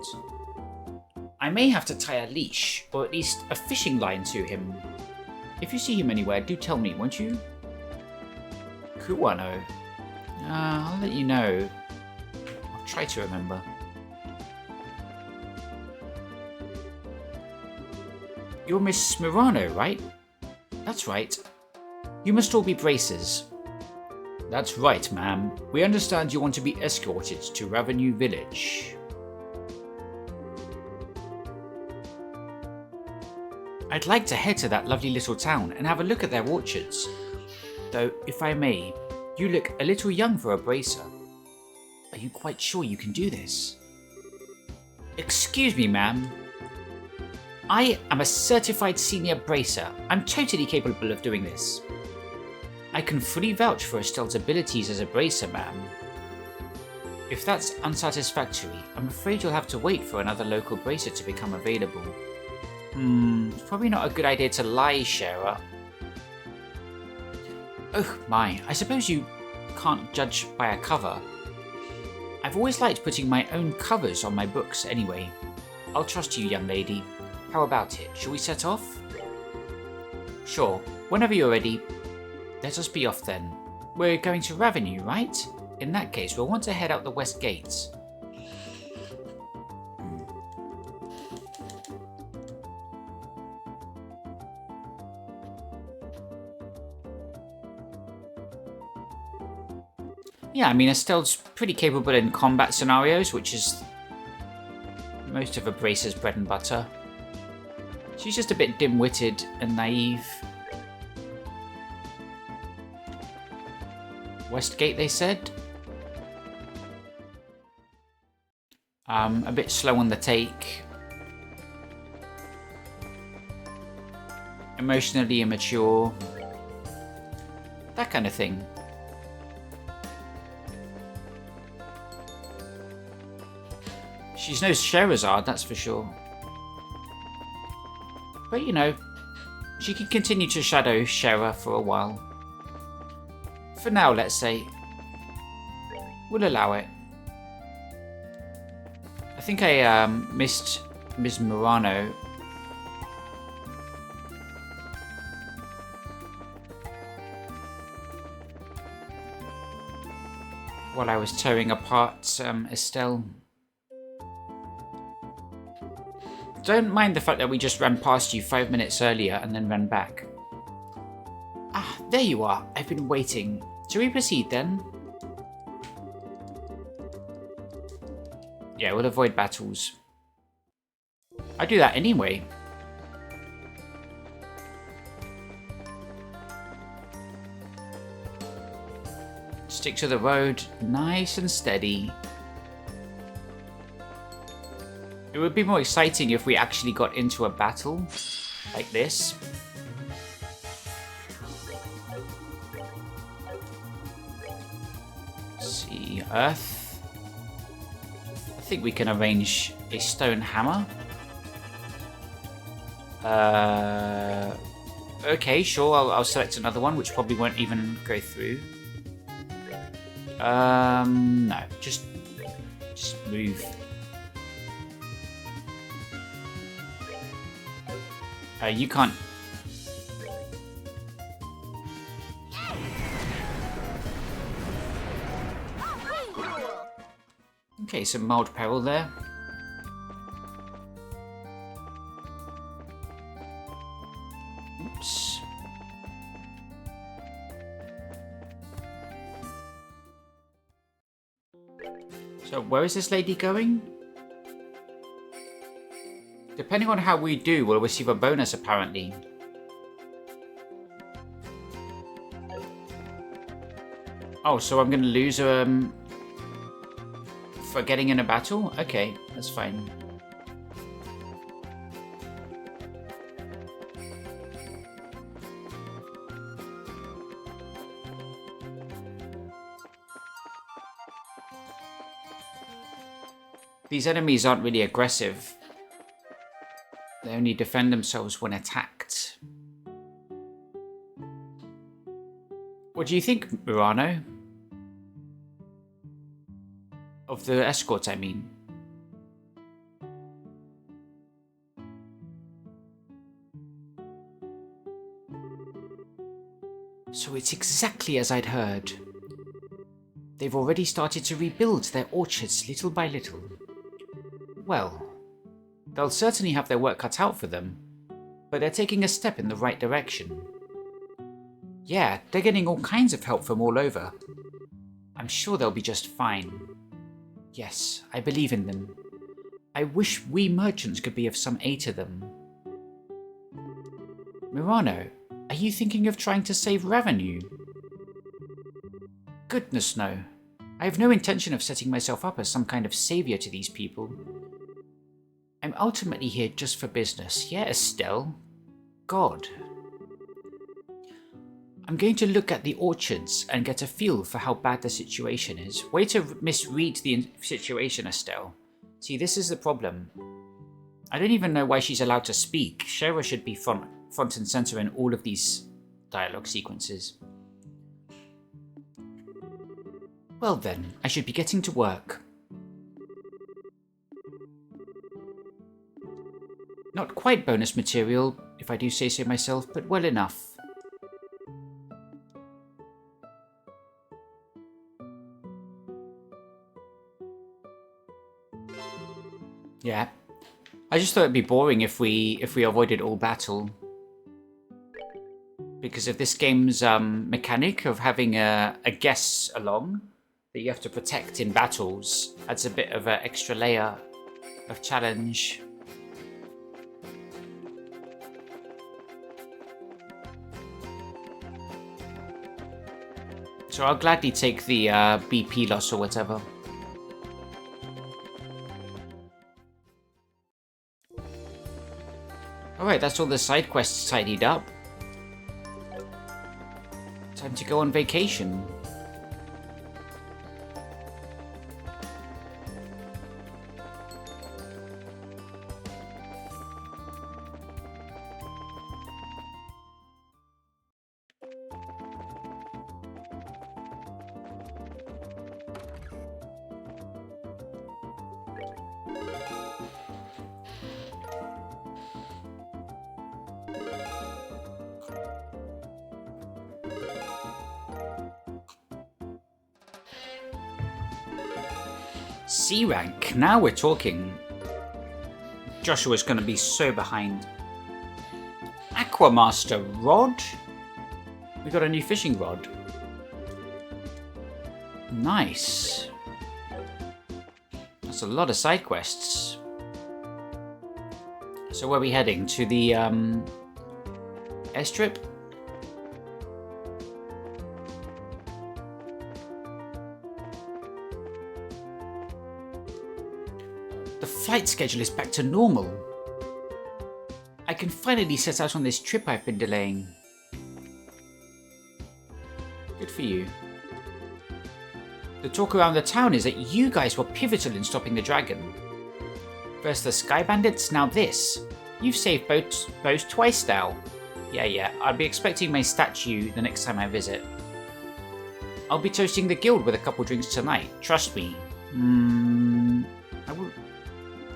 I may have to tie a leash, or at least a fishing line to him. If you see him anywhere, do tell me, won't you? Kuwano. I'll let you know. I'll try to remember. You're Miss Murano, right? That's right. You must all be bracers. That's right, ma'am. We understand you want to be escorted to Ravenue Village. I'd like to head to that lovely little town and have a look at their orchards. Though, if I may, you look a little young for a bracer. Are you quite sure you can do this? Excuse me, ma'am. I am a certified senior bracer. I'm totally capable of doing this. I can fully vouch for Estelle's abilities as a bracer, ma'am. If that's unsatisfactory, I'm afraid you'll have to wait for another local bracer to become available. It's probably not a good idea to lie, Shara. Oh my, I suppose you can't judge by a cover. I've always liked putting my own covers on my books anyway. I'll trust you, young lady. How about it? Shall we set off? Sure, whenever you're ready. Let us be off then. We're going to Ravenue, right? In that case, we'll want to head out the west gates. Yeah, I mean, Estelle's pretty capable in combat scenarios, which is most of a bracer's bread and butter. She's just a bit dim-witted and naive. Westgate, they said. A bit slow on the take. Emotionally immature. That kind of thing. She's no Scheherazade, that's for sure. But you know, she can continue to shadow Shera for a while. For now, let's say. We'll allow it. I think I missed Ms. Murano. While I was tearing apart Estelle. Don't mind the fact that we just ran past you 5 minutes earlier and then ran back. Ah, there you are. I've been waiting. Shall we proceed then? Yeah, we'll avoid battles. I do that anyway. Stick to the road, nice and steady. It would be more exciting if we actually got into a battle like this. See, earth. I think we can arrange a stone hammer. Okay, sure, I'll select another one, which probably won't even go through. No, just move. You can't. Okay, some mild peril there. Oops. So where is this lady going? Depending on how we do, we'll receive a bonus apparently. Oh, so I'm going to lose for getting in a battle? Okay, that's fine. These enemies aren't really aggressive. They only defend themselves when attacked. What do you think, Murano? Of the escort, I mean. So it's exactly as I'd heard. They've already started to rebuild their orchards little by little. Well, they'll certainly have their work cut out for them, but they're taking a step in the right direction. Yeah, they're getting all kinds of help from all over. I'm sure they'll be just fine. Yes, I believe in them. I wish we merchants could be of some aid to them. Murano, are you thinking of trying to save revenue? Goodness no. I have no intention of setting myself up as some kind of savior to these people. I'm ultimately here just for business, yeah, Estelle? God. I'm going to look at the orchards and get a feel for how bad the situation is. Way to misread the situation, Estelle. See, this is the problem. I don't even know why she's allowed to speak. Shera should be front and center in all of these dialogue sequences. Well then, I should be getting to work. Not quite bonus material, if I do say so myself, but well enough. Yeah. I just thought it'd be boring if we avoided all battle. Because of this game's mechanic of having a guest along that you have to protect in battles, adds a bit of an extra layer of challenge. So I'll gladly take the BP loss or whatever. Alright, that's all the side quests tidied up. Time to go on vacation. C rank. Now we're talking. Joshua's going to be so behind. Aquamaster rod. We got a new fishing rod. Nice. That's a lot of side quests. So where are we heading? To the airstrip? The flight schedule is back to normal. I can finally set out on this trip I've been delaying. Good for you. The talk around the town is that you guys were pivotal in stopping the dragon. First the Sky Bandits, now this. You've saved both twice now. Yeah, I'll be expecting my statue the next time I visit. I'll be toasting the guild with a couple drinks tonight, trust me.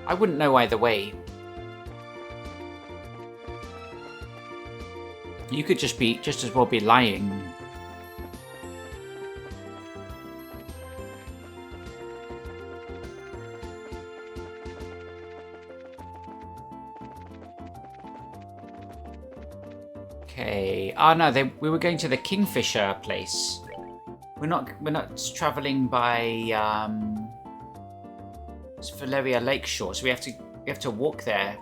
I wouldn't know either way. You could just as well be lying. Okay. Oh no, we were going to the Kingfisher place. We're not traveling by it's Valeria Lakeshore, so we have to walk there.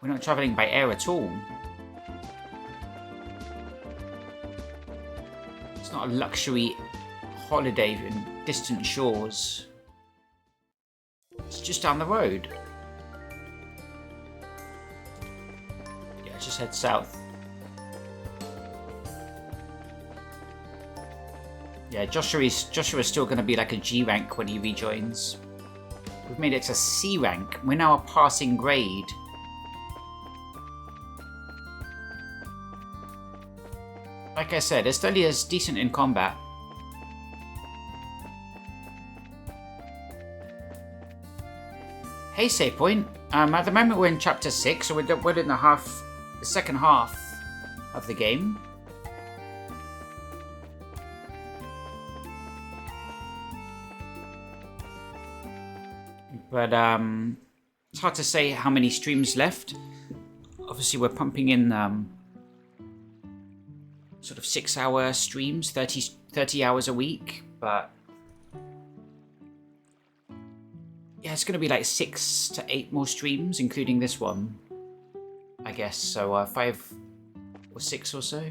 We're not traveling by air at all. It's not a luxury holiday in distant shores. It's just down the road. Yeah, just head south. Yeah, Joshua's still going to be like a G rank when he rejoins. We've made it to C rank. We're now a passing grade. Like I said, Estelia's decent in combat. Hey, save point. At the moment we're in chapter 6, so we're in the second half of the game. But it's hard to say how many streams left. Obviously, we're pumping in sort of 6-hour streams, 30 hours a week. But yeah, it's going to be like 6 to 8 more streams, including this one, I guess. So 5 or 6 or so.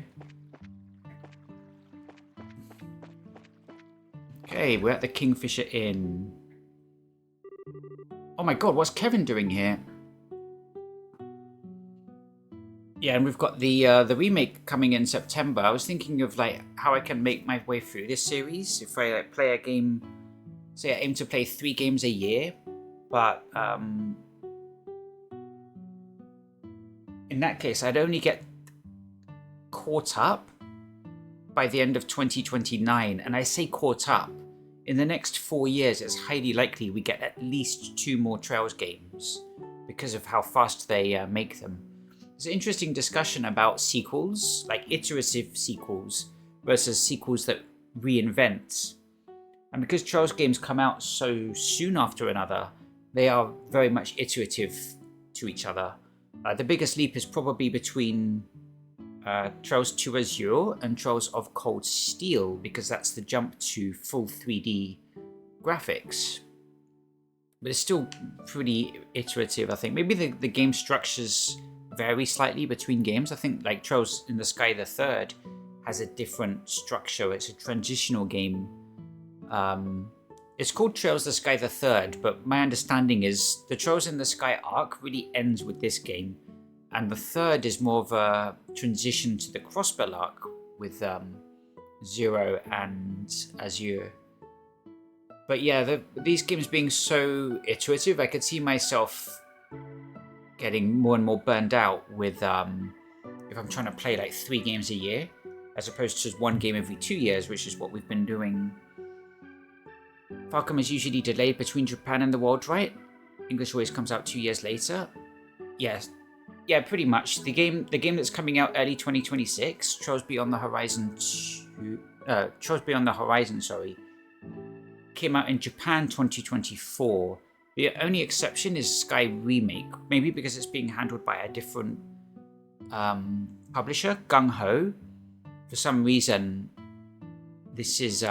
Okay, we're at the Kingfisher Inn. Oh my god, what's Kevin doing here? Yeah, and we've got the remake coming in September. I was thinking of like how I can make my way through this series. If I like play a game, say I aim to play 3 games a year, but in that case I'd only get caught up by the end of 2029. And I say caught up. In the next 4 years, it's highly likely we get at least 2 more Trails games because of how fast they make them. There's an interesting discussion about sequels, like iterative sequels versus sequels that reinvent. And because Trails games come out so soon after another, they are very much iterative to each other. The biggest leap is probably between Trails to Azure and Trails of Cold Steel, because that's the jump to full 3D graphics. But it's still pretty iterative, I think. Maybe the game structures vary slightly between games. I think like Trails in the Sky the Third has a different structure. It's a transitional game. It's called Trails the Sky the Third, but my understanding is the Trails in the Sky arc really ends with this game. And the third is more of a transition to the Crossbell arc with Zero and Azure. But yeah, these games being so iterative, I could see myself getting more and more burned out with if I'm trying to play like 3 games a year, as opposed to 1 game every 2 years, which is what we've been doing. Falcom is usually delayed between Japan and the world, right? English always comes out 2 years later. Yes. Yeah, pretty much. The game that's coming out early 2026, Trails Beyond the Horizon 2, Trails Beyond the Horizon, sorry, came out in Japan 2024. The only exception is Sky Remake, maybe because it's being handled by a different publisher, Gung Ho. For some reason, this is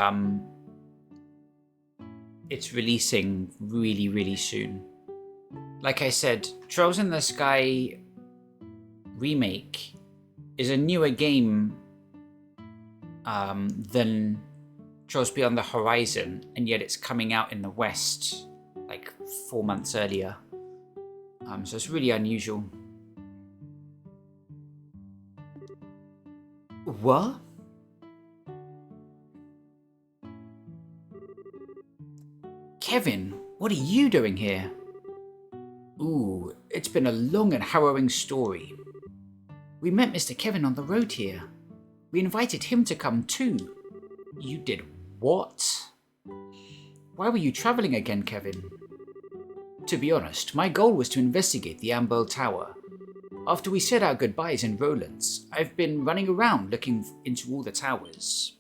it's releasing really, really soon. Like I said, Trails in the Sky Remake is a newer game than Trails Beyond the Horizon, and yet it's coming out in the West like 4 months earlier. So it's really unusual. What? Kevin, what are you doing here? Ooh, it's been a long and harrowing story. We met Mr. Kevin on the road here. We invited him to come too. You did what? Why were you traveling again, Kevin? To be honest, my goal was to investigate the Amber Tower. After we said our goodbyes in Roland's, I've been running around looking into all the towers.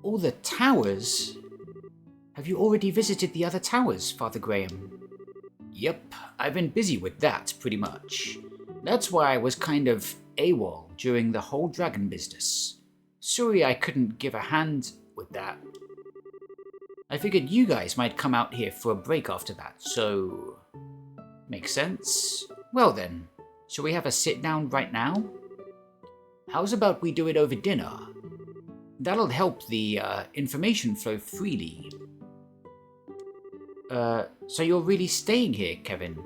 All the towers? Have you already visited the other towers, Father Graham? Yep, I've been busy with that, pretty much. That's why I was kind of AWOL during the whole dragon business. Sorry I couldn't give a hand with that. I figured you guys might come out here for a break after that, so... Makes sense. Well then, shall we have a sit down right now? How's about we do it over dinner? That'll help the information flow freely. So you're really staying here, Kevin?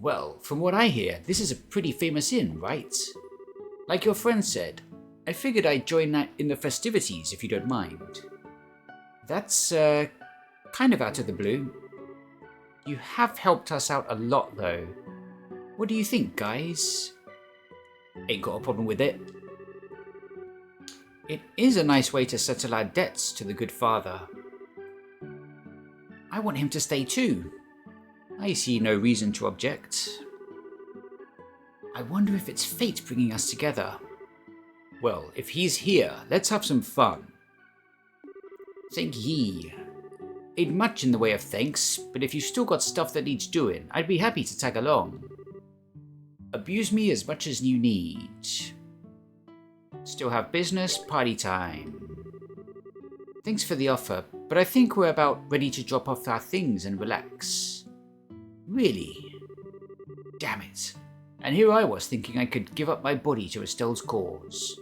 Well, from what I hear, this is a pretty famous inn, right? Like your friend said, I figured I'd join that in the festivities if you don't mind. That's, kind of out of the blue. You have helped us out a lot, though. What do you think, guys? Ain't got a problem with it. It is a nice way to settle our debts to the good father. I want him to stay too. I see no reason to object. I wonder if it's fate bringing us together. Well, if he's here, let's have some fun. Think ye. Ain't much in the way of thanks, but if you've still got stuff that needs doing, I'd be happy to tag along. Abuse me as much as you need. Still have business, party time. Thanks for the offer, but I think we're about ready to drop off our things and relax. Really? Damn it. And here I was thinking I could give up my body to Estelle's cause.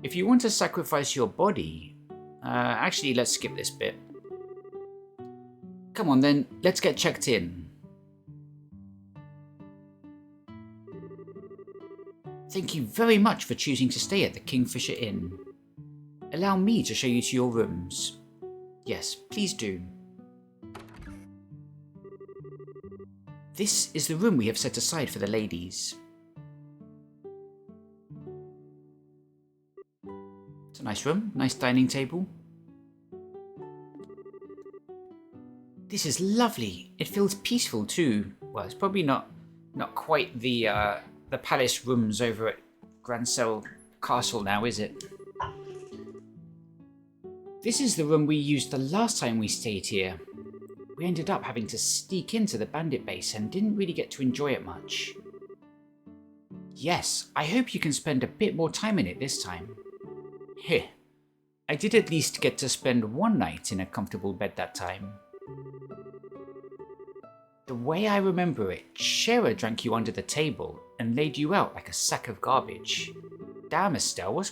If you want to sacrifice your body... actually, let's skip this bit. Come on then, let's get checked in. Thank you very much for choosing to stay at the Kingfisher Inn. Allow me to show you to your rooms. Yes, please do. This is the room we have set aside for the ladies. It's a nice room, nice dining table. This is lovely. It feels peaceful too. Well, it's probably not quite the palace rooms over at Grancel Castle now, is it? This is the room we used the last time we stayed here. We ended up having to sneak into the bandit base and didn't really get to enjoy it much. Yes, I hope you can spend a bit more time in it this time. Heh, I did at least get to spend one night in a comfortable bed that time. The way I remember it, Shera drank you under the table and laid you out like a sack of garbage. Damn, Estelle, what's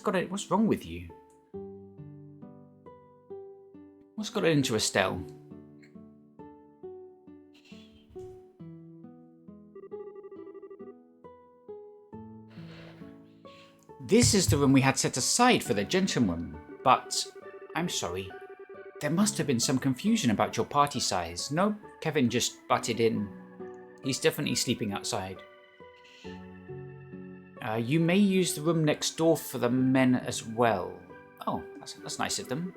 wrong with you? What's got it into Estelle? This is the room we had set aside for the gentleman, but I'm sorry. There must have been some confusion about your party size. No, Kevin just butted in. He's definitely sleeping outside. You may use the room next door for the men as well. Oh, that's nice of them.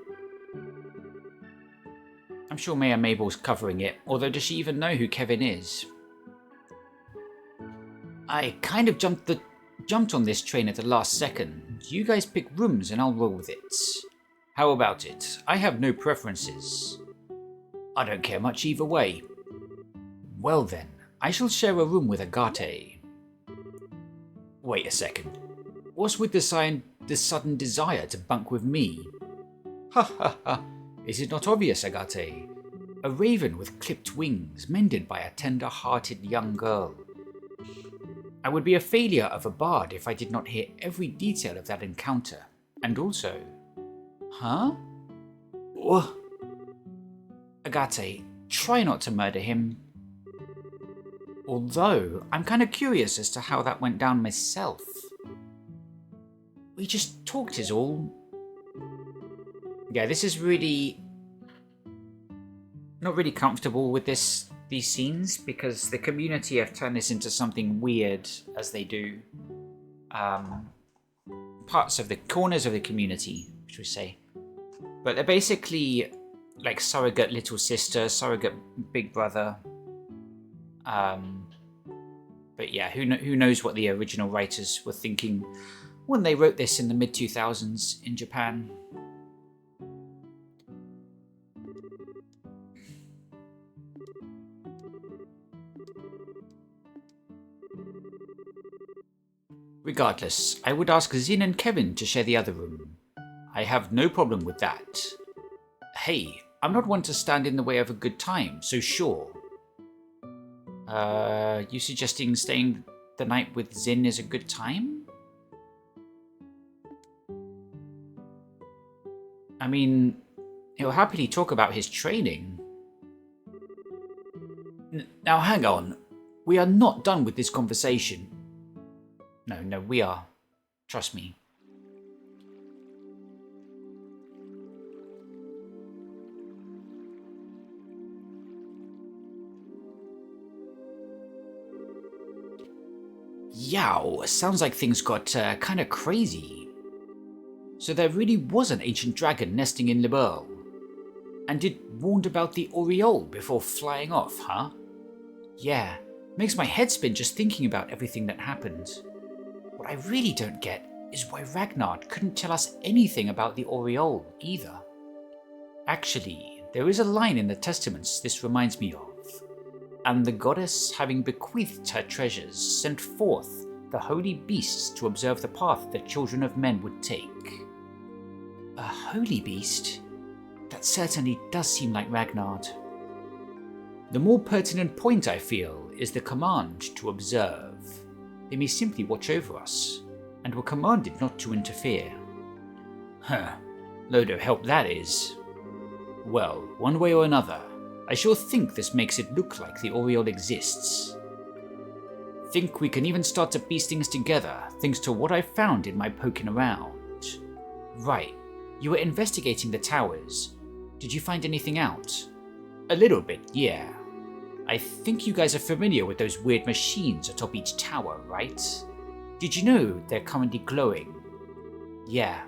I'm sure Mayor Mabel's covering it, although does she even know who Kevin is? I kind of jumped on this train at the last second. You guys pick rooms and I'll roll with it. How about it? I have no preferences. I don't care much either way. Well then, I shall share a room with Agate. Wait a second. What's with this sudden desire to bunk with me? Ha ha ha. Is it not obvious, Agate? A raven with clipped wings, mended by a tender-hearted young girl. I would be a failure of a bard if I did not hear every detail of that encounter. And also... Huh? Oh. Agate, try not to murder him. Although, I'm kind of curious as to how that went down myself. We just talked is all. Yeah, this is really... not really comfortable with these scenes, because the community have turned this into something weird, as they do. Parts of the corners of the community, should we say. But they're basically like surrogate little sister, surrogate big brother. But yeah, who knows what the original writers were thinking when they wrote this in the mid-2000s in Japan. Regardless, I would ask Zin and Kevin to share the other room. I have no problem with that. Hey, I'm not one to stand in the way of a good time, so sure. You suggesting staying the night with Zin is a good time? I mean, he'll happily talk about his training. Now hang on, we are not done with this conversation. No, we are. Trust me. Yow, sounds like things got kinda crazy. So there really was an ancient dragon nesting in Liberl. And it warned about the Aureole before flying off, huh? Yeah, makes my head spin just thinking about everything that happened. What I really don't get is why Ragnar couldn't tell us anything about the Aureole either. Actually, there is a line in the Testaments this reminds me of. And the goddess, having bequeathed her treasures, sent forth the holy beasts to observe the path the children of men would take. A holy beast? That certainly does seem like Ragnar. The more pertinent point, I feel, is the command to observe. They may simply watch over us, and were commanded not to interfere. Huh, load of help that is. Well, one way or another, I sure think this makes it look like the Aureole exists. Think we can even start to piece things together, thanks to what I found in my poking around. Right, you were investigating the towers. Did you find anything out? A little bit, yeah. I think you guys are familiar with those weird machines atop each tower, right? Did you know they're currently glowing? Yeah,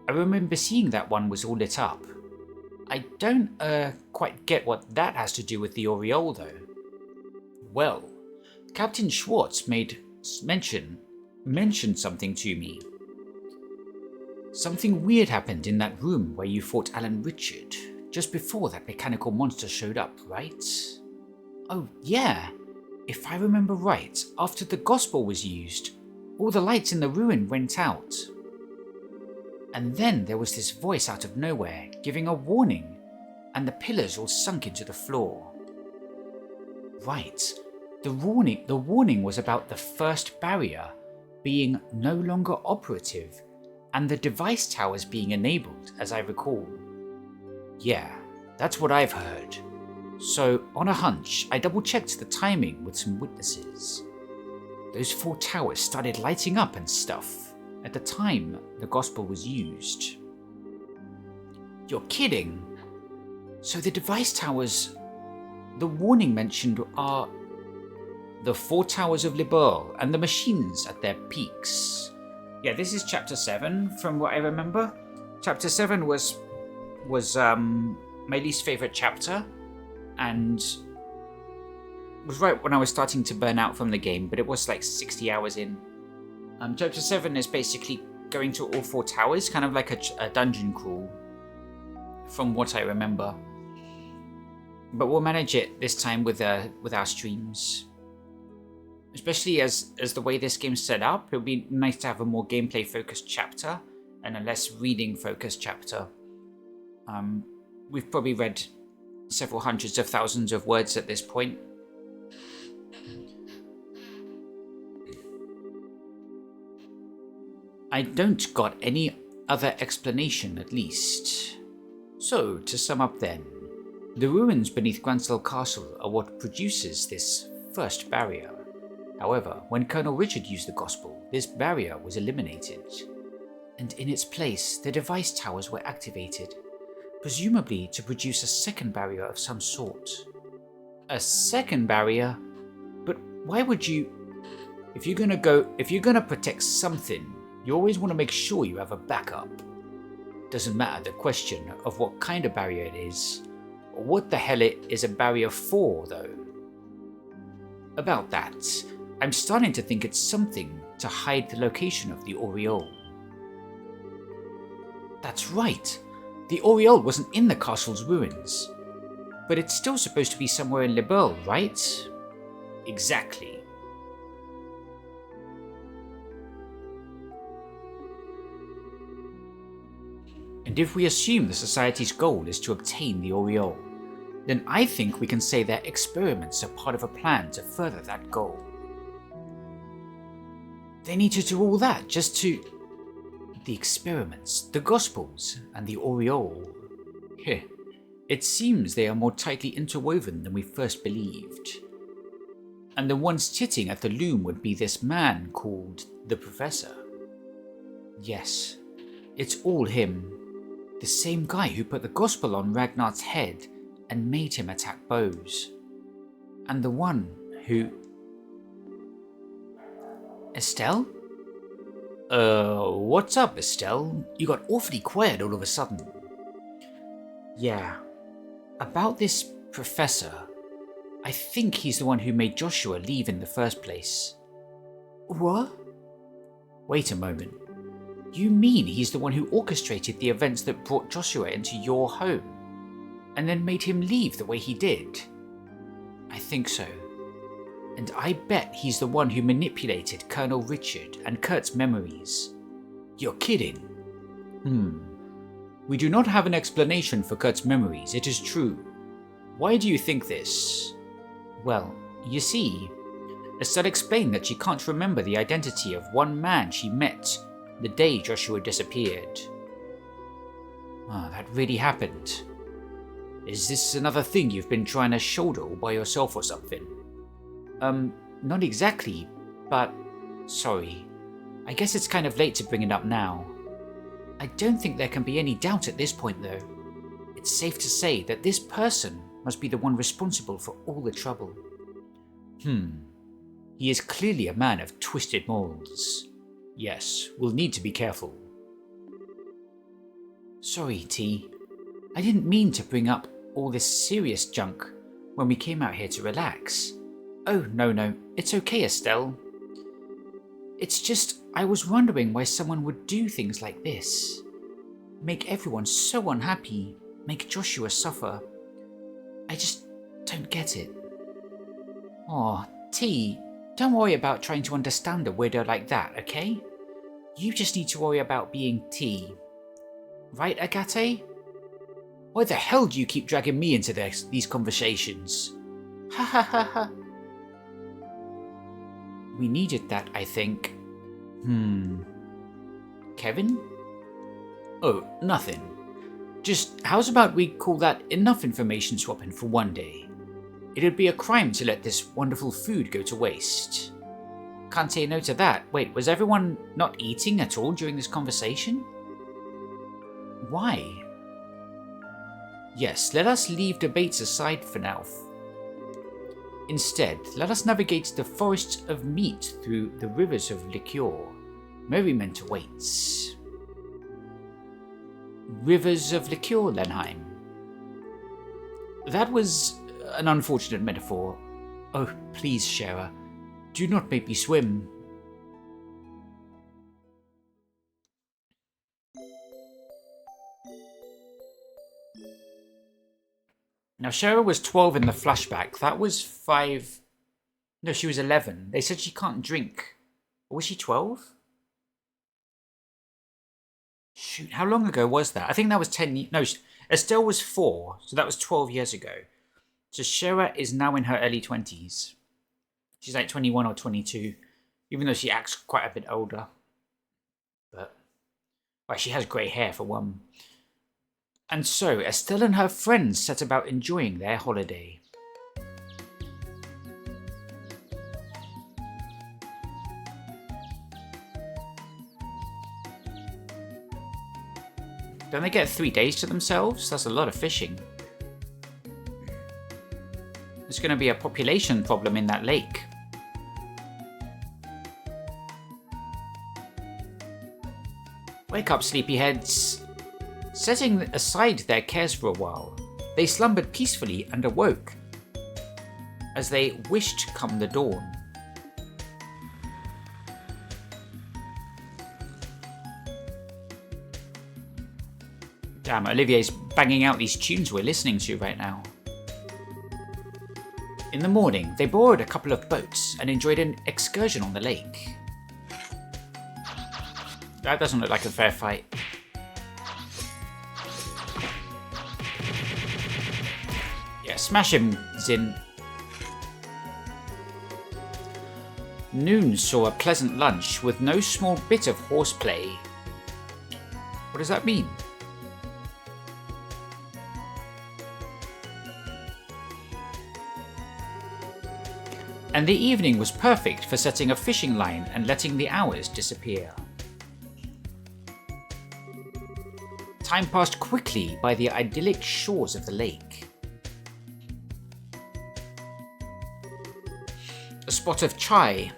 I remember seeing that one was all lit up. I don't quite get what that has to do with the Aureole though. Well, Captain Schwartz mentioned something to me. Something weird happened in that room where you fought Alan Richard, just before that mechanical monster showed up, right? Oh yeah, if I remember right, after the gospel was used, all the lights in the ruin went out. And then there was this voice out of nowhere, giving a warning, and the pillars all sunk into the floor. Right, the warning was about the first barrier being no longer operative, and the device towers being enabled, as I recall. Yeah, that's what I've heard. So, on a hunch, I double-checked the timing with some witnesses. Those 4 towers started lighting up and stuff at the time the gospel was used. You're kidding? So the device towers the warning mentioned are the 4 towers of Liberl and the machines at their peaks. Yeah, this is chapter 7 from what I remember. Chapter 7 was my least favorite chapter, and was right when I was starting to burn out from the game, but it was like 60 hours in. Chapter 7 is basically going to all 4 towers, kind of like a dungeon crawl. from what I remember. But we'll manage it this time with our streams. Especially as the way this game's set up, it would be nice to have a more gameplay-focused chapter and a less reading-focused chapter. We've probably read several hundreds of thousands of words at this point. I don't got any other explanation, at least. So, to sum up then, the ruins beneath Gransdale Castle are what produces this first barrier. However, when Colonel Richard used the Gospel, this barrier was eliminated, and in its place, the device towers were activated, presumably to produce a second barrier of some sort. A second barrier? But why would you... If you're gonna protect something, you always want to make sure you have a backup. Doesn't matter the question of what kind of barrier it is, or what the hell it is a barrier for, though. About that, I'm starting to think it's something to hide the location of the Aureole. That's right, the Aureole wasn't in the castle's ruins. But it's still supposed to be somewhere in Liberl, right? Exactly. And if we assume the Society's goal is to obtain the Aureole, then I think we can say their experiments are part of a plan to further that goal. They need to do all that just to... The experiments, the Gospels, and the Aureole. Heh. It seems they are more tightly interwoven than we first believed. And the one sitting at the loom would be this man called the Professor. Yes, it's all him. The same guy who put the Gospel on Ragnar's head and made him attack Bose. And the one who... Estelle? What's up, Estelle? You got awfully quiet all of a sudden. Yeah. About this professor, I think he's the one who made Joshua leave in the first place. What? Wait a moment. You mean he's the one who orchestrated the events that brought Joshua into your home, and then made him leave the way he did? I think so. And I bet he's the one who manipulated Colonel Richard and Kurt's memories. You're kidding. We do not have an explanation for Kurt's memories, it is true. Why do you think this? Well, you see, Estelle explained that she can't remember the identity of one man she met the day Joshua disappeared. That really happened. Is this another thing you've been trying to shoulder all by yourself or something? Not exactly, but... Sorry. I guess it's kind of late to bring it up now. I don't think there can be any doubt at this point, though. It's safe to say that this person must be the one responsible for all the trouble. He is clearly a man of twisted morals. Yes, we'll need to be careful. Sorry, T. I didn't mean to bring up all this serious junk when we came out here to relax. Oh, no, it's okay, Estelle. It's just, I was wondering why someone would do things like this. Make everyone so unhappy, make Joshua suffer. I just don't get it. Aw, T, don't worry about trying to understand a weirdo like that, okay? You just need to worry about being T. Right, Agate? Why the hell do you keep dragging me into these conversations? Ha ha ha ha. We needed that, I think. Kevin? Oh, nothing. Just, how's about we call that enough information swapping for one day? It'd be a crime to let this wonderful food go to waste. Can't say no to that. Wait, was everyone not eating at all during this conversation? Why? Yes, let us leave debates aside for now. Instead, let us navigate the forests of meat through the rivers of liqueur. Merriment awaits. Rivers of liqueur, Lenheim. That was an unfortunate metaphor. Oh, please, Shara, do not make me swim. Now, Shara was 12 in the flashback. That was 5... No, she was 11. They said she can't drink. Or was she 12? Shoot, how long ago was that? I think that was 10... No, Estelle was 4, so that was 12 years ago. So Shara is now in her early 20s. She's like 21 or 22, even though she acts quite a bit older. But, well, she has grey hair for one. And so, Estelle and her friends set about enjoying their holiday. Don't they get 3 days to themselves? That's a lot of fishing. There's going to be a population problem in that lake. Wake up, sleepyheads. Setting aside their cares for a while, they slumbered peacefully and awoke as they wished come the dawn. Damn, Olivier's banging out these tunes we're listening to right now. In the morning, they borrowed a couple of boats and enjoyed an excursion on the lake. That doesn't look like a fair fight. Yeah, smash him, Zin. Noon saw a pleasant lunch with no small bit of horseplay. What does that mean? And the evening was perfect for setting a fishing line and letting the hours disappear. Time passed quickly by the idyllic shores of the lake. A spot of chai.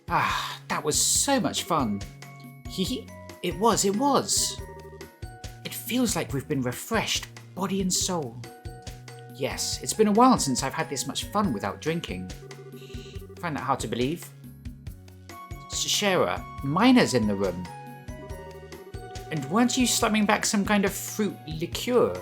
Ah, that was so much fun. It was. It feels like we've been refreshed, body and soul. Yes, it's been a while since I've had this much fun without drinking. I find that hard to believe. Shara, Mina's in the room. And weren't you slumming back some kind of fruit liqueur?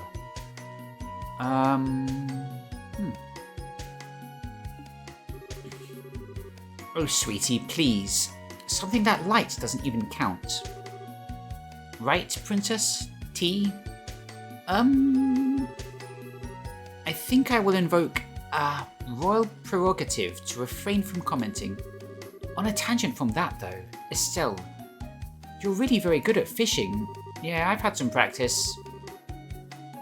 Oh, sweetie, please. Something that light doesn't even count. Right, princess? Tea? I think I will invoke a royal prerogative to refrain from commenting. On a tangent from that, though, Estelle, you're really very good at fishing. Yeah, I've had some practice.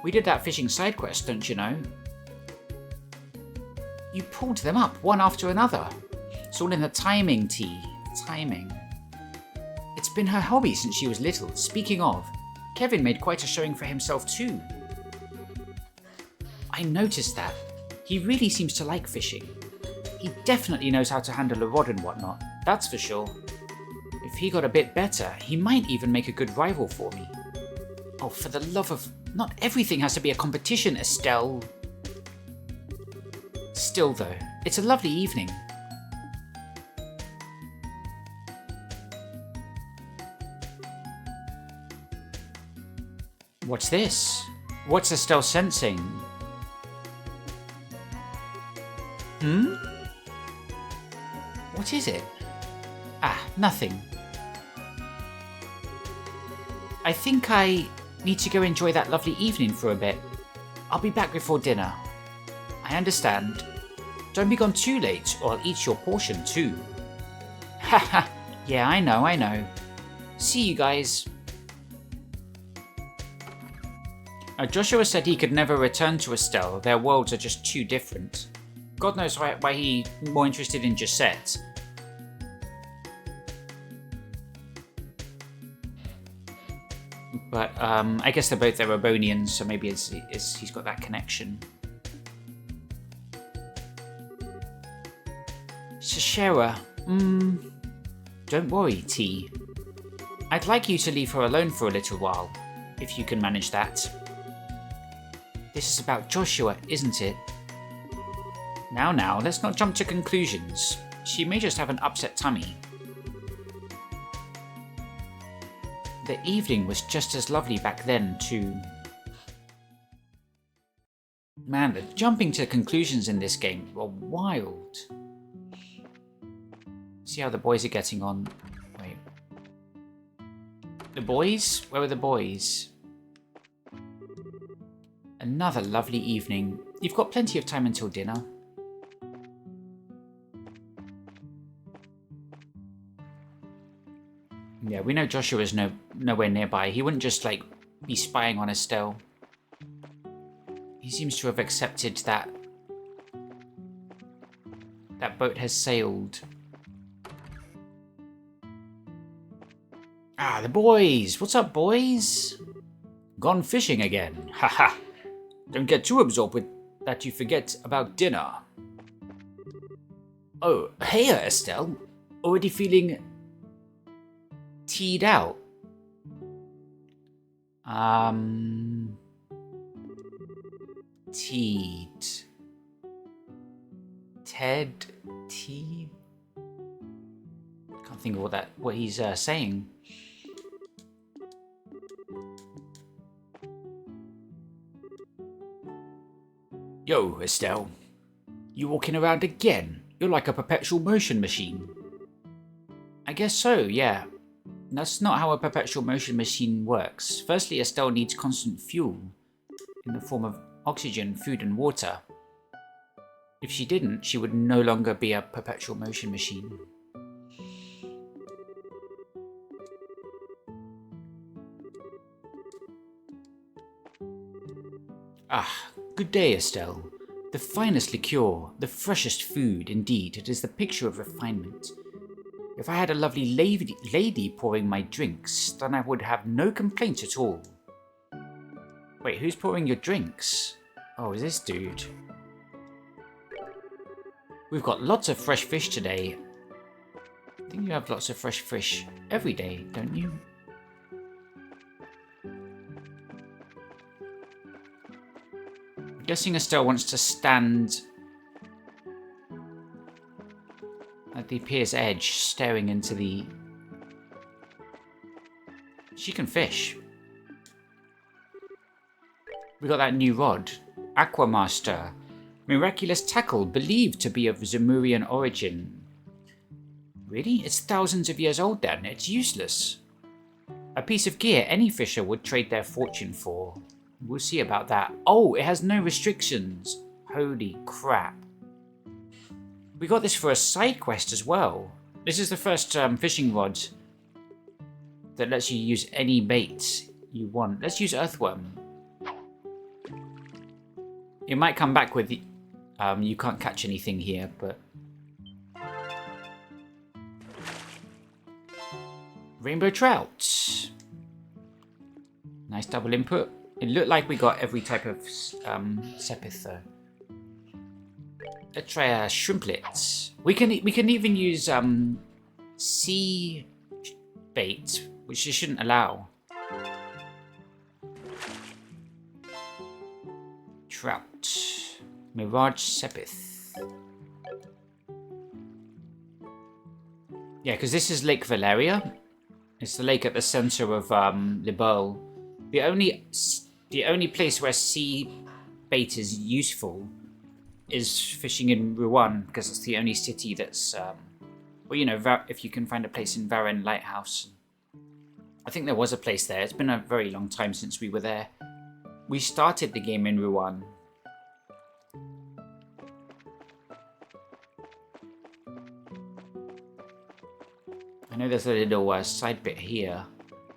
We did that fishing side quest, don't you know? You pulled them up, one after another. It's all in the timing, T. Timing. It's been her hobby since she was little. Speaking of, Kevin made quite a showing for himself too. I noticed that. He really seems to like fishing. He definitely knows how to handle a rod and whatnot, that's for sure. If he got a bit better, he might even make a good rival for me. Oh, for the love of... Not everything has to be a competition, Estelle. Still though, it's a lovely evening. What's this? What's Estelle sensing? What is it? Ah, nothing. I think I need to go enjoy that lovely evening for a bit. I'll be back before dinner. I understand. Don't be gone too late or I'll eat your portion too. Haha, yeah, I know. See you guys. Joshua said he could never return to Estelle. Their worlds are just too different. God knows why he's more interested in Josette. But I guess they're both Erebonians, so maybe he's got that connection. Shara, don't worry, T. I'd like you to leave her alone for a little while, if you can manage that. This is about Joshua, isn't it? Now, let's not jump to conclusions. She may just have an upset tummy. The evening was just as lovely back then, too. Man, the jumping to conclusions in this game were wild. See how the boys are getting on. Wait. The boys? Where were the boys? Another lovely evening. You've got plenty of time until dinner. Yeah, we know Joshua's nowhere nearby. He wouldn't just, like, be spying on Estelle. He seems to have accepted that that boat has sailed. Ah, the boys! What's up, boys? Gone fishing again. Haha. Don't get too absorbed with that you forget about dinner. Oh, hey, Estelle. Already feeling teed out? Teed. Ted. Teed. Can't think of what he's saying. Yo, Estelle. You walking around again? You're like a perpetual motion machine. I guess so, yeah. That's not how a perpetual motion machine works. Firstly, Estelle needs constant fuel in the form of oxygen, food, and water. If she didn't, she would no longer be a perpetual motion machine. Ah, good day, Estelle. The finest liqueur, the freshest food, indeed. It is the picture of refinement. If I had a lovely lady pouring my drinks, then I would have no complaints at all. Wait, who's pouring your drinks? Oh, this dude. We've got lots of fresh fish today. I think you have lots of fresh fish every day, don't you? I'm guessing Estelle wants to stand at the pier's edge, staring into the... She can fish. We got that new rod. Aquamaster. Miraculous tackle believed to be of Zemurian origin. Really? It's thousands of years old then. It's useless. A piece of gear any fisher would trade their fortune for. We'll see about that. Oh, it has no restrictions. Holy crap. We got this for a side quest as well. This is the first fishing rod that lets you use any bait you want. Let's use earthworm. It might come back with you can't catch anything here, but rainbow trout. Nice double input. It looked like we got every type of sepith though. Let's try shrimplet. We can even use sea bait, which you shouldn't allow. Trout. Mirage sepith. Yeah, because this is Lake Valeria. It's the lake at the center of Libelle. The only place where sea bait is useful is fishing in Rouen, because it's the only city that's, well, you know, if you can find a place in Varennes Lighthouse. I think there was a place there. It's been a very long time since we were there. We started the game in Rouen. I know there's a little side bit here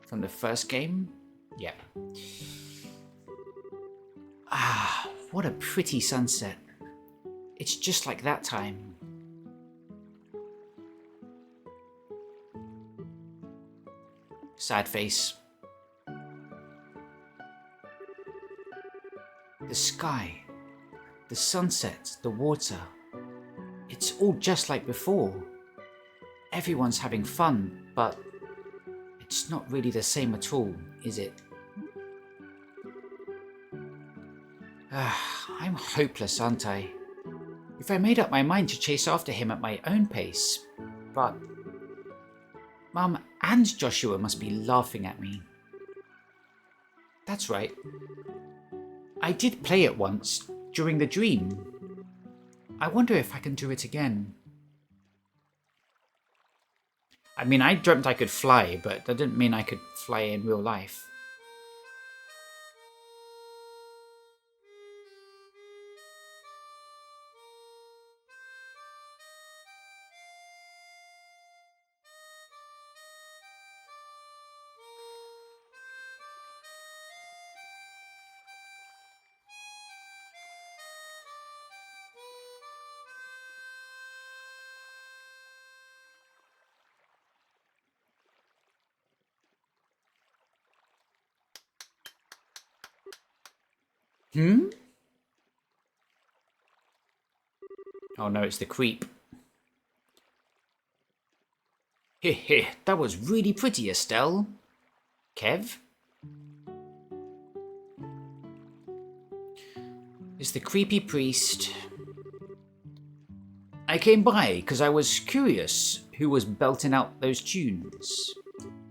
from the first game. Yeah. Ah, what a pretty sunset. It's just like that time. Sad face. The sky, the sunset, the water. It's all just like before. Everyone's having fun, but it's not really the same at all, is it? I'm hopeless, aren't I? If I made up my mind to chase after him at my own pace, but Mum and Joshua must be laughing at me. That's right. I did play it once, during the dream. I wonder if I can do it again. I mean, I dreamt I could fly, but that didn't mean I could fly in real life. Hmm? Oh no, it's the creep. Heh, that was really pretty, Estelle. Kev? It's the creepy priest. I came by because I was curious who was belting out those tunes.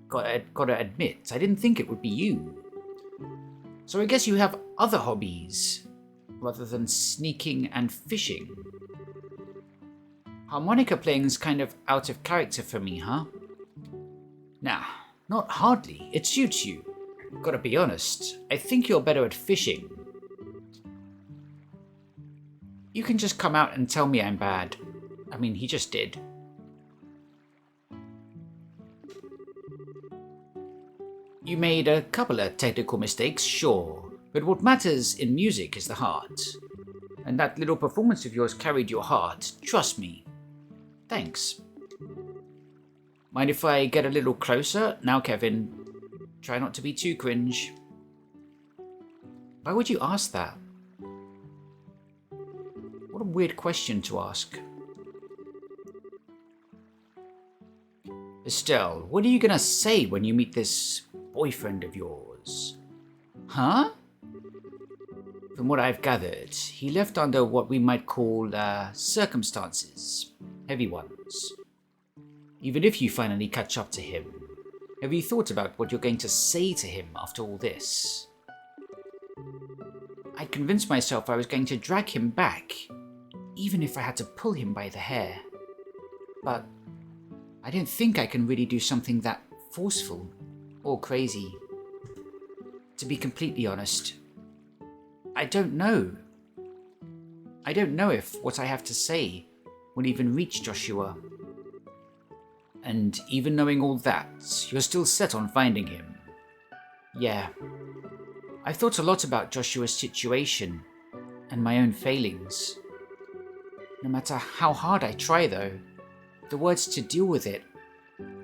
Gotta admit, I didn't think it would be you. So I guess you have other hobbies, rather than sneaking and fishing. Harmonica playing's kind of out of character for me, huh? Nah, not hardly. It suits you. Gotta be honest, I think you're better at fishing. You can just come out and tell me I'm bad. I mean, he just did. You made a couple of technical mistakes, sure, but what matters in music is the heart. And that little performance of yours carried your heart, trust me. Thanks. Mind if I get a little closer? Now, Kevin, try not to be too cringe. Why would you ask that? What a weird question to ask. Estelle, what are you gonna say when you meet this boyfriend of yours? Huh? From what I've gathered, he left under what we might call circumstances. Heavy ones. Even if you finally catch up to him, have you thought about what you're going to say to him after all this? I convinced myself I was going to drag him back, even if I had to pull him by the hair. But I don't think I can really do something that forceful or crazy. To be completely honest, I don't know. I don't know if what I have to say will even reach Joshua. And even knowing all that, you're still set on finding him. Yeah. I've thought a lot about Joshua's situation and my own failings. No matter how hard I try though, the words to deal with it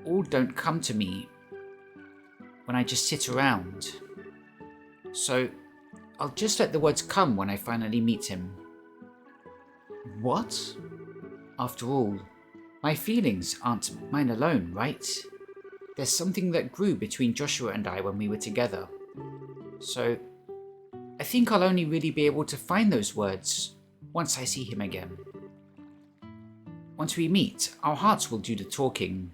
all don't come to me when I just sit around. So I'll just let the words come when I finally meet him. What? After all, my feelings aren't mine alone, right? There's something that grew between Joshua and I when we were together. So I think I'll only really be able to find those words once I see him again. Once we meet, our hearts will do the talking.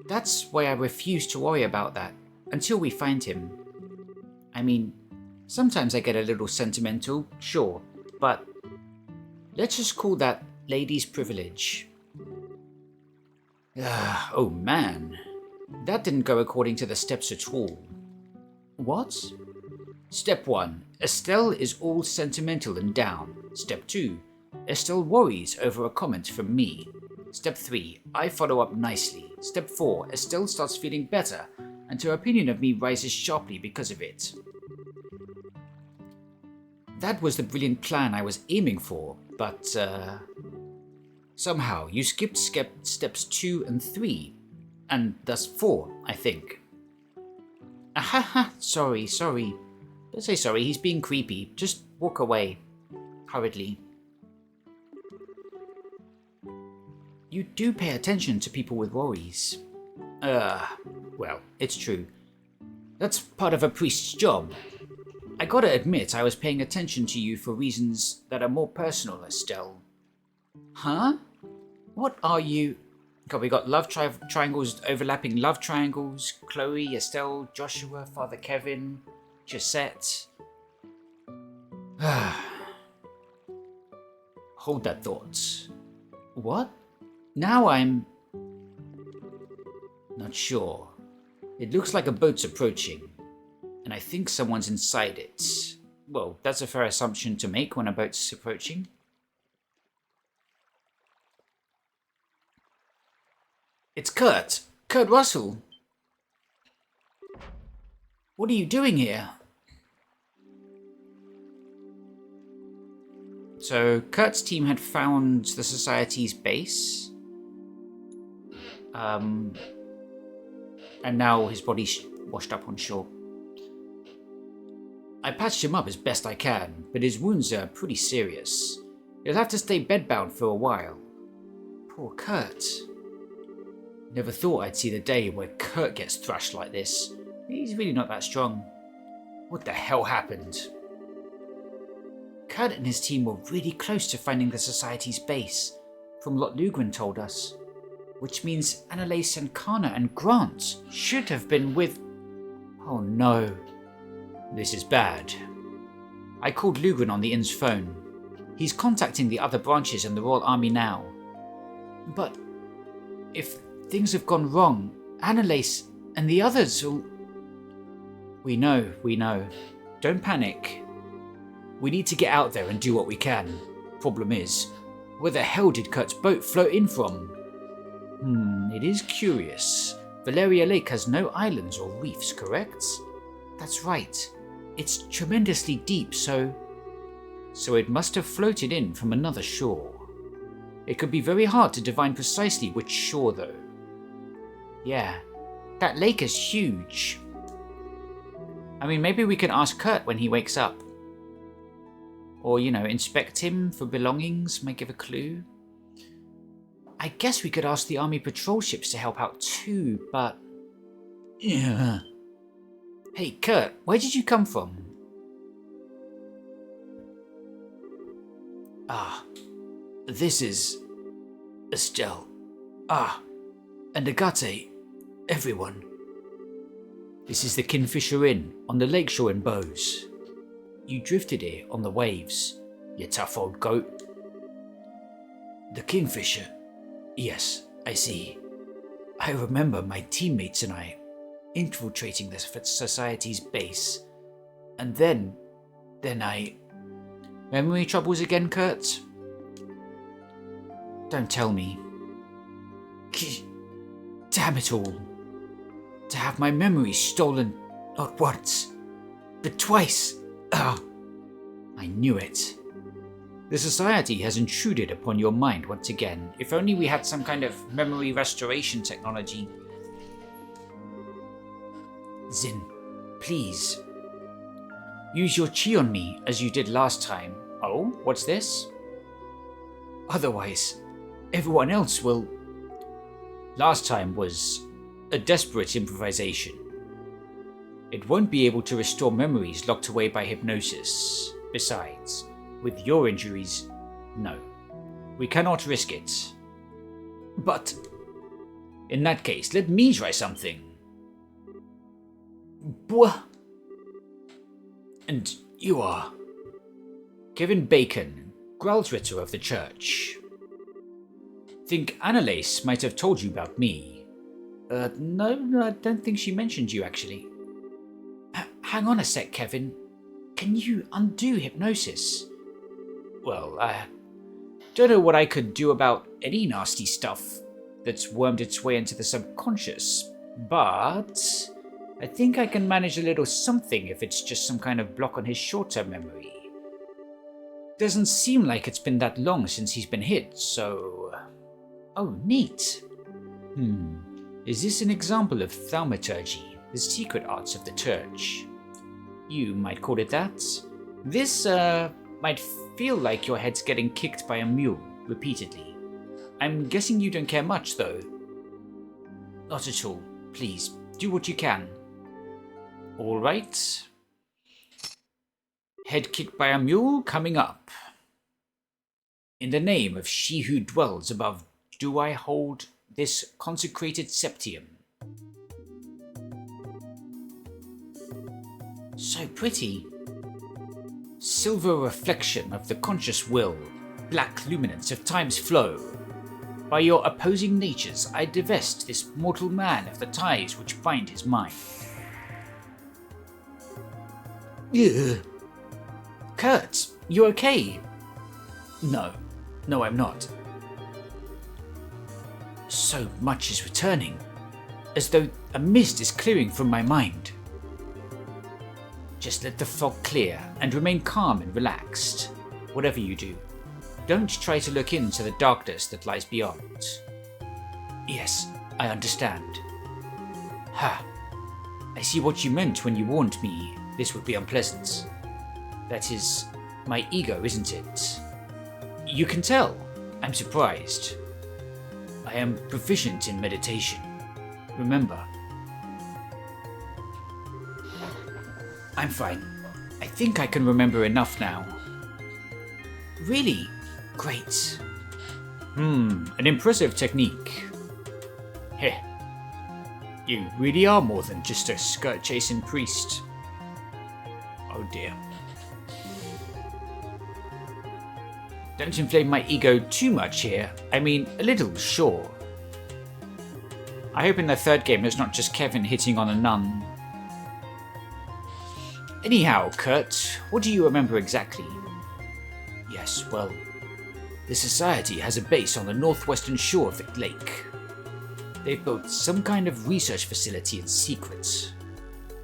That's why I refuse to worry about that until we find him. I mean, sometimes I get a little sentimental, sure, but let's just call that lady's privilege. Oh man, that didn't go according to the steps at all. What? Step 1, Estelle is all sentimental and down. Step 2, Estelle worries over a comment from me. Step 3, I follow up nicely. Step 4, Estelle starts feeling better, and her opinion of me rises sharply because of it. That was the brilliant plan I was aiming for, but somehow you skipped steps 2 and 3, and thus 4, I think. Ahaha, sorry. Don't say sorry, he's being creepy. Just walk away. Hurriedly. You do pay attention to people with worries. Well, it's true. That's part of a priest's job. I gotta admit, I was paying attention to you for reasons that are more personal, Estelle. Huh? What are you? God, we got love triangles, overlapping love triangles. Chloe, Estelle, Joshua, Father Kevin, Gisette. Hold that thought. What? Now I'm not sure. It looks like a boat's approaching, and I think someone's inside it. Well, that's a fair assumption to make when a boat's approaching. It's Kurt! Kurt Russell! What are you doing here? So, Kurt's team had found the Society's base. And now his body's washed up on shore. I patched him up as best I can, but his wounds are pretty serious. He'll have to stay bedbound for a while. Poor Kurt. Never thought I'd see the day where Kurt gets thrashed like this. He's really not that strong. What the hell happened? Kurt and his team were really close to finding the Society's base, from what Lugren told us. Which means Annalise and Kana and Grant should have been with... Oh no. This is bad. I called Lugren on the inn's phone. He's contacting the other branches and the Royal Army now. But if things have gone wrong, Annalise and the others will... We know. Don't panic. We need to get out there and do what we can. Problem is, where the hell did Kurt's boat float in from? It is curious. Valeria Lake has no islands or reefs, correct? That's right. It's tremendously deep, so it must have floated in from another shore. It could be very hard to divine precisely which shore, though. Yeah, that lake is huge. I mean, maybe we can ask Kurt when he wakes up. Or, inspect him for belongings, might give a clue. I guess we could ask the army patrol ships to help out too, but... Yeah. Hey, Kurt, where did you come from? This is... Estelle. And Agate. Everyone. This is the Kingfisher Inn on the lakeshore in Bowes. You drifted here on the waves, you tough old goat. The Kingfisher? Yes, I see. I remember my teammates and I infiltrating the Society's base. And then I... Memory troubles again, Kurt? Don't tell me. Damn it all. To have my memory stolen not once, but twice. I knew it. The Society has intruded upon your mind once again. If only we had some kind of memory restoration technology. Zin, please. Use your chi on me as you did last time. Oh, what's this? Otherwise, everyone else will... Last time was a desperate improvisation. It won't be able to restore memories locked away by hypnosis. Besides, with your injuries, no. We cannot risk it. But, in that case, let me try something. Bwah! And you are... Kevin Bacon, Gralsritter of the Church. Think Annalise might have told you about me. No, I don't think she mentioned you, actually. Hang on a sec, Kevin. Can you undo hypnosis? Well, I don't know what I could do about any nasty stuff that's wormed its way into the subconscious, but I think I can manage a little something if it's just some kind of block on his short-term memory. Doesn't seem like it's been that long since he's been hit, so... Oh, neat. Is this an example of thaumaturgy, the secret arts of the Church? You might call it that. This, might feel like your head's getting kicked by a mule, repeatedly. I'm guessing you don't care much, though. Not at all. Please, do what you can. All right. Head kicked by a mule coming up. In the name of she who dwells above, do I hold this consecrated septium? So pretty. Silver reflection of the conscious will, black luminance of time's flow. By your opposing natures I divest this mortal man of the ties which bind his mind. Ugh. Kurt, you okay? No, I'm not. So much is returning, as though a mist is clearing from my mind. Just let the fog clear and remain calm and relaxed, whatever you do. Don't try to look into the darkness that lies beyond. Yes, I understand. Ha! I see what you meant when you warned me this would be unpleasant. That is my ego, isn't it? You can tell. I'm surprised. I am proficient in meditation. Remember. I'm fine. I think I can remember enough now. Really? Great. An impressive technique. Heh. You really are more than just a skirt-chasing priest. Oh dear. Don't inflame my ego too much here. I mean, a little, sure. I hope in the third game it's not just Kevin hitting on a nun. Anyhow, Kurt, what do you remember exactly? Yes, well, the Society has a base on the northwestern shore of the lake. They've built some kind of research facility in secret.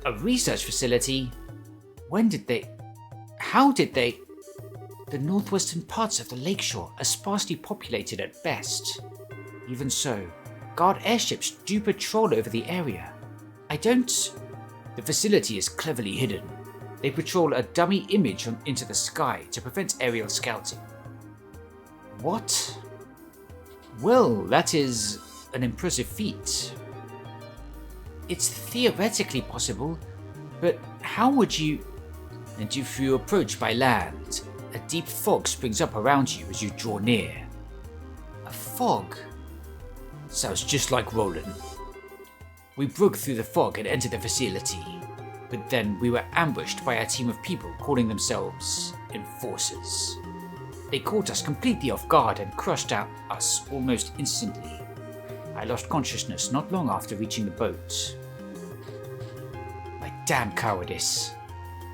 A research facility? When did they... How did they... The northwestern parts of the lakeshore are sparsely populated at best. Even so, guard airships do patrol over the area. The facility is cleverly hidden. They patrol a dummy image into the sky to prevent aerial scouting. What? Well, that is an impressive feat. It's theoretically possible, but how would you... And if you approach by land, a deep fog springs up around you as you draw near. A fog? Sounds just like Roland. We broke through the fog and entered the facility, but then we were ambushed by a team of people calling themselves Enforcers. They caught us completely off guard and crushed out us almost instantly. I lost consciousness not long after reaching the boat. My damn cowardice.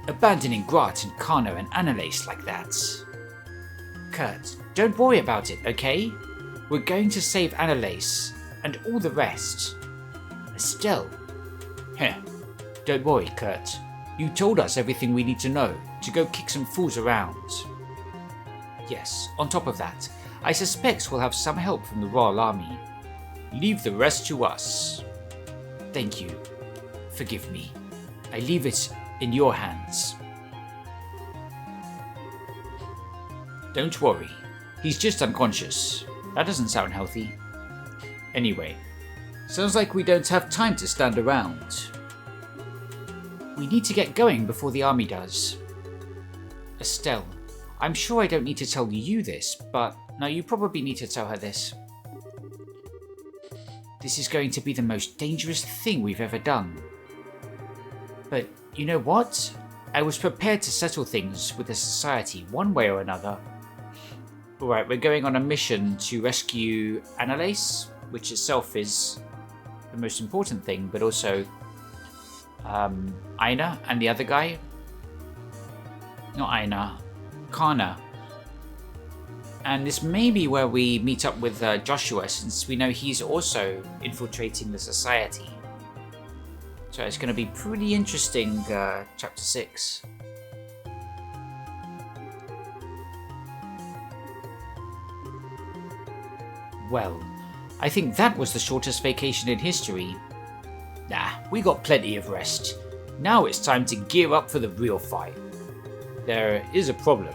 Abandoning Grat and Kana and Annalise like that. Kurt, don't worry about it, okay? We're going to save Annalise and all the rest. Estelle. Heh. Don't worry, Kurt. You told us everything we need to know to go kick some fools around. Yes, on top of that, I suspect we'll have some help from the Royal Army. Leave the rest to us. Thank you. Forgive me. I leave it in your hands. Don't worry. He's just unconscious. That doesn't sound healthy. Anyway, sounds like we don't have time to stand around. We need to get going before the army does. Estelle, I'm sure I don't need to tell you this, but no, you probably need to tell her this. This is going to be the most dangerous thing we've ever done. But you know what? I was prepared to settle things with the Society one way or another. Alright, we're going on a mission to rescue Annalise, which itself is the most important thing, but also Aina and the other guy. Not Aina, Kana. And this may be where we meet up with Joshua, since we know he's also infiltrating the Society. So it's going to be pretty interesting, Chapter 6. Well, I think that was the shortest vacation in history. Nah, we got plenty of rest. Now it's time to gear up for the real fight. There is a problem.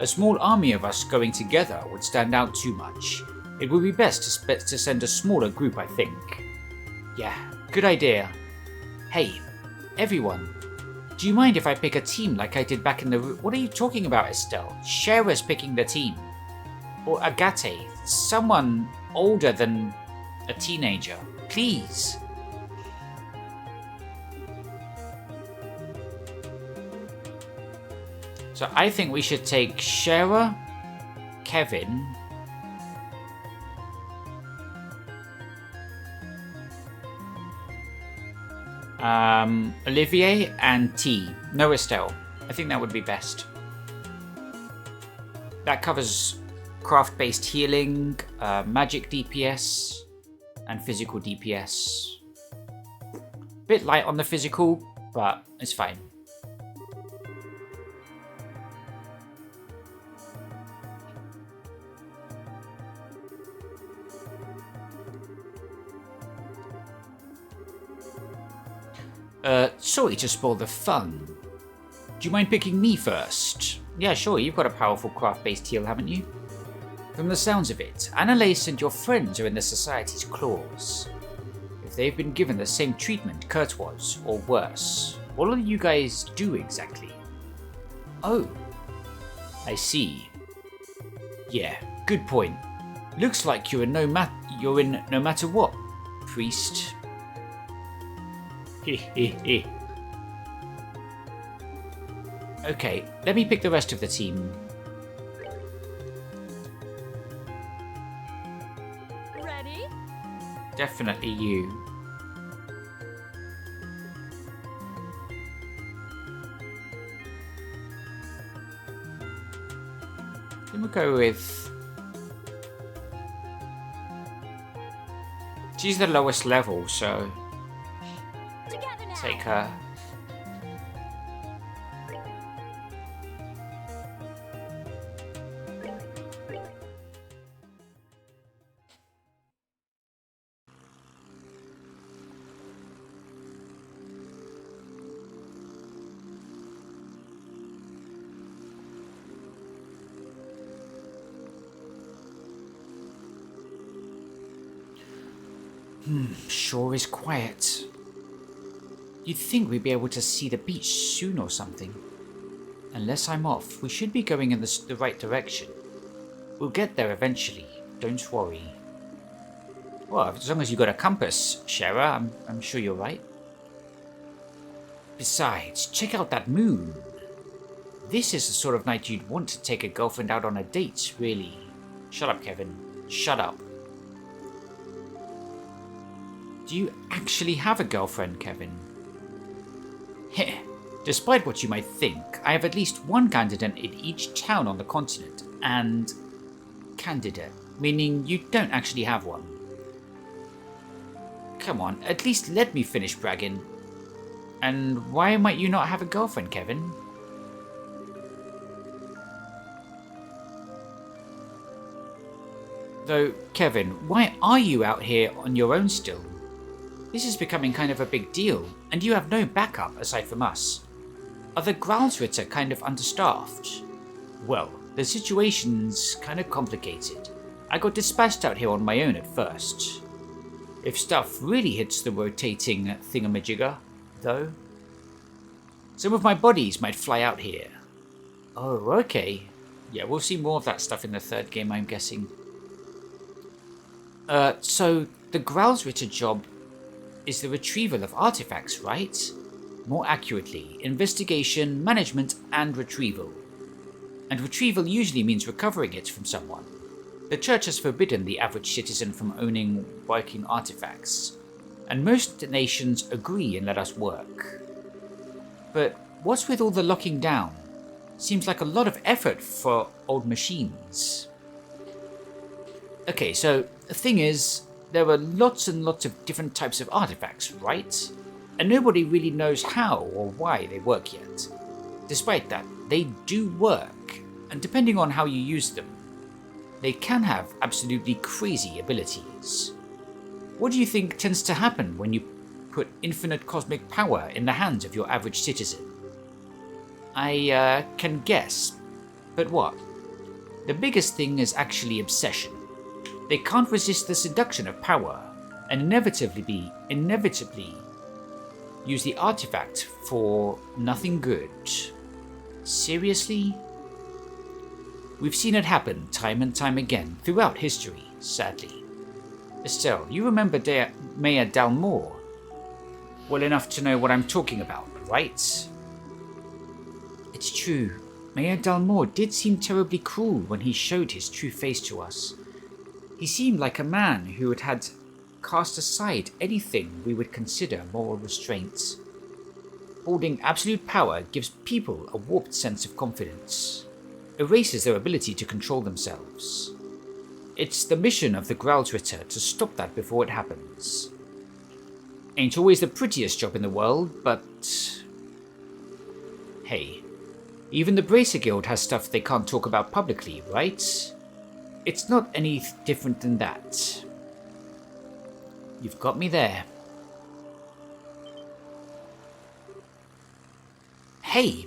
A small army of us going together would stand out too much. It would be best to send a smaller group, I think. Yeah, good idea. Hey, everyone. Do you mind if I pick a team like I did back in the... What are you talking about, Estelle? Shara's picking the team. Or Agate, someone older than a teenager. Please. So I think we should take Shara, Kevin, Olivier, and T. No Estelle. I think that would be best. That covers craft-based healing, magic DPS, and physical DPS. Bit light on the physical, but it's fine. Sorry to spoil the fun. Do you mind picking me first? Yeah, sure, you've got a powerful craft-based heal, haven't you? From the sounds of it, Annalise and your friends are in the Society's claws. If they've been given the same treatment Kurt was, or worse, what will you guys do exactly? Oh, I see. Yeah, good point. Looks like you're in no matter what, priest. Hehehe. Okay, let me pick the rest of the team. Ready? Definitely you. Then we'll go with... She's the lowest level, so... Together now. take her. Sure is quiet. You'd think we'd be able to see the beach soon or something. Unless I'm off, we should be going in the right direction. We'll get there eventually, don't worry. Well, as long as you've got a compass, Shara, I'm sure you're right. Besides, check out that moon. This is the sort of night you'd want to take a girlfriend out on a date, really. Shut up, Kevin. Shut up. Do you actually have a girlfriend, Kevin? Heh. Despite what you might think, I have at least one candidate in each town on the continent, and... Candidate, meaning you don't actually have one. Come on, at least let me finish bragging. And why might you not have a girlfriend, Kevin? Though, Kevin, why are you out here on your own still? This is becoming kind of a big deal, and you have no backup aside from us. Are the Gralsritter kind of understaffed? Well, the situation's kind of complicated. I got dispatched out here on my own at first. If stuff really hits the rotating thingamajigger, though, some of my buddies might fly out here. Oh, okay. Yeah, we'll see more of that stuff in the third game, I'm guessing. So the Gralsritter job is the retrieval of artifacts, right? More accurately, investigation, management, and retrieval. And retrieval usually means recovering it from someone. The church has forbidden the average citizen from owning working artifacts, and most nations agree and let us work. But what's with all the locking down? Seems like a lot of effort for old machines. Okay, so the thing is, there are lots and lots of different types of artifacts, right? And nobody really knows how or why they work yet. Despite that, they do work, and depending on how you use them, they can have absolutely crazy abilities. What do you think tends to happen when you put infinite cosmic power in the hands of your average citizen? I can guess, but what? The biggest thing is actually obsession. They can't resist the seduction of power, and inevitably use the artifact for nothing good. Seriously? We've seen it happen time and time again throughout history, sadly. Estelle, you remember Mayor Dalmore well enough to know what I'm talking about, right? It's true. Mayor Dalmore did seem terribly cruel when he showed his true face to us. He seemed like a man who had cast aside anything we would consider moral restraints. Holding absolute power gives people a warped sense of confidence, erases their ability to control themselves. It's the mission of the Growltwitter to stop that before it happens. Ain't always the prettiest job in the world, but... hey, even the Bracer Guild has stuff they can't talk about publicly, right? It's not any different than that. You've got me there. Hey!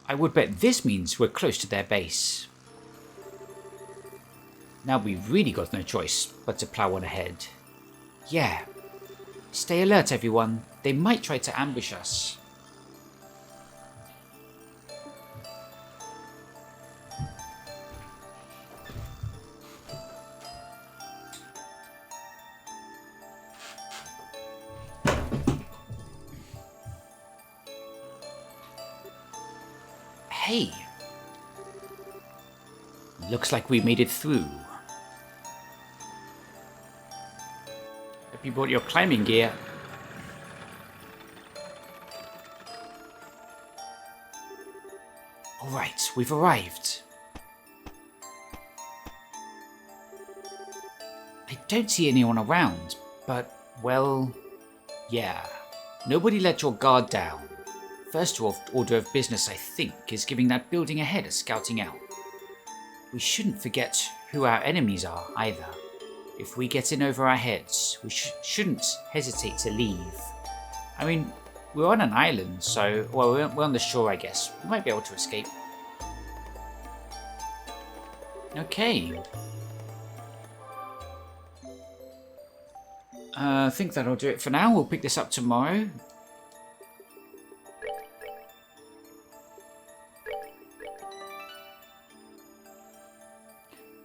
I would bet this means we're close to their base. Now we've really got no choice but to plow on ahead. Yeah. Stay alert, everyone. They might try to ambush us. Hey! Looks like we made it through. Hope you brought your climbing gear. Alright, we've arrived. I don't see anyone around, but, well, yeah. Nobody let your guard down. First order of business, I think, is giving that building ahead a scouting out. We shouldn't forget who our enemies are, either. If we get in over our heads, we shouldn't hesitate to leave. I mean, we're on an island, so... well, we're on the shore, I guess. We might be able to escape. Okay. I think that'll do it for now. We'll pick this up tomorrow.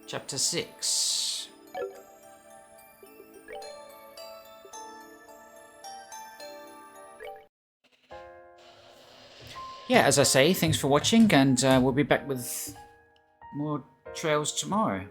Chapter 6. Yeah, as I say, thanks for watching, and we'll be back with more trails tomorrow.